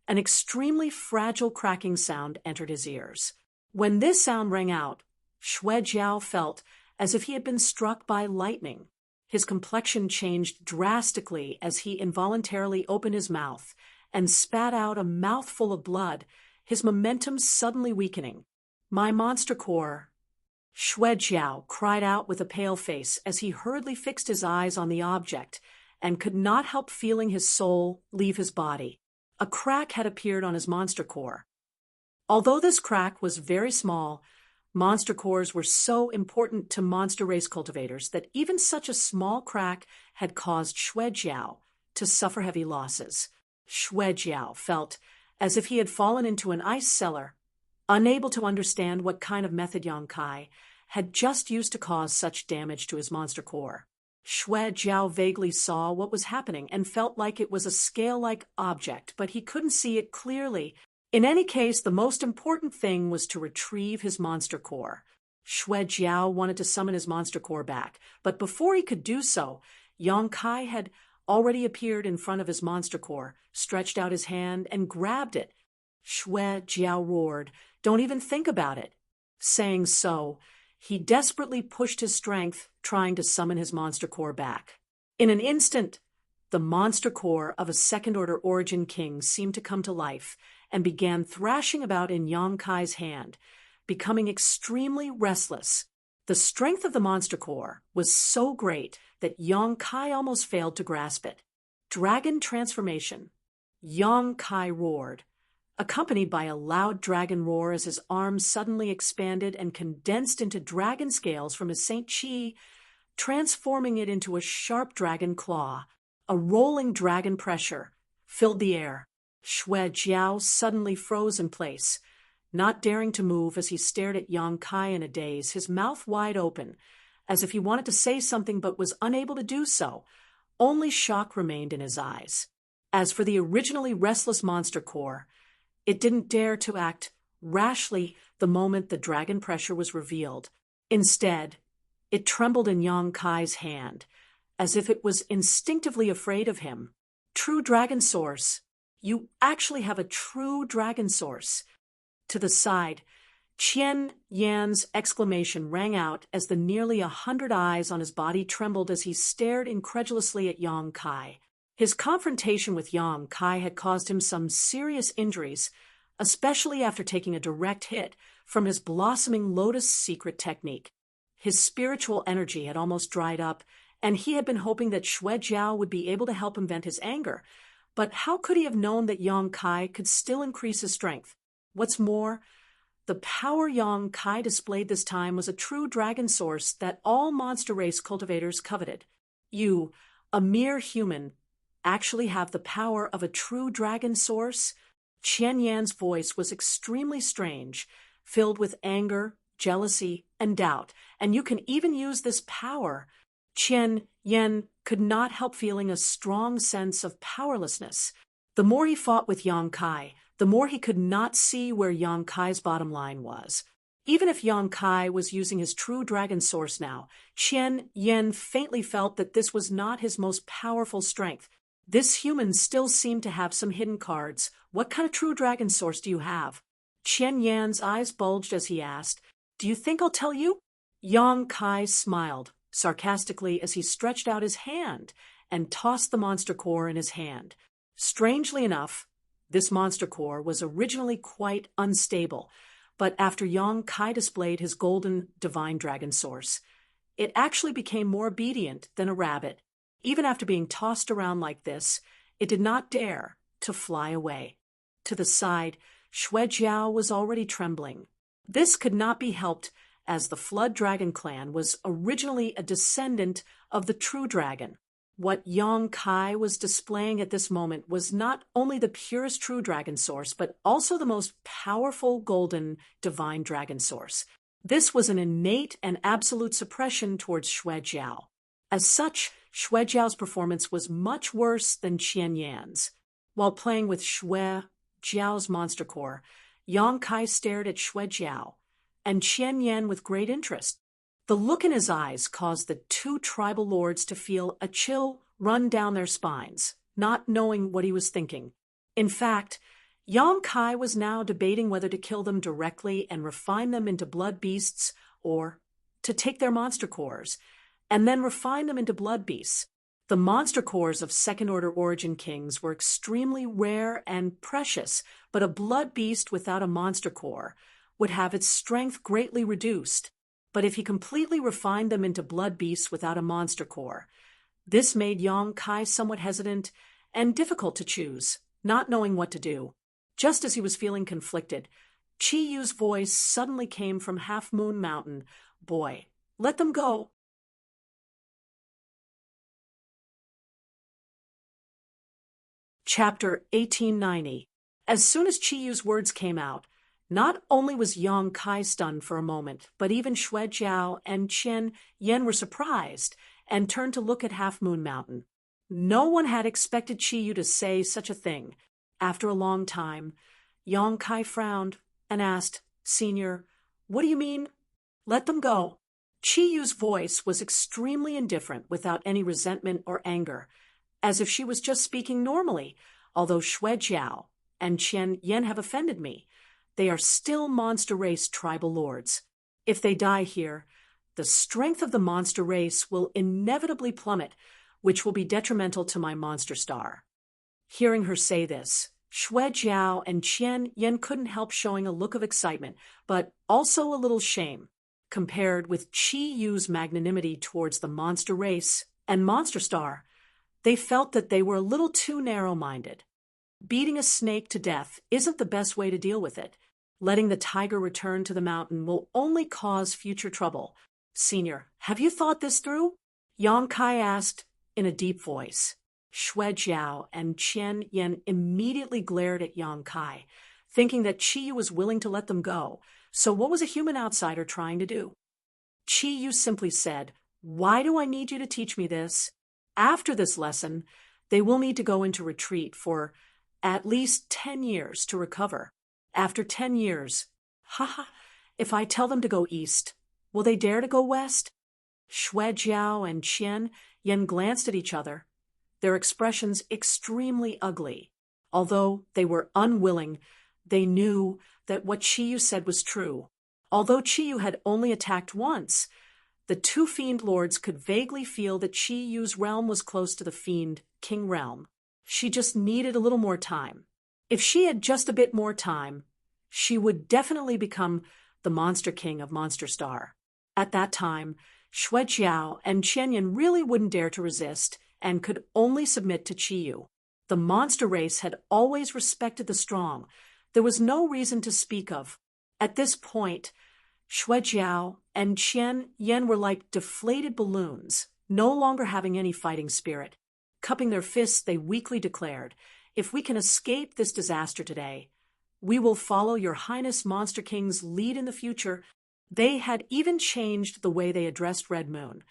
an extremely fragile cracking sound entered his ears. When this sound rang out, Xue Jiao felt as if he had been struck by lightning. His complexion changed drastically as he involuntarily opened his mouth and spat out a mouthful of blood, his momentum suddenly weakening. "My monster core," Xue Jiao cried out with a pale face as he hurriedly fixed his eyes on the object and could not help feeling his soul leave his body. A crack had appeared on his monster core. Although this crack was very small, monster cores were so important to monster race cultivators that even such a small crack had caused Xue Jiao to suffer heavy losses. Xue Jiao felt as if he had fallen into an ice cellar, unable to understand what kind of method Yang Kai had just used to cause such damage to his monster core. Xue Jiao vaguely saw what was happening and felt like it was a scale-like object, but he couldn't see it clearly. In any case, the most important thing was to retrieve his monster core. Xue Jiao wanted to summon his monster core back, but before he could do so, Yang Kai had already appeared in front of his monster core, stretched out his hand, and grabbed it. Xue Jiao roared, "Don't even think about it." Saying so, he desperately pushed his strength, trying to summon his monster core back. In an instant, the monster core of a second-order origin king seemed to come to life and began thrashing about in Yang Kai's hand, becoming extremely restless. The strength of the monster core was so great that Yang Kai almost failed to grasp it. Dragon transformation. Yang Kai roared, accompanied by a loud dragon roar as his arms suddenly expanded and condensed into dragon scales from his Saint Chi, transforming it into a sharp dragon claw. A rolling dragon pressure filled the air. Xue Jiao suddenly froze in place, not daring to move as he stared at Yang Kai in a daze, his mouth wide open, as if he wanted to say something but was unable to do so. Only shock remained in his eyes. As for the originally restless monster core, it didn't dare to act rashly the moment the dragon pressure was revealed. Instead, it trembled in Yang Kai's hand, as if it was instinctively afraid of him. True dragon source. You actually have a true dragon source. To the side, Qian Yan's exclamation rang out as the nearly 100 eyes on his body trembled as he stared incredulously at Yang Kai. His confrontation with Yang Kai had caused him some serious injuries, especially after taking a direct hit from his blossoming lotus secret technique. His spiritual energy had almost dried up, and he had been hoping that Xue Jiao would be able to help him vent his anger. But how could he have known that Yang Kai could still increase his strength? What's more, the power Yang Kai displayed this time was a true dragon source that all monster race cultivators coveted. You, a mere human, actually have the power of a true dragon source? Qian Yan's voice was extremely strange, filled with anger, jealousy, and doubt, and you can even use this power. Qian Yan could not help feeling a strong sense of powerlessness. The more he fought with Yang Kai, the more he could not see where Yang Kai's bottom line was. Even if Yang Kai was using his true dragon source now, Qian Yan faintly felt that this was not his most powerful strength. This human still seemed to have some hidden cards. What kind of true dragon source do you have? Qian Yan's eyes bulged as he asked, "Do you think I'll tell you?" Yang Kai smiled sarcastically as he stretched out his hand and tossed the monster core in his hand. Strangely enough, this monster core was originally quite unstable, but after Yang Kai displayed his golden divine dragon source, it actually became more obedient than a rabbit. Even after being tossed around like this, it did not dare to fly away. To the side, Xue Jiao was already trembling. This could not be helped, as the Flood Dragon clan was originally a descendant of the True Dragon. What Yang Kai was displaying at this moment was not only the purest true dragon source, but also the most powerful golden divine dragon source. This was an innate and absolute suppression towards Xue Jiao. As such, Xue Jiao's performance was much worse than Qian Yan's. While playing with Xue Jiao's monster core, Yang Kai stared at Xue Jiao and Qian Yan with great interest. The look in his eyes caused the two tribal lords to feel a chill run down their spines, not knowing what he was thinking. In fact, Yang Kai was now debating whether to kill them directly and refine them into blood beasts, or to take their monster cores and then refine them into blood beasts. The monster cores of second-order origin kings were extremely rare and precious, but a blood beast without a monster core would have its strength greatly reduced. But if he completely refined them into blood beasts without a monster core, this made Yang Kai somewhat hesitant and difficult to choose, not knowing what to do. Just as he was feeling conflicted, Chi Yu's voice suddenly came from Half Moon Mountain. "Boy, let them go." Chapter 1890. As soon as Chi Yu's words came out, not only was Yang Kai stunned for a moment, but even Xue Jiao and Chen Yen were surprised and turned to look at Half Moon Mountain. No one had expected Chi Yu to say such a thing. After a long time, Yang Kai frowned and asked, "Senior, what do you mean? Let them go." Chi Yu's voice was extremely indifferent, without any resentment or anger, as if she was just speaking normally. "Although Xue Jiao and Chen Yen have offended me, they are still monster race tribal lords. If they die here, the strength of the monster race will inevitably plummet, which will be detrimental to my monster star." Hearing her say this, Xue Jiao and Chen Yen couldn't help showing a look of excitement, but also a little shame. Compared with Chi Yu's magnanimity towards the monster race and monster star, they felt that they were a little too narrow-minded. Beating a snake to death isn't the best way to deal with it. Letting the tiger return to the mountain will only cause future trouble. "Senior, have you thought this through?" Yang Kai asked in a deep voice. Xue Jiao and Chen Yen immediately glared at Yang Kai, thinking that Chi Yu was willing to let them go. So what was a human outsider trying to do? Chi Yu simply said, "Why do I need you to teach me this? After this lesson, they will need to go into retreat for at least 10 years to recover. After 10 years, haha, if I tell them to go east, will they dare to go west?" Xue Jiao and Chen Yen glanced at each other, their expressions extremely ugly. Although they were unwilling, they knew that what Chi Yu said was true. Although Chi Yu had only attacked once, the two fiend lords could vaguely feel that Chi Yu's realm was close to the fiend king realm. She just needed a little more time. If she had just a bit more time, she would definitely become the monster king of Monster Star. At that time, Xue Jiao and Chen Yen really wouldn't dare to resist and could only submit to Chi Yu. The monster race had always respected the strong. There was no reason to speak of. At this point, Xue Jiao and Chen Yen were like deflated balloons, no longer having any fighting spirit. Cupping their fists, they weakly declared, "If we can escape this disaster today, we will follow your Highness Monster King's lead in the future." They had even changed the way they addressed Red Moon.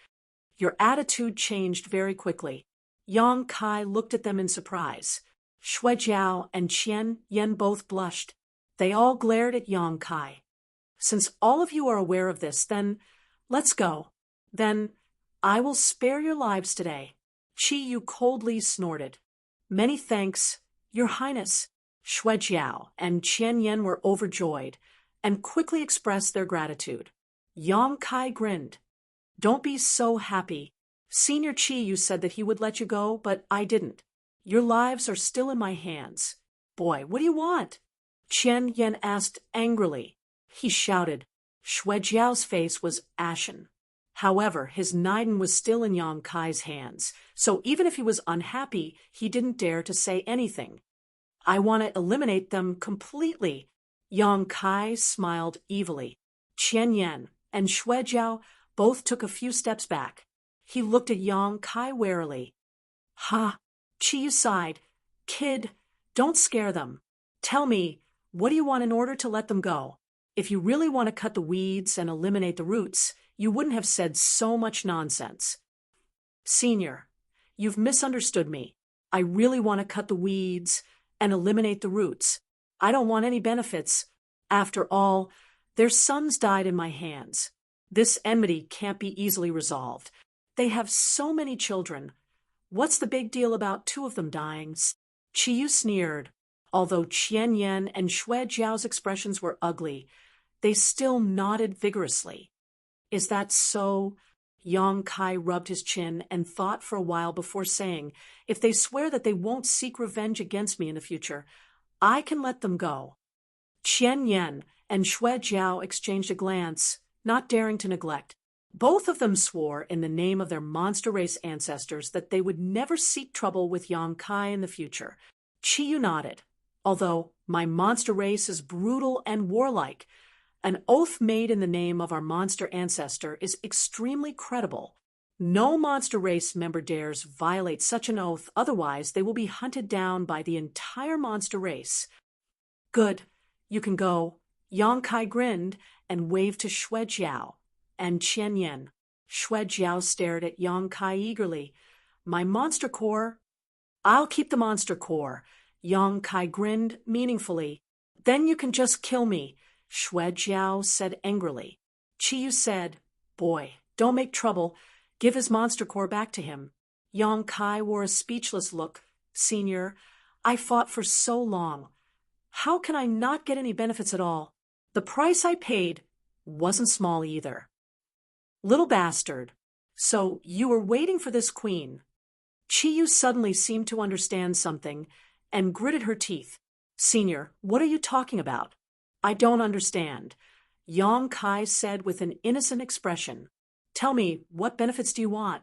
Your attitude changed very quickly. Yang Kai looked at them in surprise. Xue Jiao and Chen Yen both blushed. They all glared at Yang Kai. "Since all of you are aware of this, then let's go. Then I will spare your lives today." Chi Yu coldly snorted. "Many thanks, Your Highness." Xue Jiao and Chen Yen were overjoyed and quickly expressed their gratitude. Yang Kai grinned. "Don't be so happy. Senior Chi Yu said that he would let you go, but I didn't. Your lives are still in my hands." "Boy, what do you want?" Chen Yen asked angrily. He shouted. Xue Jiao's face was ashen. However, his Naiden was still in Yang Kai's hands, so even if he was unhappy, he didn't dare to say anything. "I want to eliminate them completely." Yang Kai smiled evilly. Chen Yen and Xue Jiao both took a few steps back. He looked at Yang Kai warily. "Ha!" Chi Yu sighed. "Kid, don't scare them. Tell me, what do you want in order to let them go? If you really want to cut the weeds and eliminate the roots, you wouldn't have said so much nonsense." "Senior, you've misunderstood me. I really want to cut the weeds and eliminate the roots. I don't want any benefits. After all, their sons died in my hands. This enmity can't be easily resolved. They have so many children. What's the big deal about 2 of them dying?" Chi Yu sneered. Although Chen Yen and Xue Jiao's expressions were ugly, they still nodded vigorously. "Is that so?" Yang Kai rubbed his chin and thought for a while before saying, "If they swear that they won't seek revenge against me in the future, I can let them go." Chen Yen and Xue Jiao exchanged a glance, not daring to neglect. Both of them swore in the name of their monster race ancestors that they would never seek trouble with Yang Kai in the future. Chi Yu nodded. "Although my monster race is brutal and warlike, an oath made in the name of our monster ancestor is extremely credible. No monster race member dares violate such an oath, otherwise they will be hunted down by the entire monster race." Good. You can go. Yang Kai grinned and waved to Xue Jiao and Qian Yan. Xue Jiao stared at Yang Kai eagerly. My monster core? I'll keep the monster core. Yang Kai grinned meaningfully. Then you can just kill me, Xue Jiao said angrily. Qiyu said, Boy, don't make trouble. Give his monster core back to him. Yang Kai wore a speechless look. Senior, I fought for so long. How can I not get any benefits at all? The price I paid wasn't small either. Little bastard. So you were waiting for this queen. Qiyu suddenly seemed to understand something and gritted her teeth. Senior, what are you talking about? I don't understand, Yang Kai said with an innocent expression. Tell me, what benefits do you want?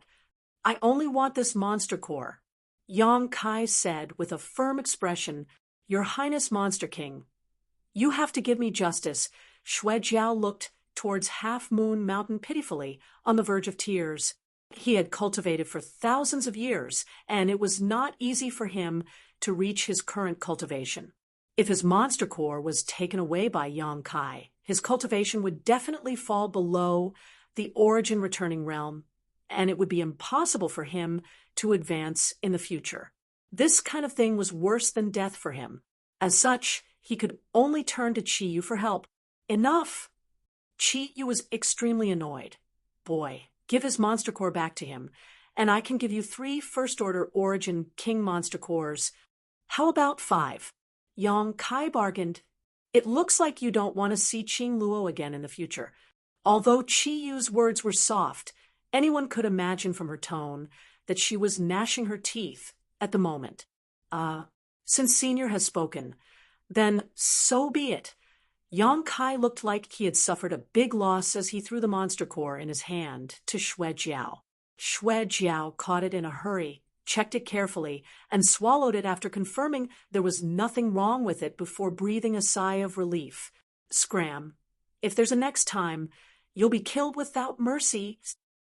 I only want this monster core. Yang Kai said with a firm expression, Your Highness Monster King. You have to give me justice. Xue Jiao looked towards Half Moon Mountain pitifully, on the verge of tears. He had cultivated for thousands of years, and it was not easy for him to reach his current cultivation. If his monster core was taken away by Yang Kai, his cultivation would definitely fall below the origin returning realm, and it would be impossible for him to advance in the future. This kind of thing was worse than death for him. As such, he could only turn to Qiyu for help. Enough! Qiyu was extremely annoyed. Boy, give his monster core back to him, and I can give you 3 first-order origin king monster cores. How about 5? Yang Kai bargained. It looks like you don't want to see Qing Luo again in the future. Although Qiyu's words were soft, anyone could imagine from her tone that she was gnashing her teeth at the moment. Since Senior has spoken, then so be it. Yang Kai looked like he had suffered a big loss as he threw the monster core in his hand to Xue Jiao. Xue Jiao caught it in a hurry, checked it carefully, and swallowed it after confirming there was nothing wrong with it before breathing a sigh of relief. Scram. If there's a next time, you'll be killed without mercy,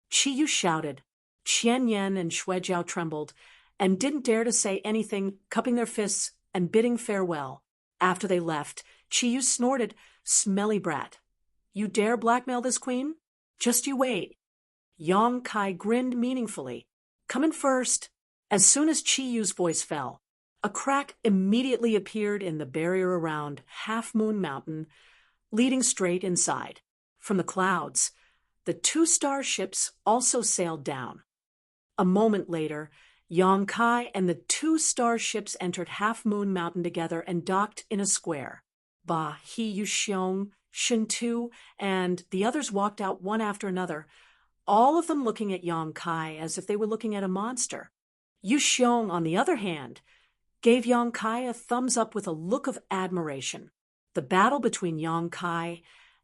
Qiyu shouted. Qian Yan and Xue Jiao trembled and didn't dare to say anything, cupping their fists and bidding farewell. After they left, Qiyu snorted, Smelly brat. You dare blackmail this queen? Just you wait. Yang Kai grinned meaningfully. Come in first. As soon as Qiyu's voice fell, a crack immediately appeared in the barrier around Half Moon Mountain, leading straight inside. From the clouds, the 2 starships also sailed down. A moment later, Yang Kai and the 2 starships entered Half Moon Mountain together and docked in a square. Ba He Yuxiong, Shen Tu, and the others walked out one after another, all of them looking at Yang Kai as if they were looking at a monster. Yuxiong, on the other hand, gave Yang Kai a thumbs up with a look of admiration. The battle between Yang Kai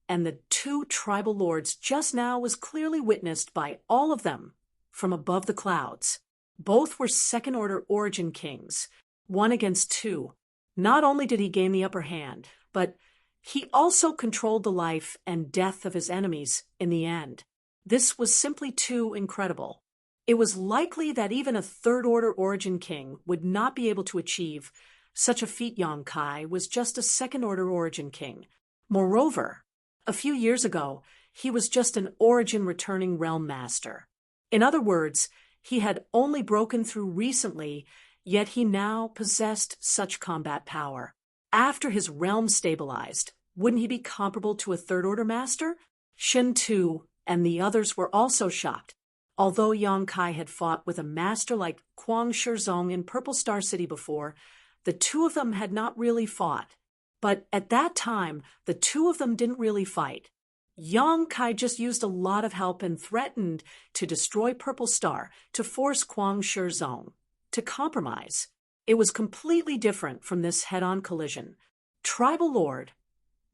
and the 2 tribal lords just now was clearly witnessed by all of them from above the clouds. Both were second-order origin kings, 1 against 2. Not only did he gain the upper hand, but he also controlled the life and death of his enemies in the end. This was simply too incredible. It was likely that even a third-order origin king would not be able to achieve such a feat. Yang Kai was just a second-order origin king. Moreover, a few years ago, he was just an origin returning realm master. In other words, he had only broken through recently, yet he now possessed such combat power. After his realm stabilized, wouldn't he be comparable to a third-order master? Shen Tu and the others were also shocked. Although Yang Kai had fought with a master like Kuang Shizong in Purple Star City before, the 2 of them had not really fought. But at that time, the 2 of them didn't really fight. Yang Kai just used a lot of help and threatened to destroy Purple Star to force Kuang Shizong to compromise. It was completely different from this head-on collision. Tribal Lord,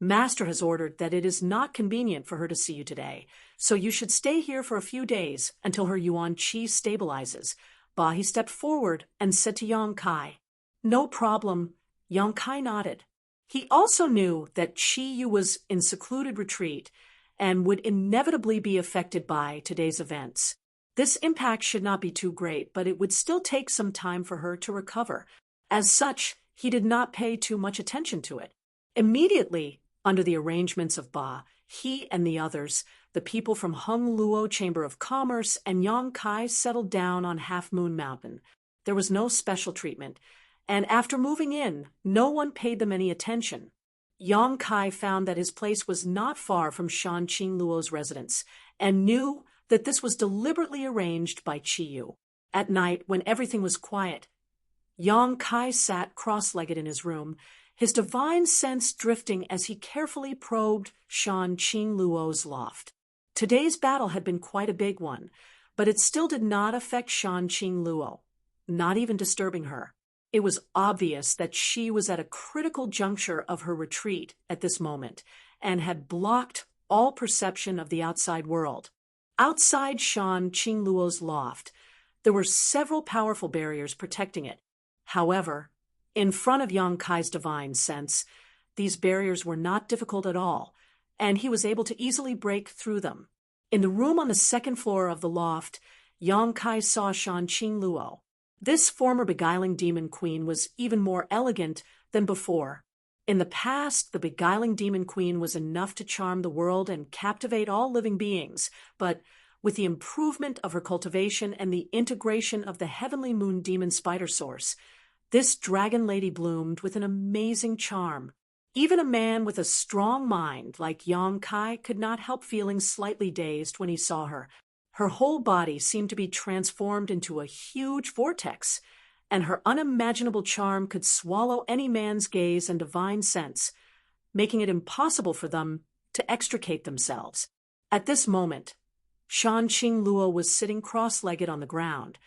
Master has ordered that it is not convenient for her to see you today, so you should stay here for a few days until her Yuan Qi stabilizes. Ba He stepped forward and said to Yang Kai, No problem. Yang Kai nodded. He also knew that Qi Yu was in secluded retreat and would inevitably be affected by today's events. This impact should not be too great, but it would still take some time for her to recover. As such, he did not pay too much attention to it. Immediately, under the arrangements of Ba, he and the others, the people from Hung Luo Chamber of Commerce and Yang Kai, settled down on Half Moon Mountain. There was no special treatment, and after moving in, no one paid them any attention. Yang Kai found that his place was not far from Shan Qing Luo's residence, and knew that this was deliberately arranged by Chiyu. At night, when everything was quiet, Yang Kai sat cross-legged in his room, his divine sense drifting as he carefully probed Shan Qing Luo's loft. Today's battle had been quite a big one, but it still did not affect Shan Qing Luo, not even disturbing her. It was obvious that she was at a critical juncture of her retreat at this moment, and had blocked all perception of the outside world. Outside Shan Qing Luo's loft, there were several powerful barriers protecting it. However, in front of Yang Kai's divine sense, these barriers were not difficult at all, and he was able to easily break through them. In the room on the second floor of the loft, Yang Kai saw Shan Qing Luo. This former beguiling demon queen was even more elegant than before. In the past, the beguiling demon queen was enough to charm the world and captivate all living beings, but with the improvement of her cultivation and the integration of the heavenly moon demon spider source, this dragon lady bloomed with an amazing charm. Even a man with a strong mind like Yang Kai could not help feeling slightly dazed when he saw her. Her whole body seemed to be transformed into a huge vortex, and her unimaginable charm could swallow any man's gaze and divine sense, making it impossible for them to extricate themselves. At this moment, Shan Qing Luo was sitting cross-legged on the ground,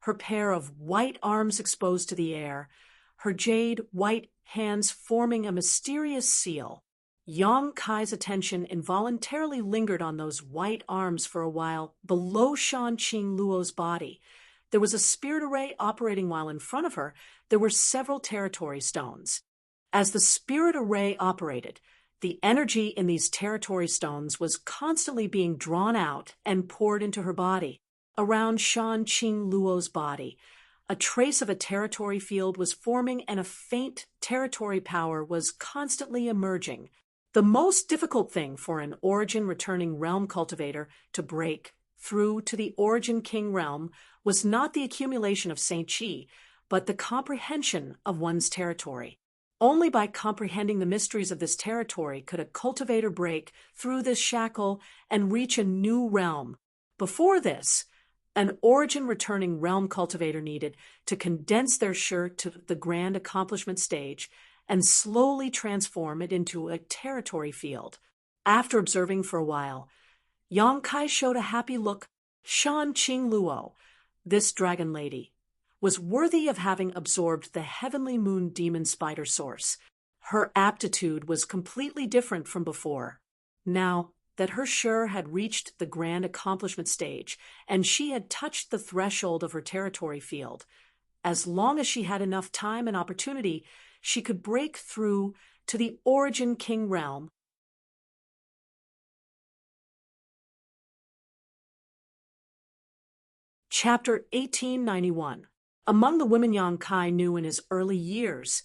her pair of white arms exposed to the air, her jade white hands forming a mysterious seal. Yang Kai's attention involuntarily lingered on those white arms for a while below Shan Qing Luo's body. There was a spirit array operating while in front of her there were several territory stones. As the spirit array operated, the energy in these territory stones was constantly being drawn out and poured into her body. Around Shan Qing Luo's body, a trace of a territory field was forming and a faint territory power was constantly emerging. The most difficult thing for an origin-returning realm cultivator to break through to the origin king realm was not the accumulation of Saint Qi, but the comprehension of one's territory. Only by comprehending the mysteries of this territory could a cultivator break through this shackle and reach a new realm. Before this, an origin-returning realm cultivator needed to condense their shirt to the grand accomplishment stage and slowly transform it into a territory field. After observing for a while, Yang Kai showed a happy look. Shan Qing Luo, this dragon lady, was worthy of having absorbed the heavenly moon demon spider source. Her aptitude was completely different from before. Now that her Shur had reached the grand accomplishment stage, and she had touched the threshold of her territory field, as long as she had enough time and opportunity, she could break through to the origin king realm. Chapter 1891. Among the women Yang Kai knew in his early years,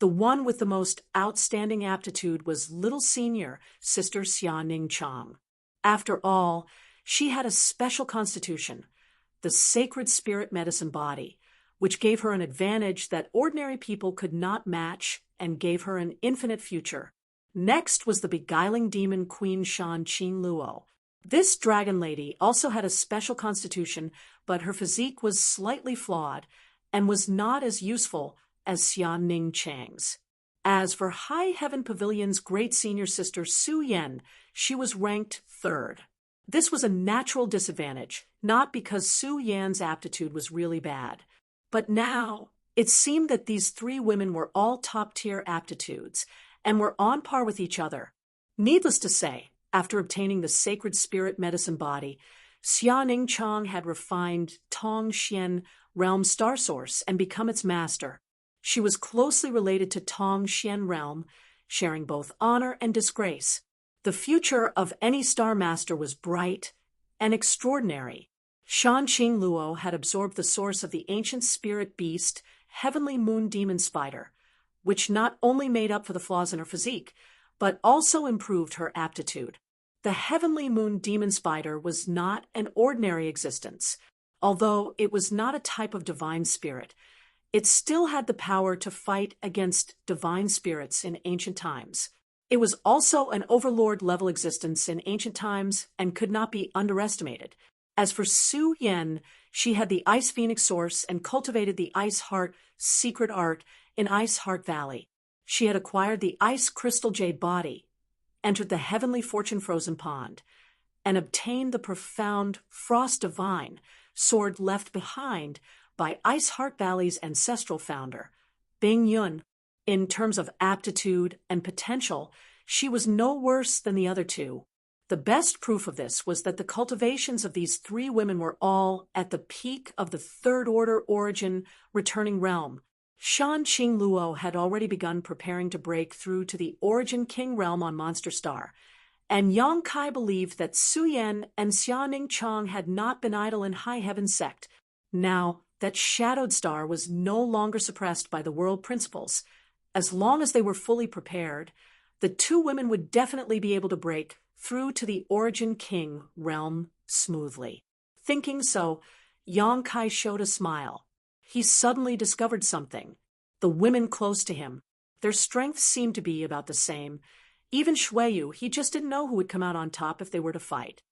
the one with the most outstanding aptitude was little senior Sister Xia Ning Chang. After all, she had a special constitution, the sacred spirit medicine body, which gave her an advantage that ordinary people could not match and gave her an infinite future. Next was the beguiling demon Queen Shan Qing Luo. This dragon lady also had a special constitution, but her physique was slightly flawed and was not as useful as Xia Ning Chang's. As for High Heaven Pavilion's great senior sister Su Yan, she was ranked third. This was a natural disadvantage, not because Su Yan's aptitude was really bad. But now, it seemed that these three women were all top-tier aptitudes and were on par with each other. Needless to say, after obtaining the sacred spirit medicine body, Xia Ning Chang had refined Tong Xian realm star source and become its master. She was closely related to Tong Xian realm, sharing both honor and disgrace. The future of any star master was bright and extraordinary. Shan Qing Luo had absorbed the source of the ancient spirit beast, heavenly moon demon spider, which not only made up for the flaws in her physique, but also improved her aptitude. The heavenly moon demon spider was not an ordinary existence. Although it was not a type of divine spirit, it still had the power to fight against divine spirits in ancient times. It was also an overlord-level existence in ancient times and could not be underestimated. As for Su Yen, she had the Ice Phoenix source and cultivated the Ice Heart secret art in Ice Heart Valley. She had acquired the Ice Crystal Jade body, entered the heavenly Fortune Frozen Pond, and obtained the profound Frost Divine sword left behind by Ice Heart Valley's ancestral founder, Bing Yun. In terms of aptitude and potential, she was no worse than the other two. The best proof of this was that the cultivations of these three women were all at the peak of the Third Order Origin returning realm. Shan Qing Luo had already begun preparing to break through to the Origin King realm on Monster Star, and Yang Kai believed that Su Yan and Xiaoning Chang had not been idle in High Heaven sect. Now that Shadowed Star was no longer suppressed by the world principles, as long as they were fully prepared, the two women would definitely be able to break through to the Origin King realm smoothly. Thinking so, Yang Kai showed a smile. He suddenly discovered something. The women close to him. Their strength seemed to be about the same. Even Shuiyu, he just didn't know who would come out on top if they were to fight.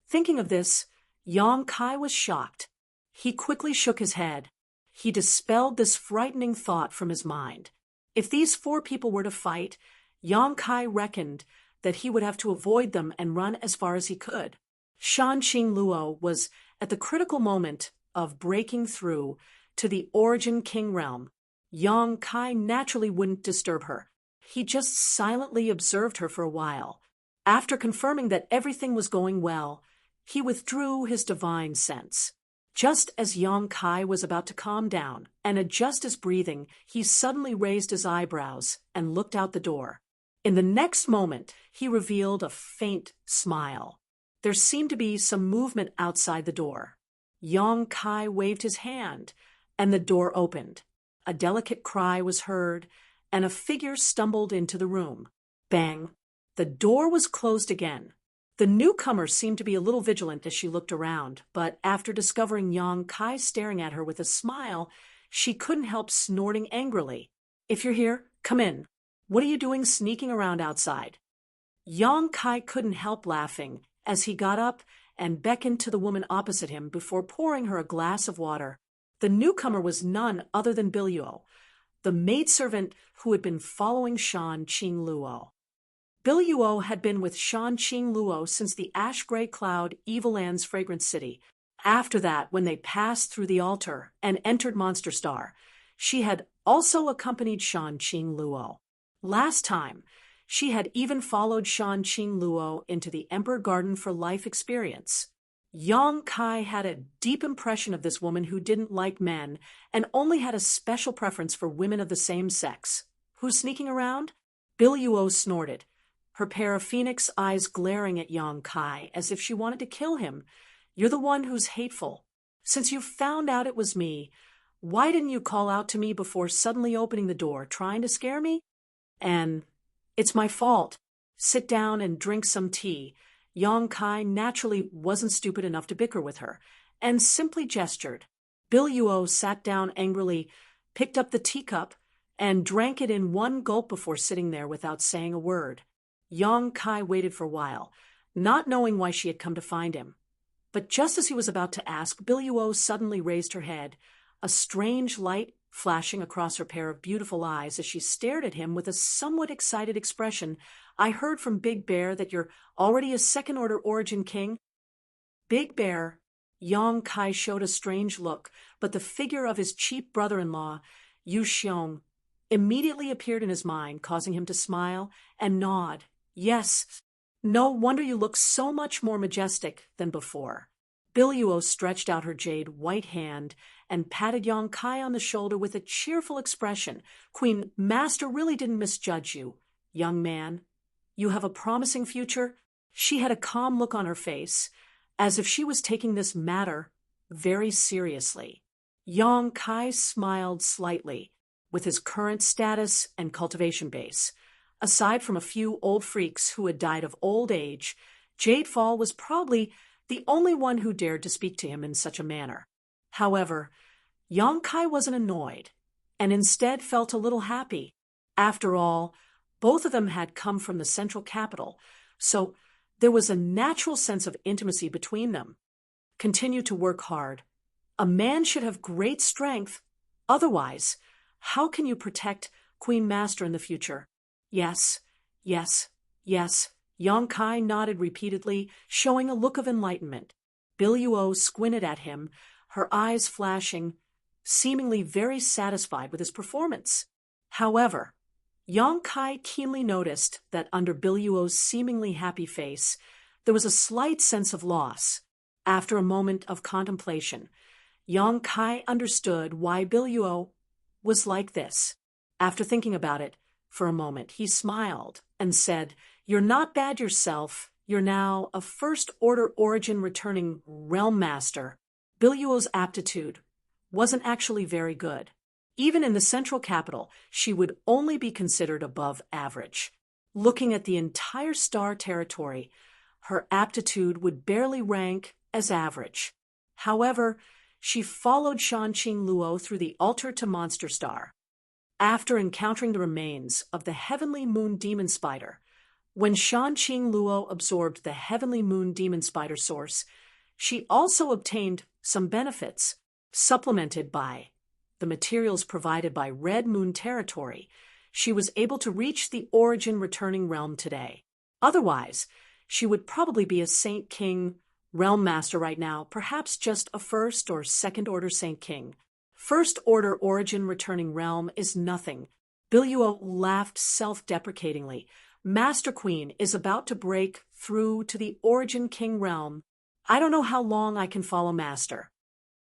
Thinking of this, Yang Kai was shocked. He quickly shook his head. He dispelled this frightening thought from his mind. If these four people were to fight, Yang Kai reckoned that he would have to avoid them and run as far as he could. Shan Qing Luo was at the critical moment of breaking through to the Origin King realm. Yang Kai naturally wouldn't disturb her. He just silently observed her for a while. After confirming that everything was going well, he withdrew his divine sense. Just as Yang Kai was about to calm down and adjust his breathing, he suddenly raised his eyebrows and looked out the door. In the next moment, he revealed a faint smile. There seemed to be some movement outside the door. Yang Kai waved his hand, and the door opened. A delicate cry was heard, and a figure stumbled into the room. Bang! The door was closed again. The newcomer seemed to be a little vigilant as she looked around, but after discovering Yang Kai staring at her with a smile, she couldn't help snorting angrily. "If you're here, come in. What are you doing sneaking around outside?" Yang Kai couldn't help laughing as he got up and beckoned to the woman opposite him before pouring her a glass of water. The newcomer was none other than Biluo, the maidservant who had been following Shan Qing Luo. Biluo had been with Shan Qing Luo since the ash-gray cloud Evil Land's fragrant city. After that, when they passed through the altar and entered Monster Star, she had also accompanied Shan Qing Luo. Last time, she had even followed Shan Qing Luo into the Emperor Garden for life experience. Yang Kai had a deep impression of this woman who didn't like men and only had a special preference for women of the same sex. "Who's sneaking around?" Biluo snorted, her pair of phoenix eyes glaring at Yang Kai as if she wanted to kill him. "You're the one who's hateful. Since you found out it was me, why didn't you call out to me before suddenly opening the door, trying to scare me?" "And it's my fault. Sit down and drink some tea." Yang Kai naturally wasn't stupid enough to bicker with her, and simply gestured. Biluo sat down angrily, picked up the teacup, and drank it in one gulp before sitting there without saying a word. Yang Kai waited for a while, not knowing why she had come to find him. But just as he was about to ask, Biluo suddenly raised her head, a strange light flashing across her pair of beautiful eyes as she stared at him with a somewhat excited expression. "I heard from Big Bear that you're already a second-order Origin King." Big Bear. Yang Kai showed a strange look, but the figure of his cheap brother-in-law, Yu Xiong, immediately appeared in his mind, causing him to smile and nod. "Yes, no wonder you look so much more majestic than before." Biluo stretched out her jade white hand and patted Yang Kai on the shoulder with a cheerful expression. "Queen Master really didn't misjudge you, young man. You have a promising future." She had a calm look on her face, as if she was taking this matter very seriously. Yang Kai smiled slightly. with his current status and cultivation base. Aside from a few old freaks who had died of old age, Jadefall was probably the only one who dared to speak to him in such a manner. However, Yongkai wasn't annoyed, and instead felt a little happy. After all, both of them had come from the central capital, so there was a natural sense of intimacy between them. Continue to work hard. A man should have great strength. Otherwise, how can you protect Queen Master in the future? Yes, yes, yes. Yongkai nodded repeatedly, showing a look of enlightenment. Biluo squinted at him, her eyes flashing, seemingly very satisfied with his performance. However, Yongkai keenly noticed that under Biluo's seemingly happy face, there was a slight sense of loss. After a moment of contemplation, Yongkai understood why Biluo was like this. After thinking about it for a moment, he smiled and said, "You're not bad yourself. You're now a first-order origin returning realm master." Biluo's aptitude wasn't actually very good. Even in the central capital, she would only be considered above average. Looking at the entire star territory, her aptitude would barely rank as average. However, she followed Shanqing Luo through the altar to Monster Star. After encountering the remains of the Heavenly Moon Demon Spider, when Shanqing Luo absorbed the Heavenly Moon Demon Spider source, she also obtained some benefits, supplemented by the materials provided by Red Moon Territory. She was able to reach the origin returning realm today. Otherwise, she would probably be a Saint King realm master right now, perhaps just a first or second order Saint King. First order origin returning realm is nothing. Biluo laughed self-deprecatingly. Master Queen is about to break through to the origin king realm. I don't know how long I can follow Master.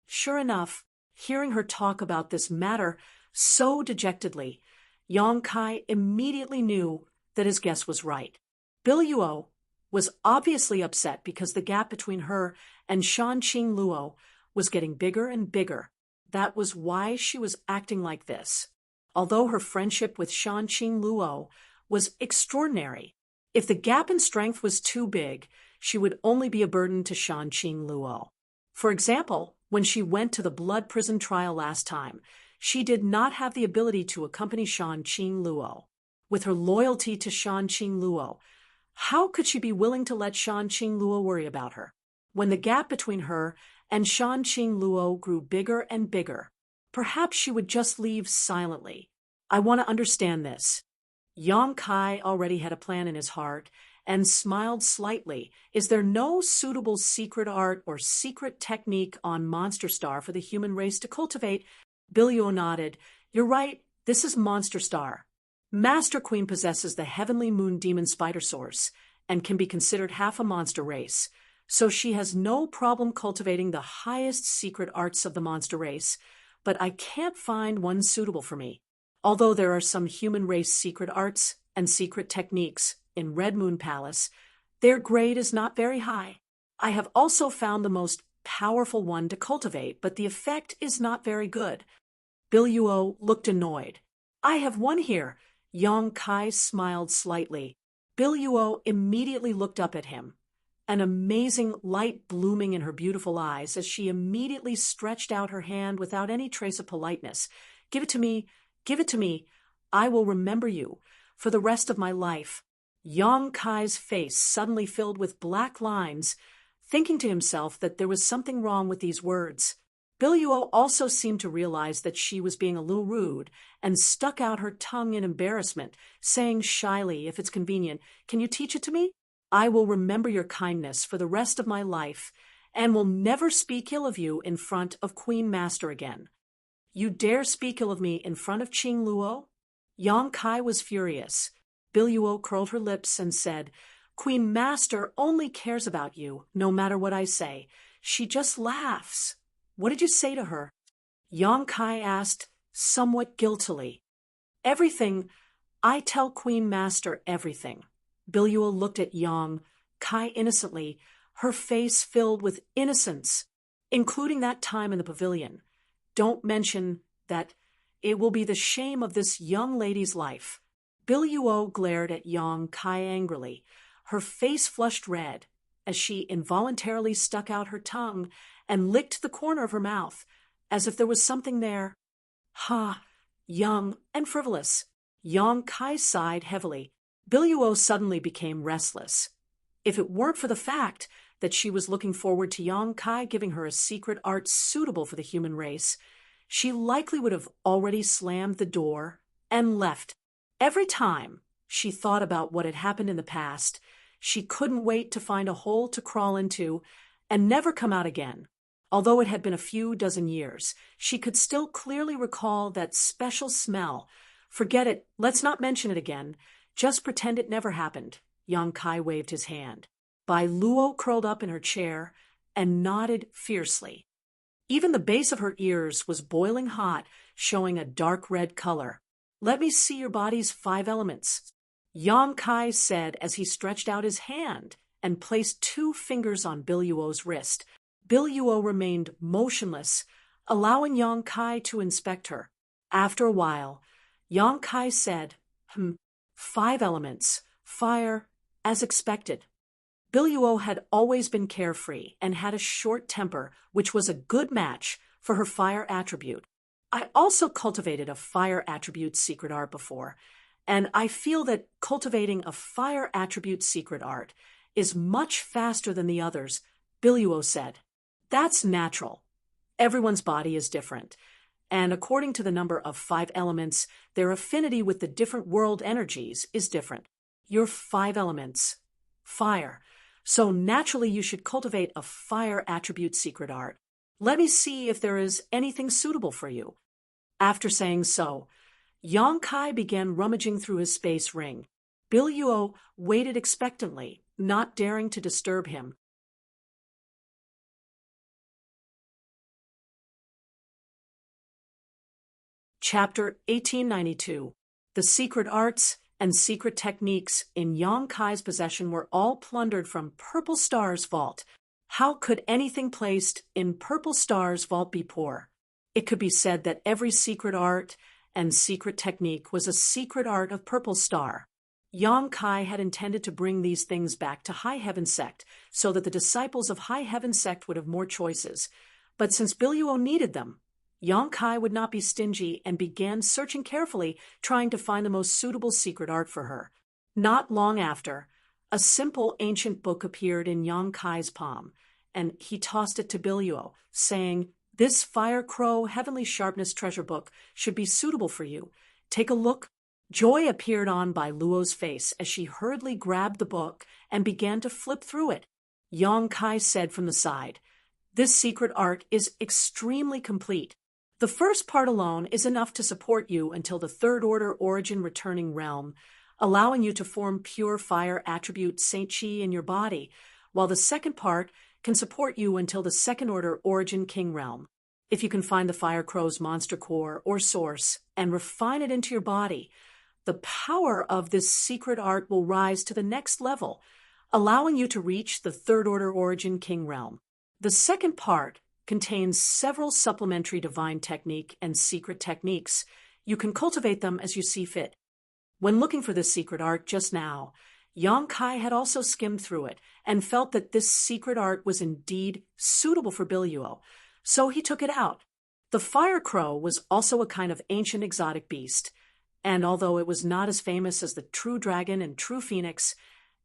Sure enough, hearing her talk about this matter so dejectedly, Yongkai immediately knew that his guess was right. Biluo was obviously upset because the gap between her and Shanqing Luo was getting bigger and bigger. That was why she was acting like this. Although her friendship with Shanqing Luo was extraordinary, if the gap in strength was too big, she would only be a burden to Shanqing Luo. For example, when she went to the blood prison trial last time, she did not have the ability to accompany Shanqing Luo. With her loyalty to Shanqing Luo, how could she be willing to let Shanqing Luo worry about her? When the gap between her and Shanqing Luo grew bigger and bigger, perhaps she would just leave silently. I want to understand this. Yongkai already had a plan in his heart and smiled slightly. Is there no suitable secret art or secret technique on Monster Star for the human race to cultivate? Biluo nodded. You're right, this is Monster Star. Master Queen possesses the Heavenly Moon Demon Spider Source and can be considered half a monster race, so she has no problem cultivating the highest secret arts of the monster race, but I can't find one suitable for me. Although there are some human race secret arts and secret techniques in Red Moon Palace, their grade is not very high. I have also found the most powerful one to cultivate, but the effect is not very good. Biluo looked annoyed. I have one here. Yongkai smiled slightly. Biluo immediately looked up at him, an amazing light blooming in her beautiful eyes as she immediately stretched out her hand without any trace of politeness. Give it to me. Give it to me. I will remember you for the rest of my life. Yongkai's face suddenly filled with black lines, thinking to himself that there was something wrong with these words. Biluo also seemed to realize that she was being a little rude and stuck out her tongue in embarrassment, saying shyly, if it's convenient, "Can you teach it to me? I will remember your kindness for the rest of my life and will never speak ill of you in front of Queen Master again." You dare speak ill of me in front of Qing Luo? Yongkai was furious. Biluo curled her lips and said, Queen Master only cares about you, no matter what I say. She just laughs. What did you say to her? Yongkai asked, somewhat guiltily. Everything. I tell Queen Master everything. Biluo looked at Yongkai innocently, her face filled with innocence, including that time in the pavilion. Don't mention that it will be the shame of this young lady's life." Biluo glared at Yang Kai angrily. Her face flushed red as she involuntarily stuck out her tongue and licked the corner of her mouth, as if there was something there. "Ha! Young and frivolous." Yang Kai sighed heavily. Biluo suddenly became restless. If it weren't for the fact that she was looking forward to Yang Kai giving her a secret art suitable for the human race, she likely would have already slammed the door and left. Every time she thought about what had happened in the past, she couldn't wait to find a hole to crawl into and never come out again. Although it had been a few dozen years, she could still clearly recall that special smell. "Forget it. Let's not mention it again. Just pretend it never happened." Yang Kai waved his hand. Bai Luo curled up in her chair and nodded fiercely. Even the base of her ears was boiling hot, showing a dark red color. "Let me see your body's 5 elements," Yang Kai said as he stretched out his hand and placed 2 fingers on Biluo's wrist. Biluo remained motionless, allowing Yang Kai to inspect her. After a while, Yang Kai said, 5 elements, fire, as expected." Biluo had always been carefree and had a short temper, which was a good match for her fire attribute. "I also cultivated a fire attribute secret art before, and I feel that cultivating a fire attribute secret art is much faster than the others," Biluo said. "That's natural. Everyone's body is different, and according to the number of 5 elements, their affinity with the different world energies is different. Your 5 elements, fire. So naturally you should cultivate a fire attribute secret art. Let me see if there is anything suitable for you." After saying so, Yang Kai began rummaging through his space ring. Biluo waited expectantly, not daring to disturb him. Chapter 1892. The secret arts and secret techniques in Yang Kai's possession were all plundered from Purple Star's vault. How could anything placed in Purple Star's vault be poor? It could be said that every secret art and secret technique was a secret art of Purple Star. Yang Kai had intended to bring these things back to High Heaven Sect so that the disciples of High Heaven Sect would have more choices. But since Biluo needed them, Yang Kai would not be stingy and began searching carefully, trying to find the most suitable secret art for her. Not long after, a simple ancient book appeared in Yang Kai's palm, and he tossed it to Biluo, saying, "This Fire Crow Heavenly Sharpness treasure book should be suitable for you. Take a look." Joy appeared on Bai Luo's face as she hurriedly grabbed the book and began to flip through it. Yang Kai said from the side, "This secret art is extremely complete. The first part alone is enough to support you until the third order origin returning realm, allowing you to form pure fire attribute Saint Chi in your body, while the second part can support you until the second order origin king realm. If you can find the Fire Crow's monster core or source and refine it into your body, the power of this secret art will rise to the next level, allowing you to reach the third order origin king realm. The second part contains several supplementary divine technique and secret techniques. You can cultivate them as you see fit." When looking for this secret art just now, Yang Kai had also skimmed through it and felt that this secret art was indeed suitable for Biluo, so he took it out. The Fire Crow was also a kind of ancient exotic beast, and although it was not as famous as the True Dragon and True Phoenix,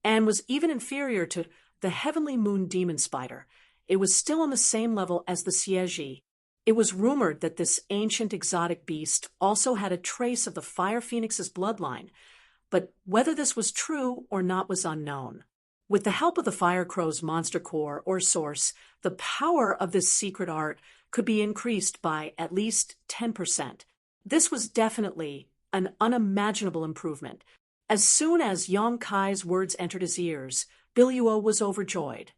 and was even inferior to the Heavenly Moon Demon Spider, it was still on the same level as the Xieji. It was rumored that this ancient exotic beast also had a trace of the Fire Phoenix's bloodline, but whether this was true or not was unknown. With the help of the Fire Crow's monster core or source, the power of this secret art could be increased by at least 10%. This was definitely an unimaginable improvement. As soon as Yang Kai's words entered his ears, Biluo was overjoyed.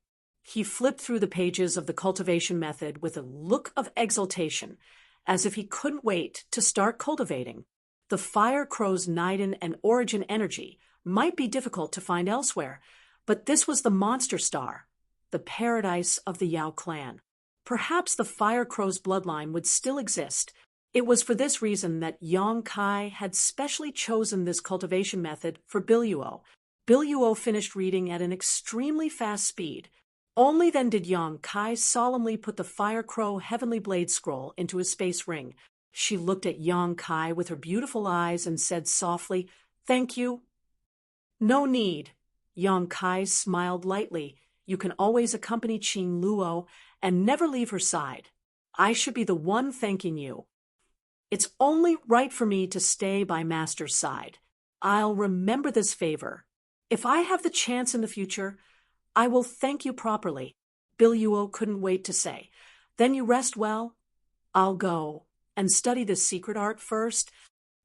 He flipped through the pages of the cultivation method with a look of exultation, as if he couldn't wait to start cultivating. The Fire Crow's Niden and Origin energy might be difficult to find elsewhere, but this was the Monster Star, the paradise of the Yao clan. Perhaps the Fire Crow's bloodline would still exist, It was for this reason that Yang Kai had specially chosen this cultivation method for Biluo. Biluo finished reading at an extremely fast speed. Only then did Yang Kai solemnly put the Fire Crow Heavenly Blade Scroll into his space ring. She looked at Yang Kai with her beautiful eyes and said softly, "Thank you." "No need." Yang Kai smiled lightly. "You can always accompany Qing Luo and never leave her side. I should be the one thanking you. It's only right for me to stay by Master's side. I'll remember this favor. If I have the chance in the future, I will thank you properly." Biluo couldn't wait to say, "Then you rest well. I'll go and study this secret art first."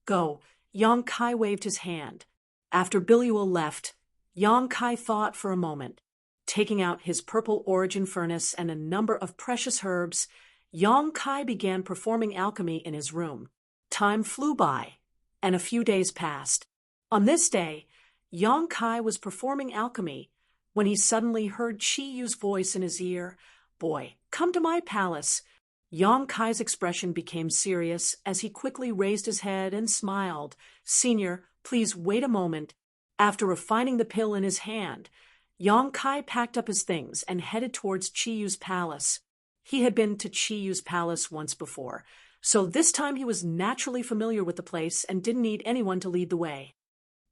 "Go." Yang Kai waved his hand. After Biluo left, Yang Kai thought for a moment. Taking out his purple origin furnace and a number of precious herbs, Yang Kai began performing alchemy in his room. Time flew by, and a few days passed. On this day, Yang Kai was performing alchemy when he suddenly heard Qi Yu's voice in his ear. "Boy, come to my palace." Yang Kai's expression became serious as he quickly raised his head and smiled. "Senior, please wait a moment." After refining the pill in his hand, Yang Kai packed up his things and headed towards Qi Yu's palace. He had been to Qi Yu's palace once before, so this time he was naturally familiar with the place and didn't need anyone to lead the way.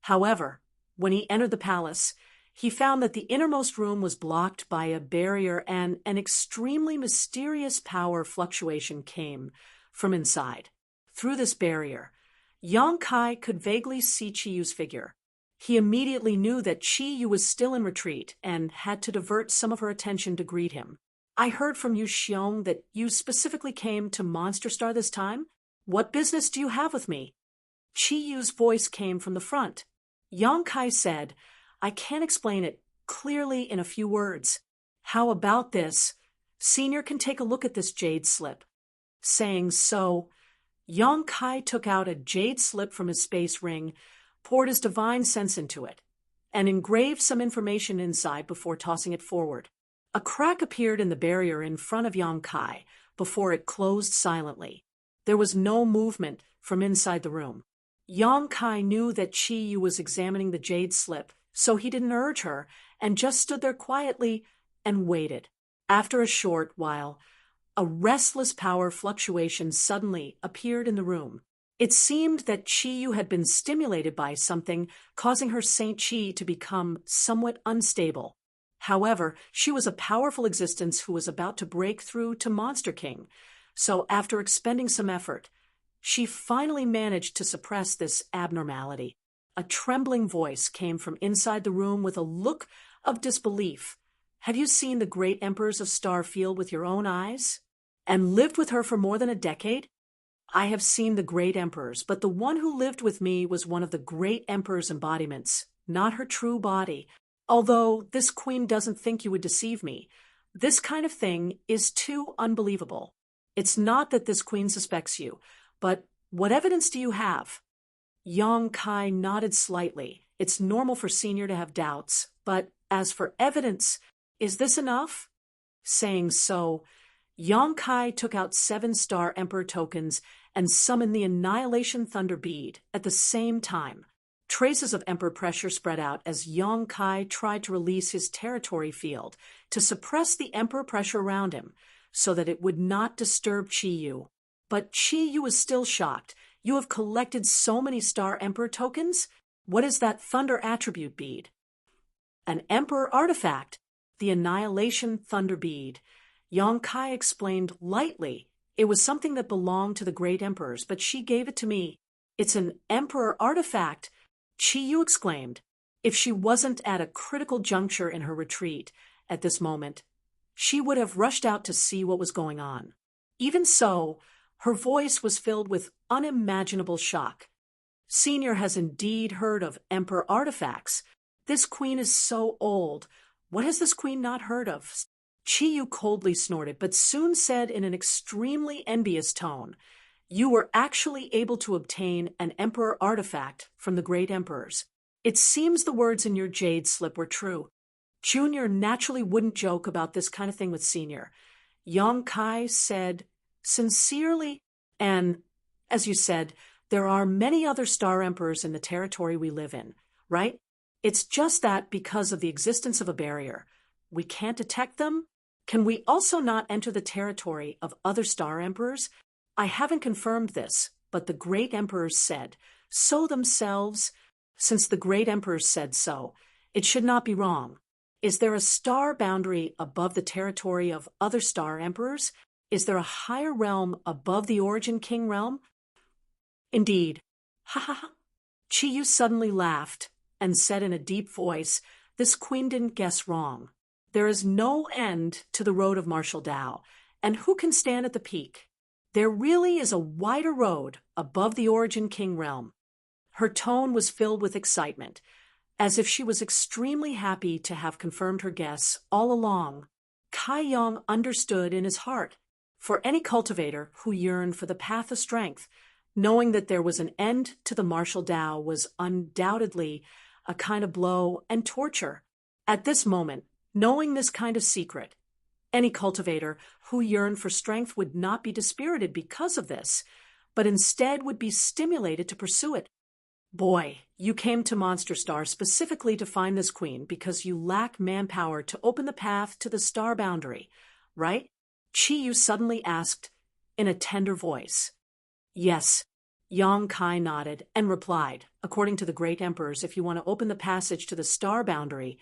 However, when he entered the palace, he found that the innermost room was blocked by a barrier and an extremely mysterious power fluctuation came from inside. Through this barrier, Yang Kai could vaguely see Qi Yu's figure. He immediately knew that Qi Yu was still in retreat and had to divert some of her attention to greet him. "I heard from Yu Xiong that you specifically came to Monster Star this time. What business do you have with me?" Qi Yu's voice came from the front. Yang Kai said, "I can't explain it clearly in a few words. How about this? Senior can take a look at this jade slip." Saying so, Yang Kai took out a jade slip from his space ring, poured his divine sense into it, and engraved some information inside before tossing it forward. A crack appeared in the barrier in front of Yang Kai before it closed silently. There was no movement from inside the room. Yang Kai knew that Qi Yu was examining the jade slip, so he didn't urge her and just stood there quietly and waited. After a short while, a restless power fluctuation suddenly appeared in the room. It seemed that Qi Yu had been stimulated by something, causing her Saint Qi to become somewhat unstable. However, she was a powerful existence who was about to break through to Monster King, so after expending some effort, she finally managed to suppress this abnormality. A trembling voice came from inside the room with a look of disbelief. "Have you seen the great emperors of Starfield with your own eyes? And lived with her for more than a decade?" "I have seen the great emperors, but the one who lived with me was one of the great emperor's embodiments, not her true body. Although this queen doesn't think you would deceive me, this kind of thing is too unbelievable. It's not that this queen suspects you, but what evidence do you have?" Yang Kai nodded slightly. It's normal for Senior to have doubts, but as for evidence, is this enough? Saying so, Yang Kai took out 7-star Emperor tokens and summoned the Annihilation Thunder Bead at the same time. Traces of Emperor pressure spread out as Yang Kai tried to release his territory field to suppress the Emperor pressure around him so that it would not disturb Qi Yu. But Qi Yu was still shocked. "You have collected so many Star Emperor tokens? What is that Thunder Attribute Bead?" "An Emperor artifact, the Annihilation Thunder Bead." Yang Kai explained lightly. "It was something that belonged to the great emperors, but she gave it to me." "It's an Emperor artifact!" Qi Yu exclaimed. If she wasn't at a critical juncture in her retreat at this moment, she would have rushed out to see what was going on. Even so, her voice was filled with unimaginable shock. "Senior has indeed heard of Emperor artifacts. This queen is so old. What has this queen not heard of?" Qi Yu coldly snorted, but soon said in an extremely envious tone, "You were actually able to obtain an Emperor artifact from the great emperors. It seems the words in your jade slip were true." Junior naturally wouldn't joke about this kind of thing with Senior. Yang Kai said sincerely, "And As you said, there are many other star emperors in the territory we live in, right? It's just that because of the existence of a barrier, we can't detect them. Can we also not enter the territory of other star emperors? I haven't confirmed this, but the great emperors said so themselves. Since the great emperors said so, it should not be wrong. Is there a star boundary above the territory of other star emperors? Is there a higher realm above the Origin King realm? Indeed. Ha ha ha. Chiyu suddenly laughed and said in a deep voice, "This queen didn't guess wrong. There is no end to the road of martial Tao, and who can stand at the peak? There really is a wider road above the Origin King realm." Her tone was filled with excitement, as if she was extremely happy to have confirmed her guess all along. Kai Yong understood in his heart. For any cultivator who yearned for the path of strength, knowing that there was an end to the martial Tao was undoubtedly a kind of blow and torture. At this moment, knowing this kind of secret, any cultivator who yearned for strength would not be dispirited because of this, but instead would be stimulated to pursue it. Boy, you came to Monster Star specifically to find this queen because you lack manpower to open the path to the star boundary, right? Chiyu suddenly asked in a tender voice. Yes. Yang Kai nodded and replied, according to the great emperors, if you want to open the passage to the star boundary,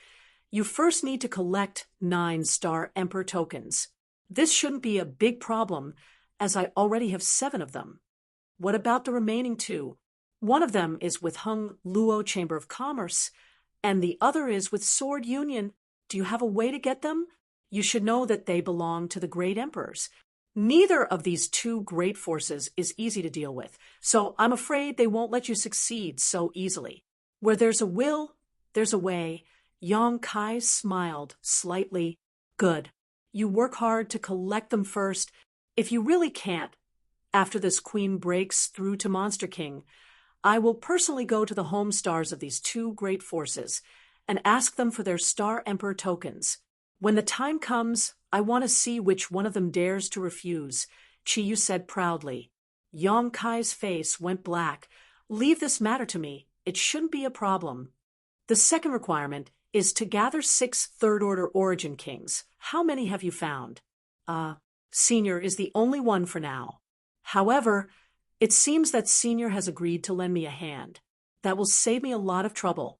you first need to collect 9 star emperor tokens. This shouldn't be a big problem, as I already have 7 of them. What about the remaining 2? One of them is with Hung Luo Chamber of Commerce, and the other is with Sword Union. Do you have a way to get them? You should know that they belong to the great emperors. Neither of these 2 great forces is easy to deal with, so I'm afraid they won't let you succeed so easily. Where there's a will, there's a way. Yang Kai smiled slightly. Good. You work hard to collect them first. If you really can't, after this queen breaks through to Monster King, I will personally go to the home stars of these 2 great forces and ask them for their Star Emperor tokens. When the time comes, I want to see which one of them dares to refuse, Chiyu said proudly. Yang Kai's face went black. Leave this matter to me. It shouldn't be a problem. The second requirement is to gather 6 third-order Origin Kings. How many have you found? Senior is the only one for now. However, it seems that Senior has agreed to lend me a hand. That will save me a lot of trouble.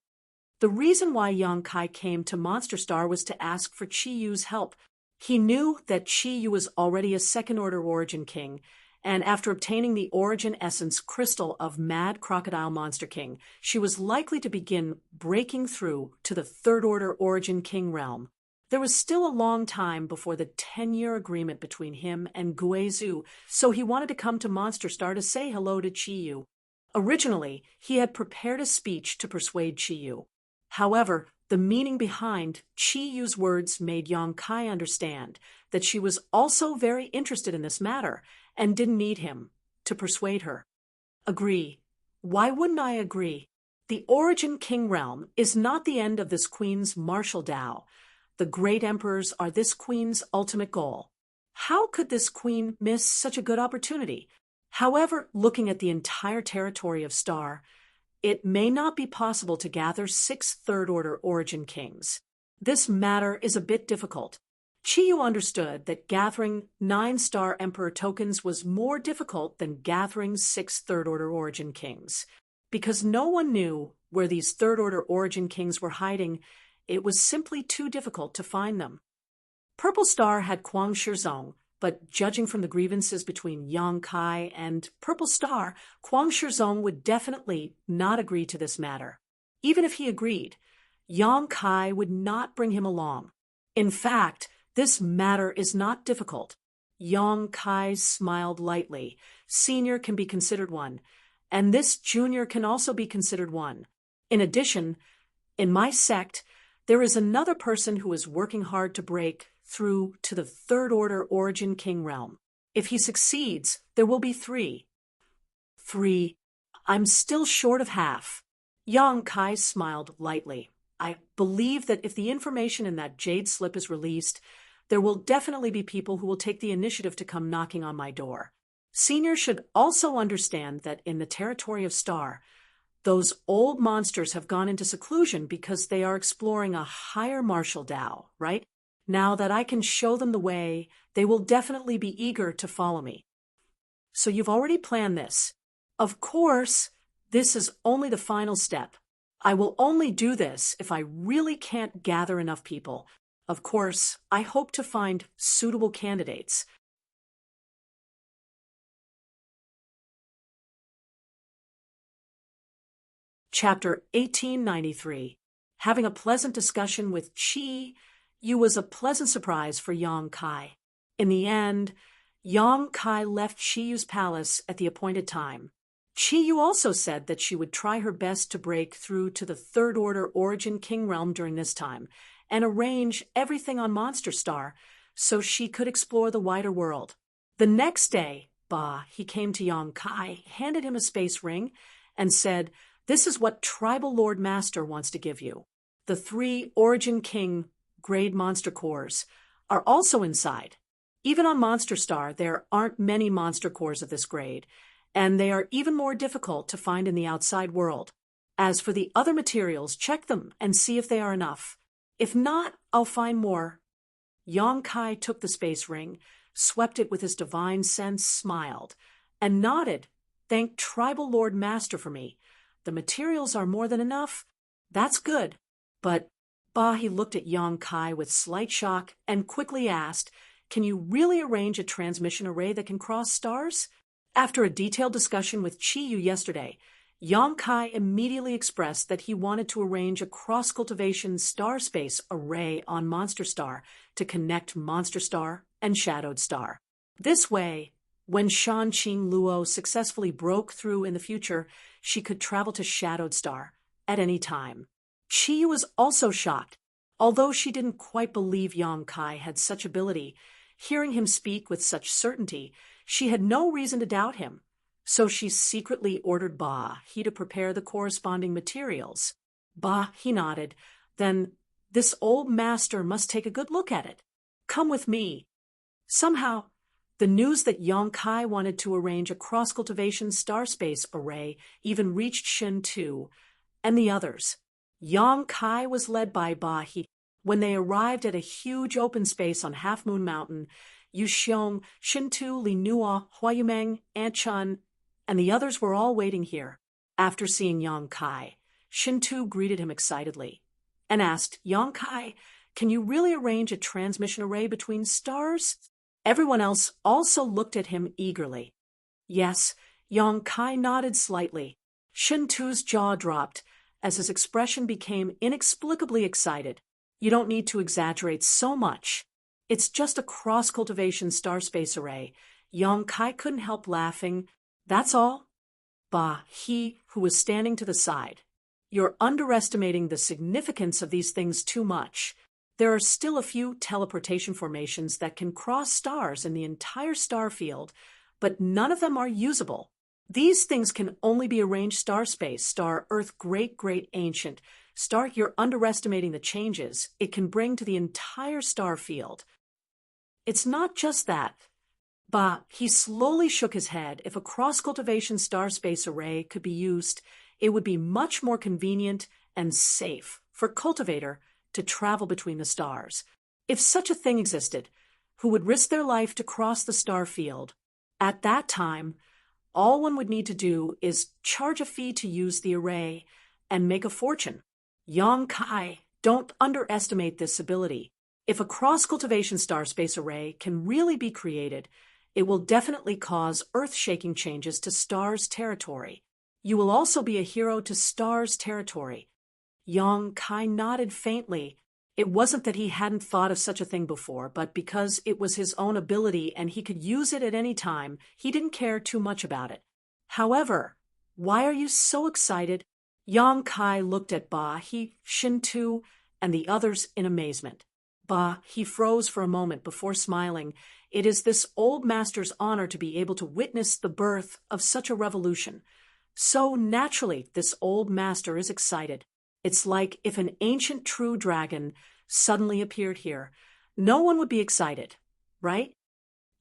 The reason why Yang Kai came to Monster Star was to ask for Chiyu's help. He knew that Chiyu was already a second-order Origin King, and after obtaining the Origin Essence Crystal of Mad Crocodile Monster King, she was likely to begin breaking through to the third-order Origin King realm. There was still a long time before the 10-year agreement between him and Guizhou, so he wanted to come to Monster Star to say hello to Chiyu. Originally, he had prepared a speech to persuade Chiyu. However, the meaning behind Chiyu's words made Yang Kai understand that she was also very interested in this matter and didn't need him to persuade her. Agree. Why wouldn't I agree? The Origin King realm is not the end of this queen's martial Tao. The great emperors are this queen's ultimate goal. How could this queen miss such a good opportunity? However, looking at the entire territory of Star, it may not be possible to gather 6 third-order Origin Kings. This matter is a bit difficult. Chiyu understood that gathering 9 Star Emperor tokens was more difficult than gathering 6 third-order Origin Kings. Because no one knew where these third-order Origin Kings were hiding, it was simply too difficult to find them. Purple Star had Kuang Shizong, but judging from the grievances between Yang Kai and Purple Star, Kuang Shizong would definitely not agree to this matter. Even if he agreed, Yang Kai would not bring him along. In fact, this matter is not difficult. Yang Kai smiled lightly. Senior can be considered one, and this junior can also be considered one. In addition, in my sect, there is another person who is working hard to break through to the third-order Origin King realm. If he succeeds, there will be 3. 3. I'm still short of half. Yang Kai smiled lightly. I believe that if the information in that jade slip is released, there will definitely be people who will take the initiative to come knocking on my door. Senior should also understand that in the territory of Star, those old monsters have gone into seclusion because they are exploring a higher martial Tao, right? Now that I can show them the way, they will definitely be eager to follow me. So you've already planned this. Of course, this is only the final step. I will only do this if I really can't gather enough people. Of course, I hope to find suitable candidates. Chapter 1893. Having a pleasant discussion with Chi Yu was a pleasant surprise for Yang Kai. In the end, Yang Kai left Chi Yu's palace at the appointed time. Chi Yu also said that she would try her best to break through to the Third Order Origin King Realm during this time and arrange everything on Monster Star so she could explore the wider world. The next day, he came to Yang Kai, handed him a space ring, and said, "This is what Tribal Lord Master wants to give you. The 3 Origin King grade monster cores are also inside. Even on Monster Star, there aren't many monster cores of this grade, and they are even more difficult to find in the outside world. As for the other materials, check them and see if they are enough. If not, I'll find more." Yang Kai took the space ring, swept it with his divine sense, smiled, and nodded. "Thank Tribal Lord Master for me. The materials are more than enough. That's good." But he looked at Yang Kai with slight shock and quickly asked, "Can you really arrange a transmission array that can cross stars?" After a detailed discussion with Chi Yu yesterday, Yang Kai immediately expressed that he wanted to arrange a cross-cultivation star space array on Monster Star to connect Monster Star and Shadowed Star. This way, when Shan Qing Luo successfully broke through in the future, she could travel to Shadowed Star at any time. Chi Yu was also shocked. Although she didn't quite believe Yang Kai had such ability, hearing him speak with such certainty, she had no reason to doubt him. So she secretly ordered he to prepare the corresponding materials. He nodded. "Then this old master must take a good look at it. Come with me." Somehow, the news that Yang Kai wanted to arrange a cross-cultivation star space array even reached Shin Tu and the others. Yang Kai was led by He. When they arrived at a huge open space on Half Moon Mountain, Yu Xiong, Shin Tu, Li Nua, Hua Yumeng, Aunt Chun, and the others were all waiting here. After seeing Yang Kai, Shin Tu greeted him excitedly and asked, "Yang Kai, can you really arrange a transmission array between stars?" Everyone else also looked at him eagerly. Yes, Yang Kai nodded slightly. Shin Tu's jaw dropped as his expression became inexplicably excited. "You don't need to exaggerate so much. It's just a cross-cultivation star space array." Yang Kai couldn't help laughing. "That's all." He, who was standing to the side, "You're underestimating the significance of these things too much. There are still a few teleportation formations that can cross stars in the entire star field, but none of them are usable. These things can only be arranged star space, star Earth great ancient. You're underestimating the changes it can bring to the entire star field." "It's not just that." He slowly shook his head. "If a cross-cultivation star space array could be used, it would be much more convenient and safe for cultivator to travel between the stars. If such a thing existed, who would risk their life to cross the star field? At that time, all one would need to do is charge a fee to use the array and make a fortune. Yang Kai, don't underestimate this ability. If a cross-cultivation star space array can really be created, it will definitely cause earth-shaking changes to Star's territory. You will also be a hero to Star's territory." Yang Kai nodded faintly. It wasn't that he hadn't thought of such a thing before, but because it was his own ability and he could use it at any time, he didn't care too much about it. "However, why are you so excited?" Yang Kai looked at He, Shin Tu, and the others in amazement. He froze for a moment before smiling. "It is this old master's honor to be able to witness the birth of such a revolution. So naturally, this old master is excited. It's like if an ancient true dragon suddenly appeared here. No one would be excited, right?"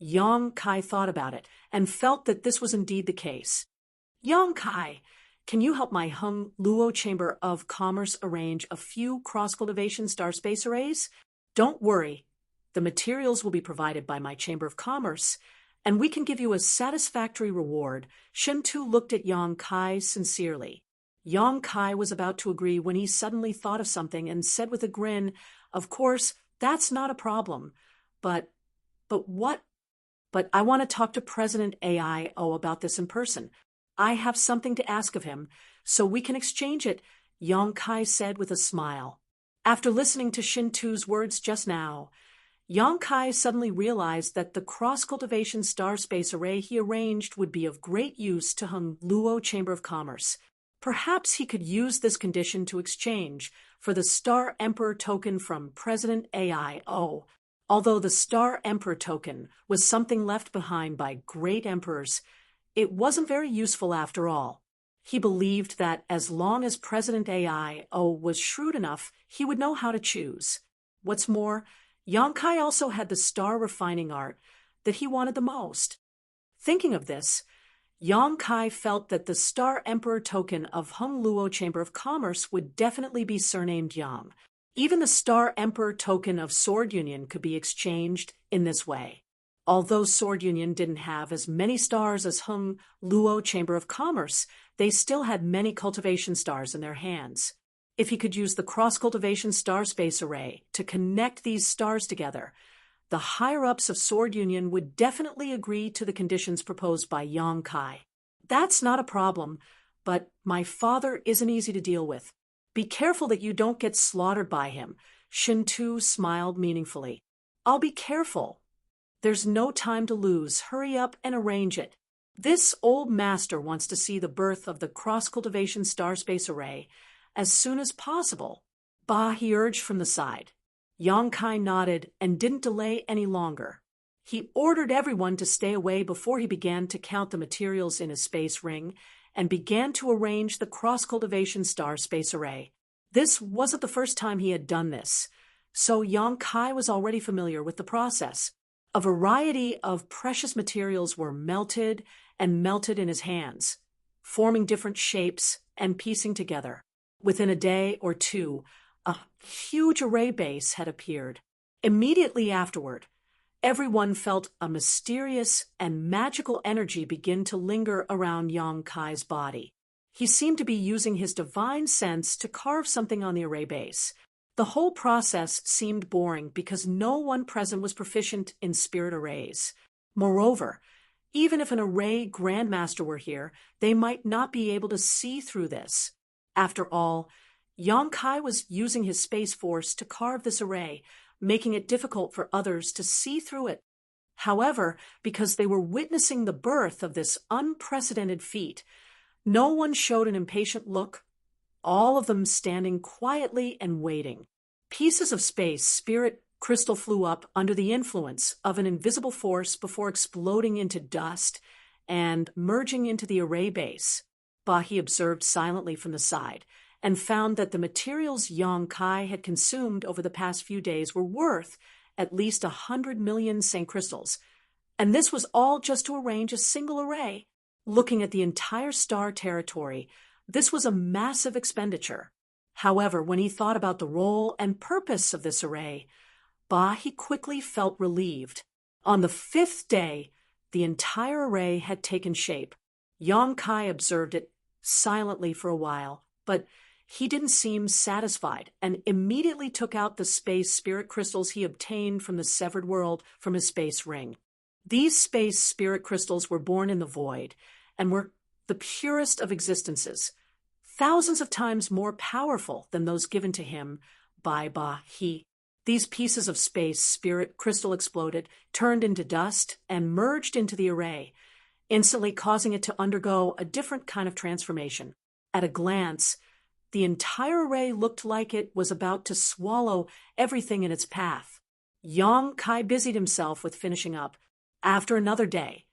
Yang Kai thought about it and felt that this was indeed the case. Yang Kai, can you help my Hung Luo Chamber of Commerce arrange a few cross-cultivation star space arrays? Don't worry. The materials will be provided by my Chamber of Commerce, and we can give you a satisfactory reward. Shen Tu looked at Yang Kai sincerely. Yang Kai was about to agree when he suddenly thought of something and said with a grin, "Of course, that's not a problem. But what? But I want to talk to President AIO about this in person. I have something to ask of him, so we can exchange it," Yang Kai said with a smile. After listening to Shin Tu's words just now, Yang Kai suddenly realized that the cross-cultivation star space array he arranged would be of great use to Hung Luo Chamber of Commerce. Perhaps he could use this condition to exchange for the Star Emperor token from President AIO. Although the Star Emperor token was something left behind by great emperors, it wasn't very useful after all. He believed that as long as President AIO was shrewd enough, he would know how to choose. What's more, Yang Kai also had the star refining art that he wanted the most. Thinking of this, Yang Kai felt that the Star Emperor token of Hung Luo Chamber of Commerce would definitely be surnamed Yang. Even the Star Emperor token of Sword Union could be exchanged in this way. Although Sword Union didn't have as many stars as Hung Luo Chamber of Commerce, they still had many cultivation stars in their hands. If he could use the cross-cultivation star space array to connect these stars together, the higher-ups of Sword Union would definitely agree to the conditions proposed by Yang Kai. That's not a problem, but my father isn't easy to deal with. Be careful that you don't get slaughtered by him. Shin Tu smiled meaningfully. I'll be careful. There's no time to lose. Hurry up and arrange it. This old master wants to see the birth of the cross-cultivation star space array as soon as possible. He urged from the side. Yang Kai nodded and didn't delay any longer. He ordered everyone to stay away before he began to count the materials in his space ring and began to arrange the cross-cultivation star space array. This wasn't the first time he had done this, so Yang Kai was already familiar with the process. A variety of precious materials were melted and melted in his hands, forming different shapes and piecing together. Within a day or two, a huge array base had appeared. Immediately afterward, everyone felt a mysterious and magical energy begin to linger around Yang Kai's body. He seemed to be using his divine sense to carve something on the array base. The whole process seemed boring because no one present was proficient in spirit arrays. Moreover, even if an array grandmaster were here, they might not be able to see through this. After all, Yang Kai was using his space force to carve this array, making it difficult for others to see through it. However, because they were witnessing the birth of this unprecedented feat, no one showed an impatient look, all of them standing quietly and waiting. Pieces of space spirit crystal flew up under the influence of an invisible force before exploding into dust and merging into the array base. He observed silently from the side and found that the materials Yang Kai had consumed over the past few days were worth at least 100 million Saint crystals, and this was all just to arrange a single array. Looking at the entire star territory, this was a massive expenditure. However, when he thought about the role and purpose of this array, he quickly felt relieved. On the 5th day, the entire array had taken shape. Yang Kai observed it silently for a while, but he didn't seem satisfied and immediately took out the space spirit crystals he obtained from the severed world from his space ring. These space spirit crystals were born in the void and were the purest of existences, thousands of times more powerful than those given to him by He. These pieces of space spirit crystal exploded, turned into dust, and merged into the array, instantly causing it to undergo a different kind of transformation. At a glance, the entire array looked like it was about to swallow everything in its path. Yang Kai busied himself with finishing up. After another day,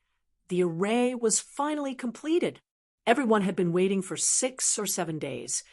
the array was finally completed. Everyone had been waiting for 6 or 7 days,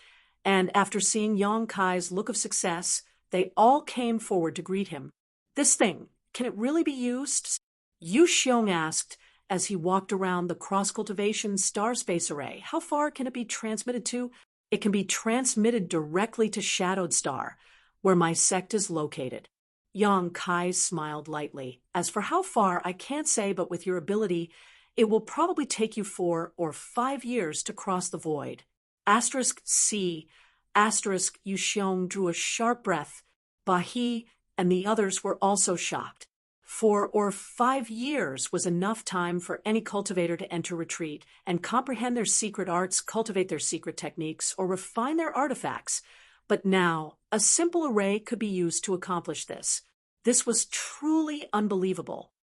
and after seeing Yang Kai's look of success, they all came forward to greet him. This thing, can it really be used? Yu Xiong asked as he walked around the cross-cultivation star space array. How far can it be transmitted to? It can be transmitted directly to Shadowed Star, where my sect is located. Yang Kai smiled lightly. As for how far, I can't say, but with your ability, it will probably take you 4 or 5 years to cross the void. Asterisk C, asterisk Yu Xiong drew a sharp breath. Bahi and the others were also shocked. 4 or 5 years was enough time for any cultivator to enter retreat and comprehend their secret arts, cultivate their secret techniques, or refine their artifacts. But now, a simple array could be used to accomplish this. This was truly unbelievable.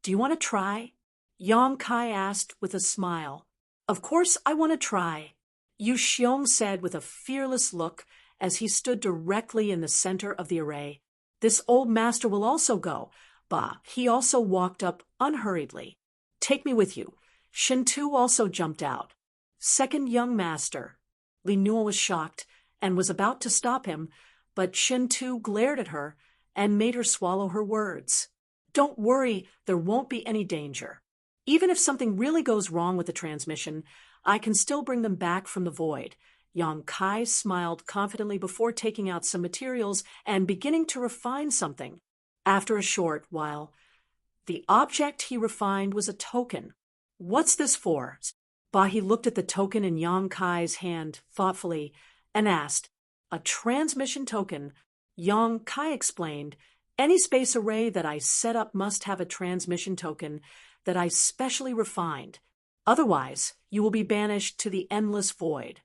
Do you want to try? Yang Kai asked with a smile. Of course I want to try, Yu Xiong said with a fearless look as he stood directly in the center of the array. This old master will also go. Bah, he also walked up unhurriedly. Take me with you. Shin Tu also jumped out. Second young master. Li Nuo was shocked and was about to stop him, but Shin Tu glared at her and made her swallow her words. Don't worry, there won't be any danger. Even if something really goes wrong with the transmission, I can still bring them back from the void. Yang Kai smiled confidently before taking out some materials and beginning to refine something. After a short while, the object he refined was a token. What's this for? Bahi looked at the token in Yang Kai's hand thoughtfully and asked, A transmission token. Yang Kai explained, any space array that I set up must have a transmission token that I specially refined. Otherwise, you will be banished to the endless void.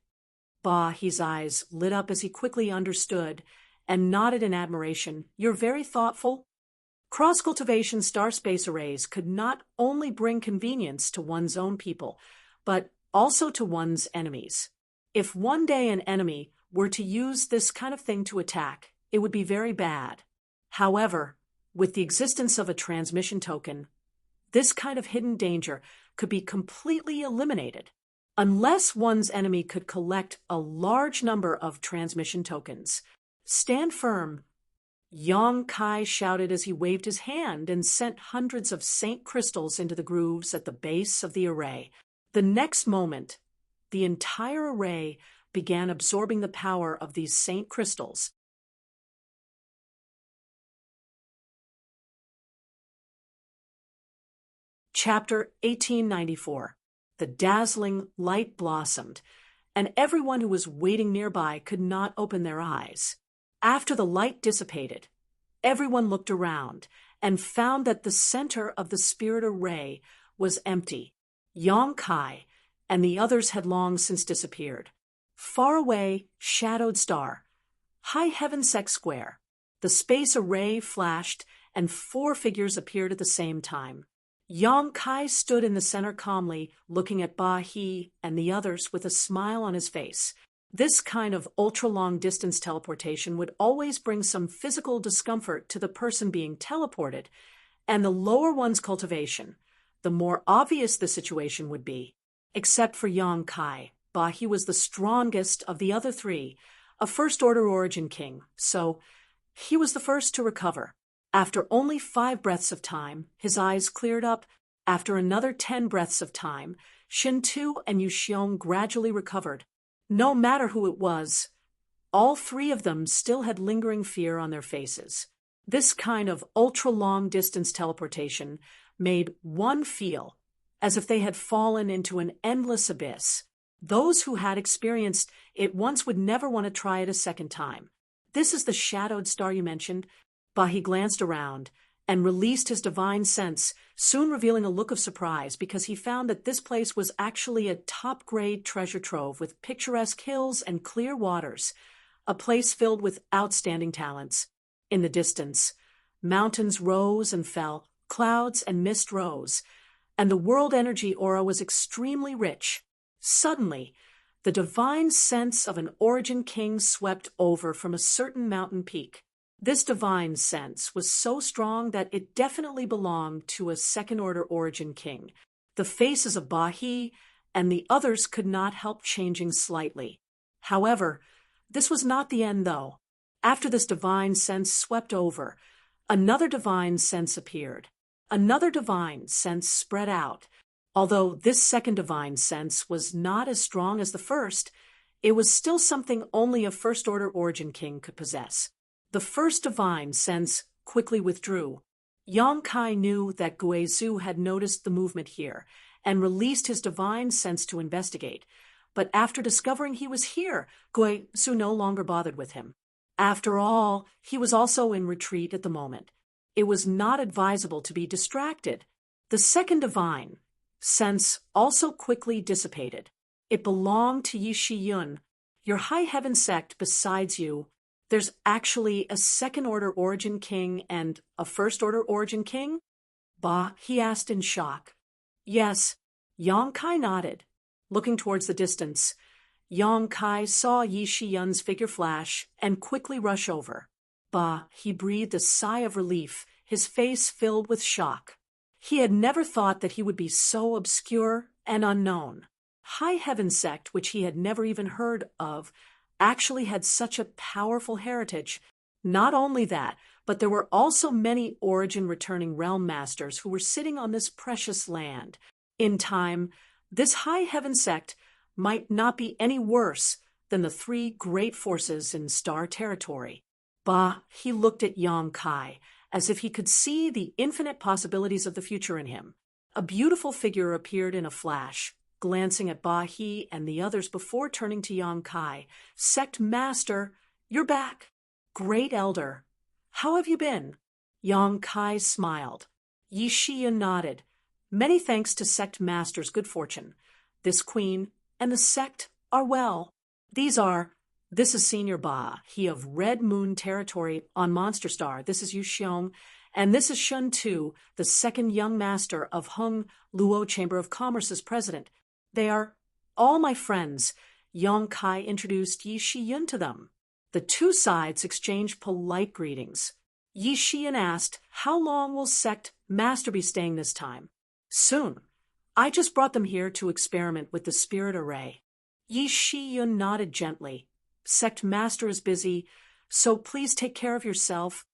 Bahi's eyes lit up as he quickly understood and nodded in admiration. You're very thoughtful. Cross-cultivation star space arrays could not only bring convenience to one's own people, but also to one's enemies. If one day an enemy were to use this kind of thing to attack, it would be very bad. However, with the existence of a transmission token, this kind of hidden danger could be completely eliminated. Unless one's enemy could collect a large number of transmission tokens. Stand firm. Yang Kai shouted as he waved his hand and sent hundreds of saint crystals into the grooves at the base of the array. The next moment, the entire array began absorbing the power of these saint crystals. Chapter 1894. The dazzling light blossomed, and everyone who was waiting nearby could not open their eyes. After the light dissipated, everyone looked around and found that the center of the spirit array was empty. Yang Kai and the others had long since disappeared. Far away, Shadowed Star. High Heaven Sect Square. The space array flashed, and 4 figures appeared at the same time. Yang Kai stood in the center calmly, looking at Bahi and the others with a smile on his face. This kind of ultra-long-distance teleportation would always bring some physical discomfort to the person being teleported, and the lower one's cultivation, the more obvious the situation would be. Except for Yang Kai, Bahi was the strongest of the other 3, a first-order origin king, so he was the first to recover. After only 5 breaths of time, his eyes cleared up. After another 10 breaths of time, Shin Tu and Yu Xiong gradually recovered. No matter who it was, all 3 of them still had lingering fear on their faces. This kind of ultra-long-distance teleportation made one feel as if they had fallen into an endless abyss. Those who had experienced it once would never want to try it a second time. This is the Shadowed Star you mentioned. Bahi glanced around and released his divine sense, soon revealing a look of surprise because he found that this place was actually a top-grade treasure trove with picturesque hills and clear waters, a place filled with outstanding talents. In the distance, mountains rose and fell, clouds and mist rose, and the world energy aura was extremely rich. Suddenly, the divine sense of an origin king swept over from a certain mountain peak. This divine sense was so strong that it definitely belonged to a second-order origin king. The faces of Bahi and the others could not help changing slightly. However, this was not the end, though. After this divine sense swept over, another divine sense appeared. Another divine sense spread out. Although this second divine sense was not as strong as the first, it was still something only a first-order origin king could possess. The first divine sense quickly withdrew. Yang Kai knew that Guizhou had noticed the movement here and released his divine sense to investigate. But after discovering he was here, Guizhou no longer bothered with him. After all, he was also in retreat at the moment. It was not advisable to be distracted. The second divine sense also quickly dissipated. It belonged to Yi Shiyun. Your high heaven sect besides you, there's actually a second-order origin king and a first-order origin king? Bah, he asked in shock. Yes, Yang Kai nodded. Looking towards the distance, Yang Kai saw Yi Shiyun's figure flash and quickly rush over. Bah, he breathed a sigh of relief, his face filled with shock. He had never thought that he would be so obscure and unknown. High Heaven sect, which he had never even heard of, actually had such a powerful heritage. Not only that, but there were also many origin-returning realm masters who were sitting on this precious land. In time, this High Heaven sect might not be any worse than the three great forces in Star Territory. Bah, he looked at Yang Kai, as if he could see the infinite possibilities of the future in him. A beautiful figure appeared in a flash, glancing at Ba He and the others before turning to Yang Kai. Sect Master, you're back. Great Elder, how have you been? Yang Kai smiled. Yi Shiyun nodded. Many thanks to Sect Master's good fortune. This queen and the sect are well. This is Senior Ba, he of Red Moon Territory on Monster Star. This is Yu Xiong, and this is Shun Tu, the second young master of Hung Luo Chamber of Commerce's president. They are all my friends. Yang Kai introduced Yi Shiyun to them. The two sides exchanged polite greetings. Yi Shiyun asked, how long will Sect Master be staying this time? Soon. I just brought them here to experiment with the spirit array. Yi Shiyun nodded gently. Sect Master is busy, so please take care of yourself.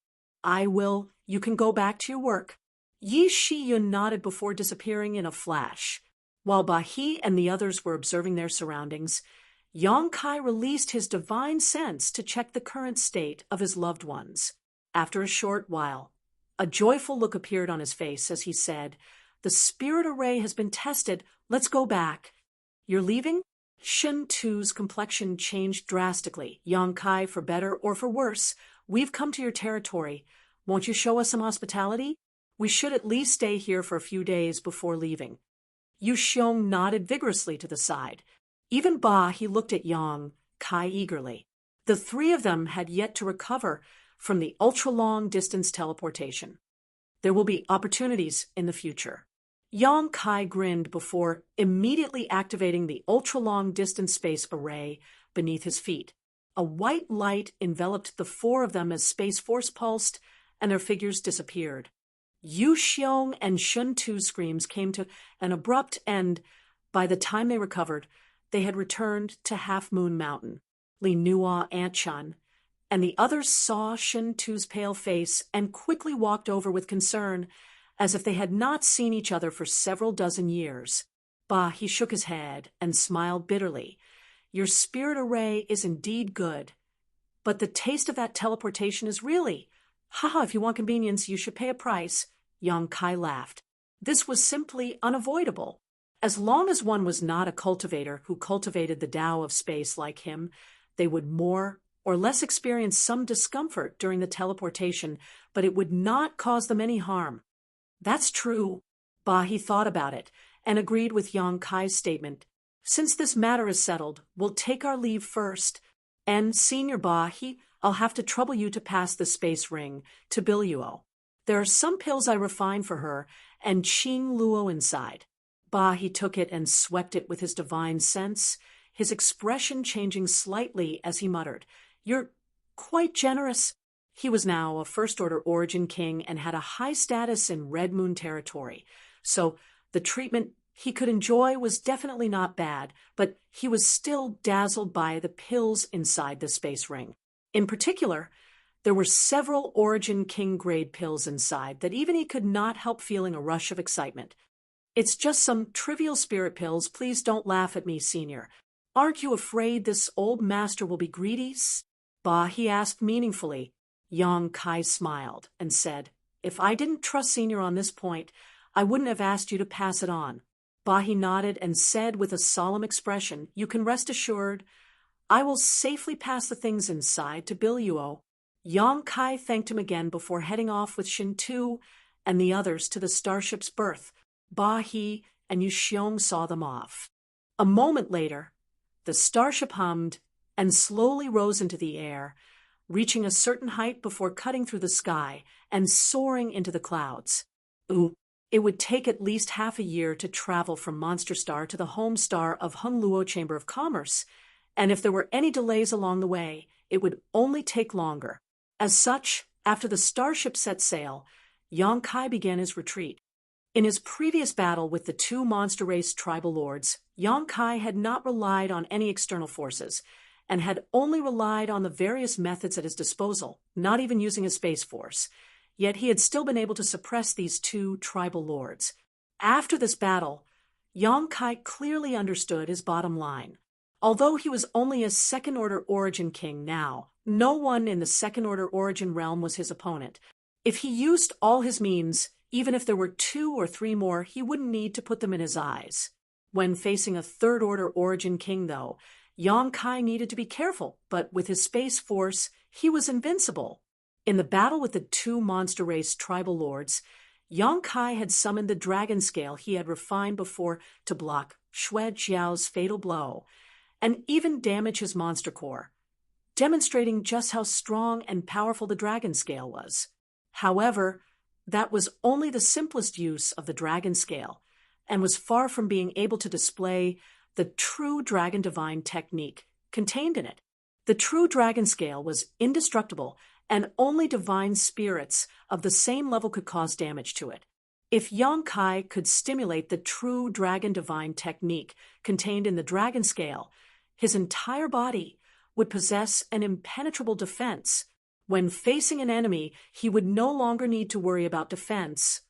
I will. You can go back to your work. Yi Shiyun nodded before disappearing in a flash. While Ba He and the others were observing their surroundings, Yang Kai released his divine sense to check the current state of his loved ones. After a short while, a joyful look appeared on his face as he said, the spirit array has been tested. Let's go back. You're leaving? Shun Tu's complexion changed drastically. Yang Kai, for better or for worse, we've come to your territory. Won't you show us some hospitality? We should at least stay here for a few days before leaving. Yu Xiong nodded vigorously to the side. Even Ba, he looked at Yang Kai eagerly. The three of them had yet to recover from the ultra-long distance teleportation. There will be opportunities in the future. Yang Kai grinned before immediately activating the ultra-long distance space array beneath his feet. A white light enveloped the four of them as Space Force pulsed, and their figures disappeared. Yu Xiong and Shun Tu's screams came to an abrupt end. By the time they recovered, they had returned to Half Moon Mountain. Li Nua Antchun and the others saw Shun Tu's pale face and quickly walked over with concern, as if they had not seen each other for several dozen years. Bah, he shook his head and smiled bitterly. Your spirit array is indeed good, but the taste of that teleportation is really... Haha, if you want convenience, you should pay a price. Yang Kai laughed. This was simply unavoidable. As long as one was not a cultivator who cultivated the Tao of space like him, they would more or less experience some discomfort during the teleportation, but it would not cause them any harm. That's true. Ba He thought about it and agreed with Yang Kai's statement. Since this matter is settled, we'll take our leave first. And, Senior Ba He, I'll have to trouble you to pass the space ring to Biluo. There are some pills I refined for her, and Qing Luo inside. Ba He took it and swept it with his divine sense, his expression changing slightly as he muttered, You're quite generous. He was now a first-order origin king and had a high status in Red Moon territory, so the treatment he could enjoy was definitely not bad, but he was still dazzled by the pills inside the space ring. In particular, There were several Origin King grade pills inside that even he could not help feeling a rush of excitement. It's just some trivial spirit pills, please don't laugh at me, Senior. Aren't you afraid this old master will be greedy? Bah, he asked meaningfully. Yang Kai smiled and said, if I didn't trust Senior on this point, I wouldn't have asked you to pass it on. Bah, he nodded and said with a solemn expression, you can rest assured, I will safely pass the things inside to Bill Yuo. Yang Kai thanked him again before heading off with Shin Tu and the others to the starship's berth. Ba He and Yu Xiong saw them off. A moment later, the starship hummed and slowly rose into the air, reaching a certain height before cutting through the sky and soaring into the clouds. It would take at least half a year to travel from Monster Star to the home star of Hungluo Chamber of Commerce, and if there were any delays along the way, it would only take longer. As such, after the starship set sail, Yang Kai began his retreat. In his previous battle with the two monster race tribal lords, Yang Kai had not relied on any external forces, and had only relied on the various methods at his disposal, not even using a space force. Yet he had still been able to suppress these two tribal lords. After this battle, Yang Kai clearly understood his bottom line. Although he was only a second-order Origin King now, no one in the second-order Origin realm was his opponent. If he used all his means, even if there were 2 or 3 more, he wouldn't need to put them in his eyes. When facing a third-order Origin King, though, Yang Kai needed to be careful, but with his space force, he was invincible. In the battle with the two monster race tribal lords, Yang Kai had summoned the dragon scale he had refined before to block Xue Jiao's fatal blow, and even damage his monster core, demonstrating just how strong and powerful the dragon scale was. However, that was only the simplest use of the dragon scale, and was far from being able to display the true dragon divine technique contained in it. The true dragon scale was indestructible, and only divine spirits of the same level could cause damage to it. If Yang Kai could stimulate the true dragon divine technique contained in the dragon scale, his entire body would possess an impenetrable defense. When facing an enemy, he would no longer need to worry about defense,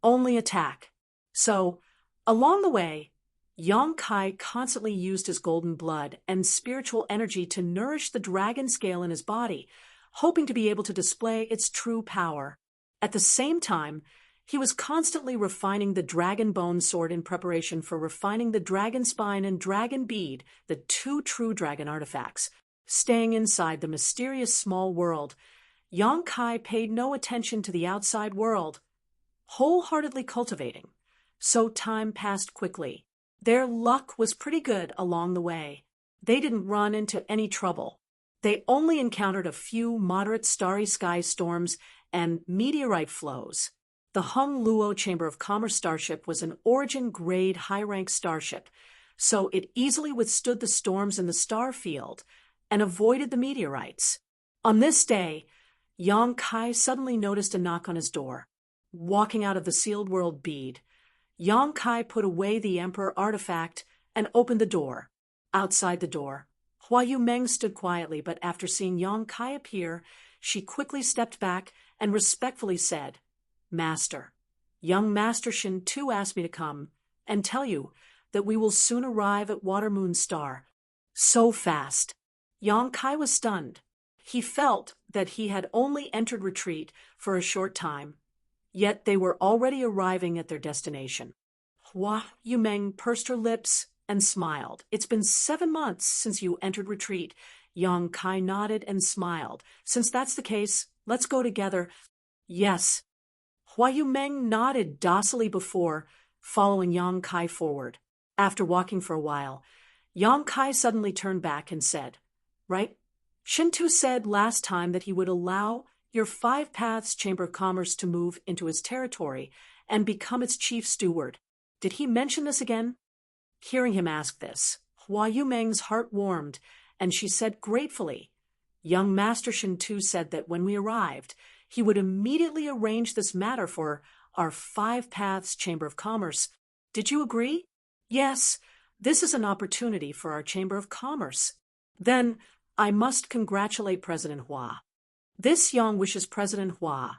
only attack. So, along the way, Yang Kai constantly used his golden blood and spiritual energy to nourish the dragon scale in his body, hoping to be able to display its true power. At the same time, he was constantly refining the dragon bone sword in preparation for refining the dragon spine and dragon bead, the two true dragon artifacts. Staying inside the mysterious small world, Yang Kai paid no attention to the outside world, wholeheartedly cultivating. So time passed quickly. Their luck was pretty good along the way. They didn't run into any trouble. They only encountered a few moderate starry sky storms and meteorite flows. The Hungluo Chamber of Commerce starship was an Origin-grade high-rank starship, so it easily withstood the storms in the star field and avoided the meteorites. On this day, Yang Kai suddenly noticed a knock on his door. Walking out of the sealed world bead, Yang Kai put away the Emperor artifact and opened the door. Outside the door, Hua Yumeng stood quietly, but after seeing Yang Kai appear, she quickly stepped back and respectfully said, "Master, young Master Shin Tu asked me to come and tell you that we will soon arrive at Watermoon Star." So fast. Yang Kai was stunned. He felt that he had only entered retreat for a short time, yet they were already arriving at their destination. Hua Yumeng pursed her lips and smiled. "It's been 7 months since you entered retreat." Yang Kai nodded and smiled. "Since that's the case, let's go together." "Yes." Hua Yumeng nodded docilely before following Yang Kai forward. After walking for a while, Yang Kai suddenly turned back and said, "Right? Shintu said last time that he would allow your 5 Paths Chamber of Commerce to move into his territory and become its chief steward. Did he mention this again?" Hearing him ask this, Hua Yumeng's heart warmed, and she said gratefully, "Young Master Shintu said that when we arrived, he would immediately arrange this matter for our 5 Paths Chamber of Commerce. Did you agree?" "Yes, this is an opportunity for our Chamber of Commerce." "Then I must congratulate President Hua." This Yang wishes President Hua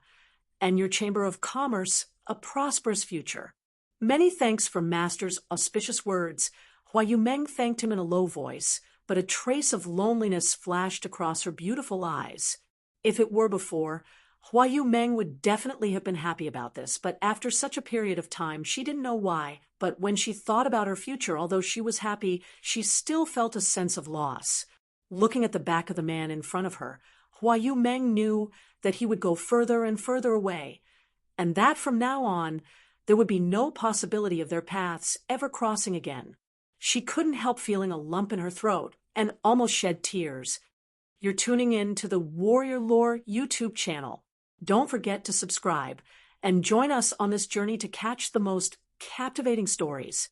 and your Chamber of Commerce a prosperous future. Many thanks for Master's auspicious words. Hua Yumeng thanked him in a low voice, but a trace of loneliness flashed across her beautiful eyes. If it were before, Hua Yumeng would definitely have been happy about this, but after such a period of time, she didn't know why. But when she thought about her future, although she was happy, she still felt a sense of loss. Looking at the back of the man in front of her, Hua Yumeng knew that he would go further and further away, and that from now on, there would be no possibility of their paths ever crossing again. She couldn't help feeling a lump in her throat and almost shed tears. You're tuning in to the Warrior Lore YouTube channel. Don't forget to subscribe and join us on this journey to catch the most captivating stories.